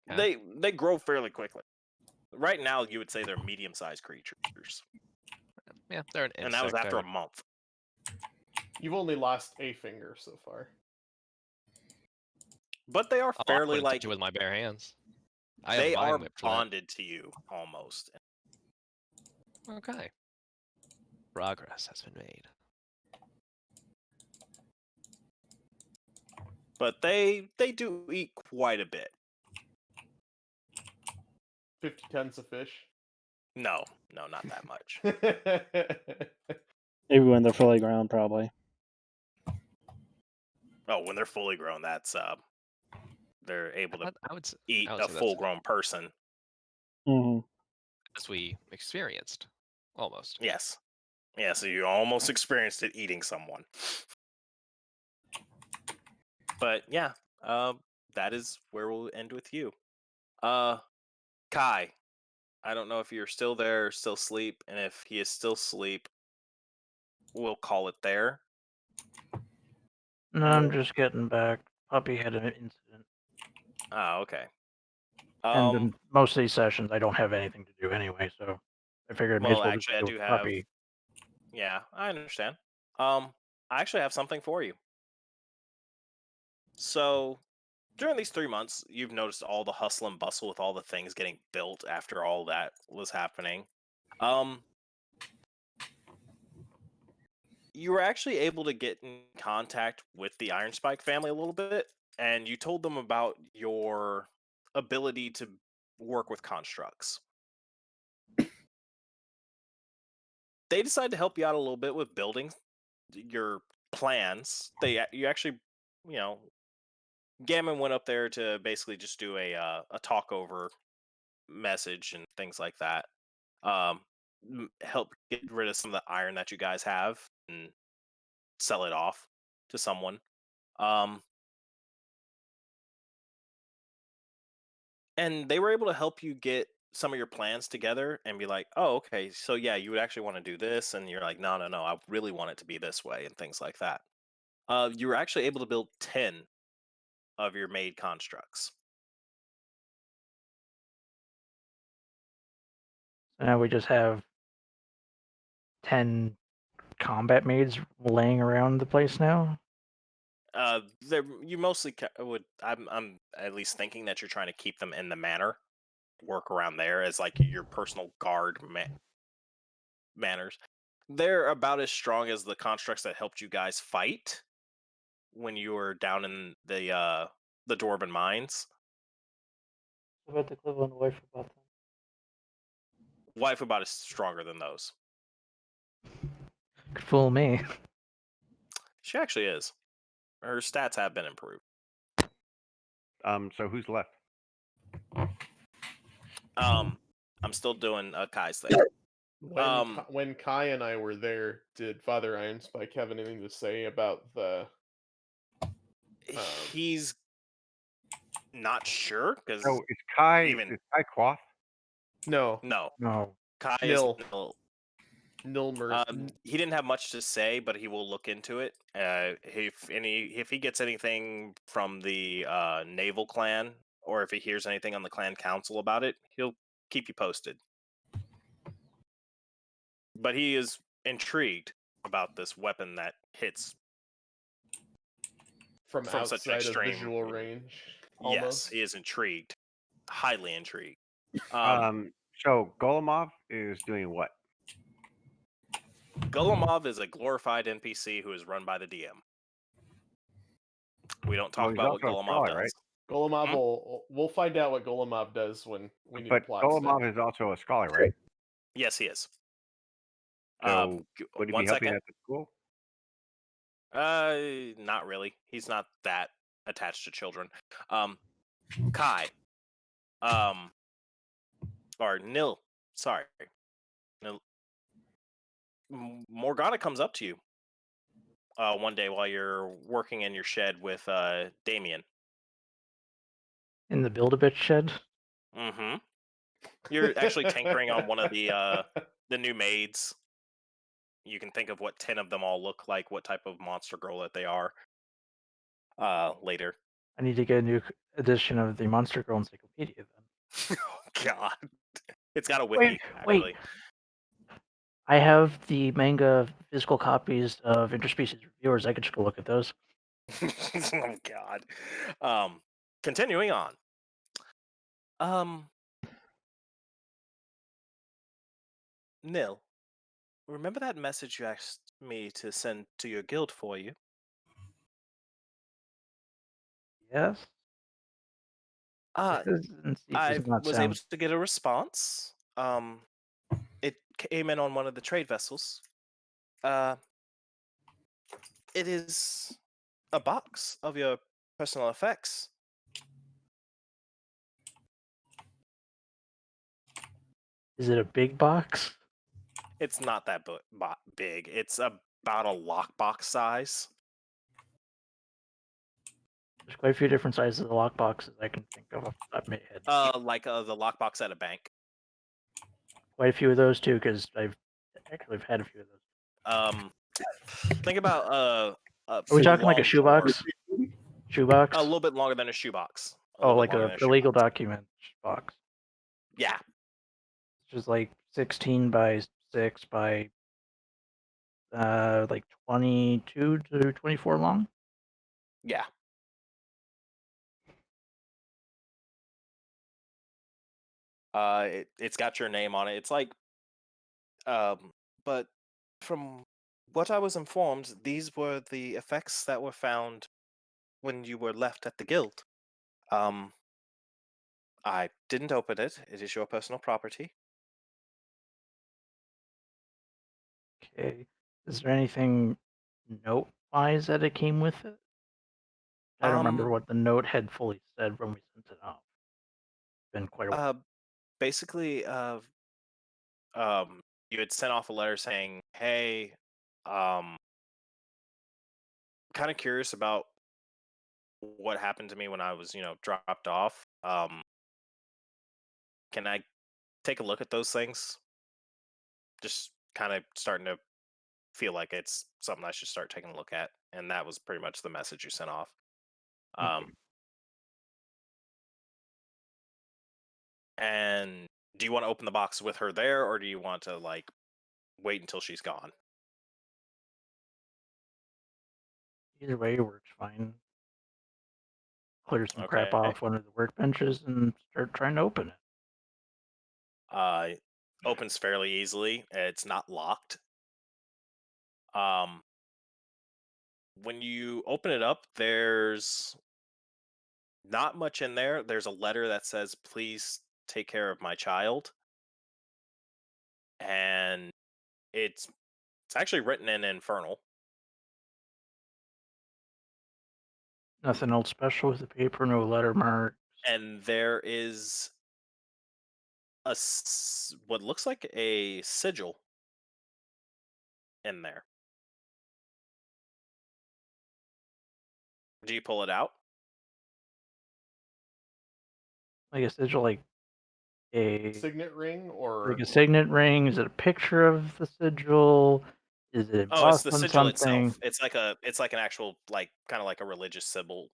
Speaker 8: Yeah.
Speaker 1: They grow fairly quickly. Right now, you would say they're medium-sized creatures.
Speaker 8: Yeah, they're an insect.
Speaker 1: And that was after a month.
Speaker 3: You've only lost a finger so far.
Speaker 1: But they are fairly
Speaker 8: touch you with my bare hands.
Speaker 1: They are bonded to you almost.
Speaker 8: Okay. Progress has been made.
Speaker 1: But they do eat quite a bit.
Speaker 3: 50 tons of fish?
Speaker 1: No, not that much.
Speaker 4: Maybe when they're fully grown, probably.
Speaker 1: Oh, when they're fully grown, that's they're able to eat
Speaker 8: I would
Speaker 1: a
Speaker 8: say that's
Speaker 1: full-grown person.
Speaker 4: Mm-hmm.
Speaker 8: As we experienced, almost.
Speaker 1: Yes. Yeah, so you almost experienced it eating someone. But yeah, that is where we'll end with you. Kai, I don't know if you're still there or still asleep, and if he is still asleep, we'll call it there.
Speaker 2: No, I'm just getting back. Puppy had an incident.
Speaker 1: Oh, okay.
Speaker 2: And in most of these sessions, I don't have anything to do anyway, so I figured I may as well just
Speaker 1: actually, I
Speaker 2: deal
Speaker 1: do
Speaker 2: with
Speaker 1: have.
Speaker 2: Puppy.
Speaker 1: Yeah, I understand. I actually have something for you. So, During these 3 months, you've noticed all the hustle and bustle with all the things getting built after all that was happening. Um, you were actually able to get in contact with the Iron Spike family a little bit, and you told them about your ability to work with constructs. They decided to help you out a little bit with building your plans. You actually, you know, Gammon went up there to basically just do a talkover message and things like that. Um, help get rid of some of the iron that you guys have and sell it off to someone. Um, and they were able to help you get some of your plans together and be like, oh, okay, so yeah, you would actually want to do this, and you're like, no, no, no, I really want it to be this way, and things like that. You were actually able to build 10 of your made constructs.
Speaker 2: So now we just have 10 combat maids laying around the place now.
Speaker 1: You mostly would. I'm at least thinking that you're trying to keep them in the manor, work around there as like your personal guard manners. They're about as strong as the constructs that helped you guys fight when you were down in the Dwarven mines.
Speaker 2: What about the Cleveland wife about them?
Speaker 1: Wife about is stronger than those.
Speaker 2: Could fool me.
Speaker 1: She actually is. Her stats have been improved.
Speaker 7: So who's left?
Speaker 1: I'm still doing Kai's thing.
Speaker 3: When Kai and I were there, did Father Ironspike have anything to say about the?
Speaker 1: He's not sure because
Speaker 7: So is Kai
Speaker 1: even-
Speaker 7: Quoth?
Speaker 3: No,
Speaker 1: no,
Speaker 2: No.
Speaker 1: Kai
Speaker 3: Nil.
Speaker 1: is nil.
Speaker 3: Nilmer.
Speaker 1: He didn't have much to say, but he will look into it. If he gets anything from the naval clan, or if he hears anything on the clan council about it, he'll keep you posted. But he is intrigued about this weapon that hits
Speaker 3: from
Speaker 1: such an
Speaker 3: outside of
Speaker 1: extreme
Speaker 3: visual range.
Speaker 1: Yes,
Speaker 3: Almost.
Speaker 1: he is intrigued, highly intrigued.
Speaker 7: So Golemov is doing what?
Speaker 1: Golemov is a glorified NPC who is run by the DM. We don't talk
Speaker 7: he's
Speaker 1: about what
Speaker 7: also a
Speaker 1: Golemov
Speaker 7: scholar,
Speaker 1: does.
Speaker 7: right?
Speaker 3: Golemov we'll find out what Golemov does when we need a
Speaker 7: But
Speaker 3: plot
Speaker 7: Golemov
Speaker 3: stick.
Speaker 7: is also a scholar, right?
Speaker 1: Yes, he is.
Speaker 7: So would he be
Speaker 1: one
Speaker 7: helping
Speaker 1: second.
Speaker 7: at the school?
Speaker 1: Not really. He's not that attached to children. Kai. Or Nil. Sorry. Nil. Morgana comes up to you one day while you're working in your shed with Damien.
Speaker 2: In the Build-A-Bitch shed?
Speaker 1: Mm-hmm. You're actually tinkering on one of the new maids. You can think of what 10 of them all look like, what type of monster girl that they are. Later.
Speaker 2: I need to get a new edition of the Monster Girl Encyclopedia then.
Speaker 1: Oh God. It's got a wiki, actually.
Speaker 2: Wait. I have the manga physical copies of Interspecies Reviewers. I could just go look at those.
Speaker 1: Oh God. Continuing on. Nil, remember that message you asked me to send to your guild for you?
Speaker 2: Yes?
Speaker 1: Uh,
Speaker 2: Consistency
Speaker 1: I
Speaker 2: does not
Speaker 1: was
Speaker 2: sound...
Speaker 1: able to get a response. It came in on one of the trade vessels. It is a box of your personal effects.
Speaker 2: Is it a big box?
Speaker 1: It's not that big. It's about a lockbox size.
Speaker 2: There's quite a few different sizes of lockboxes I can think of off the top of my head.
Speaker 1: Like the lockbox at a bank.
Speaker 2: Quite a few of those too, because I've had a few of those.
Speaker 1: Think about
Speaker 2: Are we talking like a
Speaker 1: long
Speaker 2: shoebox? Shoebox?
Speaker 1: a little bit longer than a shoebox.
Speaker 2: Oh, like a legal document box.
Speaker 1: Yeah.
Speaker 2: It's just like 16 by 6 by like 22 to 24 long.
Speaker 1: Yeah. It's got your name on it. It's like, um, but from what I was informed, these were the effects that were found when you were left at the guild. Um, I didn't open it. It is your personal property.
Speaker 2: Okay. Is there anything note-wise that it came with it? I don't remember
Speaker 1: Um,
Speaker 2: what the note had fully said when we sent it off. Been quite a while.
Speaker 1: uh, basically, you had sent off a letter saying, "Hey, um, kind of curious about what happened to me when I was, dropped off. Can I take a look at those things? Just kind of starting to feel like it's something I should start taking a look at." And that was pretty much the message you sent off.
Speaker 2: Okay.
Speaker 1: Um, and do you want to open the box with her there, or do you want to like wait until she's gone?
Speaker 2: Either way works fine. Clear some crap
Speaker 1: Okay.
Speaker 2: off one of the workbenches and start trying to open it.
Speaker 1: Uh, opens fairly easily. It's not locked. Um, when you open it up, there's not much in there. There's a letter that says, "Please take care of my child," and it's actually written in Infernal.
Speaker 2: Nothing else special with the paper, no letter marks.
Speaker 1: And there is what looks like a sigil in there. Do you pull it out?
Speaker 2: Like a sigil, a
Speaker 3: Signet ring
Speaker 2: like
Speaker 3: or
Speaker 2: a signet ring. Is it a picture of the sigil? Is it
Speaker 1: Oh, it's
Speaker 2: embossed
Speaker 1: the
Speaker 2: on
Speaker 1: sigil
Speaker 2: something?
Speaker 1: itself. It's like an actual like kind of like a religious symbol,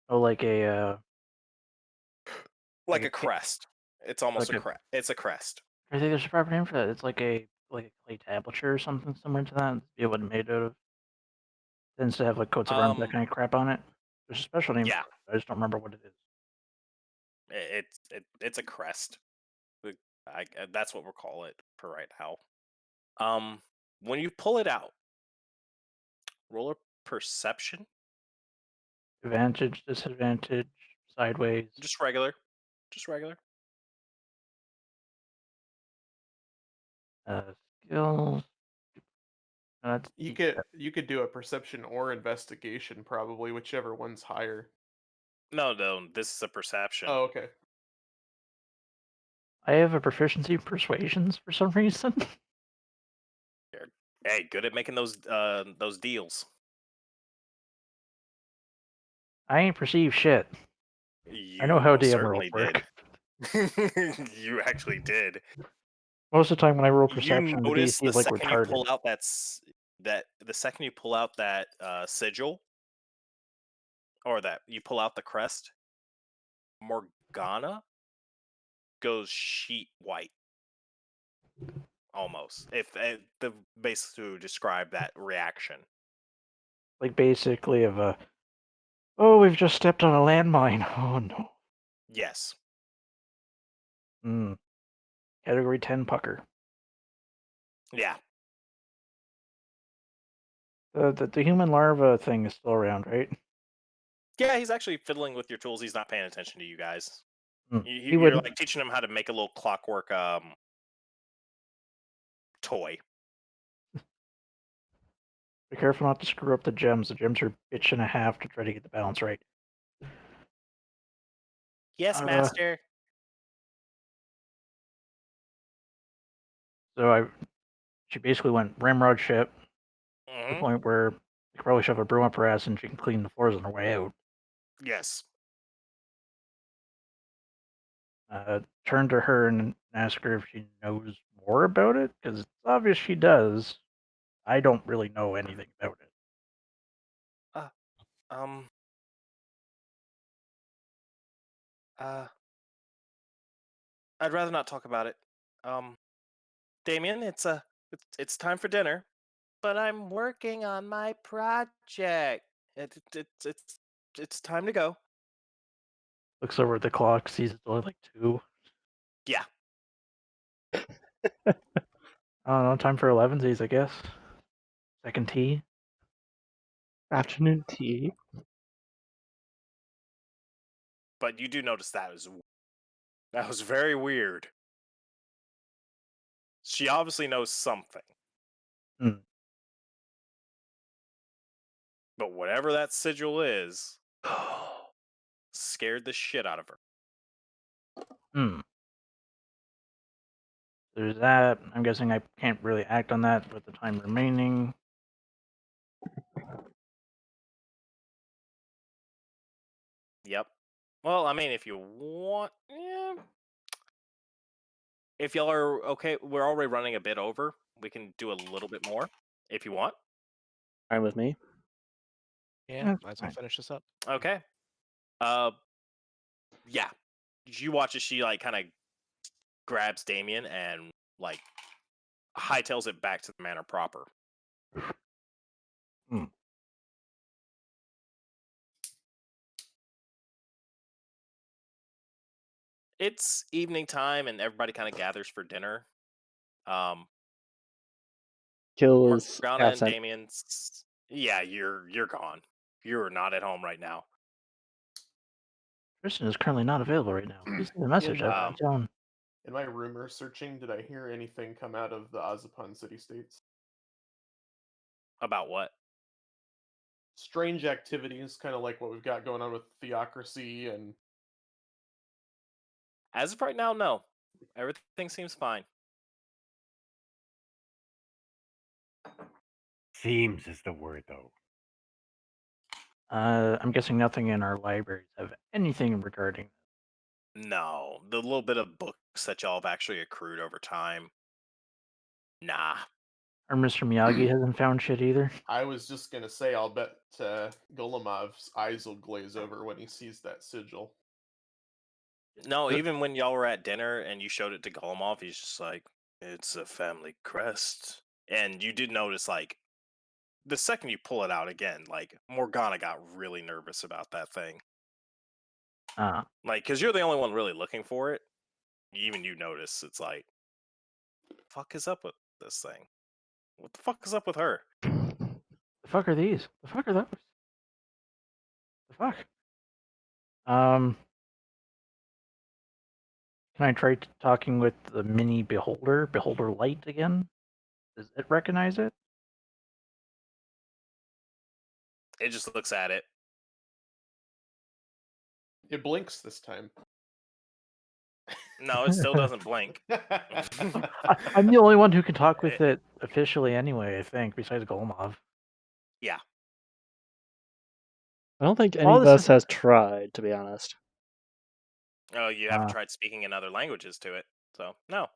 Speaker 2: Oh, like
Speaker 1: like
Speaker 2: a
Speaker 1: a crest. It's almost
Speaker 2: like
Speaker 1: a
Speaker 2: a.
Speaker 1: crest. It's a crest.
Speaker 2: I think there's a proper name for that. It's like a clay tablature or something similar to that. Be what it's made out of. Tends to have like coats of arms, that
Speaker 1: Um,
Speaker 2: kind of crap on it. There's a special name
Speaker 1: yeah,
Speaker 2: for it. I just don't remember what it is.
Speaker 1: it's a crest. That's what we'll call it for right now. When you pull it out, roll a perception,
Speaker 2: Advantage, disadvantage, sideways.
Speaker 1: just regular, just regular.
Speaker 2: Uh, skills. That's
Speaker 3: you could do a perception or investigation, probably whichever one's higher.
Speaker 1: No, no, this is a perception.
Speaker 3: Oh, okay.
Speaker 2: I have a proficiency in persuasions for some reason.
Speaker 1: Hey, good at making those deals.
Speaker 2: I ain't perceived shit. I know
Speaker 1: You
Speaker 2: how
Speaker 1: most
Speaker 2: DM rolls
Speaker 1: certainly did.
Speaker 2: work.
Speaker 1: You actually did.
Speaker 2: Most of the time when I roll
Speaker 1: You
Speaker 2: perception, the
Speaker 1: notice
Speaker 2: DC
Speaker 1: the
Speaker 2: is like
Speaker 1: second you
Speaker 2: retarded.
Speaker 1: pull out that the second you pull out that sigil, or that you pull out the crest, Morgana goes sheet white almost. If the basically to describe that reaction.
Speaker 2: Like basically of a, oh, we've just stepped on a landmine. Oh no.
Speaker 1: Yes.
Speaker 2: Hmm. Category 10 pucker.
Speaker 1: Yeah.
Speaker 2: The human larva thing is still around, right?
Speaker 1: Yeah, he's actually fiddling with your tools. He's not paying attention to you guys.
Speaker 2: Hmm. He
Speaker 1: You're
Speaker 2: wouldn't.
Speaker 1: like teaching him how to make a little clockwork toy.
Speaker 2: Be careful not to screw up the gems. The gems are bitch and a half to try to get the balance right.
Speaker 1: Yes,
Speaker 2: Uh,
Speaker 1: master.
Speaker 2: so she basically went ramrod ship to the
Speaker 1: Hmm.
Speaker 2: point where you could probably shove a broom up her ass and she can clean the floors on her way out.
Speaker 1: Yes.
Speaker 2: Turn to her and ask her if she knows more about it, because it's obvious she does. I don't really know anything about it.
Speaker 1: Uh, um. Uh. I'd rather not talk about it. Um. Damien, it's time for dinner, but I'm working on my project. It's time to go.
Speaker 2: Looks over at the clock, sees it's only like 2.
Speaker 1: Yeah.
Speaker 2: I don't know, time for 11sies, I guess. Second tee.
Speaker 4: Afternoon tea.
Speaker 1: But you do notice that was very weird. She obviously knows something.
Speaker 2: Hmm.
Speaker 1: But whatever that sigil is, scared the shit out of her.
Speaker 2: Hmm. There's that. I'm guessing I can't really act on that with the time remaining.
Speaker 1: Yep. Well, I mean, if you want, yeah. If y'all are okay, we're already running a bit over. We can do a little bit more if you want.
Speaker 4: Fine with me.
Speaker 8: Yeah,
Speaker 2: That's
Speaker 8: might as well
Speaker 2: fine.
Speaker 8: finish this up.
Speaker 1: Okay. Yeah. You watch as she like kind of grabs Damien and like hightails it back to the manor proper.
Speaker 2: Hmm.
Speaker 1: It's evening time and everybody kind of gathers for dinner.
Speaker 4: Kill is
Speaker 1: Morgana and
Speaker 4: absent.
Speaker 1: Damien's. Yeah, you're gone. You're not at home right now.
Speaker 2: Tristan is currently not available right now. Please leave a message
Speaker 3: In,
Speaker 2: after the tone.
Speaker 3: in my rumor searching, did I hear anything come out of the Ozapan city-states?
Speaker 1: About what?
Speaker 3: Strange activities, kind of like what we've got going on with Theocracy and
Speaker 1: As of right now, no. Everything seems fine.
Speaker 7: Seems is the word, though.
Speaker 2: I'm guessing nothing in our libraries have anything regarding.
Speaker 1: No, the little bit of books that y'all have actually accrued over time. Nah.
Speaker 2: Or Mr. Miyagi hasn't found shit either.
Speaker 3: I was just gonna say, I'll bet Golomov's eyes will glaze over when he sees that sigil.
Speaker 1: No, even when y'all were at dinner and you showed it to Golomov, he's just like, it's a family crest. And you did notice, like, the second you pull it out again, like, Morgana got really nervous about that thing. Like, because you're the only one really looking for it. Even you notice, it's like, fuck is up with this thing? What the fuck is up with her?
Speaker 2: The fuck are these? The fuck are those? The fuck? Can I try talking with the mini beholder light again? Does it recognize it?
Speaker 1: It just looks at it.
Speaker 3: It blinks this time.
Speaker 1: No, it still doesn't blink.
Speaker 2: I'm the only one who can talk with it officially anyway, I think, besides Golomov.
Speaker 1: Yeah.
Speaker 4: I don't think any
Speaker 2: All
Speaker 4: of
Speaker 2: this
Speaker 4: us
Speaker 2: is-
Speaker 4: has tried, to be honest.
Speaker 1: Oh, you haven't tried speaking in other languages to it, so no.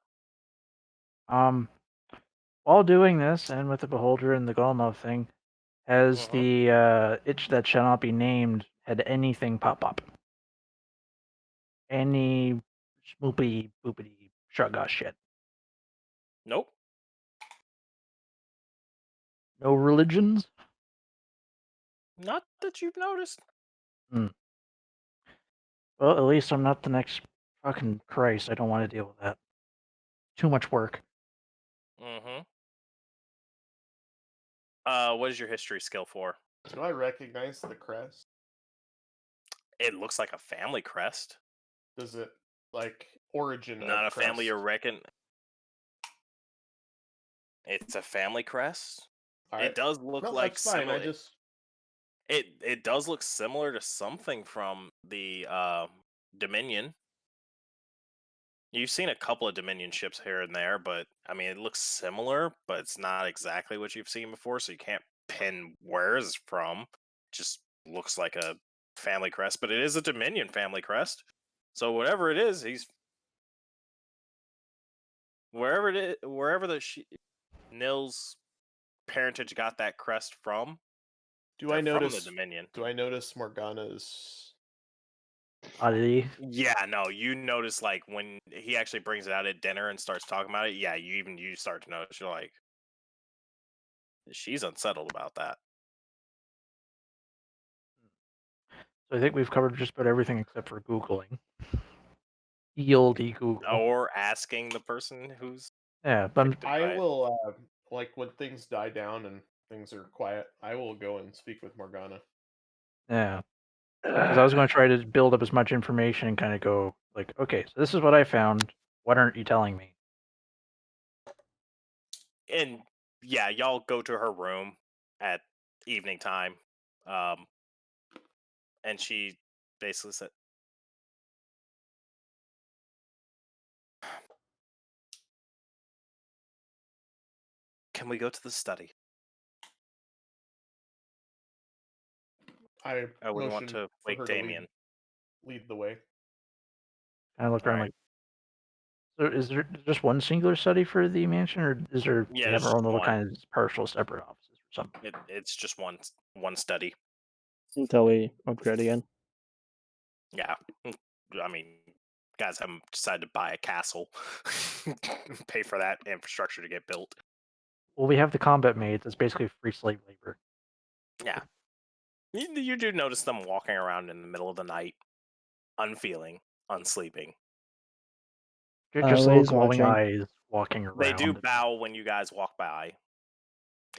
Speaker 2: While doing this, and with the beholder and the Golomov thing, has the itch that shall not be named had anything pop up? Any spoopy boopity shugga shit?
Speaker 1: Nope.
Speaker 2: No religions?
Speaker 1: Not that you've noticed.
Speaker 2: Well, at least I'm not the next fucking Christ. I don't want to deal with that. Too much work.
Speaker 1: What is your history skill for?
Speaker 3: Do I recognize the crest?
Speaker 1: It looks like a family crest.
Speaker 3: Does it, like, origin
Speaker 1: Not
Speaker 3: of
Speaker 1: a family you
Speaker 3: crest?
Speaker 1: reckon. It's a family crest.
Speaker 3: Alright.
Speaker 1: It does look
Speaker 3: No,
Speaker 1: like
Speaker 3: that's fine.
Speaker 1: similar.
Speaker 3: I just
Speaker 1: It does look similar to something from the Dominion. You've seen a couple of Dominion ships here and there, but I mean, it looks similar, but it's not exactly what you've seen before, so you can't pin where it's from. Just looks like a family crest, but it is a Dominion family crest. So whatever it is, he's wherever Nils parentage got that crest from.
Speaker 3: do I
Speaker 1: they're from
Speaker 3: notice
Speaker 1: the Dominion.
Speaker 3: do I notice Morgana's
Speaker 2: Oddity.
Speaker 1: Yeah, no, you notice like when he actually brings it out at dinner and starts talking about it. Yeah, you start to notice. You're like, she's unsettled about that.
Speaker 2: So I think we've covered just about everything except for Googling. Yield Google.
Speaker 1: Or asking the person who's
Speaker 2: Yeah, but
Speaker 1: affected
Speaker 3: I
Speaker 1: by it.
Speaker 3: will, like, when things die down and things are quiet, I will go and speak with Morgana.
Speaker 2: yeah. Because I was going to try to build up as much information and kind of go like, okay, so this is what I found. What aren't you telling me?
Speaker 1: And yeah, y'all go to her room at evening time. And she basically said, "Can we go to the study?
Speaker 3: I
Speaker 1: I wouldn't want
Speaker 3: motion
Speaker 1: to
Speaker 3: for
Speaker 1: wake
Speaker 3: her to
Speaker 1: Damien."
Speaker 3: lead the way.
Speaker 2: I look around
Speaker 1: Alright.
Speaker 2: like, so is there just one singular study for the mansion, or is there
Speaker 1: Yeah,
Speaker 2: they have
Speaker 1: there's
Speaker 2: our own
Speaker 1: just
Speaker 2: little
Speaker 1: one.
Speaker 2: kind of partial separate offices or something?
Speaker 1: It's just one study.
Speaker 4: Until we upgrade again.
Speaker 1: Yeah. I mean, guys haven't decided to buy a castle, pay for that infrastructure to get built.
Speaker 2: Well, we have the combat maids. It's basically free slave labor.
Speaker 1: Yeah. You do notice them walking around in the middle of the night, unfeeling, unsleeping.
Speaker 2: Just little
Speaker 4: Lay's
Speaker 2: glowing
Speaker 4: watching.
Speaker 2: eyes walking around.
Speaker 1: They do bow when you guys walk by.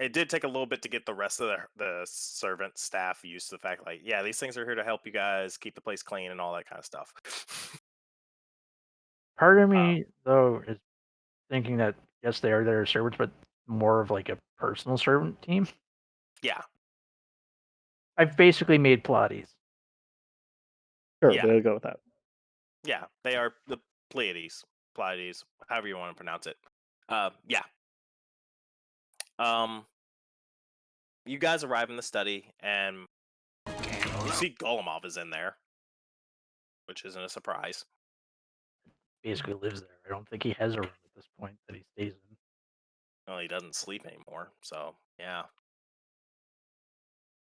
Speaker 1: It did take a little bit to get the rest of the servant staff used to the fact, like, yeah, these things are here to help you guys keep the place clean and all that kind of stuff.
Speaker 2: Part of me, though, is thinking that yes, they are their servants, but more of like a personal servant team.
Speaker 1: Yeah,
Speaker 2: I've basically made Pilates.
Speaker 4: Sure,
Speaker 1: Yeah.
Speaker 4: we'll go with that.
Speaker 1: yeah, they are the Pleiades, however you want to pronounce it. Yeah. You guys arrive in the study, and you see Golemov is in there, which isn't a surprise.
Speaker 2: Basically lives there. I don't think he has a room at this point that he stays in.
Speaker 1: Well, he doesn't sleep anymore, so yeah.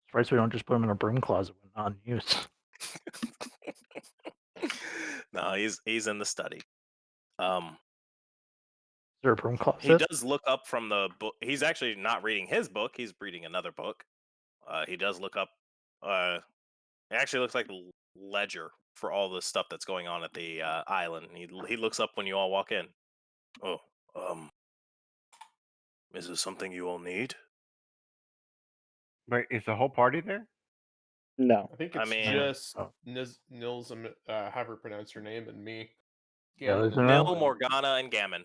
Speaker 2: Surprised we don't just put him in a broom closet when not in use.
Speaker 1: No, he's in the study. Um,
Speaker 2: Is there a broom
Speaker 1: he
Speaker 2: closet?
Speaker 1: does look up from the book. He's actually not reading his book. He's reading another book. He does look up. It actually looks like a ledger for all the stuff that's going on at the island. He looks up when you all walk in. Oh, is this something you all need?
Speaker 7: But is the whole party there?
Speaker 4: No.
Speaker 3: I think
Speaker 1: I
Speaker 3: it's
Speaker 1: mean-
Speaker 3: just
Speaker 2: Oh.
Speaker 3: Nils, have her pronounce her name, and me.
Speaker 2: Yeah,
Speaker 3: Gammon,
Speaker 2: there's
Speaker 1: Nil,
Speaker 2: no-
Speaker 1: Morgana, and Gammon,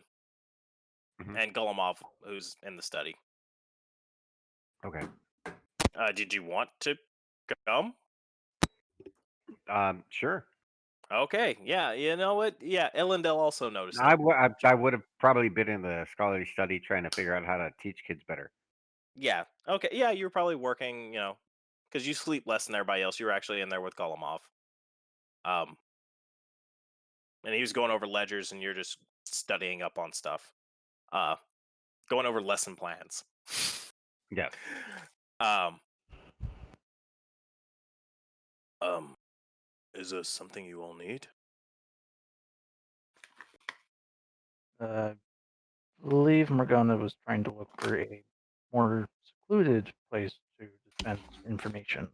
Speaker 7: Mhm.
Speaker 1: and Golemov, who's in the study.
Speaker 7: Okay.
Speaker 1: Did you want to come?
Speaker 7: Sure.
Speaker 1: Okay, yeah, you know what? Yeah, Ellendale also noticed
Speaker 7: I
Speaker 1: it.
Speaker 7: would have probably been in the scholarly study trying to figure out how to teach kids better.
Speaker 1: Yeah, okay, yeah, you were probably working, because you sleep less than everybody else. You were actually in there with Golemov. And he was going over ledgers, and you're just studying up on stuff. Going over lesson plans.
Speaker 7: Yes.
Speaker 1: Is this something you all need?
Speaker 2: believe Morgana was trying to look for a more secluded place to dispense information.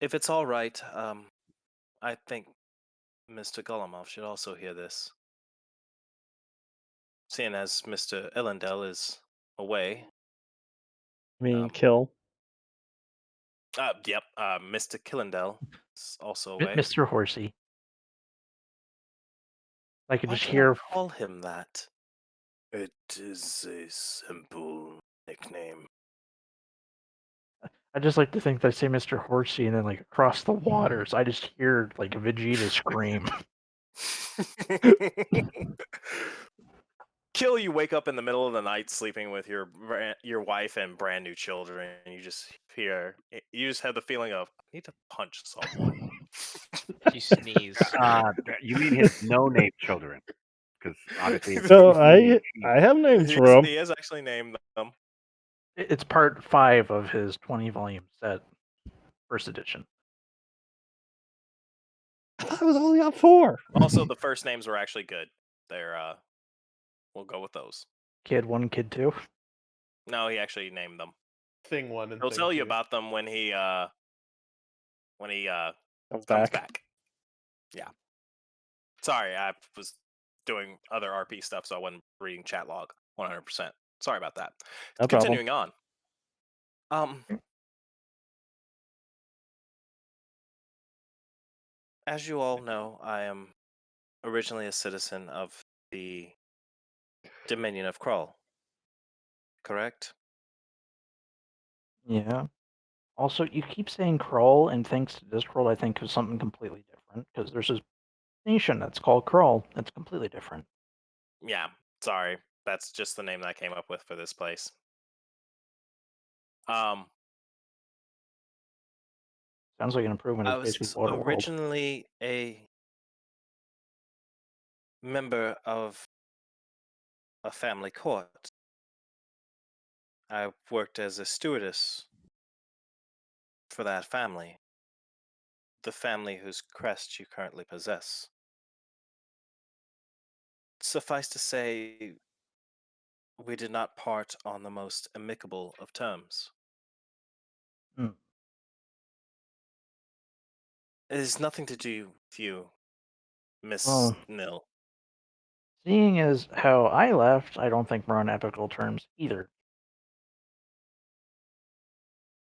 Speaker 1: If it's all right, I think Mr. Golemov should also hear this. Seeing as Mr. Ellendale is away.
Speaker 4: I mean,
Speaker 1: Um,
Speaker 4: kill.
Speaker 1: Yep, Mr. Killendale is also away.
Speaker 2: Mr. Horsey. I could
Speaker 1: Why
Speaker 2: just
Speaker 1: do
Speaker 2: hear.
Speaker 1: I call him that? It is a simple nickname.
Speaker 2: I just like to think that I say Mr. Horsey, and then like across the waters, I just hear like Vegeta scream.
Speaker 1: Kill, you wake up in the middle of the night sleeping with your wife and brand new children, and you just have the feeling of, I need to punch someone.
Speaker 8: You sneeze.
Speaker 7: You mean his no-name children? Because obviously, it's
Speaker 4: No,
Speaker 7: pretty
Speaker 4: I have names for him.
Speaker 1: He has actually named them.
Speaker 2: It's part 5 of his 20-volume set, first edition.
Speaker 4: I thought it was only on 4.
Speaker 1: Also, the first names were actually good. We'll go with those.
Speaker 2: Kid 1, Kid 2.
Speaker 1: No, he actually named them.
Speaker 3: Thing 1 and
Speaker 1: He'll
Speaker 3: Thing
Speaker 1: tell you
Speaker 3: 2.
Speaker 1: about them when he
Speaker 4: Comes
Speaker 1: comes
Speaker 4: back.
Speaker 1: back. Yeah. Sorry, I was doing other RP stuff, so I wasn't reading chat log 100%. Sorry about that.
Speaker 4: No problem.
Speaker 1: Continuing on. As you all know, I am originally a citizen of the Dominion of Krull. Correct?
Speaker 2: Yeah. Also, you keep saying Krull, and thanks to Discworld, I think of something completely different because there's this nation that's called Krull. That's completely different.
Speaker 1: Yeah. Sorry. That's just the name that I came up with for this place.
Speaker 2: Sounds like an improvement.
Speaker 1: I
Speaker 2: It's basically
Speaker 1: was
Speaker 2: Waterworld.
Speaker 1: originally a member of a family court. I worked as a stewardess for that family, the family whose crest you currently possess. Suffice to say, we did not part on the most amicable of terms.
Speaker 2: Hmm.
Speaker 1: It has nothing to do with you, Miss
Speaker 2: Well,
Speaker 1: Mill.
Speaker 2: seeing as how I left, I don't think we're on epical terms either.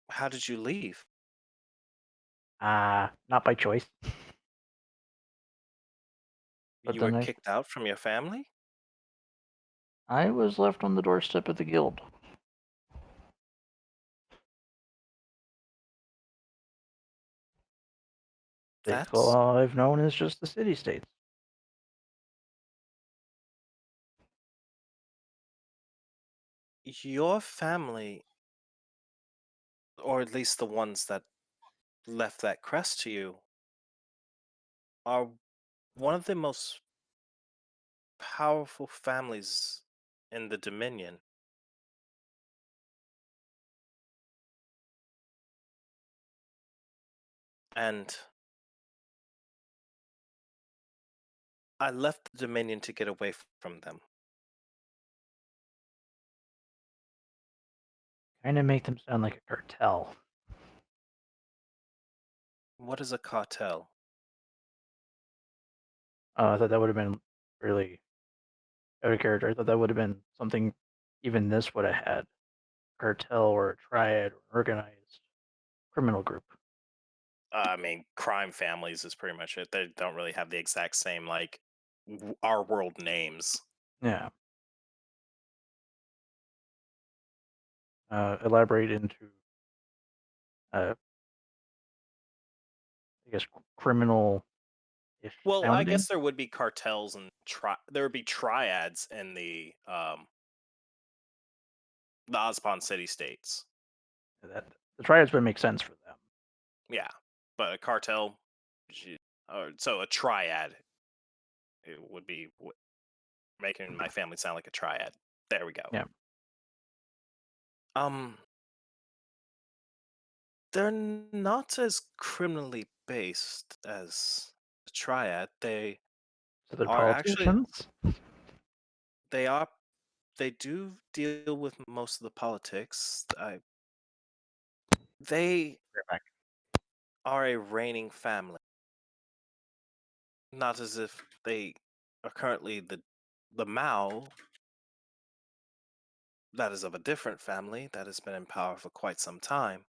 Speaker 1: How did you leave?
Speaker 2: Not by choice. But
Speaker 1: You were
Speaker 2: then
Speaker 1: kicked out from your family?
Speaker 2: I was left on the doorstep of the guild. Basically,
Speaker 1: That's
Speaker 2: all I've known is just the city-states.
Speaker 1: your family, or at least the ones that left that crest to you, are one of the most powerful families in the Dominion. And I left the Dominion to get away from them.
Speaker 2: Kind of make them sound like a cartel.
Speaker 1: What is a cartel?
Speaker 2: I thought that would have been really out of character. I thought that would have been something even this would have had. Cartel or a triad or organized criminal group.
Speaker 1: I mean, crime families is pretty much it. They don't really have the exact same, like, our world names.
Speaker 2: Yeah. Elaborate into, I guess, criminal-ish
Speaker 1: Well, I
Speaker 2: sounding.
Speaker 1: guess there would be cartels and there would be triads in the Ozpon city states.
Speaker 2: That the triads would make sense for them.
Speaker 1: Yeah, but a cartel, so a triad, it would be making my family sound like a triad. There we go.
Speaker 2: Yeah.
Speaker 1: They're not as criminally based as a triad. They
Speaker 2: So they're
Speaker 1: are actually
Speaker 2: politicians.
Speaker 1: they do deal with most of the politics. They
Speaker 7: Right back.
Speaker 1: are a reigning family. Not as if they are currently the Mao that is of a different family that has been in power for quite some time.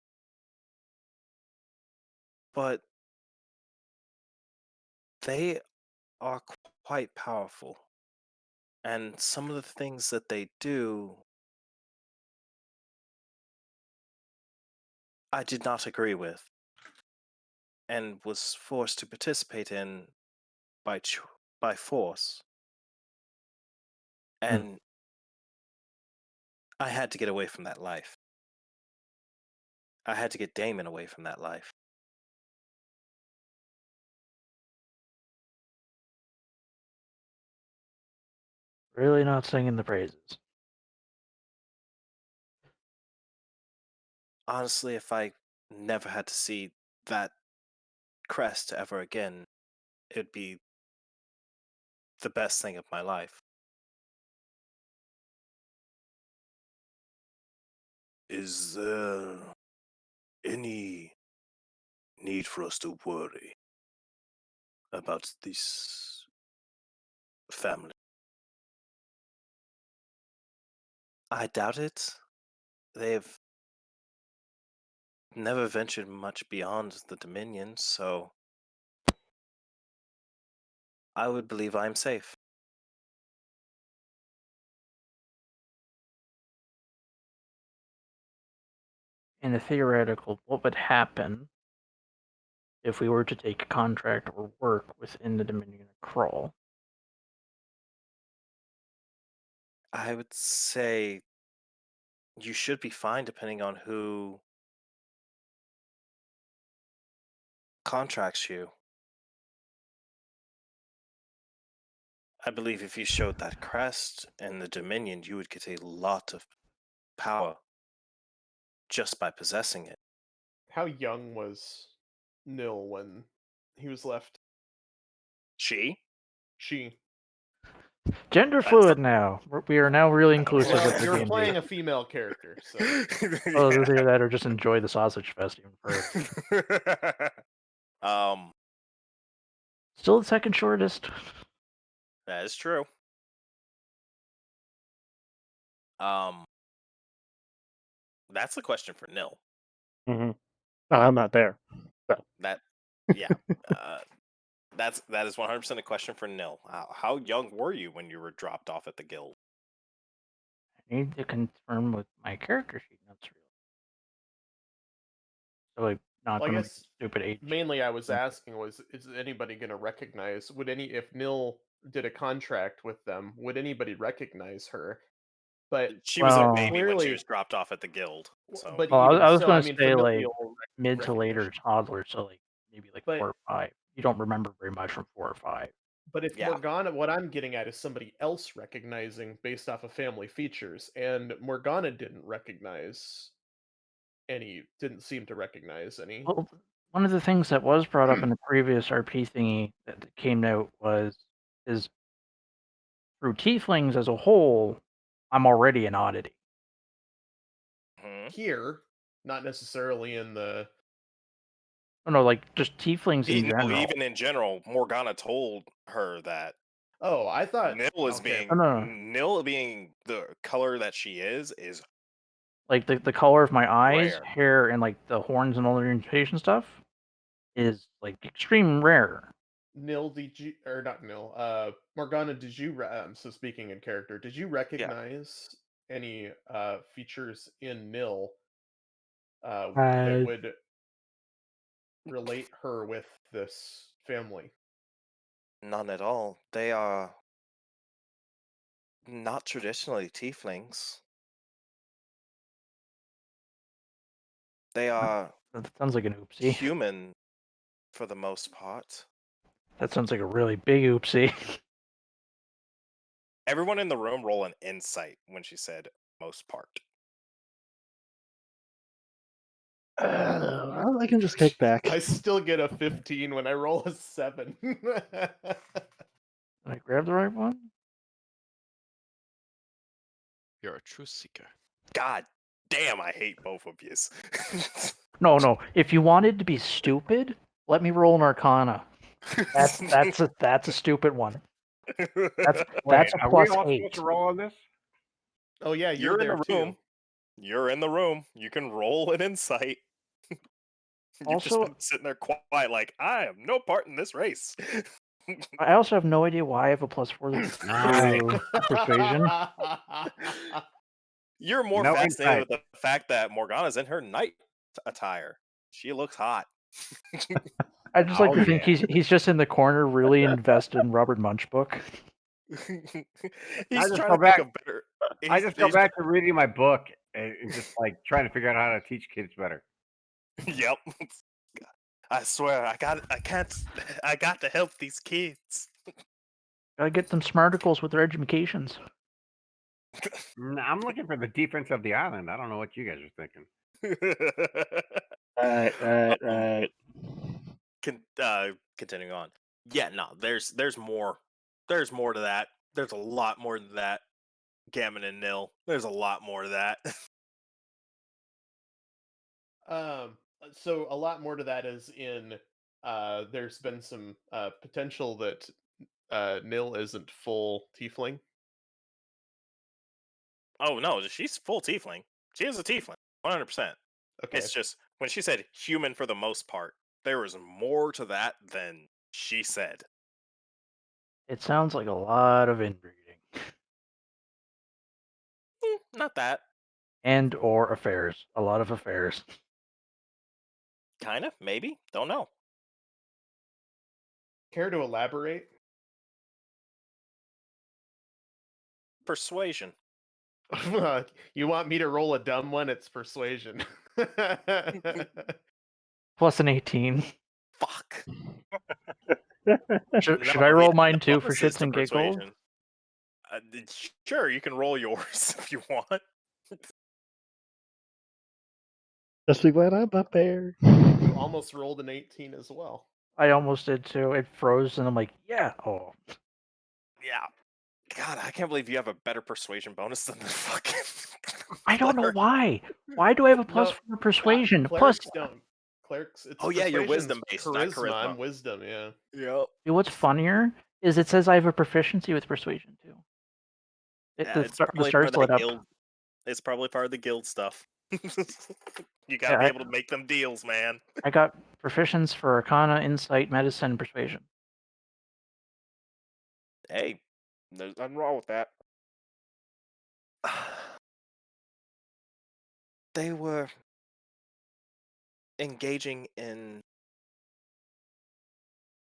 Speaker 1: But they are quite powerful. And some of the things that they do, I did not agree with and was forced to participate in by force. And I had to get away from that life. I had to get Damon away from that life.
Speaker 2: Really not singing the praises.
Speaker 1: Honestly, if I never had to see that crest ever again, it'd be the best thing of my life. Is there any need for us to worry about this family? I doubt it. They've never ventured much beyond the Dominion, so I would believe I'm safe.
Speaker 2: In a theoretical, what would happen if we were to take a contract or work within the Dominion of Krull?
Speaker 1: I would say you should be fine depending on who contracts you. I believe if you showed that crest in the Dominion, you would get a lot of power just by possessing it.
Speaker 3: How young was Nil when he was left?
Speaker 1: She?
Speaker 3: She.
Speaker 2: Gender
Speaker 1: That's
Speaker 2: fluid now. We are now really inclusive
Speaker 3: Well,
Speaker 2: with the
Speaker 3: you're
Speaker 2: D&D.
Speaker 3: playing a female character, so
Speaker 2: Oh, those here that or just enjoy the sausage fest even further.
Speaker 1: um,
Speaker 2: Still the second shortest.
Speaker 1: that is true. Um, that's a question for Nil.
Speaker 4: Hmm. I'm not there. So.
Speaker 1: That, yeah, that is 100% a question for Nil. How young were you when you were dropped off at the guild?
Speaker 2: I need to confirm with my character sheet. That's real. So like not
Speaker 3: well, I
Speaker 2: going to
Speaker 3: guess
Speaker 2: stupid age.
Speaker 3: mainly I was asking was, is anybody going to recognize? Would any if Nil did a contract with them? Would anybody recognize her? But
Speaker 1: She was a
Speaker 2: Well,
Speaker 1: baby when she
Speaker 3: clearly,
Speaker 1: was dropped off at the guild. So
Speaker 3: but
Speaker 2: Well,
Speaker 3: even
Speaker 2: I was
Speaker 3: so,
Speaker 2: going
Speaker 3: I
Speaker 2: to
Speaker 3: mean,
Speaker 2: say like
Speaker 3: familial
Speaker 2: mid to later
Speaker 3: recognition.
Speaker 2: toddler, so like maybe like
Speaker 3: But
Speaker 2: 4 or 5. You don't remember very much from 4 or 5.
Speaker 3: But if
Speaker 1: yeah,
Speaker 3: Morgana, what I'm getting at is somebody else recognizing based off of family features, and Morgana didn't seem to recognize any.
Speaker 2: Well, one of the things that was brought up in the previous RP thingy that came out is through tieflings as a whole, I'm already an oddity.
Speaker 1: mhm.
Speaker 3: Here, not necessarily in the.
Speaker 2: Oh no, like just tieflings in
Speaker 1: No,
Speaker 2: general.
Speaker 1: even in general, Morgana told her that
Speaker 3: Oh, I thought.
Speaker 1: Nil is
Speaker 3: Okay,
Speaker 2: Oh, no.
Speaker 1: Nil being the color that she is
Speaker 2: Like the color of my eyes,
Speaker 1: rare.
Speaker 2: hair, and like the horns and all the orientation stuff is like extreme rare.
Speaker 3: Nil, did you or not Nil? Morgana, did you? So speaking in character, did you
Speaker 1: Yeah.
Speaker 3: recognize any features in Nil that
Speaker 2: Uh,
Speaker 3: would relate her with this family?
Speaker 1: None at all. They are not traditionally tieflings. They are
Speaker 2: that sounds like an oopsie.
Speaker 1: human for the most part.
Speaker 2: That sounds like a really big oopsie.
Speaker 1: Everyone in the room roll an insight when she said most part.
Speaker 4: I can just kick back.
Speaker 3: I still get a 15 when I roll a 7.
Speaker 2: Did I grab the right one?
Speaker 8: You're a truth seeker.
Speaker 1: God damn, I hate both of you.
Speaker 2: No. If you wanted to be stupid, let me roll an Arcana. That's a stupid one. That's
Speaker 7: Wait,
Speaker 2: a
Speaker 7: are we
Speaker 2: plus
Speaker 7: all
Speaker 2: 8.
Speaker 7: supposed to roll on this?
Speaker 3: Oh yeah, you're
Speaker 1: You're in
Speaker 3: there
Speaker 1: the
Speaker 3: too.
Speaker 1: room. You're in the room. You can roll an insight. You've just
Speaker 2: Also,
Speaker 1: been sitting there quiet, like I have no part in this race.
Speaker 2: I also have no idea why I have a plus 4
Speaker 7: Nice.
Speaker 2: to persuasion.
Speaker 1: You're more
Speaker 7: No
Speaker 1: fascinated
Speaker 7: insight.
Speaker 1: with the fact that Morgana's in her knight attire. She looks hot.
Speaker 2: I just like
Speaker 7: Oh
Speaker 2: to think
Speaker 7: yeah.
Speaker 2: he's just in the corner, really invested in Robert Munch book.
Speaker 1: He's
Speaker 7: just
Speaker 1: trying
Speaker 7: go
Speaker 1: to think
Speaker 7: back-
Speaker 1: of better.
Speaker 7: I just go
Speaker 1: he's-
Speaker 7: back to reading my book and just like trying to figure out how to teach kids better.
Speaker 1: Yep. I swear, I got to help these kids.
Speaker 2: Gotta get them smarticles with their educations.
Speaker 7: I'm looking for the defense of the island. I don't know what you guys are thinking.
Speaker 4: Right.
Speaker 1: Continuing on. Yeah, no, there's more. There's more to that. There's a lot more than that. Gammon and Nil. There's a lot more to that.
Speaker 3: So a lot more to that is in there's been some potential that Nil isn't full tiefling.
Speaker 1: Oh no, she's full tiefling. She is a tiefling, 100%.
Speaker 3: Okay.
Speaker 1: It's just when she said human for the most part, there was more to that than she said.
Speaker 2: It sounds like a lot of inbreeding
Speaker 1: Not that.
Speaker 2: and or affairs. A lot of affairs.
Speaker 1: Kind of, maybe. Don't know.
Speaker 3: Care to elaborate?
Speaker 1: Persuasion.
Speaker 3: You want me to roll a dumb one? It's persuasion.
Speaker 2: Plus an 18.
Speaker 1: Fuck.
Speaker 2: Should
Speaker 1: None
Speaker 2: I
Speaker 1: of
Speaker 2: roll
Speaker 1: the
Speaker 2: mine too for
Speaker 1: bonuses
Speaker 2: shits
Speaker 1: to
Speaker 2: and giggles?
Speaker 1: persuasion. Sure, you can roll yours if you want.
Speaker 4: Just be glad I'm not there.
Speaker 3: You almost rolled an 18 as well.
Speaker 2: I almost did too. It froze, and I'm like, yeah. Oh,
Speaker 1: Yeah. God, I can't believe you have a better persuasion bonus than the fucking.
Speaker 2: I don't know
Speaker 1: cleric.
Speaker 2: why. Why do I have a plus
Speaker 3: No,
Speaker 2: 4 persuasion? Plus,
Speaker 3: Clerics don't. Clerics, it's
Speaker 1: Oh yeah, you're
Speaker 3: persuasion's
Speaker 1: wisdom based,
Speaker 3: charisma.
Speaker 1: not charisma.
Speaker 3: I'm wisdom, yeah.
Speaker 1: Yep.
Speaker 2: what's funnier is it says I have a proficiency with persuasion too.
Speaker 1: Yeah, it's
Speaker 2: The
Speaker 1: probably
Speaker 2: stars
Speaker 1: part of
Speaker 2: lit
Speaker 1: that
Speaker 2: up.
Speaker 1: guild. It's probably part of the guild stuff. You gotta
Speaker 2: Yeah,
Speaker 1: be able to make them deals, man.
Speaker 2: I got proficiencies for Arcana, Insight, Medicine, and Persuasion.
Speaker 1: Hey, there's nothing wrong with that. They were engaging in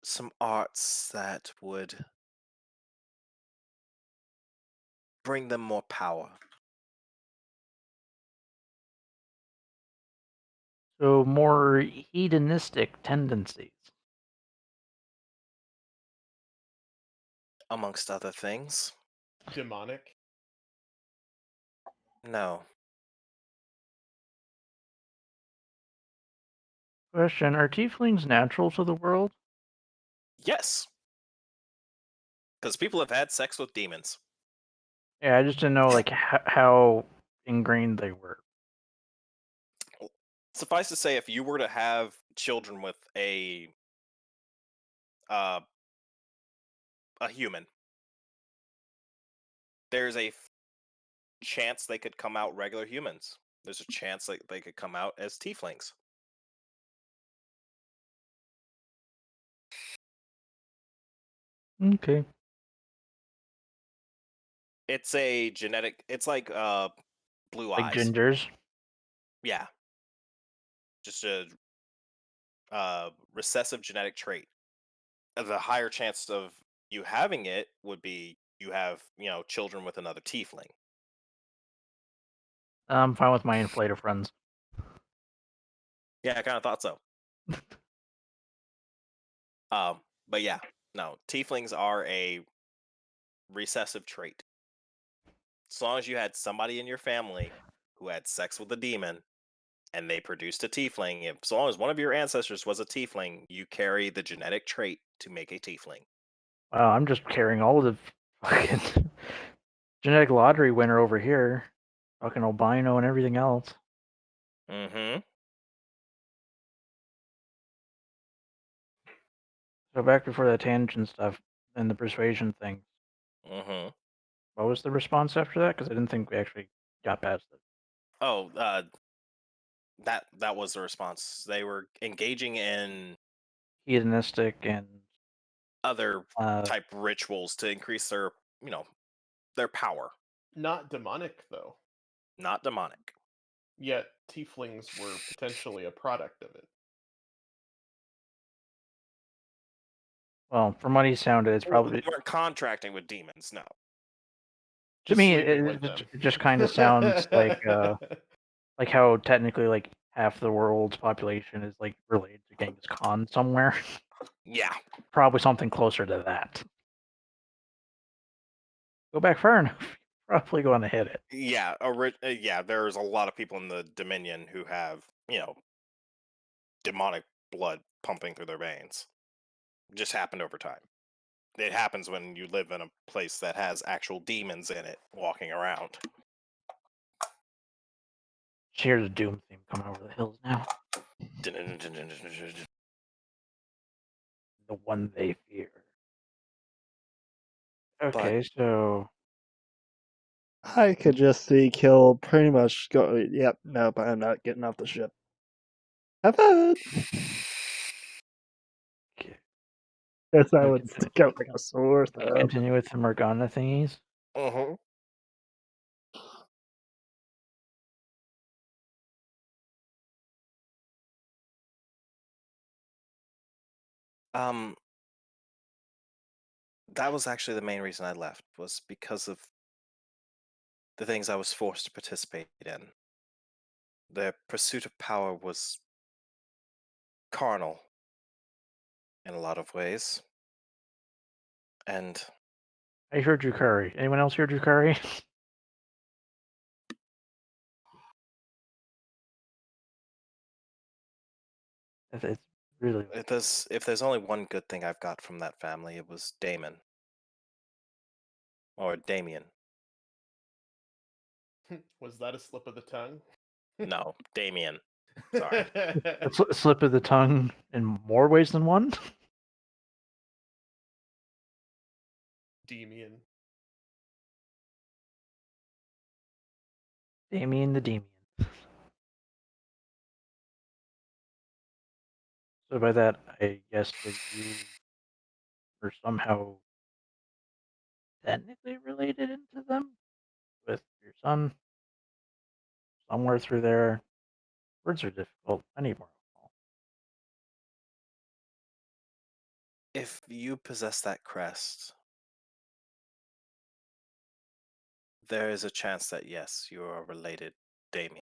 Speaker 1: some arts that would bring them more power.
Speaker 2: So more hedonistic tendencies.
Speaker 1: Amongst other things.
Speaker 3: Demonic.
Speaker 1: No.
Speaker 2: Question: are tieflings natural to the world?
Speaker 1: Yes. Because people have had sex with demons.
Speaker 2: Yeah, I just didn't know like how ingrained they were.
Speaker 1: Suffice to say, if you were to have children with uh, a human, there's a chance they could come out regular humans. There's a chance that they could come out as tieflings.
Speaker 2: Okay.
Speaker 1: It's a genetic. It's like blue
Speaker 2: Like
Speaker 1: eyes.
Speaker 2: gingers.
Speaker 1: Yeah, just a recessive genetic trait. The higher chance of you having it would be you have children with another tiefling.
Speaker 2: I'm fine with my inflator friends.
Speaker 1: Yeah, I kind of thought so. But yeah, no, tieflings are a recessive trait. As long as you had somebody in your family who had sex with a demon and they produced a tiefling, as long as one of your ancestors was a tiefling, you carry the genetic trait to make a tiefling.
Speaker 2: Wow, I'm just carrying all of the fucking genetic lottery winner over here. Fucking albino and everything else.
Speaker 1: Mm-hmm.
Speaker 2: So back before the tangent stuff and the persuasion thing.
Speaker 1: Mm-hmm.
Speaker 2: What was the response after that? Because I didn't think we actually got past it.
Speaker 1: Oh, that was the response. They were engaging in
Speaker 2: Hedonistic and
Speaker 1: other type rituals to increase their, their power.
Speaker 3: Not demonic, though.
Speaker 1: Not demonic.
Speaker 3: Yet tieflings were potentially a product of it.
Speaker 2: well, from what he sounded, it's
Speaker 1: Well,
Speaker 2: probably
Speaker 1: they weren't contracting with demons, no.
Speaker 2: to
Speaker 3: Just
Speaker 2: me
Speaker 3: sleeping with them.
Speaker 2: it just kind of sounds like how technically like half the world's population is like related to Genghis Khan somewhere.
Speaker 1: Yeah.
Speaker 2: Probably something closer to that. Go back far enough, probably going to hit it.
Speaker 1: Yeah, yeah, there's a lot of people in the Dominion who have, demonic blood pumping through their veins. It just happened over time. It happens when you live in a place that has actual demons in it walking around.
Speaker 2: Here's a Doom theme coming over the hills now. The one they fear. Okay, so
Speaker 4: I could just see Kill pretty much go. Yep, nope, I'm not getting off the ship. Have fun.
Speaker 2: okay,
Speaker 4: Yes, I
Speaker 2: so
Speaker 4: would stick out like a sore thumb.
Speaker 2: continue with the Morgana thingies.
Speaker 1: Mm-hmm. That was actually the main reason I left, was because of the things I was forced to participate in. The pursuit of power was carnal in a lot of ways. And
Speaker 2: I heard Drukari. Anyone else hear Drukari? It's really
Speaker 1: if there's only one good thing I've got from that family, it was Damon. Or Damien.
Speaker 3: Was that a slip of the tongue?
Speaker 1: No, Damien. Sorry.
Speaker 2: a slip of the tongue in more ways than one.
Speaker 3: Demian.
Speaker 2: Damien the Demon. So by that, I guess that you are somehow technically related into them with your son. Somewhere through there. Words are difficult. I need more alcohol.
Speaker 1: If you possess that crest, there is a chance that yes, you are related, Damien.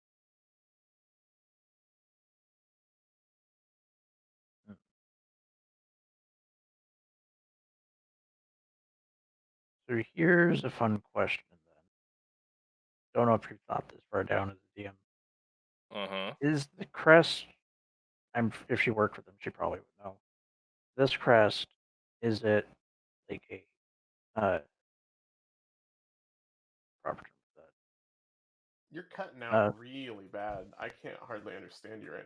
Speaker 2: So here's a fun question then. Don't know if you've thought this far down as a DM.
Speaker 1: Mm-hmm.
Speaker 2: Is the crest? If she worked with them, she probably would know. This crest, is it like a proper term for that?
Speaker 3: You're cutting out really bad. I can't hardly understand you right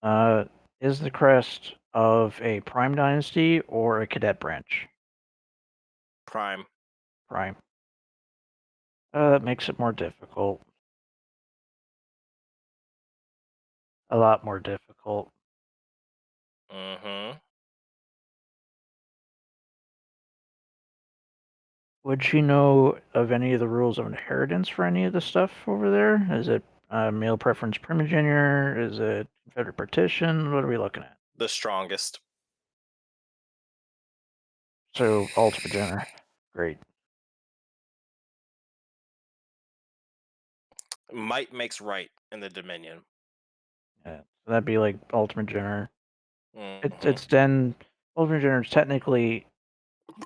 Speaker 3: now.
Speaker 2: Is the crest of a Prime Dynasty or a Cadet branch?
Speaker 1: Prime.
Speaker 2: Prime. That makes it more difficult. A lot more difficult.
Speaker 1: Mm-hmm.
Speaker 2: Would she know of any of the rules of inheritance for any of the stuff over there? Is it male preference primogeniture? Is it Confederate partition? What are we looking at?
Speaker 1: The strongest.
Speaker 2: So, ultimate gender. Great.
Speaker 1: Might makes right in the Dominion.
Speaker 2: Yeah. So that'd be like ultimate gender.
Speaker 1: Mm-hmm.
Speaker 2: It's then ultimate gender is technically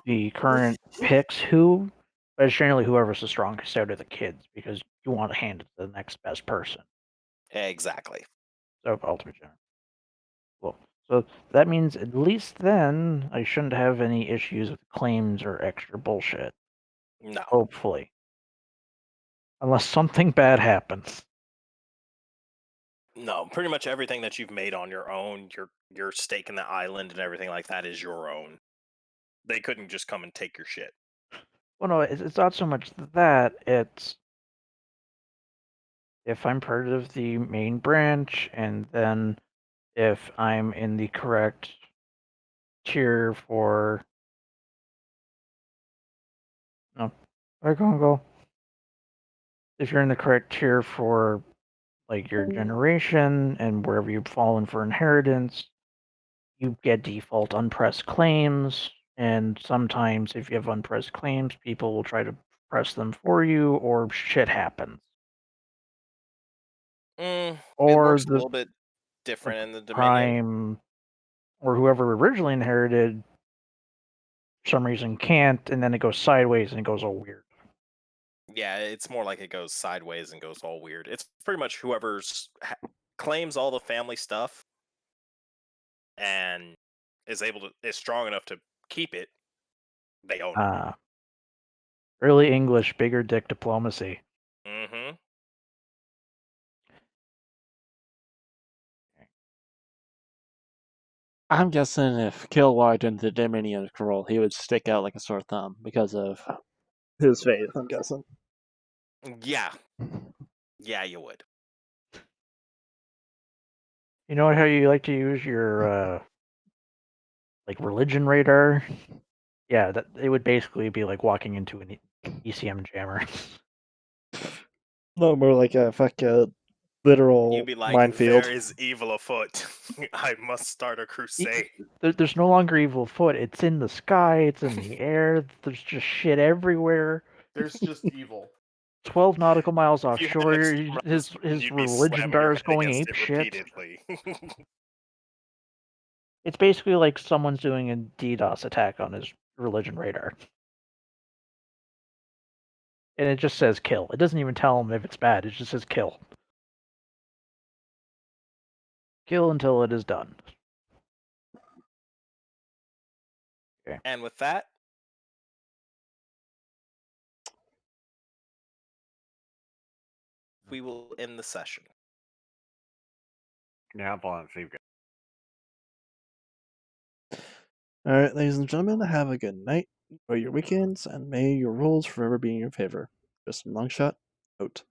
Speaker 2: the current picks who, but it's generally whoever's the strongest out of the kids because you want to hand it to the next best person.
Speaker 1: Exactly.
Speaker 2: So ultimate gender. Cool. So that means at least then I shouldn't have any issues with claims or extra bullshit.
Speaker 1: No.
Speaker 2: Hopefully. Unless something bad happens.
Speaker 1: No, pretty much everything that you've made on your own, your stake in the island and everything like that is your own. They couldn't just come and take your shit.
Speaker 2: Well, no, it's not so much that, it's if I'm part of the main branch and then if I'm in the correct tier for... No, I can't go. If you're in the correct tier for like your generation and wherever you've fallen for inheritance, you get default unpressed claims, and sometimes if you have unpressed claims, people will try to press them for you, or shit happens.
Speaker 1: It
Speaker 2: Or
Speaker 1: works a
Speaker 2: the
Speaker 1: little bit different in the Dominion.
Speaker 2: prime, or whoever originally inherited, for some reason can't, and then it goes sideways and it goes all weird.
Speaker 1: Yeah, it's more like it goes sideways and goes all weird. It's pretty much whoever's claims all the family stuff and is strong enough to keep it. They own it.
Speaker 2: Early English, bigger dick diplomacy.
Speaker 1: Mm-hmm.
Speaker 4: I'm guessing if Kill walked into the Dominion scroll, he would stick out like a sore thumb because of his faith, I'm guessing.
Speaker 1: Yeah. Yeah, you would.
Speaker 2: You know how you like to use your like religion radar? Yeah, that it would basically be like walking into an ECM jammer.
Speaker 4: No, more like a literal
Speaker 1: You'd be like,
Speaker 4: minefield.
Speaker 1: there is evil afoot. I must start a crusade.
Speaker 2: There's no longer evil foot. It's in the sky. It's in the air. There's just shit everywhere.
Speaker 3: There's just evil.
Speaker 2: 12 nautical miles
Speaker 1: If you had
Speaker 2: offshore,
Speaker 1: an extreme
Speaker 2: his
Speaker 1: run, you'd be
Speaker 2: religion
Speaker 1: slamming your
Speaker 2: dar is
Speaker 1: head
Speaker 2: going
Speaker 1: against
Speaker 2: ape
Speaker 1: it
Speaker 2: shit.
Speaker 1: repeatedly.
Speaker 2: It's basically like someone's doing a DDoS attack on his religion radar. And it just says kill. It doesn't even tell him if it's bad. It just says kill. Kill until it is done. Okay.
Speaker 1: And with that, we will end the session.
Speaker 7: Yeah, I'm falling asleep, guys.
Speaker 4: Alright, ladies and gentlemen, have a good night, enjoy your weekends, and may your rolls forever be in your favor. Just Longshot, out.